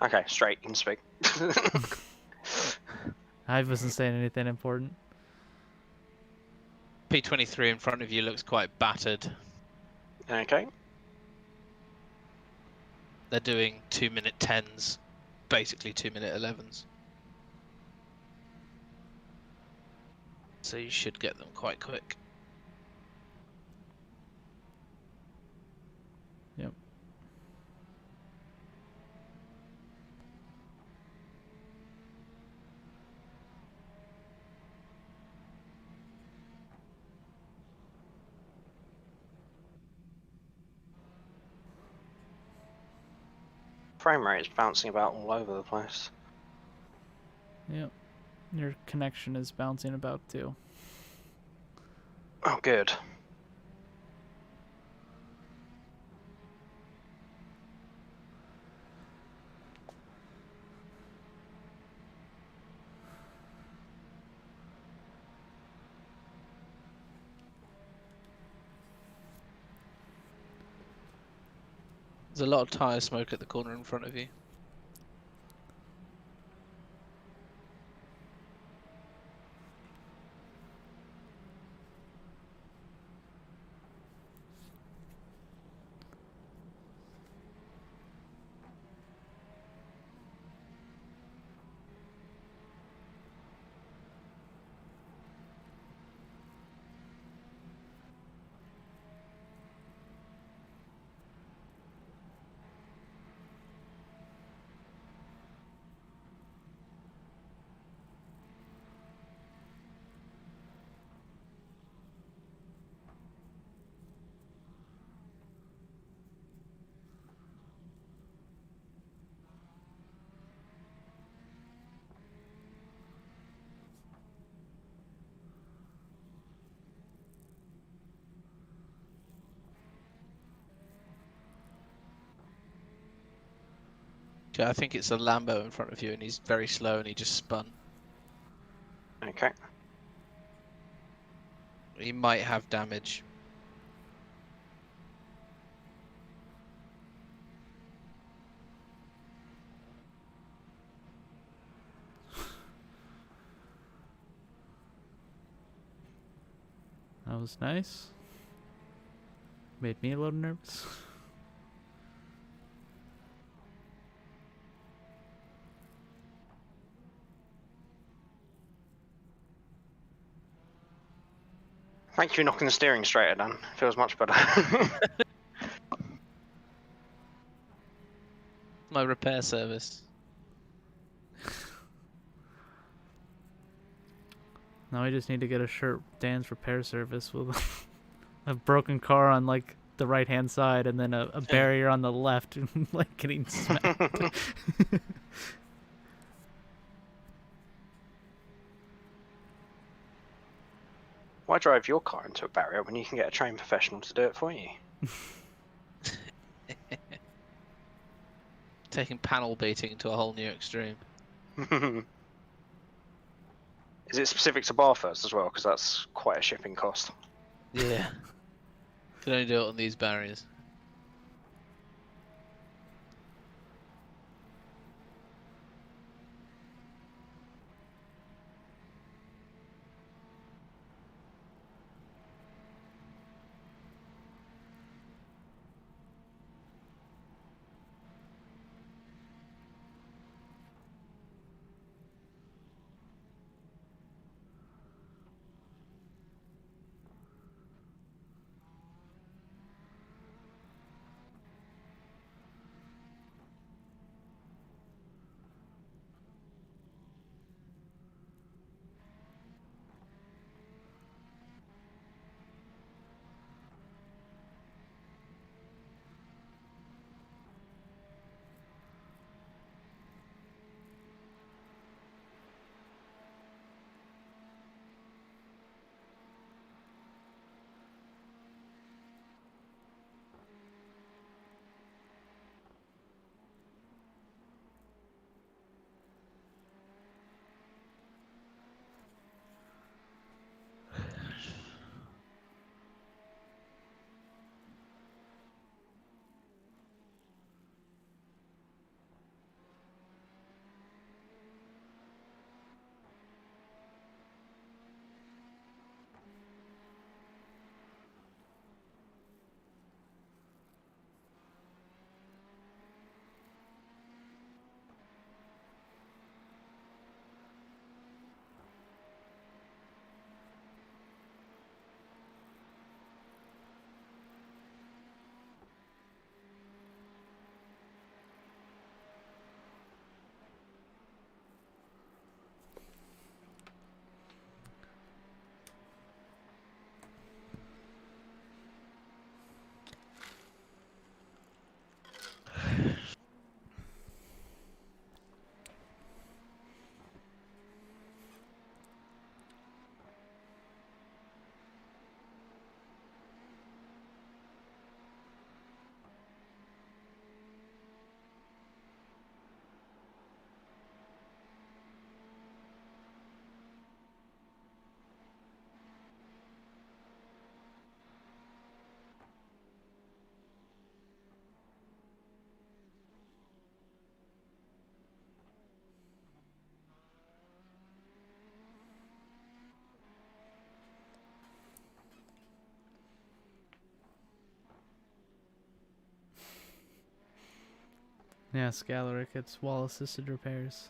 Okay, straight. You can speak. I wasn't saying anything important. P23 in front of you looks quite battered. Okay. They're doing 2-minute 10s, basically 2-minute 11s. So you should get them quite quick. Frame rate is bouncing about all over the place. Yep. Your connection is bouncing about too. Oh, good. There's a lot of tyre smoke at the corner in front of you. Okay, I think it's a Lambo in front of you, and he's very slow, and he just spun. Okay. He might have damage. That was nice. Made me a little nervous. Thank you for knocking the steering straighter, Dan. Feels much better. My repair service. Now we just need to get a shirt Dan's repair service with a broken car on like the right hand side and then a barrier on the left like getting smacked. Why drive your car into a barrier when you can get a trained professional to do it for you? Taking panel beating to a whole new extreme. Is it specific to Bathurst as well? Because that's quite a shipping cost. Yeah. Can only do it on these barriers. Yeah, Scalaric, it's wall assisted repairs.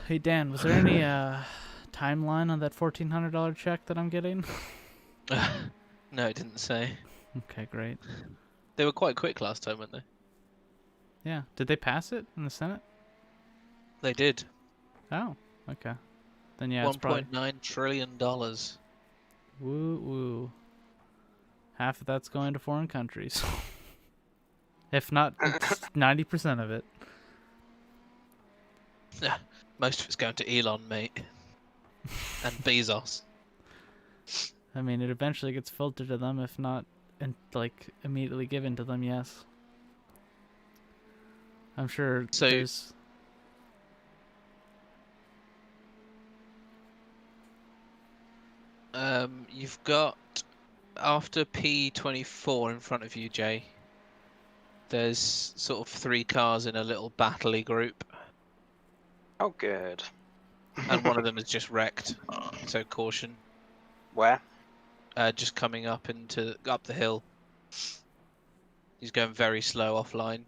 Hey Dan, was there any timeline on that $1,400 check that I'm getting? No, it didn't say. Okay, great. They were quite quick last time, weren't they? Yeah, did they pass it in the Senate? They did. Oh, okay. Then yeah, it's probably $1.9 trillion. woo woo. Half of that's going to foreign countries, if not 90% of it. Most of it's going to Elon, mate. And Bezos. I mean, it eventually gets filtered to them, if not, and like immediately given to them. Yes, I'm sure So- there's. You've got, after P24 in front of you, Jay, there's sort of 3 cars in a little battley group, Oh, good. and one of them is just wrecked. So caution. Where? Just coming up the hill. He's going very slow offline,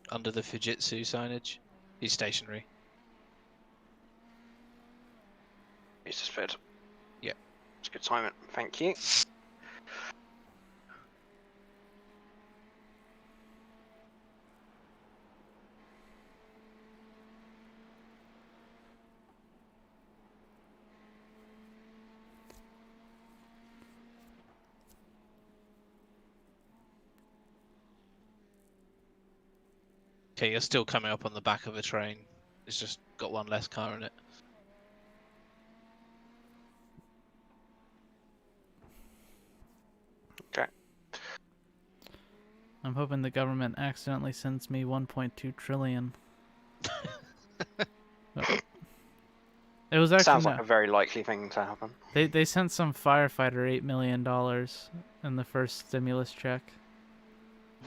under the Fujitsu signage. He's stationary. He's just fit. Yeah. It's good timing. Thank you. Okay, you're still coming up on the back of a train. It's just got one less car in it. Okay. I'm hoping the government accidentally sends me 1.2 trillion. Oh. It was actually Sounds no. like a very likely thing to happen. They sent some firefighter $8 million in the first stimulus check.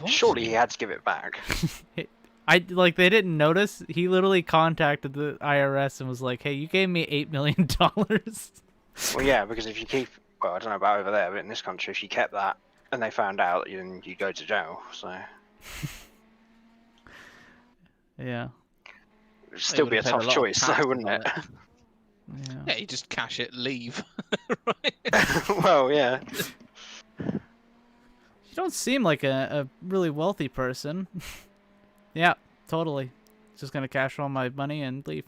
What? Surely he had to give it back. They didn't notice. He literally contacted the IRS and was like, "Hey, you gave me $8 million." Well, yeah, because if you keep, well, I don't know about over there, but in this country, if you kept that and they found out, then you go to jail. So Yeah. it'd still be a would've paid a tough lot of choice, though, taxes wouldn't on it? Yeah. Yeah, you just cash it, leave. Well, yeah. You don't seem like a really wealthy person. Yeah, totally. Just gonna cash all my money and leave.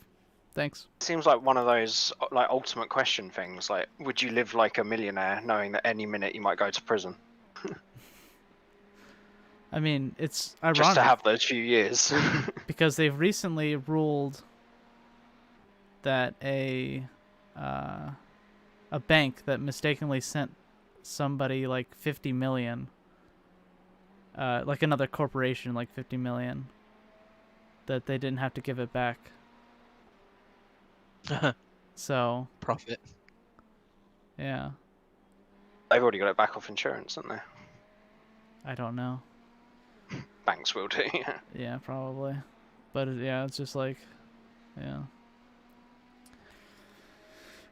Thanks. Seems like one of those like ultimate question things. Like, would you live like a millionaire, knowing that any minute you might go to prison, I mean, it's ironic just to have those few years? because they've recently ruled that a bank that mistakenly sent somebody like 50 million, like another corporation like 50 million, that they didn't have to give it back. So Profit. yeah, They've already got it back off insurance, haven't they? I don't know. Banks will do. Yeah. Yeah, probably. But yeah, it's just like, yeah.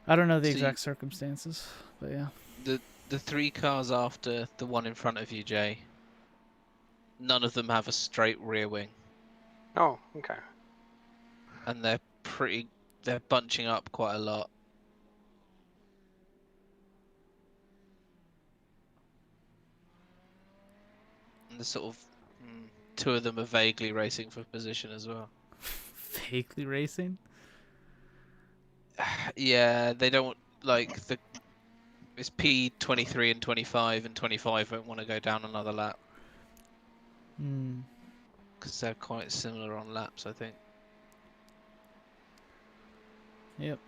I don't know the So exact circumstances, but yeah. The 3 cars after the one in front of you, Jay, none of them have a straight rear wing, Oh, okay. and they're bunching up quite a lot. And the sort of 2 of them are vaguely racing for position as well. Vaguely racing? Yeah, they don't like it's P23 and 25, and 25 won't want to go down another lap Hmm. because they're quite similar on laps, I think. Yep.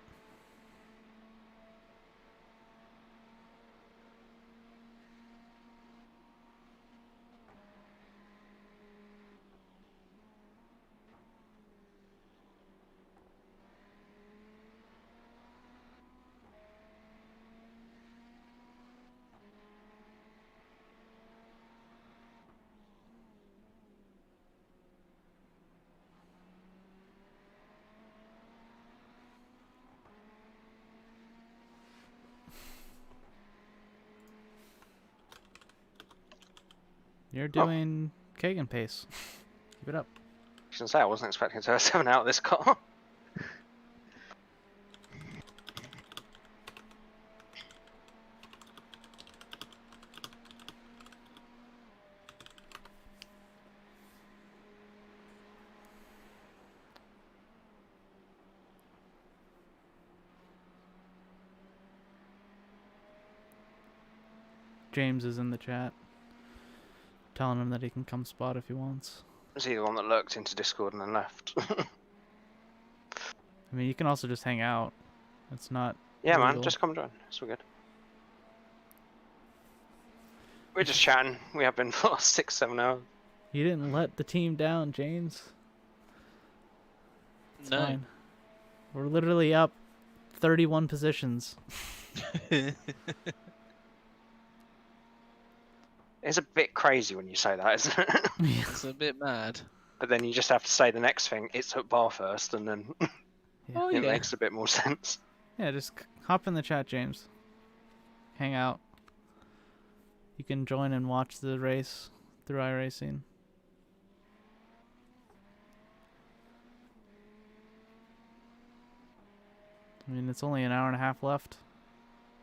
You're doing Kagan pace. Keep it up. I was gonna say I wasn't expecting to have 7 out of this car. James is in the chat, telling him that he can come spot if he wants. Was he the one that lurked into Discord and then left? I mean, you can also just hang out. It's not. Yeah, man, illegal. just come join. It's all good. We're just chatting. We have been for 6-7 hours. You didn't let the team down, James. It's No. fine. We're literally up 31 positions. It's a bit crazy when you say that, isn't it? It's a bit mad. But then you just have to say the next thing. It's at Bathurst, and then Oh it yeah. makes a bit more sense. Yeah, just hop in the chat, James. Hang out. You can join and watch the race through iRacing. I mean, it's only an hour and a half left.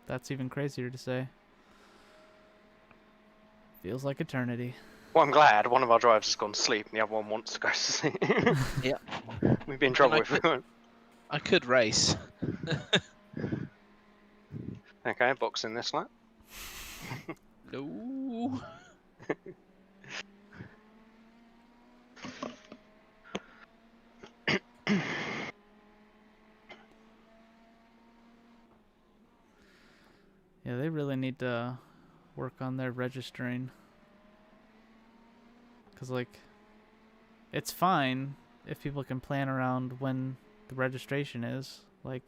That's even crazier to say. Feels like eternity. Well, I'm glad one of our drivers has gone to sleep and the other one wants to go to sleep. Yeah. We'd be in trouble I if we could- weren't. I could race. Okay, boxing this lap. No. Yeah, they really need to work on their registering. Because, like, it's fine if people can plan around when the registration is. Like,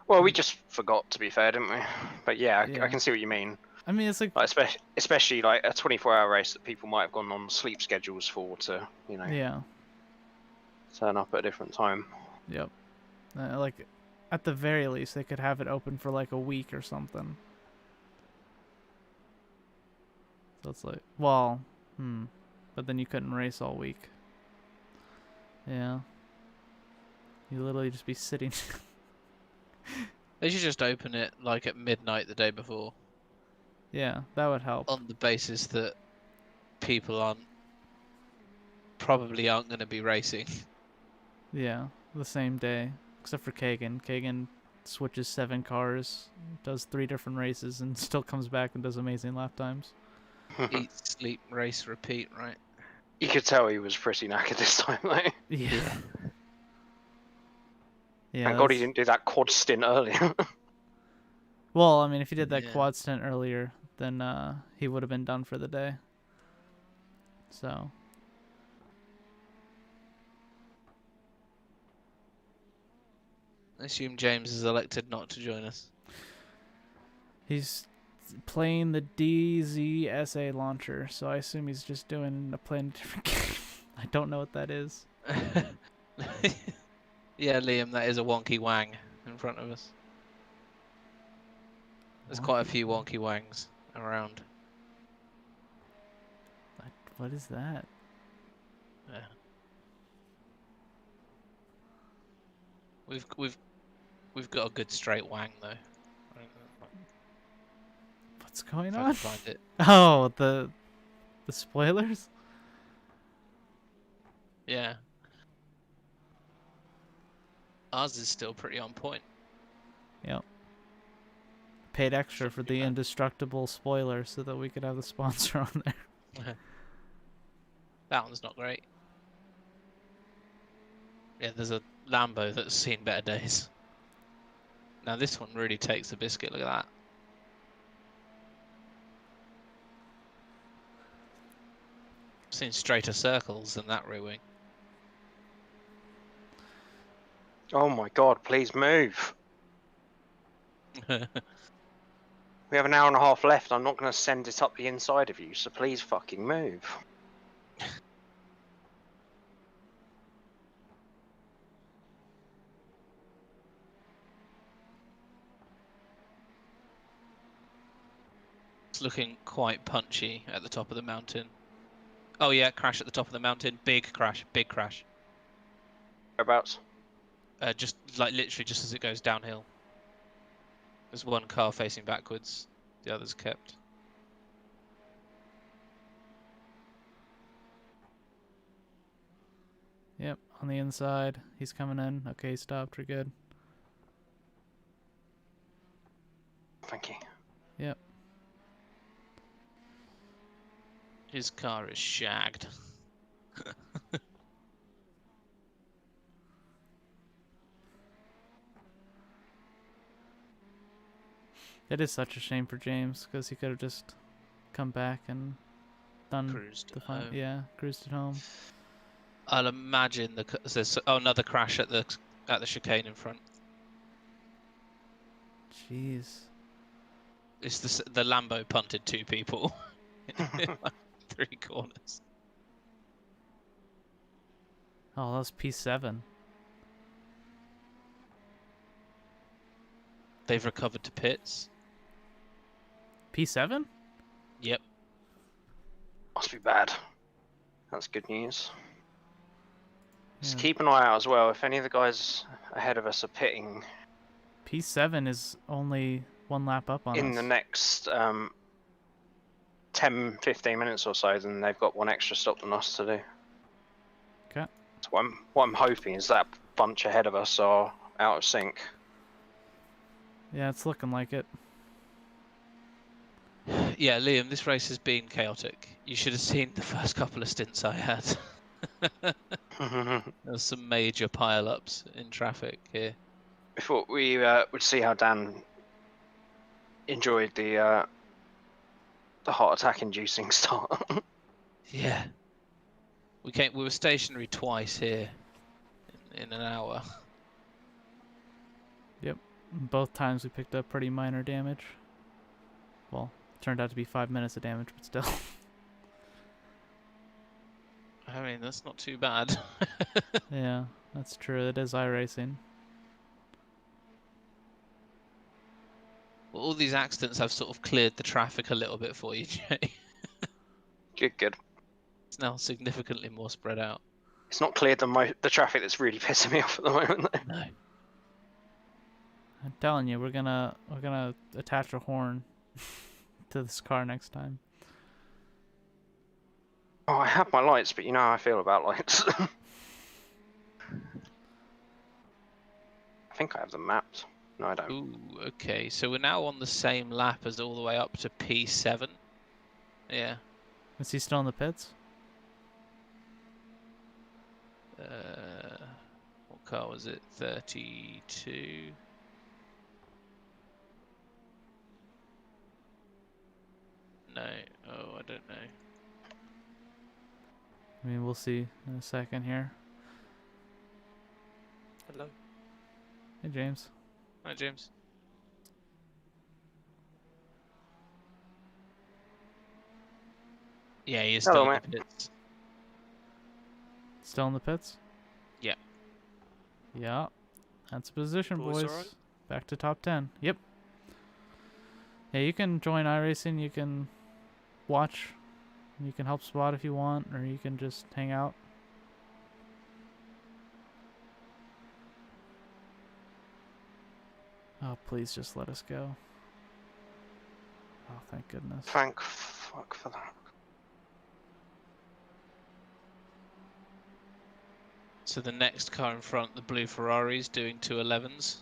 Well, we just forgot, to be fair, didn't we? But yeah, I Yeah. can see what you mean. I mean, it's like, Like, especially like a 24-hour race that people might have gone on sleep schedules for to, yeah, turn up at a different time. yep. Like, at the very least, they could have it open for like a week or something. So it's like, well, but then you couldn't race all week. Yeah. You literally just be sitting. They should just open it like at midnight the day before, Yeah, that would help. on the basis that people probably aren't going to be racing. Yeah, the same day, except for Kagan. Kagan switches 7 cars, does 3 different races, and still comes back and does amazing lap times. Eat, sleep, race, repeat, right? You could tell he was pretty knackered this time, though. Yeah. Yeah. Thank God he that's- didn't do that quad stint earlier. Well, I mean, if he did that Yeah. quad stint earlier, then he would have been done for the day. So. I assume James is elected not to join us. He's playing the DZSA launcher, so I assume he's just playing a different game. I don't know what that is. Yeah, Liam, that is a wonky wang in front of us. There's quite a few wonky wangs around. What is that? Yeah. We've got a good straight wang though. What's going If I on? can find it. Oh, the spoilers? Yeah. Ours is still pretty on point. Yep. Paid extra Shouldn't for be the bad. indestructible spoiler so that we could have the sponsor on there. That one's not great. Yeah, there's a Lambo that's seen better days. Now this one really takes the biscuit. Look at that. I've seen straighter circles than that rear wing. Oh my God, please move. We have an hour and a half left. I'm not going to send it up the inside of you, so please fucking move. It's looking quite punchy at the top of the mountain. Oh yeah, crash at the top of the mountain. Big crash, big crash. Whereabouts? Just like literally just as it goes downhill. There's one car facing backwards, the other's kept. Yep, on the inside. He's coming in. Okay, he stopped. We're good. Thank you. Yep. His car is shagged. It is such a shame for James because he could have just come back and done Cruised the fun. home. Yeah, cruised it home. I'll imagine there's another crash at the chicane in front. Jeez. It's the Lambo punted 2 people in like 3 corners. Oh, that was P7. They've recovered to pits. P7? Yep. Must be bad. That's good news. Just Yeah. keep an eye out as well. If any of the guys ahead of us are pitting P7 is only 1 lap up on in us. the next 10, 15 minutes or so, then they've got 1 extra stop than us to do. Okay. So what I'm hoping is that bunch ahead of us are out of sync. Yeah, it's looking like it. Yeah, Liam, this race has been chaotic. You should have seen the first couple of stints I had. There's some major pile-ups in traffic here. I thought we would see how Dan enjoyed the heart attack inducing start. Yeah. We were stationary twice here in an hour. Both times we picked up pretty minor damage. Well, turned out to be 5 minutes of damage, but still. I mean, that's not too bad. Yeah, that's true. It is iRacing. Well, all these accidents have sort of cleared the traffic a little bit for you, Jay. Good. It's now significantly more spread out. It's not cleared the traffic that's really pissing me off at the moment, though. No. I'm telling you, we're gonna attach a horn to this car next time. Oh, I have my lights, but you know how I feel about lights. I think I have them mapped. No, I don't. Ooh, okay. So we're now on the same lap as all the way up to P7. Yeah. Is he still in the pits? What car was it? 32. No. Oh, I don't know. I mean, we'll see in a second here. Hello. Hey, James. Hi, James. Yeah, he is still Hello, in the pits. Still in the pits? Yeah. Yeah. That's a position, Boys boys. alright? Back to top 10. Yep. Yeah, you can join iRacing. You can watch. You can help spot if you want, or you can just hang out. Oh, please just let us go. Oh, thank goodness. Thank fuck for that. So the next car in front, the blue Ferrari, is doing 211s.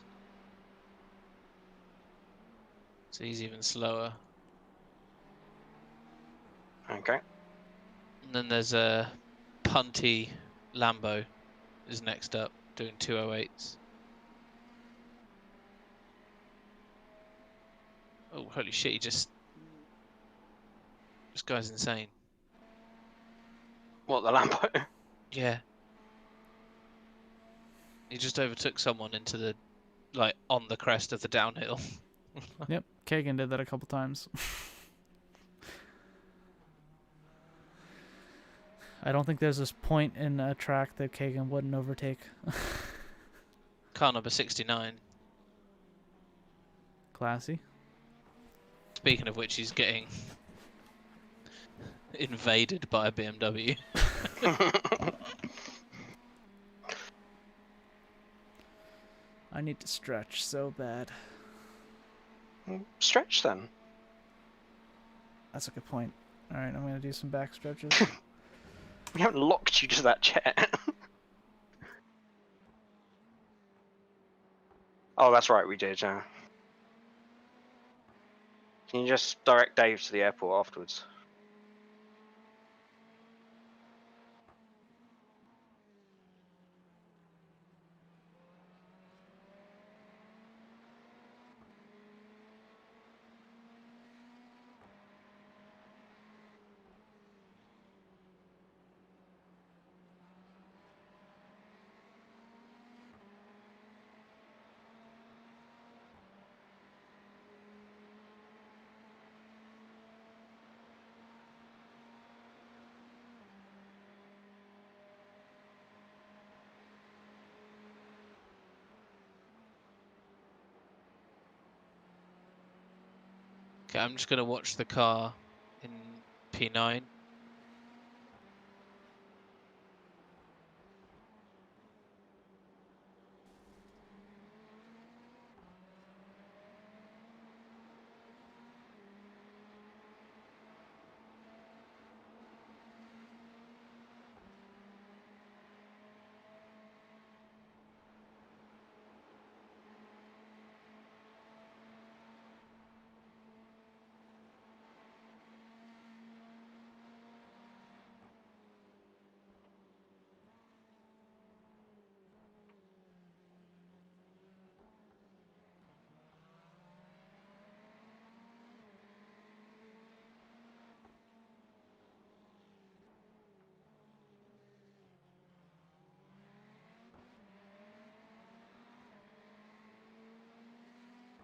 So he's even slower. Okay. And then there's a punty Lambo is next up, doing 208s. Oh, holy shit, this guy's insane. What, the Lambo? Yeah. He just overtook someone into the, like, on the crest of the downhill. Yep, Kagan did that a couple times. I don't think there's this point in a track that Kagan wouldn't overtake. Car number 69. Classy. Speaking of which, he's getting invaded by a BMW. I need to stretch so bad. Stretch then. That's a good point. All right, I'm gonna do some back stretches. We haven't locked you to that chair. Oh, that's right, we did. Can you just direct Dave to the airport afterwards? Okay, I'm just gonna watch the car in P9.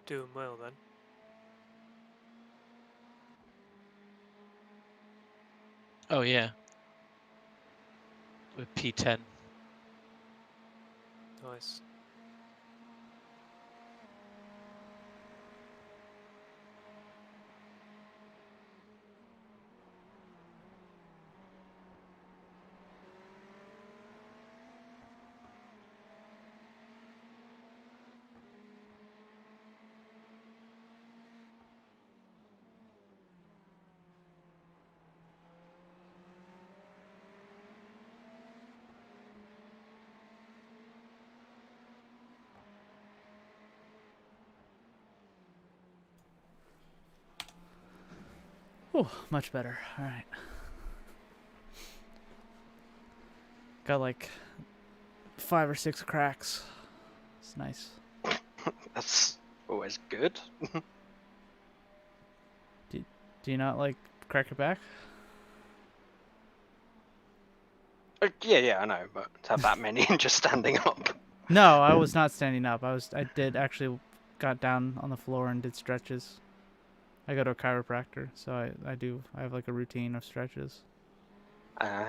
Doing well then. Oh yeah, with P10. Nice. Whew, much better. All right. Got like 5 or 6 cracks. It's nice. That's always good. Do you not like crack your back? Yeah, I know, but to have that many and just standing up. No, I was not standing up. I did actually got down on the floor and did stretches. I go to a chiropractor, so I have like a routine of stretches. Well,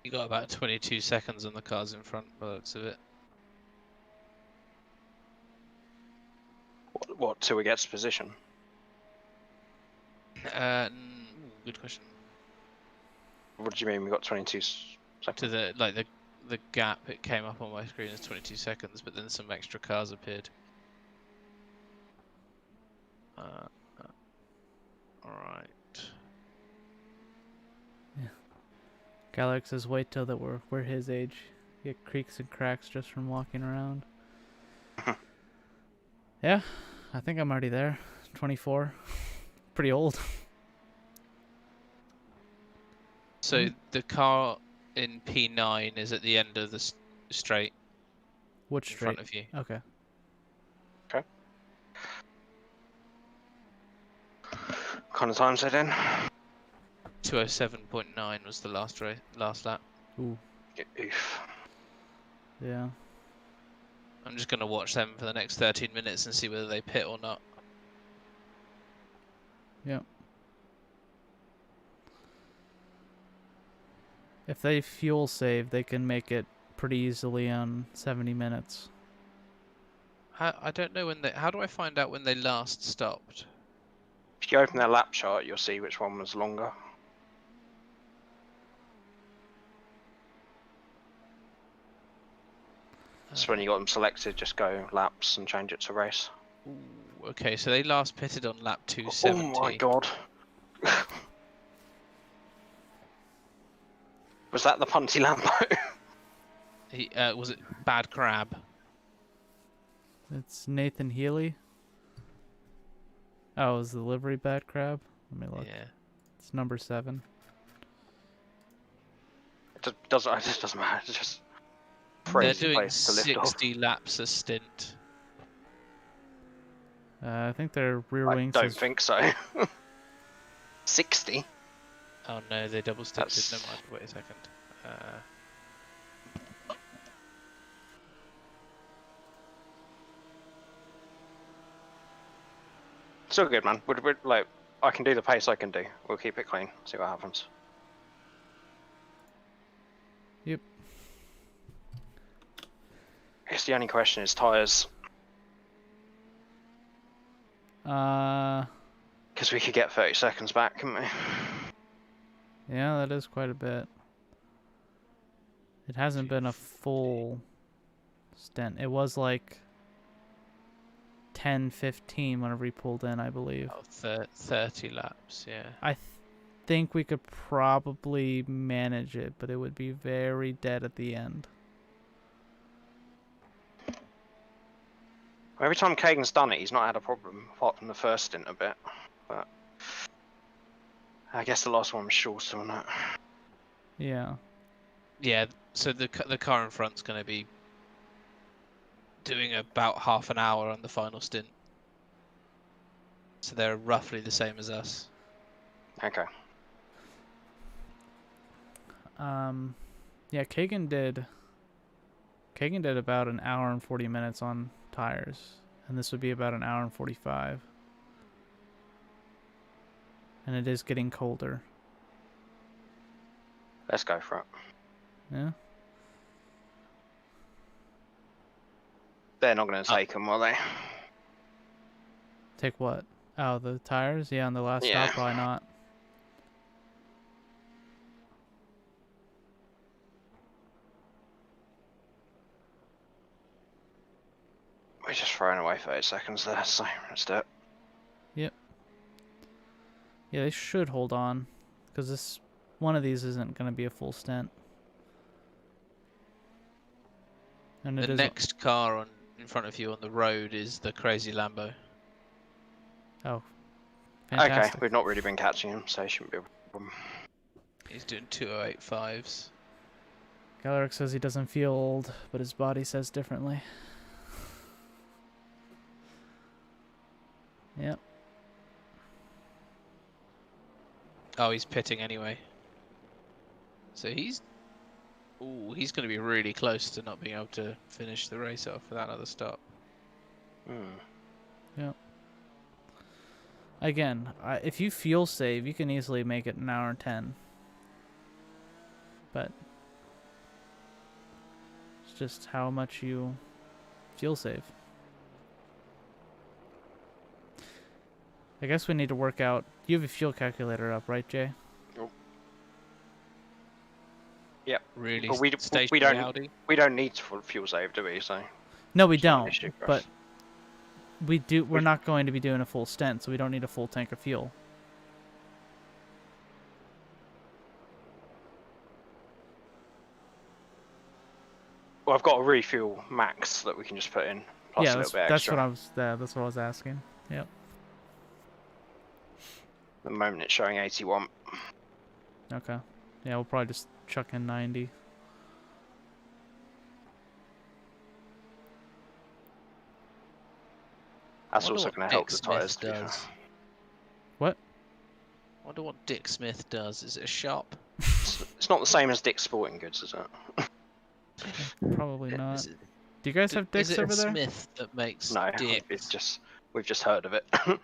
You got about 22 seconds on the cars in front, by the looks of it. what till we get to position? Good question. What do you mean we got 22 To seconds? the gap, it came up on my screen as 22 seconds, but then some extra cars appeared. Alright. Galax says wait till that we're his age. Get creaks and cracks just from walking around. Yeah, I think I'm already there. 24. Pretty old. So the car in P9 is at the end of the straight Which in straight? front of you. Okay. What kind of times they in? 207.9 was the last lap. Ooh. Oof. Yeah. I'm just gonna watch them for the next 13 minutes and see whether they pit or not. Yep. If they fuel save, they can make it pretty easily on 70 minutes. I don't know when they. How do I find out when they last stopped? If you open their lap chart, you'll see which one was longer. So when you got them selected, just go laps and change it to race. Ooh, okay, so they last pitted on lap 270. Oh my god. Was that the punty Lambo? He, was it Bad Crab? It's Nathan Healy. Oh, is the livery Bad Crab? Let me look. Yeah. It's number 7. It just doesn't matter. It's just They're crazy doing place to lift off. 60 laps a stint. I think their rear I wings don't is think so. 60? Oh no, they double stinted. That's- Never mind. Wait a second. Still good, man. We're, like, I can do the pace I can do. We'll keep it clean. See what happens. Yep. I guess the only question is tyres. Because we could get 30 seconds back, couldn't we? Yeah, that is quite a bit. It hasn't been a full stint. It was like 10, 15 whenever we pulled in, I believe. Oh, 30 laps. Yeah. I think we could probably manage it, but it would be very dead at the end. Every time Kagan's done it, he's not had a problem, apart from the first stint a bit. But I guess the last one was shorter on that. Yeah. Yeah. So the car in front's going to be doing about half an hour on the final stint. So they're roughly the same as us. Okay. Yeah, Kagan did about an hour and 40 minutes on tires, and this would be about an hour and 45. And it is getting colder. Let's go for it. Yeah. They're not going to take them, will they? Take what? Oh, the tires? Yeah, on the last Yeah. stop, why not? We're just throwing away 30 seconds there, so let's do it. Yeah, they should hold on, because this one of these isn't going to be a full stint. And it The is next car in front of you on the road is the crazy Lambo. fantastic. Okay, we've not really been catching him, so it shouldn't be a problem. He's doing 208.5s. Galeric says he doesn't feel old, but his body says differently. Yep. Oh, he's pitting anyway. So he's going to be really close to not being able to finish the race off without another stop. Yep. Again, if you fuel save, you can easily make it an hour and 10. But it's just how much you fuel save. I guess we need to work out. You have a fuel calculator up, right, Jay? Yep. Really But we stationary don't Audi. we don't need fuel save, do we? So No, we it's not an don't. issue for But us. we do. We're not going to be doing a full stint, so we don't need a full tank of fuel. Well, I've got a refuel max that we can just put in, plus Yeah, a that's, little bit that's extra. what I was. That's what I was asking. Yep. At the moment it's showing 81. Okay. Yeah, we'll probably just chuck in 90. That's Wonder also what going to help Dick the tyres, Smith to be fair. does. What? Wonder what Dick Smith does. Is it a shop? It's not the same as Dick's Sporting Goods, is it? Probably not. Is it, Do you guys have is dicks it a over there? Smith that makes No, dicks? we've just heard of it. Yeah.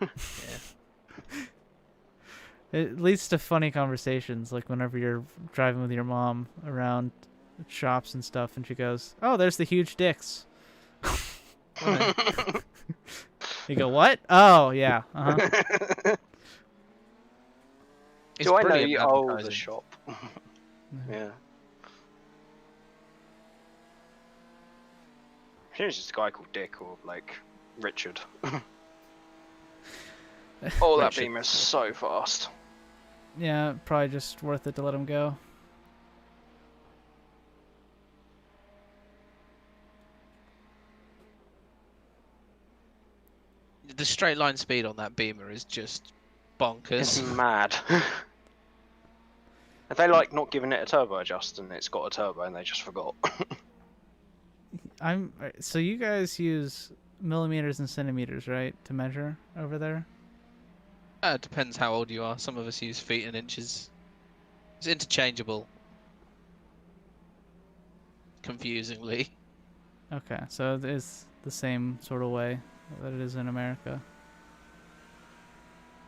It leads to funny conversations, like whenever you're driving with your mom around shops and stuff, and she goes, "Oh, there's the huge dicks." You go, "What?" Oh, yeah. Uh-huh. It's Do I know brilliant you? Oh, the advertising. shop. Yeah. I think it's just a guy called Dick or like Richard. Oh, that Richard. Beamer's so fast. Yeah, probably just worth it to let him go. The straight line speed on that Beamer is just It's bonkers. mad. Have they like not given it a turbo adjust and it's got a turbo and they just forgot? So you guys use millimeters and centimeters, right, to measure over there? It depends how old you are. Some of us use feet and inches. It's interchangeable. Confusingly. Okay, so it's the same sort of way that it is in America.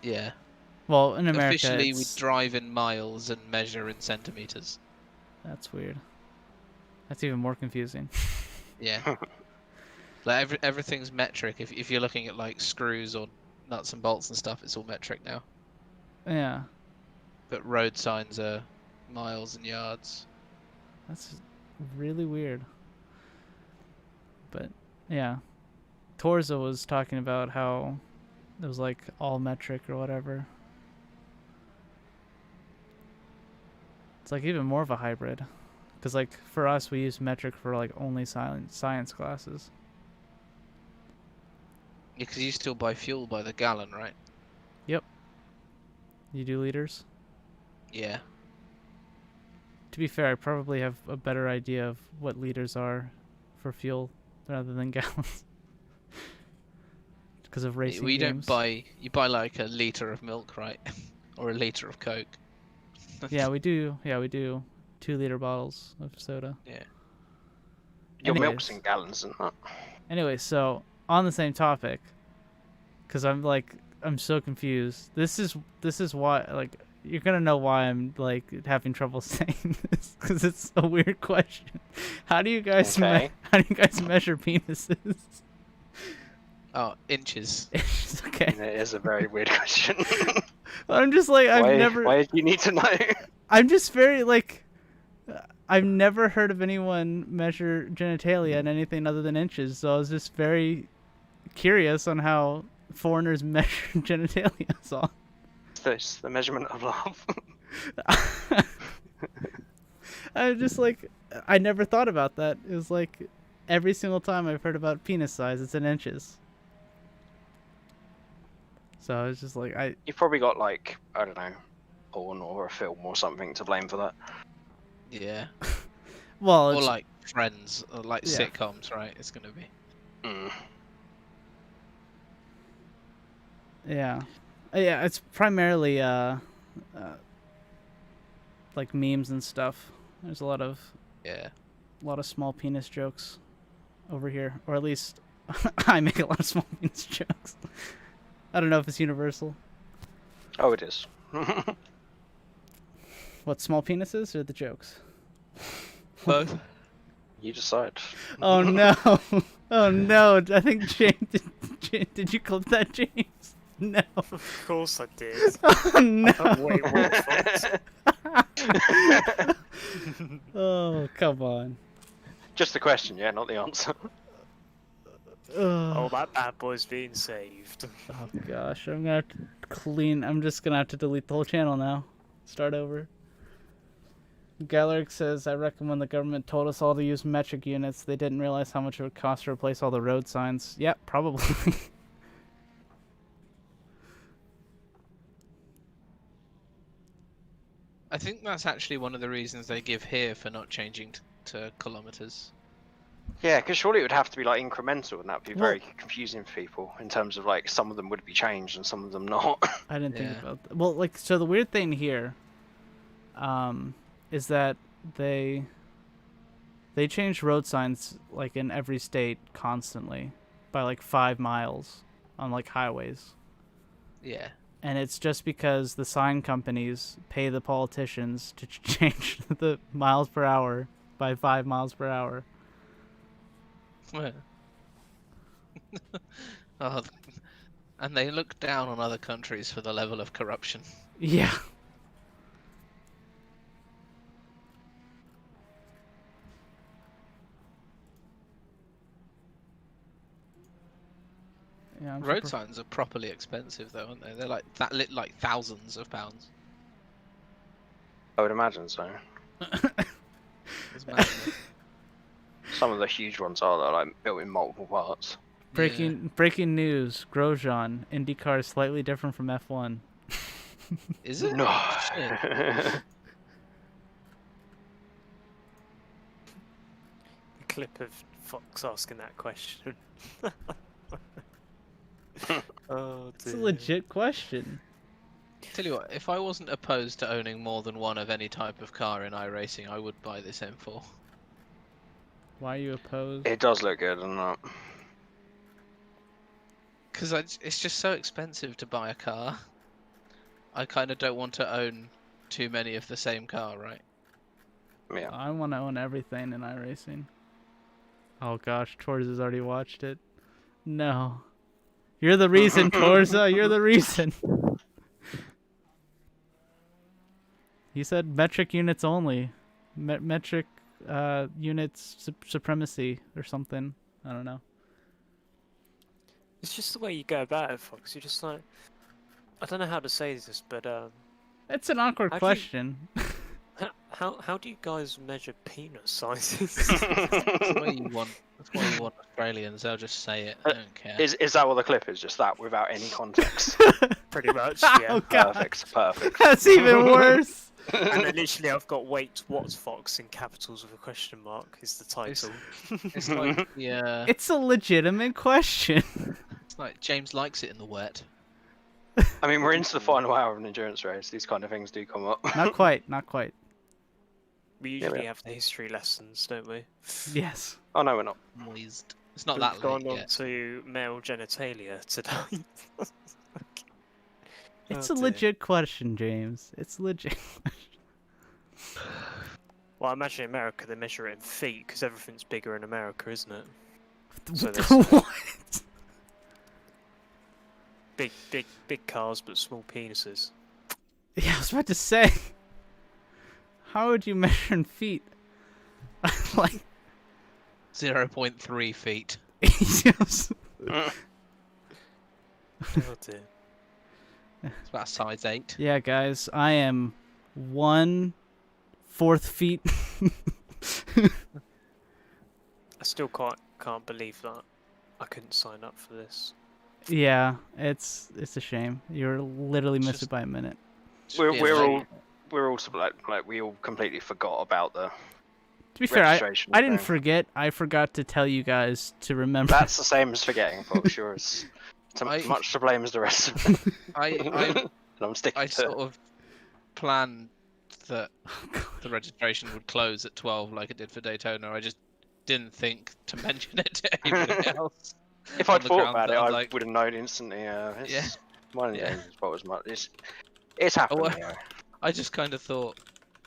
Yeah. Well, in America, Officially, we it's... drive in miles and measure in centimeters. That's weird. That's even more confusing. Yeah. Like everything's metric. If you're looking at like screws or nuts and bolts and stuff, it's all metric now. Yeah, But road signs are miles and yards. that's really weird. But yeah, Torza was talking about how it was like all metric or whatever. It's like even more of a hybrid, because like for us we use metric for like only science classes. Yeah, because you still buy fuel by the gallon, right? You do liters? Yeah. To be fair, I probably have a better idea of what liters are for fuel rather than gallons. Because of racing We games. don't buy. You buy like a liter of milk, right? Or a liter of Coke. Yeah, we do. Yeah, we do. 2-liter bottles of soda. Yeah. Your milk's Anyways. in gallons, isn't it? Anyway, so on the same topic, because I'm so confused. This is why, like, you're gonna know why I'm like having trouble saying this, because it's a weird question. How do you guys Okay. how do you guys measure penises? Oh, inches. It's okay. It is a very weird question. I'm just like Why do you need to know? I'm just very like I've never heard of anyone measure genitalia in anything other than inches, so I was just very curious on how foreigners measure genitalia. So It's the measurement of love. I'm just like, I never thought about that. It was like every single time I've heard about penis size, it's in inches. So I was just like, You've probably got like, I don't know, porn or a film or something to blame for that. Yeah. well, Or it's, like Friends, or like Yeah. sitcoms, right? It's gonna be. Mm. yeah, yeah, it's primarily like memes and stuff. There's a lot of Yeah. small penis jokes over here, or at least I make a lot of small penis jokes. I don't know if it's universal. Oh, it is. What, small penises or the jokes? Both. You decide. Oh no! Oh no! I think James did you clip that, James? No. Of course I did. Oh no! Way more Oh come on. Just the question, yeah, not the answer. Oh, that bad boy's being saved. Oh gosh, I'm gonna have to clean. I'm just gonna have to delete the whole channel now. Start over. Galleric says, I reckon when the government told us all to use metric units, they didn't realize how much it would cost to replace all the road signs. Yep, probably. I think that's actually one of the reasons they give here for not changing to kilometers. Yeah, because surely it would have to be like incremental, and that would be Well- very confusing for people in terms of like some of them would be changed and some of them not. I didn't think Yeah. about that. Well, like, so the weird thing here, is that they change road signs like in every state constantly by like 5 miles on like highways. Yeah. And it's just because the sign companies pay the politicians to change the miles per hour by 5 miles per hour. Yeah. Oh, and they look down on other countries for the level of corruption. Yeah. Yeah, I'm Road super- signs are properly expensive, though, aren't they? They're like that, like thousands of pounds. I would imagine so. It's massive. Some of the huge ones are though, like built in multiple parts. Breaking news: Grosjean, IndyCar is slightly different from F1. Is it? No. Shit. The clip of Fox asking that question. Oh, It's a dear. legit question. Tell you what, if I wasn't opposed to owning more than one of any type of car in iRacing, I would buy this M4. Why are you opposed? It does look good, doesn't it? Because it's just so expensive to buy a car. I kind of don't want to own too many of the same car, right? Yeah. I want to own everything in iRacing. Oh gosh, Torz has already watched it. No. You're the reason, Torza. You're the reason. He said metric units only. Metric units supremacy or something. I don't know. It's just the way you go about it, Fox. You're just like, I don't know how to say this, but It's an awkward How do you- question. how do you guys measure penis sizes? That's why you want. That's why you want Australians. They'll just say it. They don't care. Is that what the clip is? Just that without any context? Pretty much, Oh yeah. god, Perfect. that's even worse. And then literally, I've got "Wait, what's Fox?" in capitals with a question mark is the title. It's like yeah. It's a legitimate question. It's like James likes it in the wet. I mean, we're into the final hour of an endurance race. These kind of things do come up. Not quite. Not quite. We we usually are. have the history lessons, don't we? Yes. Oh no, we're not. Moist. It's not We've that gone late on yet. to male genitalia today. It's Oh, a dear. legit question, James. It's legit. Well, I imagine in America they measure it in feet because everything's bigger in America, isn't it? So What there's- the- what? Big cars but small penises. Yeah, I was about to say. How would you measure in feet? Like, 0.3 feet. yes. Oh dear. It's about size 8. Yeah, guys, I am 1/4 feet. I still can't believe that I couldn't sign up for this. Yeah, it's a shame. You're literally It's missed it just- by a minute. We're also like we all completely forgot about the To be fair, registration. I didn't thing. forget. I forgot to tell you guys to remember. That's the same as forgetting, Fox. You're as much to blame as the rest of them. I And I'm sticking I to sort it. of planned that Oh, God. the registration would close at 12 like it did for Daytona. I just didn't think to mention it to anybody else. If on I'd the thought ground about it, that I I'm like- would have known instantly. It's Yeah. mine and Yeah. James' fault as much. It's happened. well- anyway. I just kind of thought,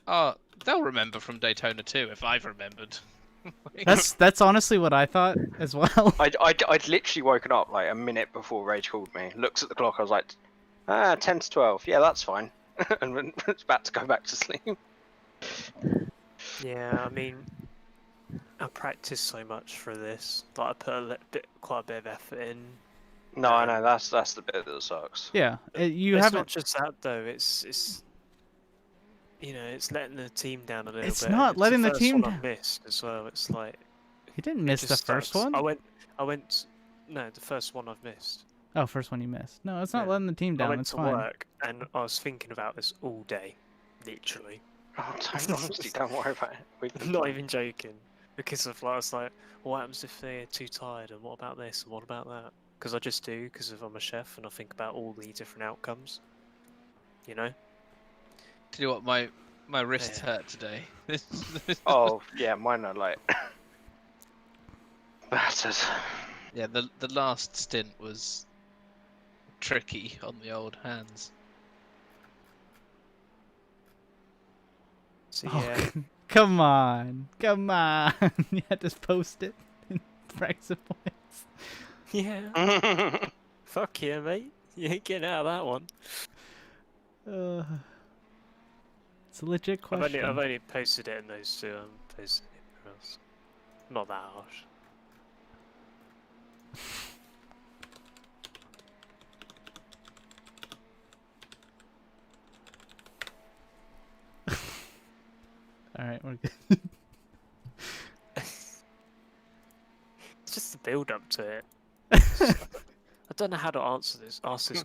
oh, they'll remember from Daytona too if I've remembered. That's honestly what I thought as well. I'd literally woken up like a minute before Rage called me. Looks at the clock. I was like, 10 to 12. Yeah, that's fine. And then it's about to go back to sleep. Yeah, I mean, I practiced so much for this. Like I put quite a bit of effort in. No, I know that's the bit that sucks. Yeah, you It's haven't. not just that though. It's it's letting the team down a little It's bit. not and letting the first team one down. I've missed as well. It's like You didn't it miss the just first sucks. one. I went. No, the first one I've missed. Oh, first one you missed. No, it's not Yeah. letting the team I down. went It's to fine. work and I was thinking about this all day. Literally. Oh, honestly, don't worry about it. We've been Not fine. even joking. Because of like, I was like, what happens if they're too tired, and what about this, and what about that? Because I just do, because I'm a chef, and I think about all the different outcomes. You know? Do you know what? My wrists Yeah. hurt today. Oh, yeah, mine are like battered. Yeah, the last stint was tricky on the old hands. So Oh, yeah. come on. Come on. Yeah, just post it. Brexit points. Yeah. Fuck yeah, mate. You ain't getting out of that one. It's a legit question. I've only posted it in those two. Posted anywhere else. Not that harsh. All right, we're good. It's just the build up to it. I don't know how to ask this question,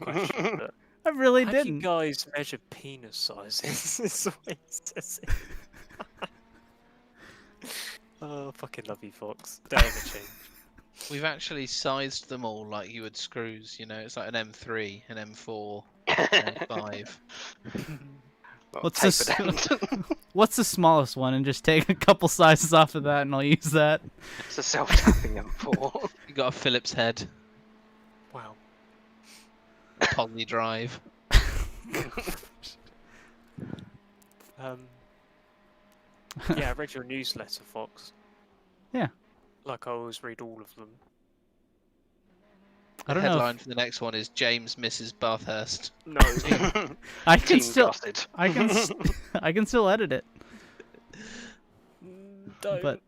but I really how do you didn't. guys measure penis sizes? Is the way it says it. Oh, fucking love you, Fox. Don't ever change. We've actually sized them all like you would screws. You know, it's like an M3, an M4, an M5. Well, What's tapered this? end. What's the smallest one? And just take a couple sizes off of that, and I'll use that. It's a self-tapping M4. You got a Phillips head, Wow. poly drive. Yeah, I read your newsletter, Fox. Yeah. Like I always read all of them. I The don't know. headline for the next one is James misses Bathurst. No. I can Team still. gutted. I can. I can still edit it. Don't. But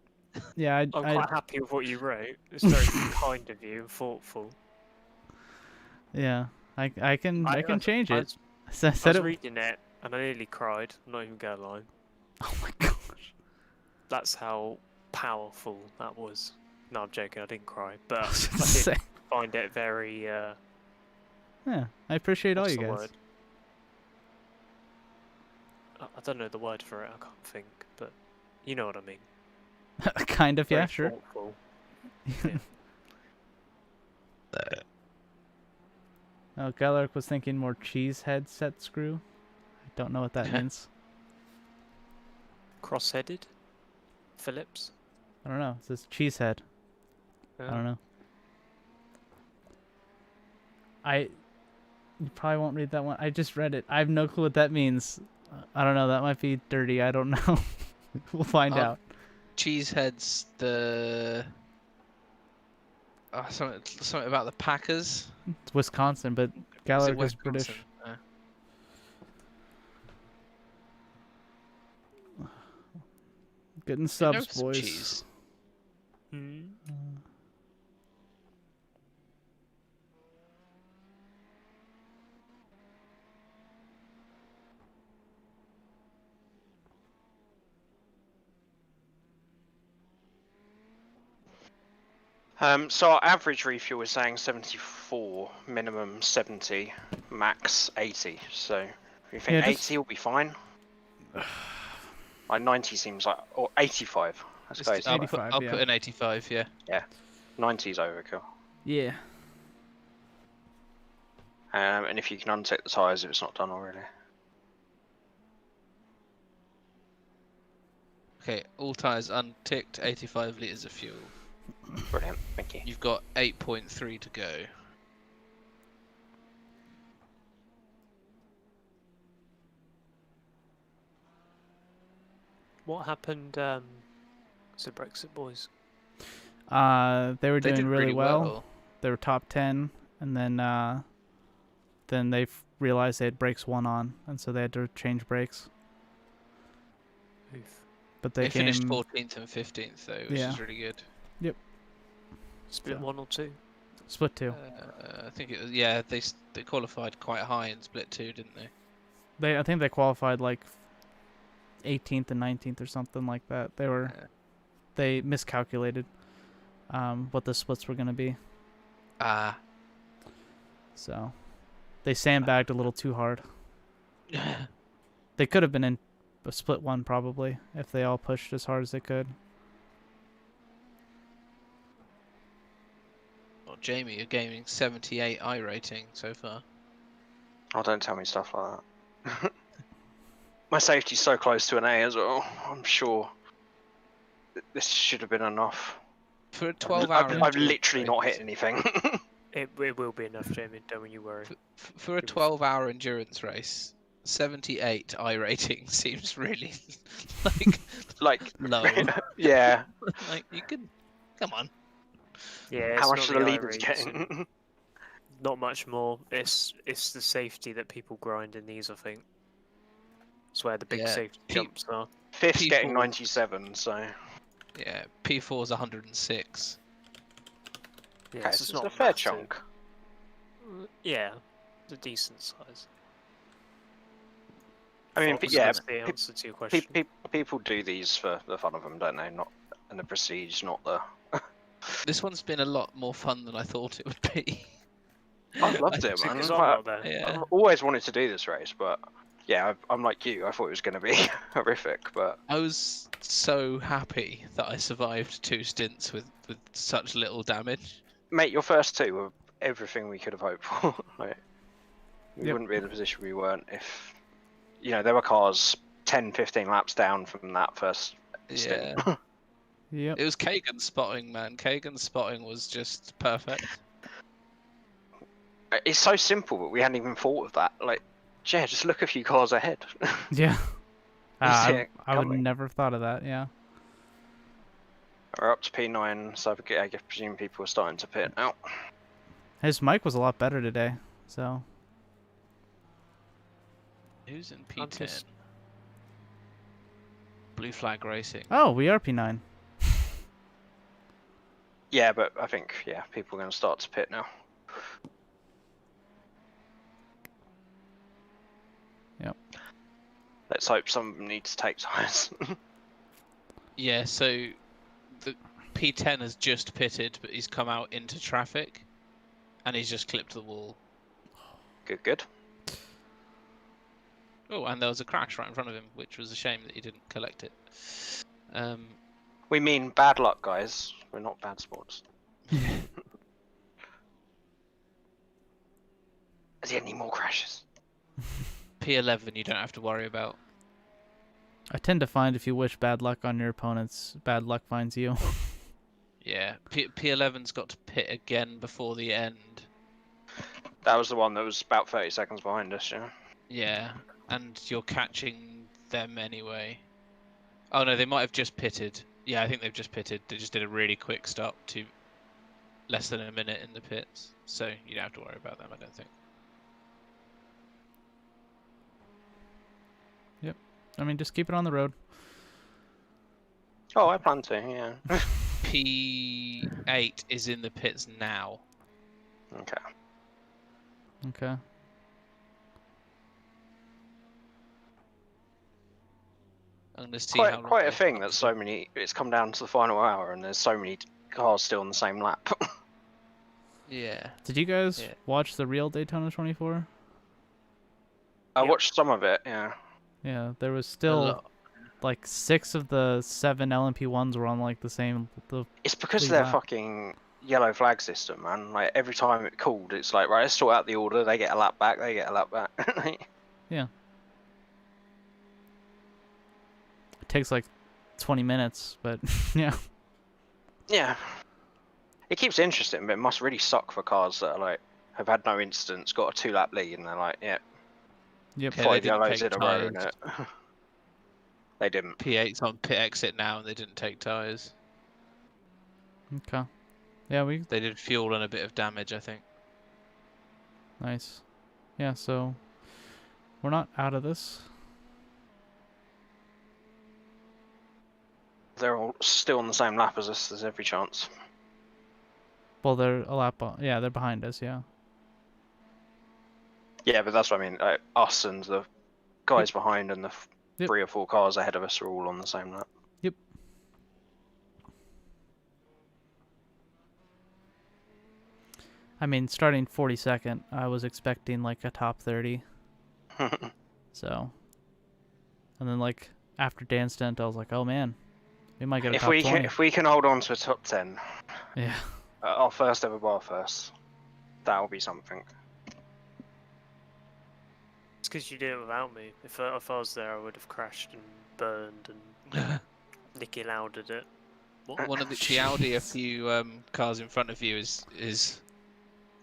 yeah, I'm quite happy with what you wrote. It's very kind of you and thoughtful. yeah. I can change I it. was, I I said was it. reading it and I nearly cried. I'm not even gonna lie. Oh my gosh. That's how powerful that was. No, I'm joking. I didn't cry, but I was I gonna did say. find it very. Yeah, I appreciate all What's you the guys. word? I don't know the word for it. I can't think, but you know what I mean. Kind of, yeah, Very sure. thoughtful. Oh, Galark was thinking more cheese head set screw. I don't know what that means. Cross-headed. Phillips. I don't know. It says cheese head. I don't know. You probably won't read that one. I just read it. I have no clue what that means. I don't know. That might be dirty. I don't know. We'll find out. Cheesehead's the something about the Packers. It's Wisconsin, but Is it Galark is Wisconsin? British. Getting You know subs, some boys. cheese. Hmm. So our average refuel is saying 74, minimum 70, max 80. So you think Yeah, 80 just- will be fine? Like 90 seems like, or 85. Let's go. I'll, put, 85, I'll yeah. put an 85. Yeah. 90's overkill. Yeah. And if you can untick the tyres if it's not done already. Okay. All tires unticked. 85 liters of fuel. Brilliant, thank you. You've got 8.3 to go. What happened to Brexit boys? They were They doing did really well. They were top 10, and then they realized they had brakes one on, and so they had to change brakes. Oof. But They they finished came 14th and 15th though, which Yeah. is really good. Split So- 1 or 2? split two. I think it was they qualified quite high in split 2, didn't they? I think they qualified like 18th and 19th or something like that. They miscalculated what the splits were gonna be, so they sandbagged a little too hard. They could have been in a split one probably if they all pushed as hard as they could. Well, Jamie, you're gaining 78 iRating so far. Oh, don't tell me stuff like that. My safety's so close to an A as well. I'm sure this should have been enough. For a 12-hour I've literally not hit anything. It will be enough, Jamie. Don't you worry. For a 12-hour endurance race, 78 iRating seems really like low. Yeah. Like you could, come on. Yeah. How it's much not are the the leaders iRates, getting? Not much more. It's the safety that people grind in these. I think. It's where the big Yeah, safety jumps are. Fifth's getting People- 97, so Yeah, P4 is 106. Yeah, okay, so so it's it's not a fair massive. chunk. Yeah, it's a decent size. I mean, Fox, yeah, that's the answer to your question. people do these for the fun of them, don't they? Not and the prestige, not the. This one's been a lot more fun than I thought it would be. I've loved it, Took man. us Like, on a lot there. Yeah. I've always wanted to do this race, but yeah, I'm like you. I thought it was going to be horrific, but I was so happy that I survived 2 stints with such little damage. mate, your first 2 were everything we could have hoped for. Like, we Yep. wouldn't be in the position we weren't if, there were cars 10, 15 laps down from that first stint. Yeah. Yep. It was Kagan's spotting, man. Kagan's spotting was just perfect. It's so simple, but we hadn't even thought of that. Like, yeah, just look a few cars ahead. Yeah. see it I would coming. never have thought of that. Yeah. We're up to P9, so I presume people are starting to pit now. His mic was a lot better today. So Who's in I'm P10? just- Blue Flag Racing. we are P9. Yeah, but I think, people are going to start to pit now. Yep. Let's hope some of them need to take tyres. Yeah, so the P10 has just pitted, but he's come out into traffic, and he's just clipped the wall. Good. Oh, and there was a crash right in front of him, which was a shame that he didn't collect it. We mean bad luck, guys. We're not bad sports. Has he had any more crashes? P11 you don't have to worry about. I tend to find if you wish bad luck on your opponents, bad luck finds you. Yeah, P11's got to pit again before the end. That was the one that was about 30 seconds behind us, yeah? Yeah, and you're catching them anyway. Oh no, they might have just pitted. Yeah, I think they've just pitted. They just did a really quick stop to less than a minute in the pits. So you don't have to worry about them, I don't think. I mean, just keep it on the road. Oh, I plan to, yeah. P8 is in the pits now. Okay. Okay. I'm going to see how long Quite a they thing have that to- so many. It's come down to the final hour, and there's so many cars still on the same lap. Yeah. Did you guys Yeah. watch the real Daytona 24? I Yep. watched some of it, yeah. Yeah, there was A still lot. like 6 of the 7 LMP1s were on like the same. It's because of Leave their that. fucking yellow flag system, man. Like every time it called, it's like, right, let's sort out the order. They get a lap back. They get a lap back. It takes like 20 minutes, but yeah. Yeah. It keeps it interesting, but it must really suck for cars that are like have had no incidents, got a 2-lap lead, and they're like, yeah, Yep. Yeah, they 5 didn't yellows take in a row, tyres. innit? They didn't. P8's on pit exit now, and they didn't take tyres. Okay. Yeah, They did fuel and a bit of damage, I think. nice. Yeah, so we're not out of this. They're all still on the same lap as us. There's every chance. Well, they're a lap. Yeah, they're behind us. Yeah. Yeah, but that's what I mean. Like, us and the guys behind and the Yep. 3 or 4 cars ahead of us are all on the same lap. I mean, starting 42nd, I was expecting like a top 30. So And then like after Dan's stint, I was like, oh man, we might get a If top we 20. can, if we can hold on to a top 10, Yeah. our first ever Bathurst, that'll be something. It's because you did it without me. If I was there, I would have crashed and burned and Nicky Laudered it. What? One of the Audi, a few cars in front of you is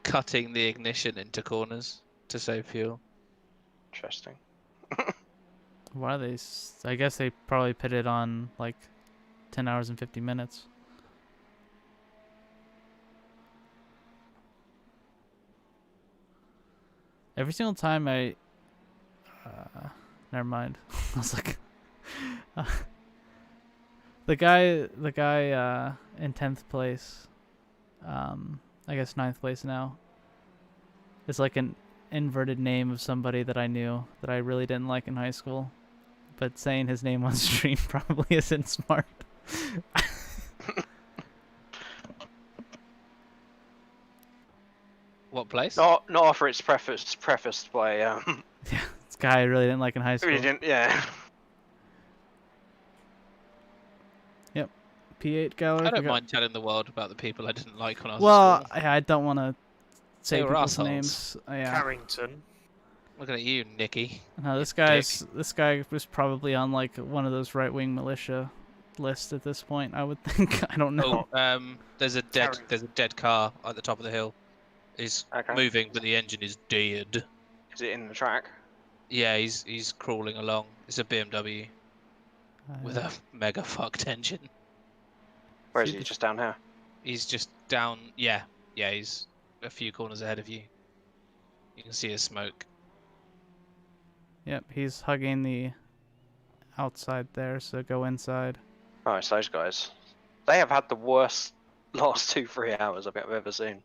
cutting the ignition into corners to save fuel. Interesting. Why are they? I guess they probably pitted on like 10 hours and 50 minutes. Every single time never mind. I was like, the guy in 10th place, I guess 9th place now, is like an inverted name of somebody that I knew that I really didn't like in high school. But saying his name on stream probably isn't smart. What place? Not after it's prefaced by Yeah, this guy I really didn't like in high school. really didn't, yeah. P8 gallery. I don't mind telling the world about the people I didn't like when I was Well, at school. I don't want to say They were people's assholes. names. Yeah. Carrington. Looking at you, Nicky. No, this guy was probably on like one of those right-wing militia lists at this point. I would think. I don't know. Oh, there's a dead car at the top of the hill. It's Okay. moving, but the engine is dead. Is it in the track? Yeah, he's crawling along. It's a BMW with a mega fucked engine. Where is See he? the- Just down here. He's just down. Yeah, he's a few corners ahead of you. You can see his smoke. Yep, he's hugging the outside there, so go inside. Oh, it's those guys. They have had the worst last 2-3 hours I think I've ever seen.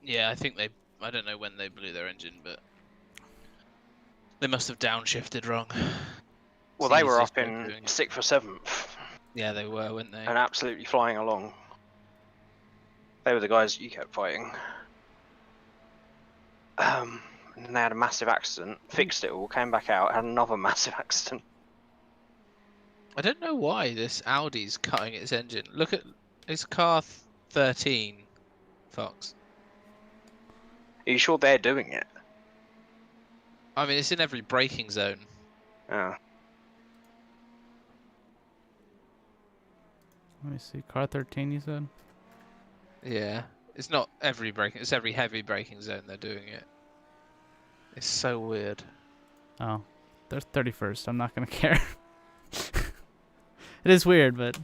Yeah, I think I don't know when they blew their engine, but they must have downshifted wrong. Well, It's they were easy up to in doing it. 6th or 7th Yeah, they were, weren't they? and absolutely flying along. They were the guys you kept fighting. And then they had a massive accident, fixed it all, came back out, had another massive accident. I don't know why this Audi's cutting its engine. Look at it's car 13, Fox. Are you sure they're doing it? I mean, it's in every braking zone. Yeah. Let me see. Car 13, you said? Yeah, it's not every braking. It's every heavy braking zone they're doing it. It's so weird. Oh, they're 31st. I'm not gonna care. It is weird, but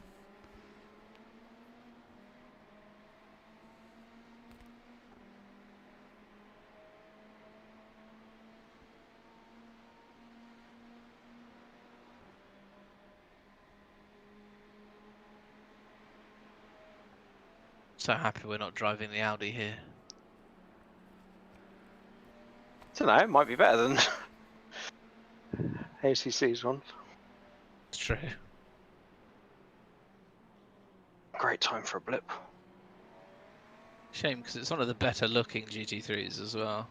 So happy we're not driving the Audi here. Don't know, it might be better than ACC's one. It's true. Great time for a blip. Shame because it's one of the better looking GT3s as well.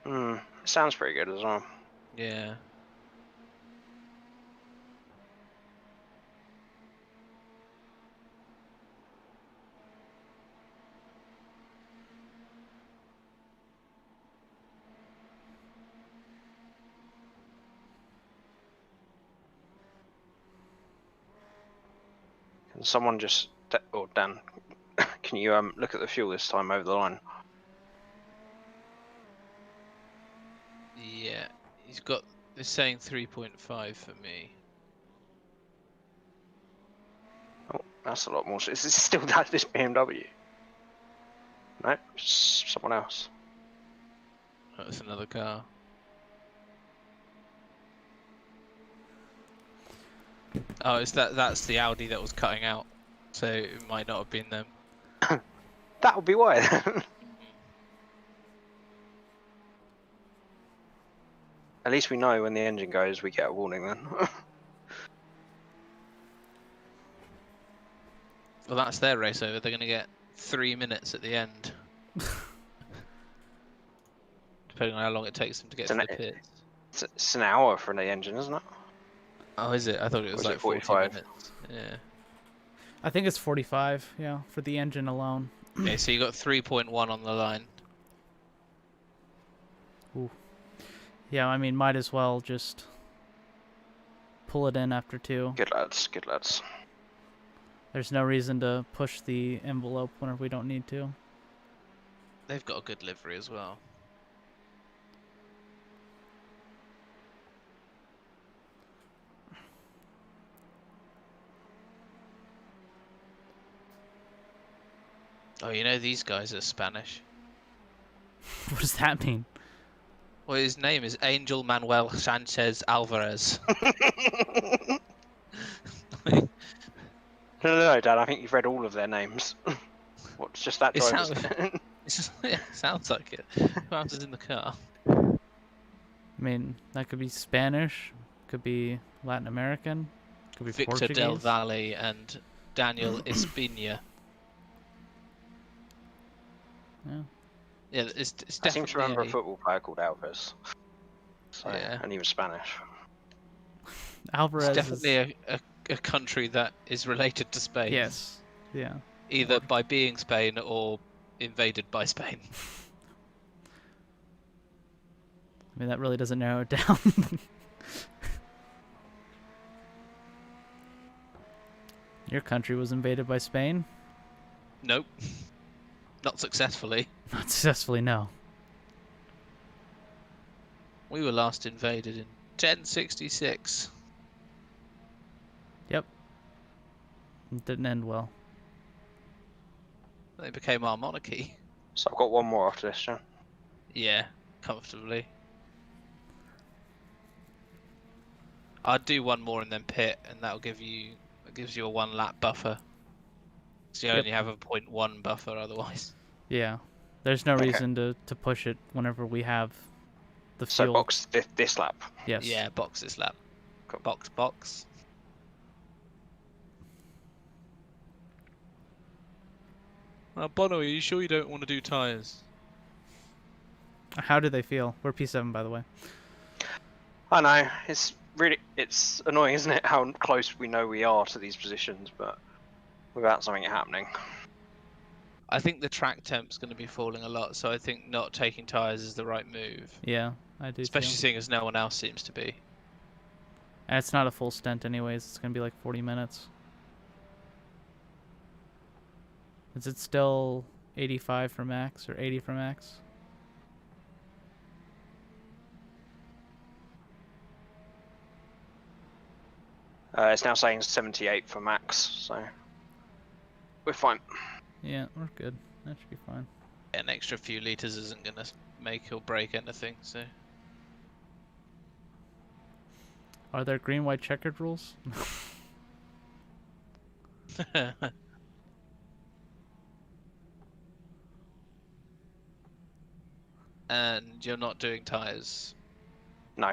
It sounds pretty good as well. Yeah. Can someone just, or Dan, can you look at the fuel this time over the line? Yeah. He's got. They're saying 3.5 for me. Oh, that's a lot more. Is this still this BMW? No, someone else. That's another car. Oh, it's that's the Audi that was cutting out. So it might not have been them. That would be why then. At least we know when the engine goes, we get a warning then. Well, that's their race over. They're going to get 3 minutes at the end. Depending on how long it takes them to get to the pits. It's an hour for the engine, isn't it? Oh, is it? I thought it was Or is it like 40 45? minutes. Yeah. I think it's 45. Yeah, for the engine alone. Okay, so you got 3.1 on the line. Yeah, I mean, might as well just pull it in after 2. Good lads, good lads. There's no reason to push the envelope whenever we don't need to. They've got a good livery as well. Oh, you know these guys are Spanish. What does that mean? Well, his name is Angel Manuel Sanchez Alvarez. No, Dad, I think you've read all of their names. What's just that It driver's sounds- name? Yeah, sounds like it. Who else is in the car? I mean, that could be Spanish, could be Latin American, could be Victor Portuguese. Del Valle and Daniel Espina. Yeah. Yeah, it's I seem definitely to remember a football player called Alves. So, Yeah. and he was Spanish. Alvarez it's is... definitely a country that is related to Spain. Yes. Yeah. Either by being Spain or invaded by Spain. I mean, that really doesn't narrow it down. Your country was invaded by Spain? Nope. Not successfully. Not successfully, no. We were last invaded in 1066. Yep. It didn't end well. They became our monarchy. So I've got one more after this, John. Yeah, comfortably. I'd do one more and then pit, and that'll give you a 1 lap buffer. So you Yep. only have a 0.1 buffer otherwise. Yeah. There's no Okay. reason to push it whenever we have the So fuel. box this lap. Yes. Yeah, box this lap. Cool. Box. Bono, are you sure you don't want to do tyres? How do they feel? We're P7, by the way. I know, it's annoying, isn't it, how close we know we are to these positions, but without something happening. I think the track temp's going to be falling a lot, so I think not taking tyres is the right move. Yeah, I do Especially too. seeing as no one else seems to be. And it's not a full stint anyways. It's going to be like 40 minutes. Is it still 85 for max or 80 for max? It's now saying 78 for max, so we're fine. Yeah, we're good. That should be fine. An extra few litres isn't going to make or break anything, so... Are there green, white, checkered rules? And you're not doing tyres. No.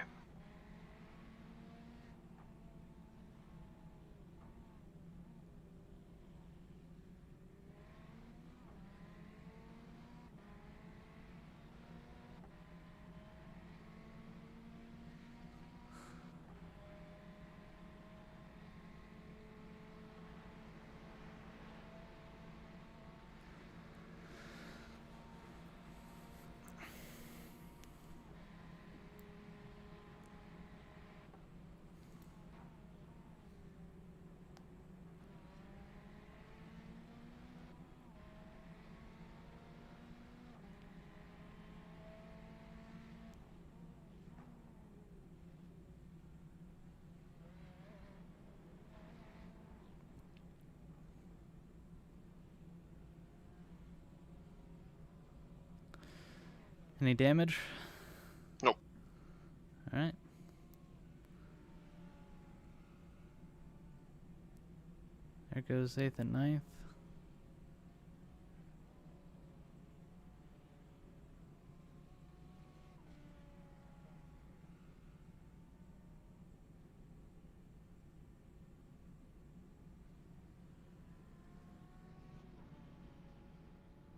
Any damage? Nope. Alright. There goes 8th and 9th.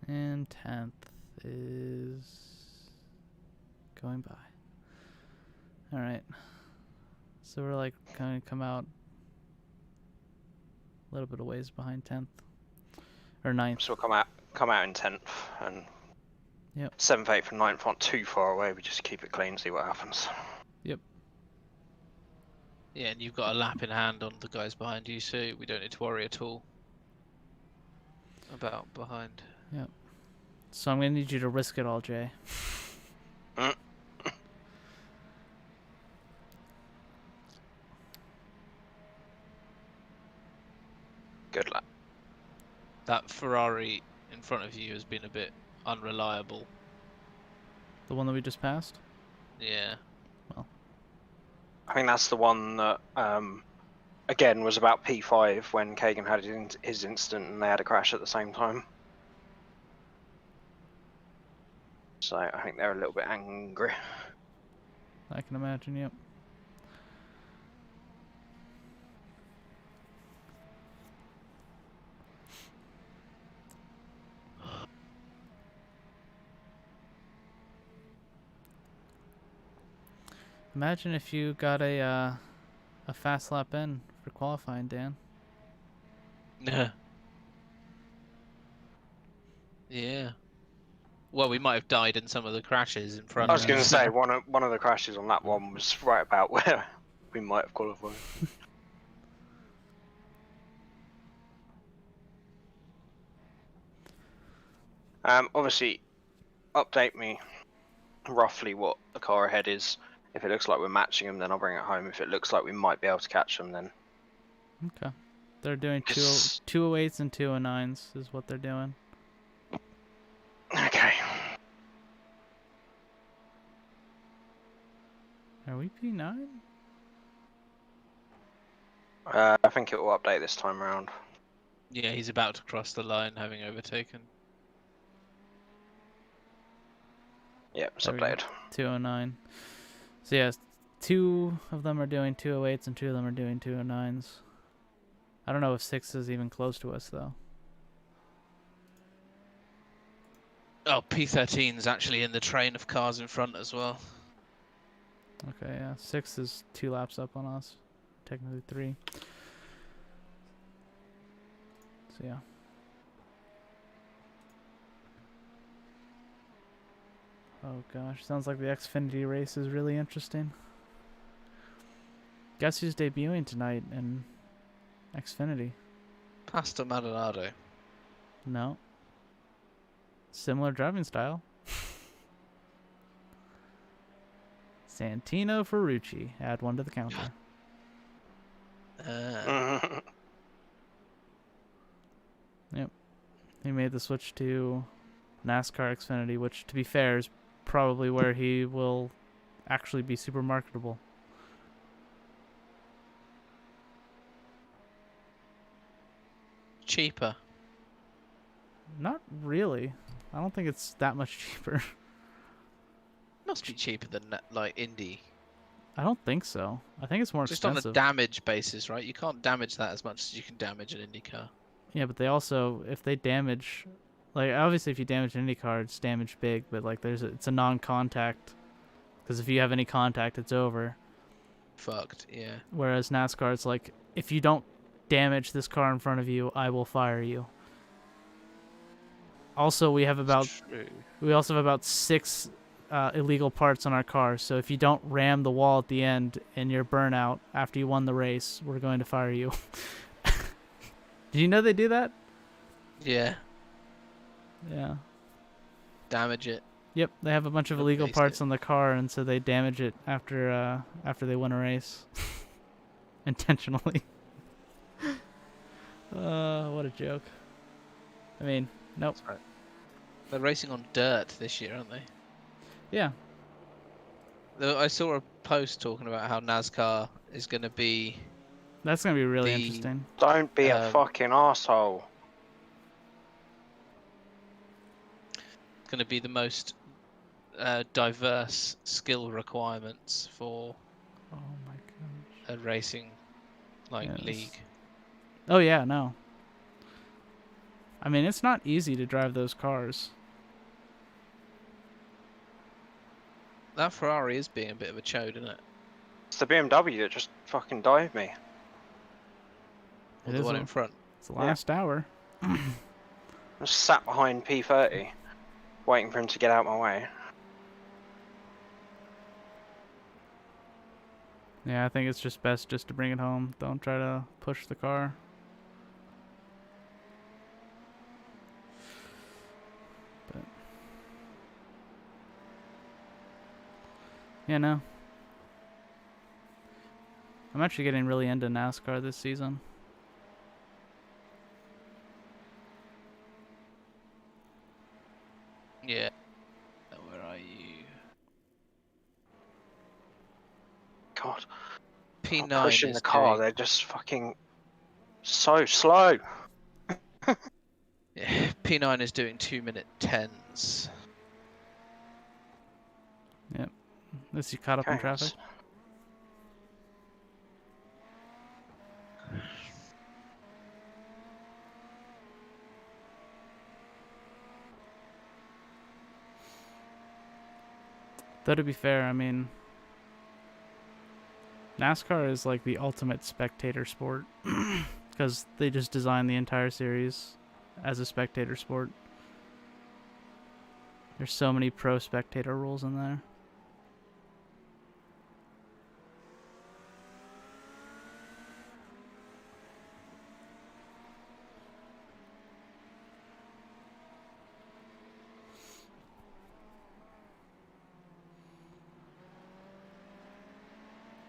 And 10th is going by. All right. So we're like kind of come out a little bit of ways behind 10th or 9th. So we'll come out in 10th, and Yep. 7th, 8th, and 9th aren't too far away. We just keep it clean, see what happens. Yeah, and you've got a lap in hand on the guys behind you, so we don't need to worry at all about behind. So I'm gonna need you to risk it all, Jay. Good luck. That Ferrari in front of you has been a bit unreliable. The one that we just passed? Yeah. I think that's the one that, again, was about P5 when Kagan had his incident and they had a crash at the same time. So I think they're a little bit angry. I can imagine, yep. Imagine if you got a fast lap in for qualifying, Dan. Yeah. Well, we might have died in some of the crashes in front I of was going to us. say, one of the crashes on that one was right about where we might have qualified. Obviously, update me roughly what the car ahead is. If it looks like we're matching them, then I'll bring it home. If it looks like we might be able to catch them, then... Okay. They're doing 'Cause- 208s and 209s is what they're doing. Okay. Are we P9? I think it will update this time around. Yeah, he's about to cross the line, having overtaken. Yep, it's There we go. updated. 209. So yeah, 2 of them are doing 208s and 2 of them are doing 209s. I don't know if 6 is even close to us though. Oh, P13's actually in the train of cars in front as well. Okay, yeah. 6 is 2 laps up on us. Technically 3. So yeah. Oh gosh, sounds like the Xfinity race is really interesting. Guess who's debuting tonight in Xfinity? Pastor Maldonado. No. Similar driving style. Santino Ferrucci. Add 1 to the counter. He made the switch to NASCAR Xfinity, which, to be fair, is probably where he will actually be super marketable. Cheaper. Not really. I don't think it's that much cheaper. Must be cheaper than like Indy. I don't think so. I think it's more Just expensive. on a damage basis, right? You can't damage that as much as you can damage an Indy car. Yeah, but they also, if they damage, like obviously if you damage an IndyCar, it's damage big, but like it's a non-contact, because if you have any contact, it's over. Fucked, yeah. Whereas NASCAR, it's like, if you don't damage this car in front of you, I will fire you. Also, we also have about 6 illegal parts on our car, so if you don't ram the wall at the end and you're burnout after you won the race, we're going to fire you. Did you know they do that? Yeah. Yeah. Damage it. Yep, they have a bunch of illegal parts on the car, and so they damage it after they win a race. Intentionally. What a joke. I mean, nope. That's right. They're racing on dirt this year, aren't they? Yeah. I saw a post talking about how NASCAR is going to be... That's going to be really interesting. Don't be a fucking asshole. Going to be the most diverse skill requirements for Oh my gosh. a racing Yes. league. Oh yeah, no. I mean, it's not easy to drive those cars. That Ferrari is being a bit of a chode, isn't it? It's the BMW that just fucking dived me. Or It the is one a- in front. It's the last hour. I was sat behind P30, waiting for him to get out my way. Yeah, I think it's just best just to bring it home. Don't try to push the car. But yeah, no. I'm actually getting really into NASCAR this season. Yeah. Where are you? God, I'm P9 pushing is the car. doing. They're just fucking so slow. Yeah, P9 is doing 2-minute 10s. Yep. Is he caught up in Okay, traffic? Though to be fair, I mean, NASCAR is like the ultimate spectator sport because they just designed the entire series as a spectator sport. There's so many pro spectator rules in there.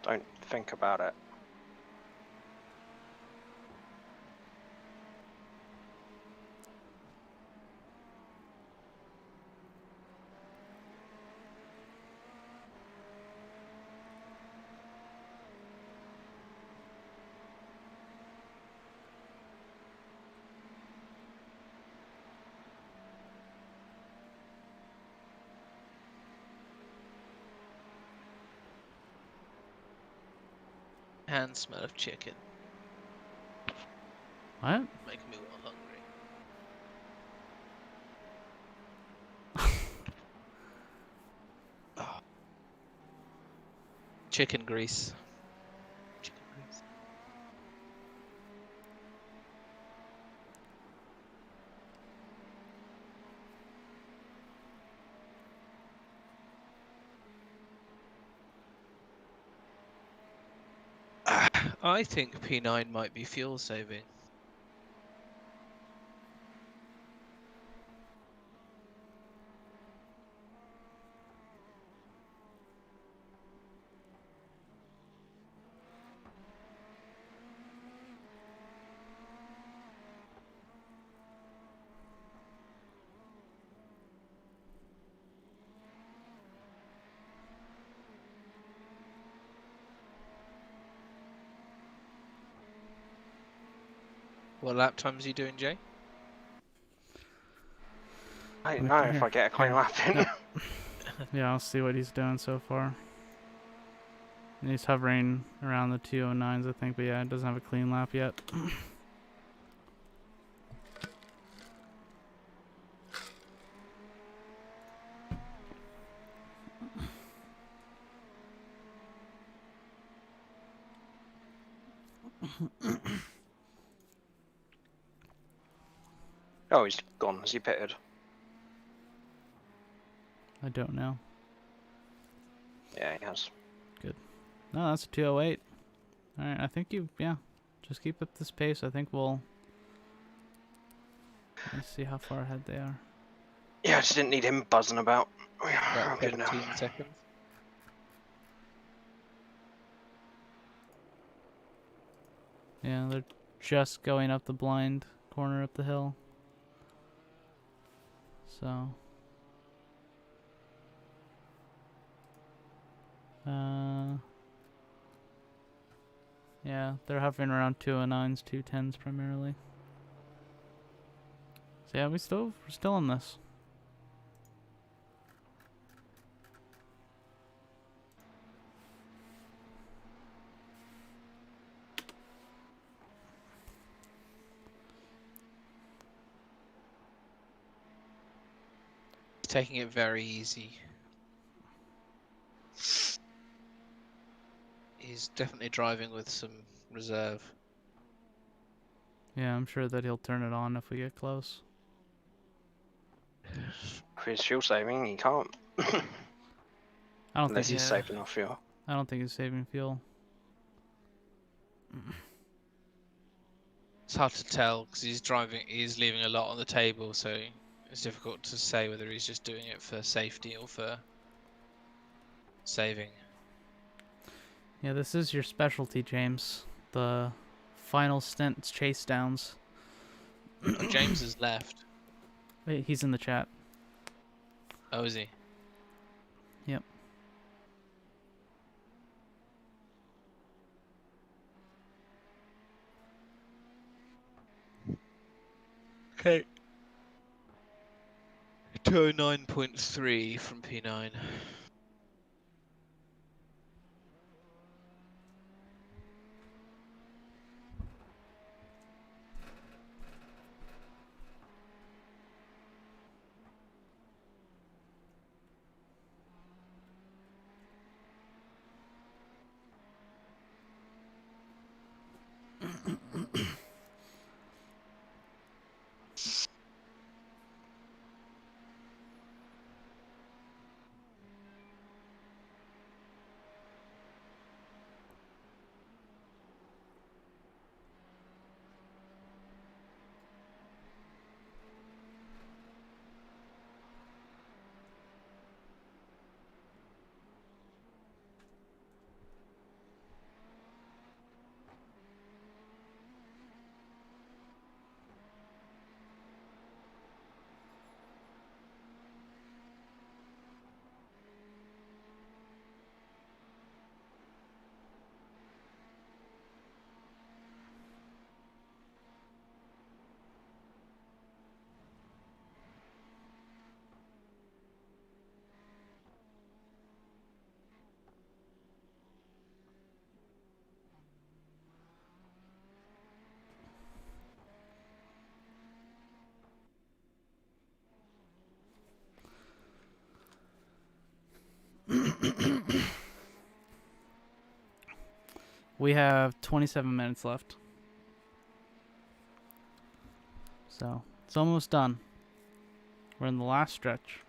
Don't think about it. And smell of chicken. What? Making me all hungry. Chicken grease. Chicken grease. I think P9 might be fuel saving. What lap times are you doing, Jay? I don't Look know here. if I get a clean Here. lap in. Yep. Yeah, I'll see what he's doing so far. And he's hovering around the 209s, I think, but yeah, it doesn't have a clean lap yet. Oh, he's gone. Has he pitted? I don't know. Yeah, he has. No, that's a 208. Alright, I think yeah. Just keep up this pace. I think we'll... Let's see how far ahead they are. Yeah, I just didn't need him buzzing about. We're About good now. 17 seconds. Yeah, they're just going up the blind corner up the hill. So... yeah, they're hovering around 209s, 210s primarily. So yeah, we're still in this. Taking it very easy. he's definitely driving with some reserve. Yeah, I'm sure that he'll turn it on if we get close. If he's fuel saving, he can't. I don't think Unless he's he's. saved enough fuel. I don't think he's saving fuel. It's hard to tell because he's driving. He's leaving a lot on the table, so it's difficult to say whether he's just doing it for safety or for saving. Yeah, this is your specialty, James. The final stint chase downs. Oh, James has left. Wait, he's in the chat. Oh, is he? Yep. Okay. 209.3 from P9. We have 27 minutes left. So, it's almost done. We're in the last stretch.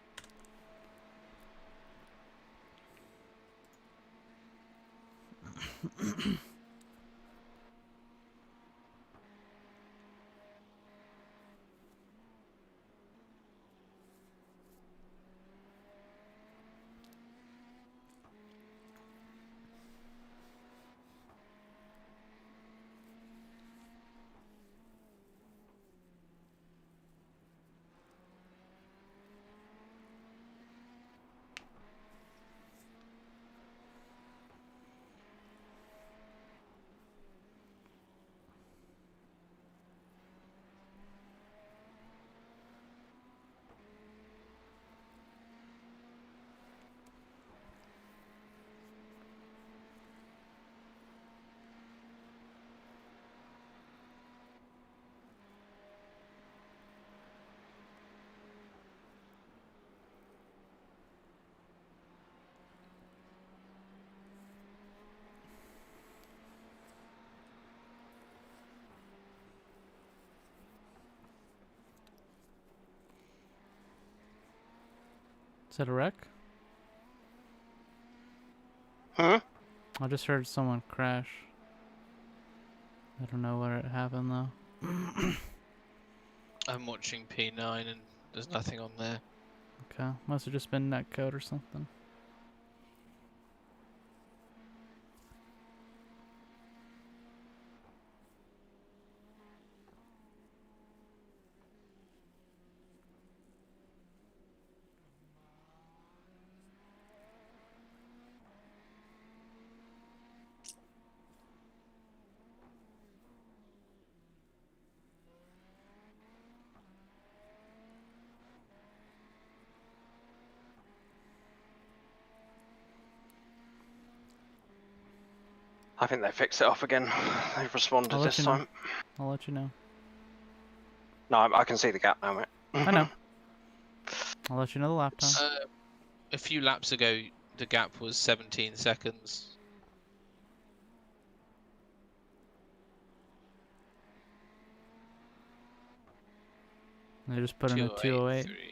Is that a wreck? Huh? I just heard someone crash. I don't know where it happened though. I'm watching P9 and there's nothing on there. Okay, must have just been netcode or something. I think they fixed it off again. They've responded I'll let this you know. time. I'll let you know. No, I can see the gap now, mate. I know. I'll let you know the lap time. A few laps ago, the gap was 17 seconds. They just put in a 208. 283.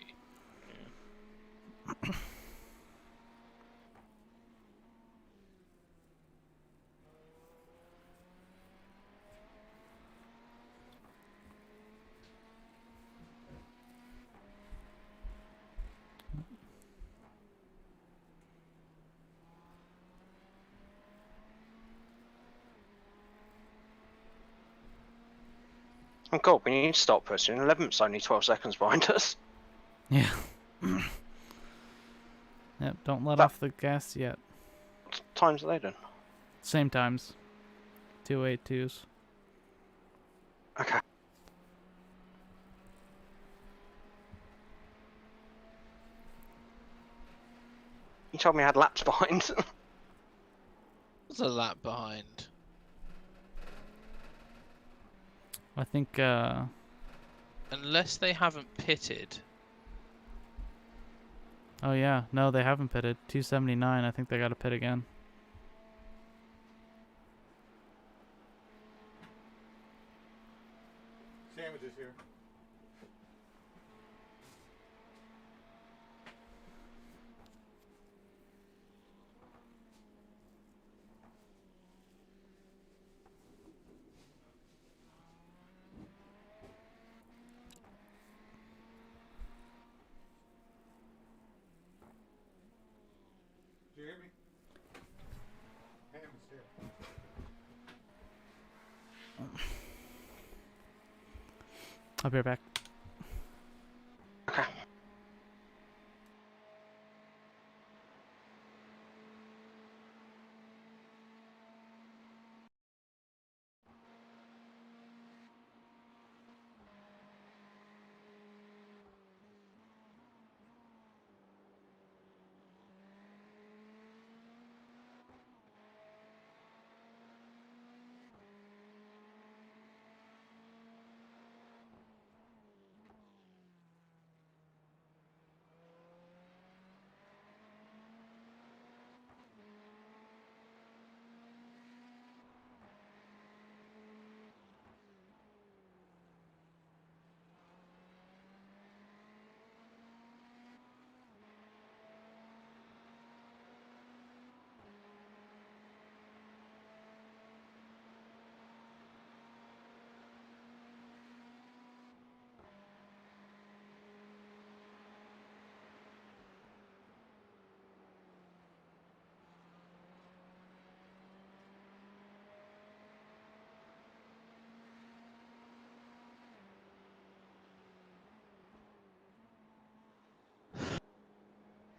Oh god, we need to stop pushing. 11th's only 12 seconds behind us. Yeah. Yep, don't let That- off the gas yet. What times are they doing? Same times. 282s. Okay. You told me I had laps behind. What's a lap behind? I think, Unless they haven't pitted. oh yeah, no, they haven't pitted. 279, I think they got to pit again. Sandwiches here. Do you hear me? Ham is here. I'll be right back. Okay.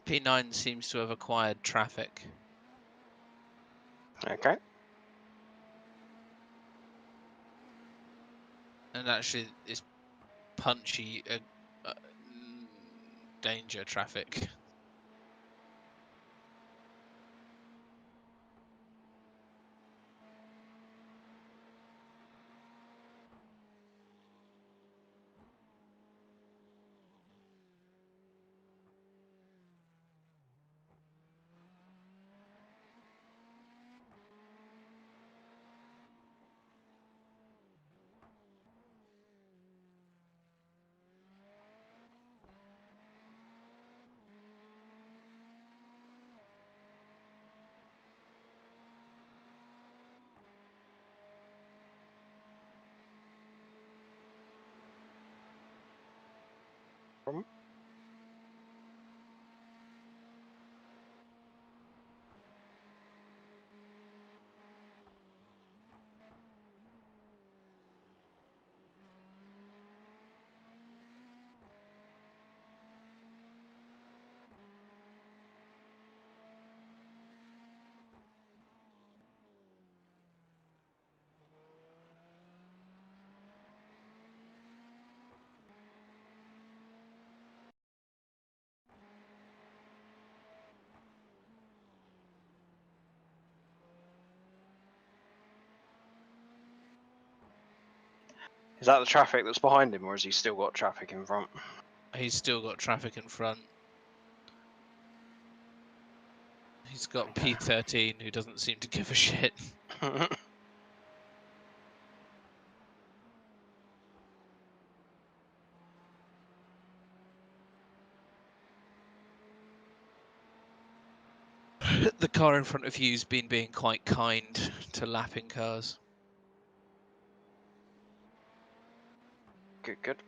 P9 seems to have acquired traffic. Okay. And actually, it's punchy danger traffic. Is that the traffic that's behind him, or has he still got traffic in front? He's still got traffic in front. He's got P13 who doesn't seem to give a shit. the car in front of you's been being quite kind to lapping cars. Good, good.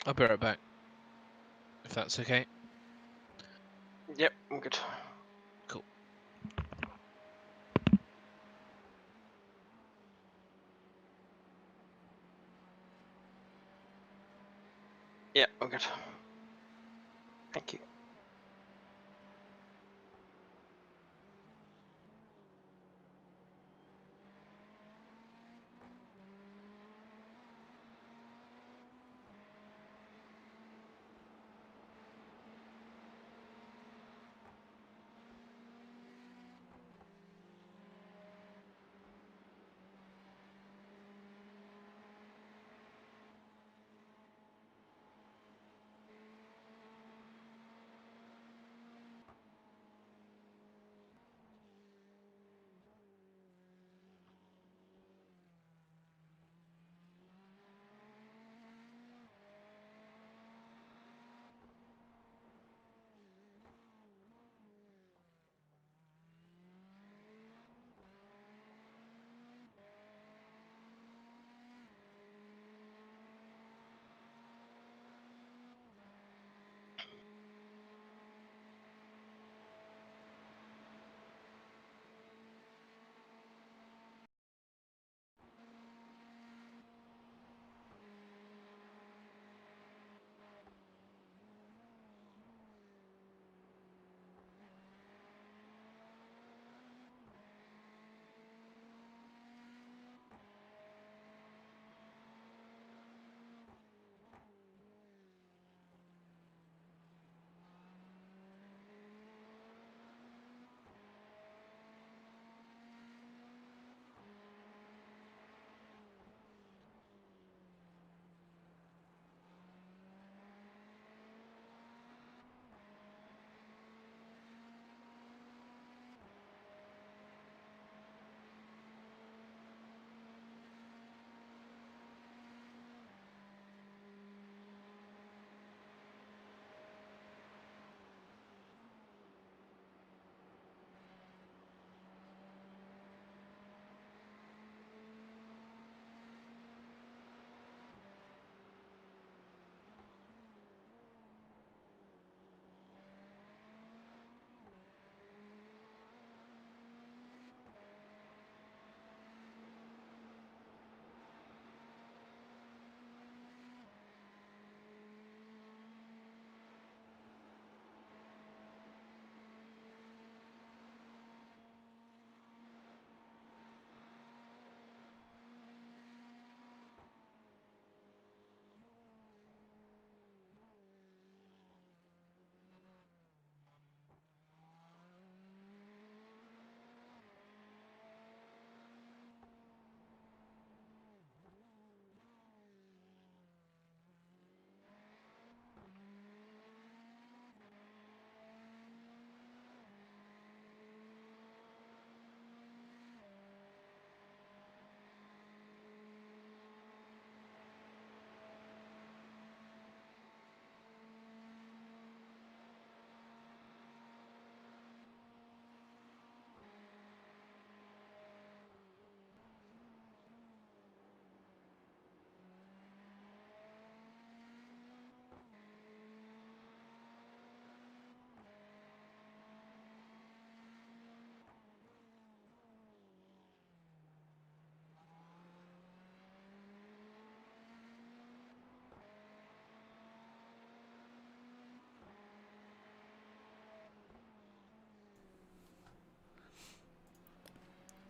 I'll be right back, if that's okay. Yep, I'm good. Cool. Yep, I'm good. Thank you.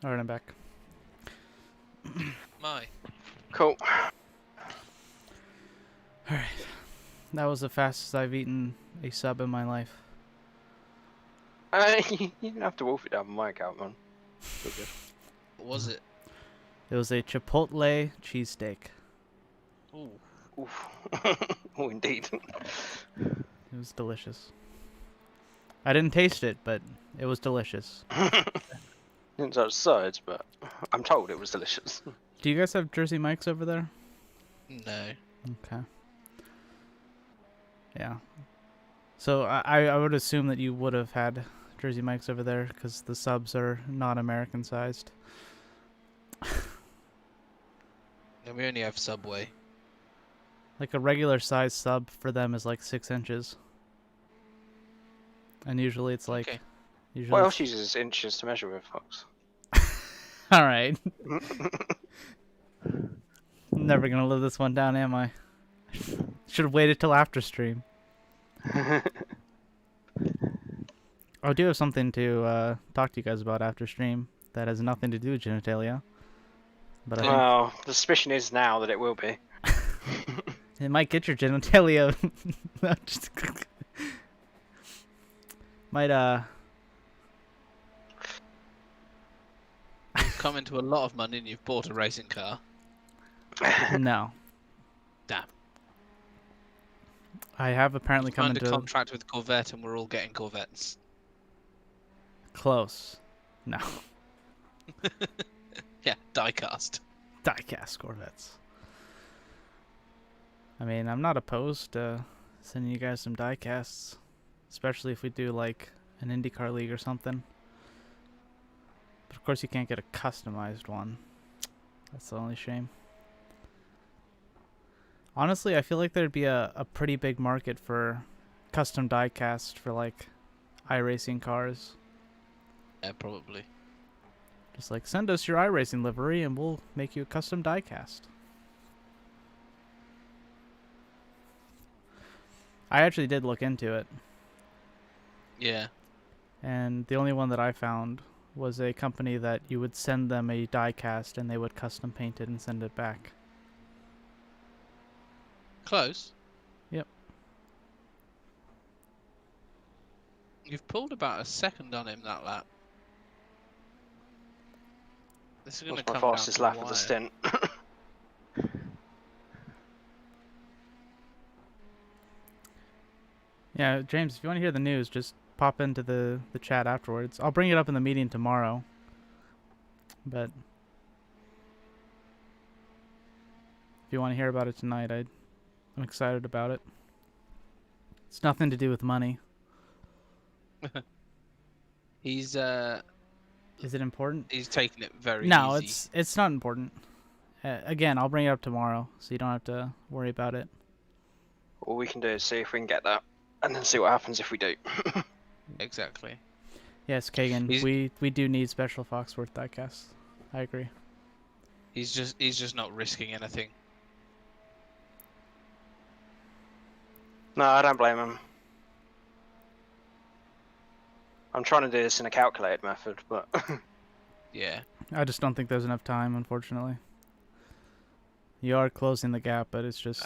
Alright, I'm back. My. Cool. Alright. That was the fastest I've eaten a sub in my life. You didn't have to wolf it down on my account, man. All good. What was it? It was a Chipotle cheesesteak. Ooh. Oof. Oh, indeed. It was delicious. I didn't taste it, but it was delicious. Didn't touch sides, but I'm told it was delicious. Do you guys have Jersey Mike's over there? No. Okay. Yeah. So I would assume that you would have had Jersey Mike's over there because the subs are not American sized. And we only have Subway. Like a regular size sub for them is like 6 inches. And usually it's like... Okay. Usually What else uses inches to measure with, Fox? Alright. Never gonna live this one down, am I? Should have waited till after stream. I do have something to talk to you guys about after stream that has nothing to do with genitalia. But I think Well, the suspicion is now that it will be. it might get your genitalia. No, might You've come into a lot of money and you've bought a racing car. no. Damn. I have apparently come Signed a into contract with Corvette and we're all getting Corvettes. close. No. Yeah, diecast. Diecast Corvettes. I mean, I'm not opposed to sending you guys some diecasts, especially if we do like an IndyCar league or something. But of course, you can't get a customized one. That's the only shame. Honestly, I feel like there'd be a pretty big market for custom diecast for like iRacing cars. Yeah, probably. Just like send us your iRacing livery and we'll make you a custom diecast. I actually did look into it, Yeah. and the only one that I found was a company that you would send them a diecast and they would custom paint it and send it back. Close. Yep. You've pulled about a second on him that lap. This is going to That's my come fastest down lap to of the wire. stint. Yeah, James, if you want to hear the news, just pop into the chat afterwards. I'll bring it up in the meeting tomorrow. But if you want to hear about it tonight, I'm excited about it. It's nothing to do with money. He's Is it important? taking it very No, easy. it's not important. Again, I'll bring it up tomorrow, so you don't have to worry about it. All we can do is see if we can get that, and then see what happens if we do. Exactly. Yes, Kagan, He's- we do need special Foxworth diecasts. I agree. He's just not risking anything. No, I don't blame him. I'm trying to do this in a calculated method, but Yeah. I just don't think there's enough time, unfortunately. You are closing the gap, but it's just...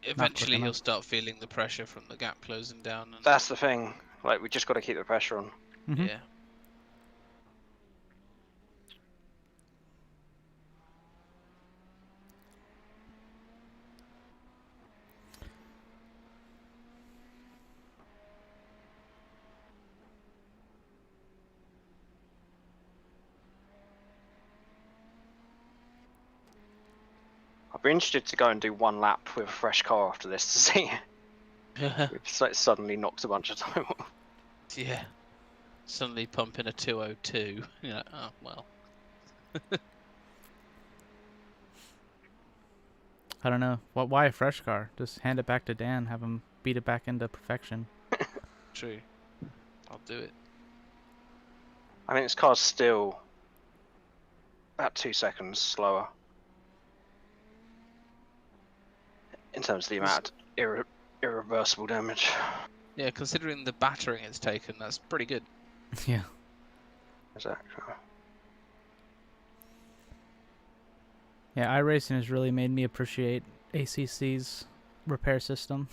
Eventually he'll enough. start feeling the pressure from the gap closing down. And, that's the thing. Like, we just got to keep the pressure on. Mhm. yeah. I'd be interested to go and do one lap with a fresh car after this to see if it's like suddenly knocks a bunch of time off. Yeah. Suddenly pumping a 202. You're like, oh well. I don't know. Why a fresh car? Just hand it back to Dan, have him beat it back into perfection. True. I'll do it. I mean, this car's still about 2 seconds slower in terms of the amount of irreversible damage. Yeah, considering the battering it's taken, that's pretty good. Yeah. Exactly. Yeah, iRacing has really made me appreciate ACC's repair system.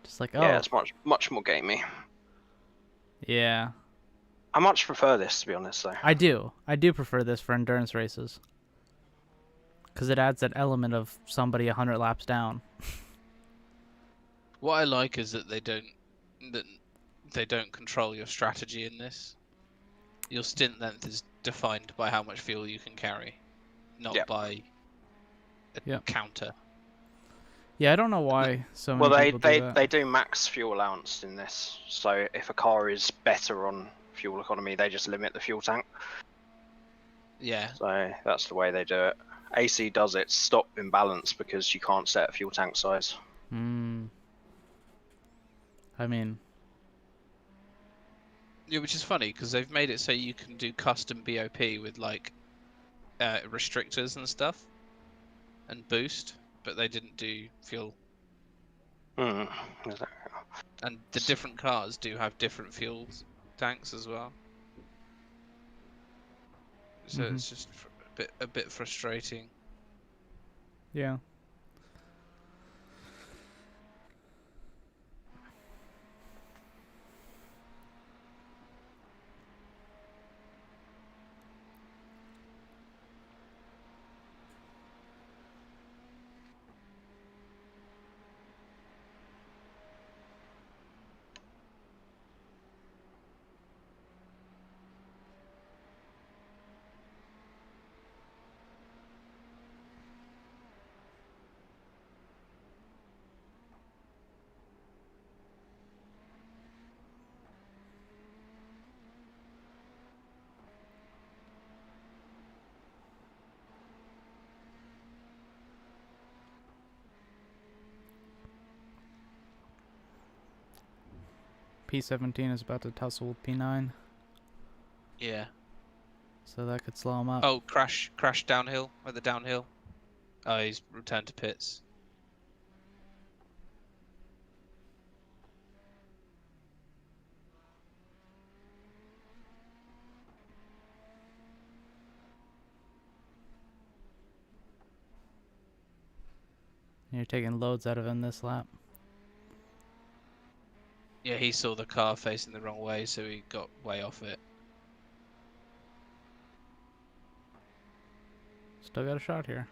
Just like, Yeah, oh, it's much more gamey. yeah. I much prefer this, to be honest, though. I do prefer this for endurance races. Because it adds that element of somebody 100 laps down. What I like is that they don't control your strategy in this. Your stint length is defined by how much fuel you can carry, not Yeah. by a Yep. counter. Yeah, I don't know why so many Well, people do that. they do max fuel allowance in this. So if a car is better on fuel economy, they just limit the fuel tank. Yeah. So that's the way they do it. AC does it stop imbalance because you can't set a fuel tank size. I mean, Yeah, which is funny because they've made it so you can do custom BOP with like restrictors and stuff and boost, but they didn't do fuel. Exactly. And the different cars do have different fuel tanks as well. So it's just a bit frustrating. yeah. P17 is about to tussle with P9. Yeah. So that could slow him up. Oh, crash downhill at the downhill. Oh, he's returned to pits. You're taking loads out of him this lap. Yeah, he saw the car facing the wrong way, so he got way off it. Still got a shot here.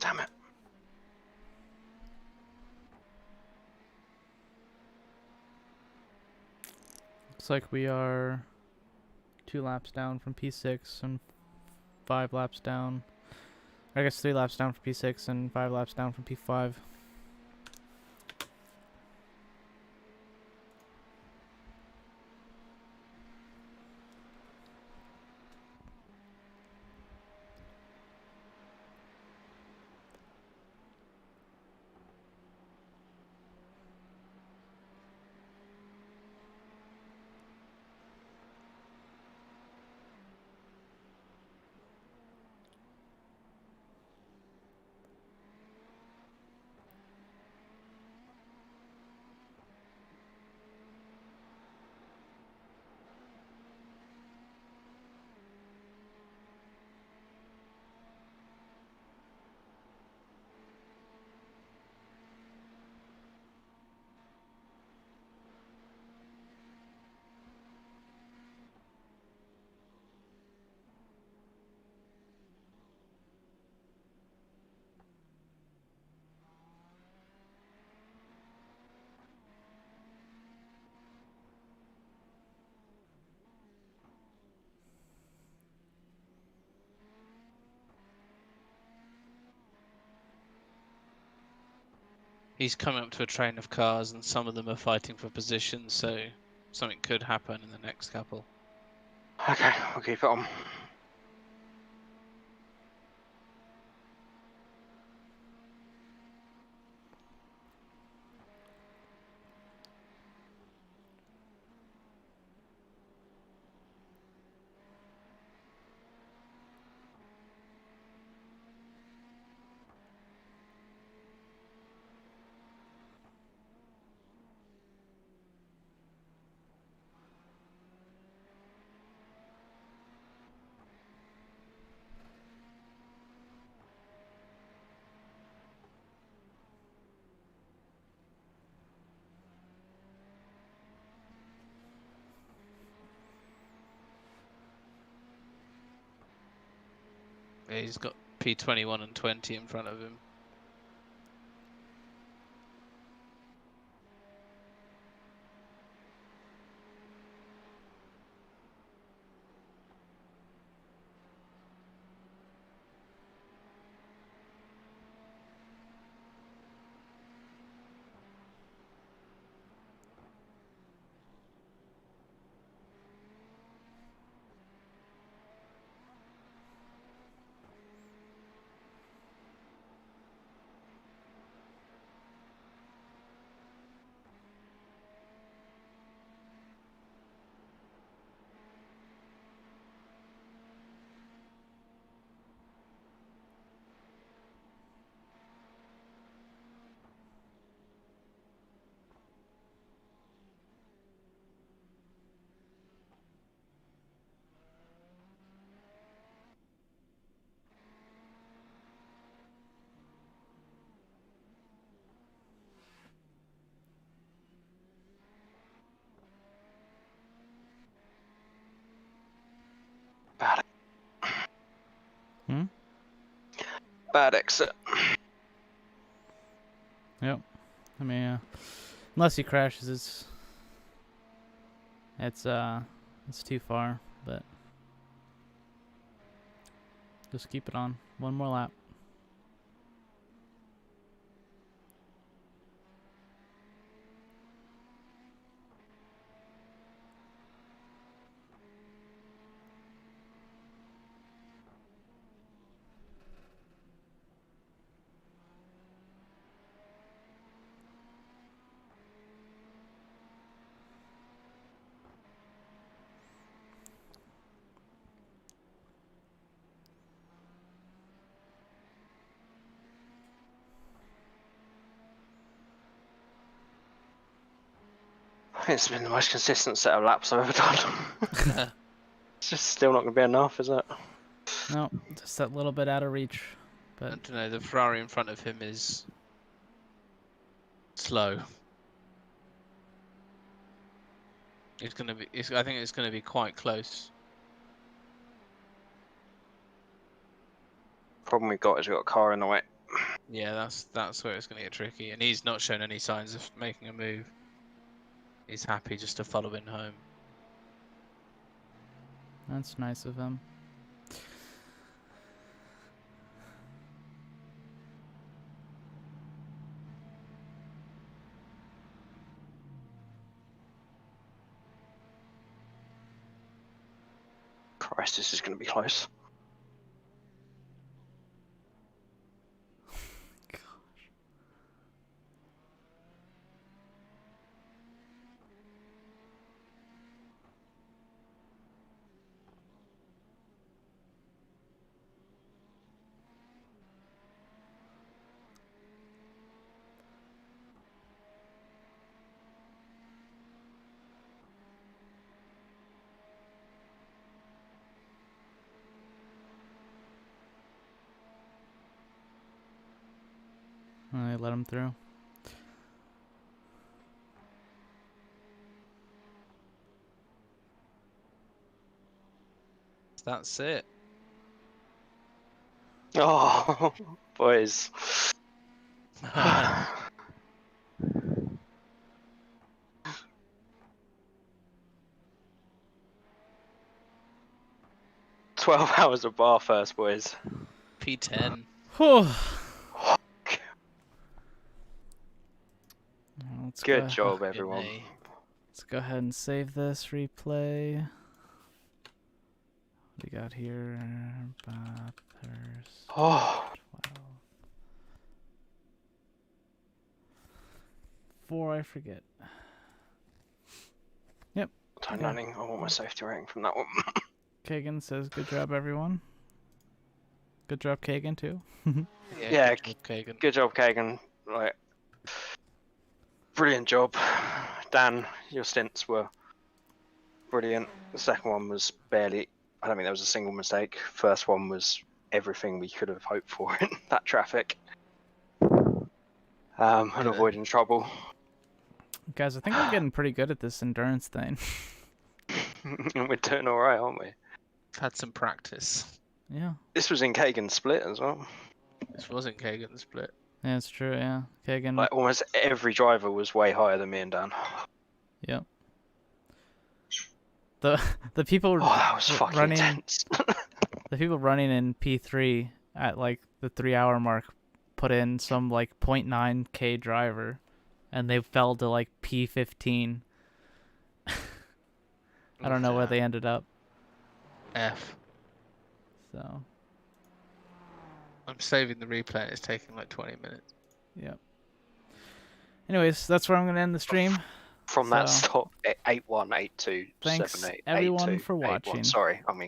Damn it. Looks like we are 2 laps down from P6 and 5 laps down. I guess 3 laps down from P6 and 5 laps down from P5. He's coming up to a train of cars, and some of them are fighting for position, so something could happen in the next couple. Okay, we'll keep it on. Yeah, he's got P21 and 20 in front of him. Bad. Hmm? Bad exit. Yep. I mean, unless he crashes, it's too far. But just keep it on. One more lap. I think it's been the most consistent set of laps I've ever done. It's just still not going to be enough, is it? No, just that little bit out of reach. I But don't know, the Ferrari in front of him is slow. It's gonna be. I think it's gonna be quite close. Problem we've got is we've got a car in the way. Yeah, that's where it's gonna get tricky. And he's not shown any signs of making a move. He's happy just to follow in home. that's nice of him. Christ, this is going to be close. I let him through. That's it. Oh, boys. 12 hours of Bathurst, boys. P10. Whew. Let's Good go. job, Fucking everyone. A. Let's go ahead and save this replay. What do we got here? Bathurst Oh, 12. 4, I forget. Yep. time Okay. landing. I want my safety rating from that one. Kagan says, good job, everyone. Good job, Kagan, too. Yeah, good job, Kagan. Good job, Kagan. Like, brilliant job, Dan. Your stints were brilliant. The second one was barely. I don't think there was a single mistake. First one was everything we could have hoped for in that traffic. And avoiding trouble. Guys, I think we're getting pretty good at this endurance thing. We're doing all right, aren't we? I've had some practice. Yeah. This was in Kagan's split as well. This wasn't Kagan's split. Yeah, it's true, yeah. Kagan. Like almost every driver was way higher than me and Dan. Yep. The people Oh, that was fucking running intense. the people running in P3 at like the 3-hour mark put in some like 0.9k driver, and they fell to like P15. I don't know where they ended up. F. So. I'm saving the replay and it's taking like 20 minutes. Yep. Anyways, that's where I'm gonna end the stream. From that So- stop, 8-1, 8-2, Thanks 7-8, everyone 8-2, for 8-1. watching. Sorry, I mean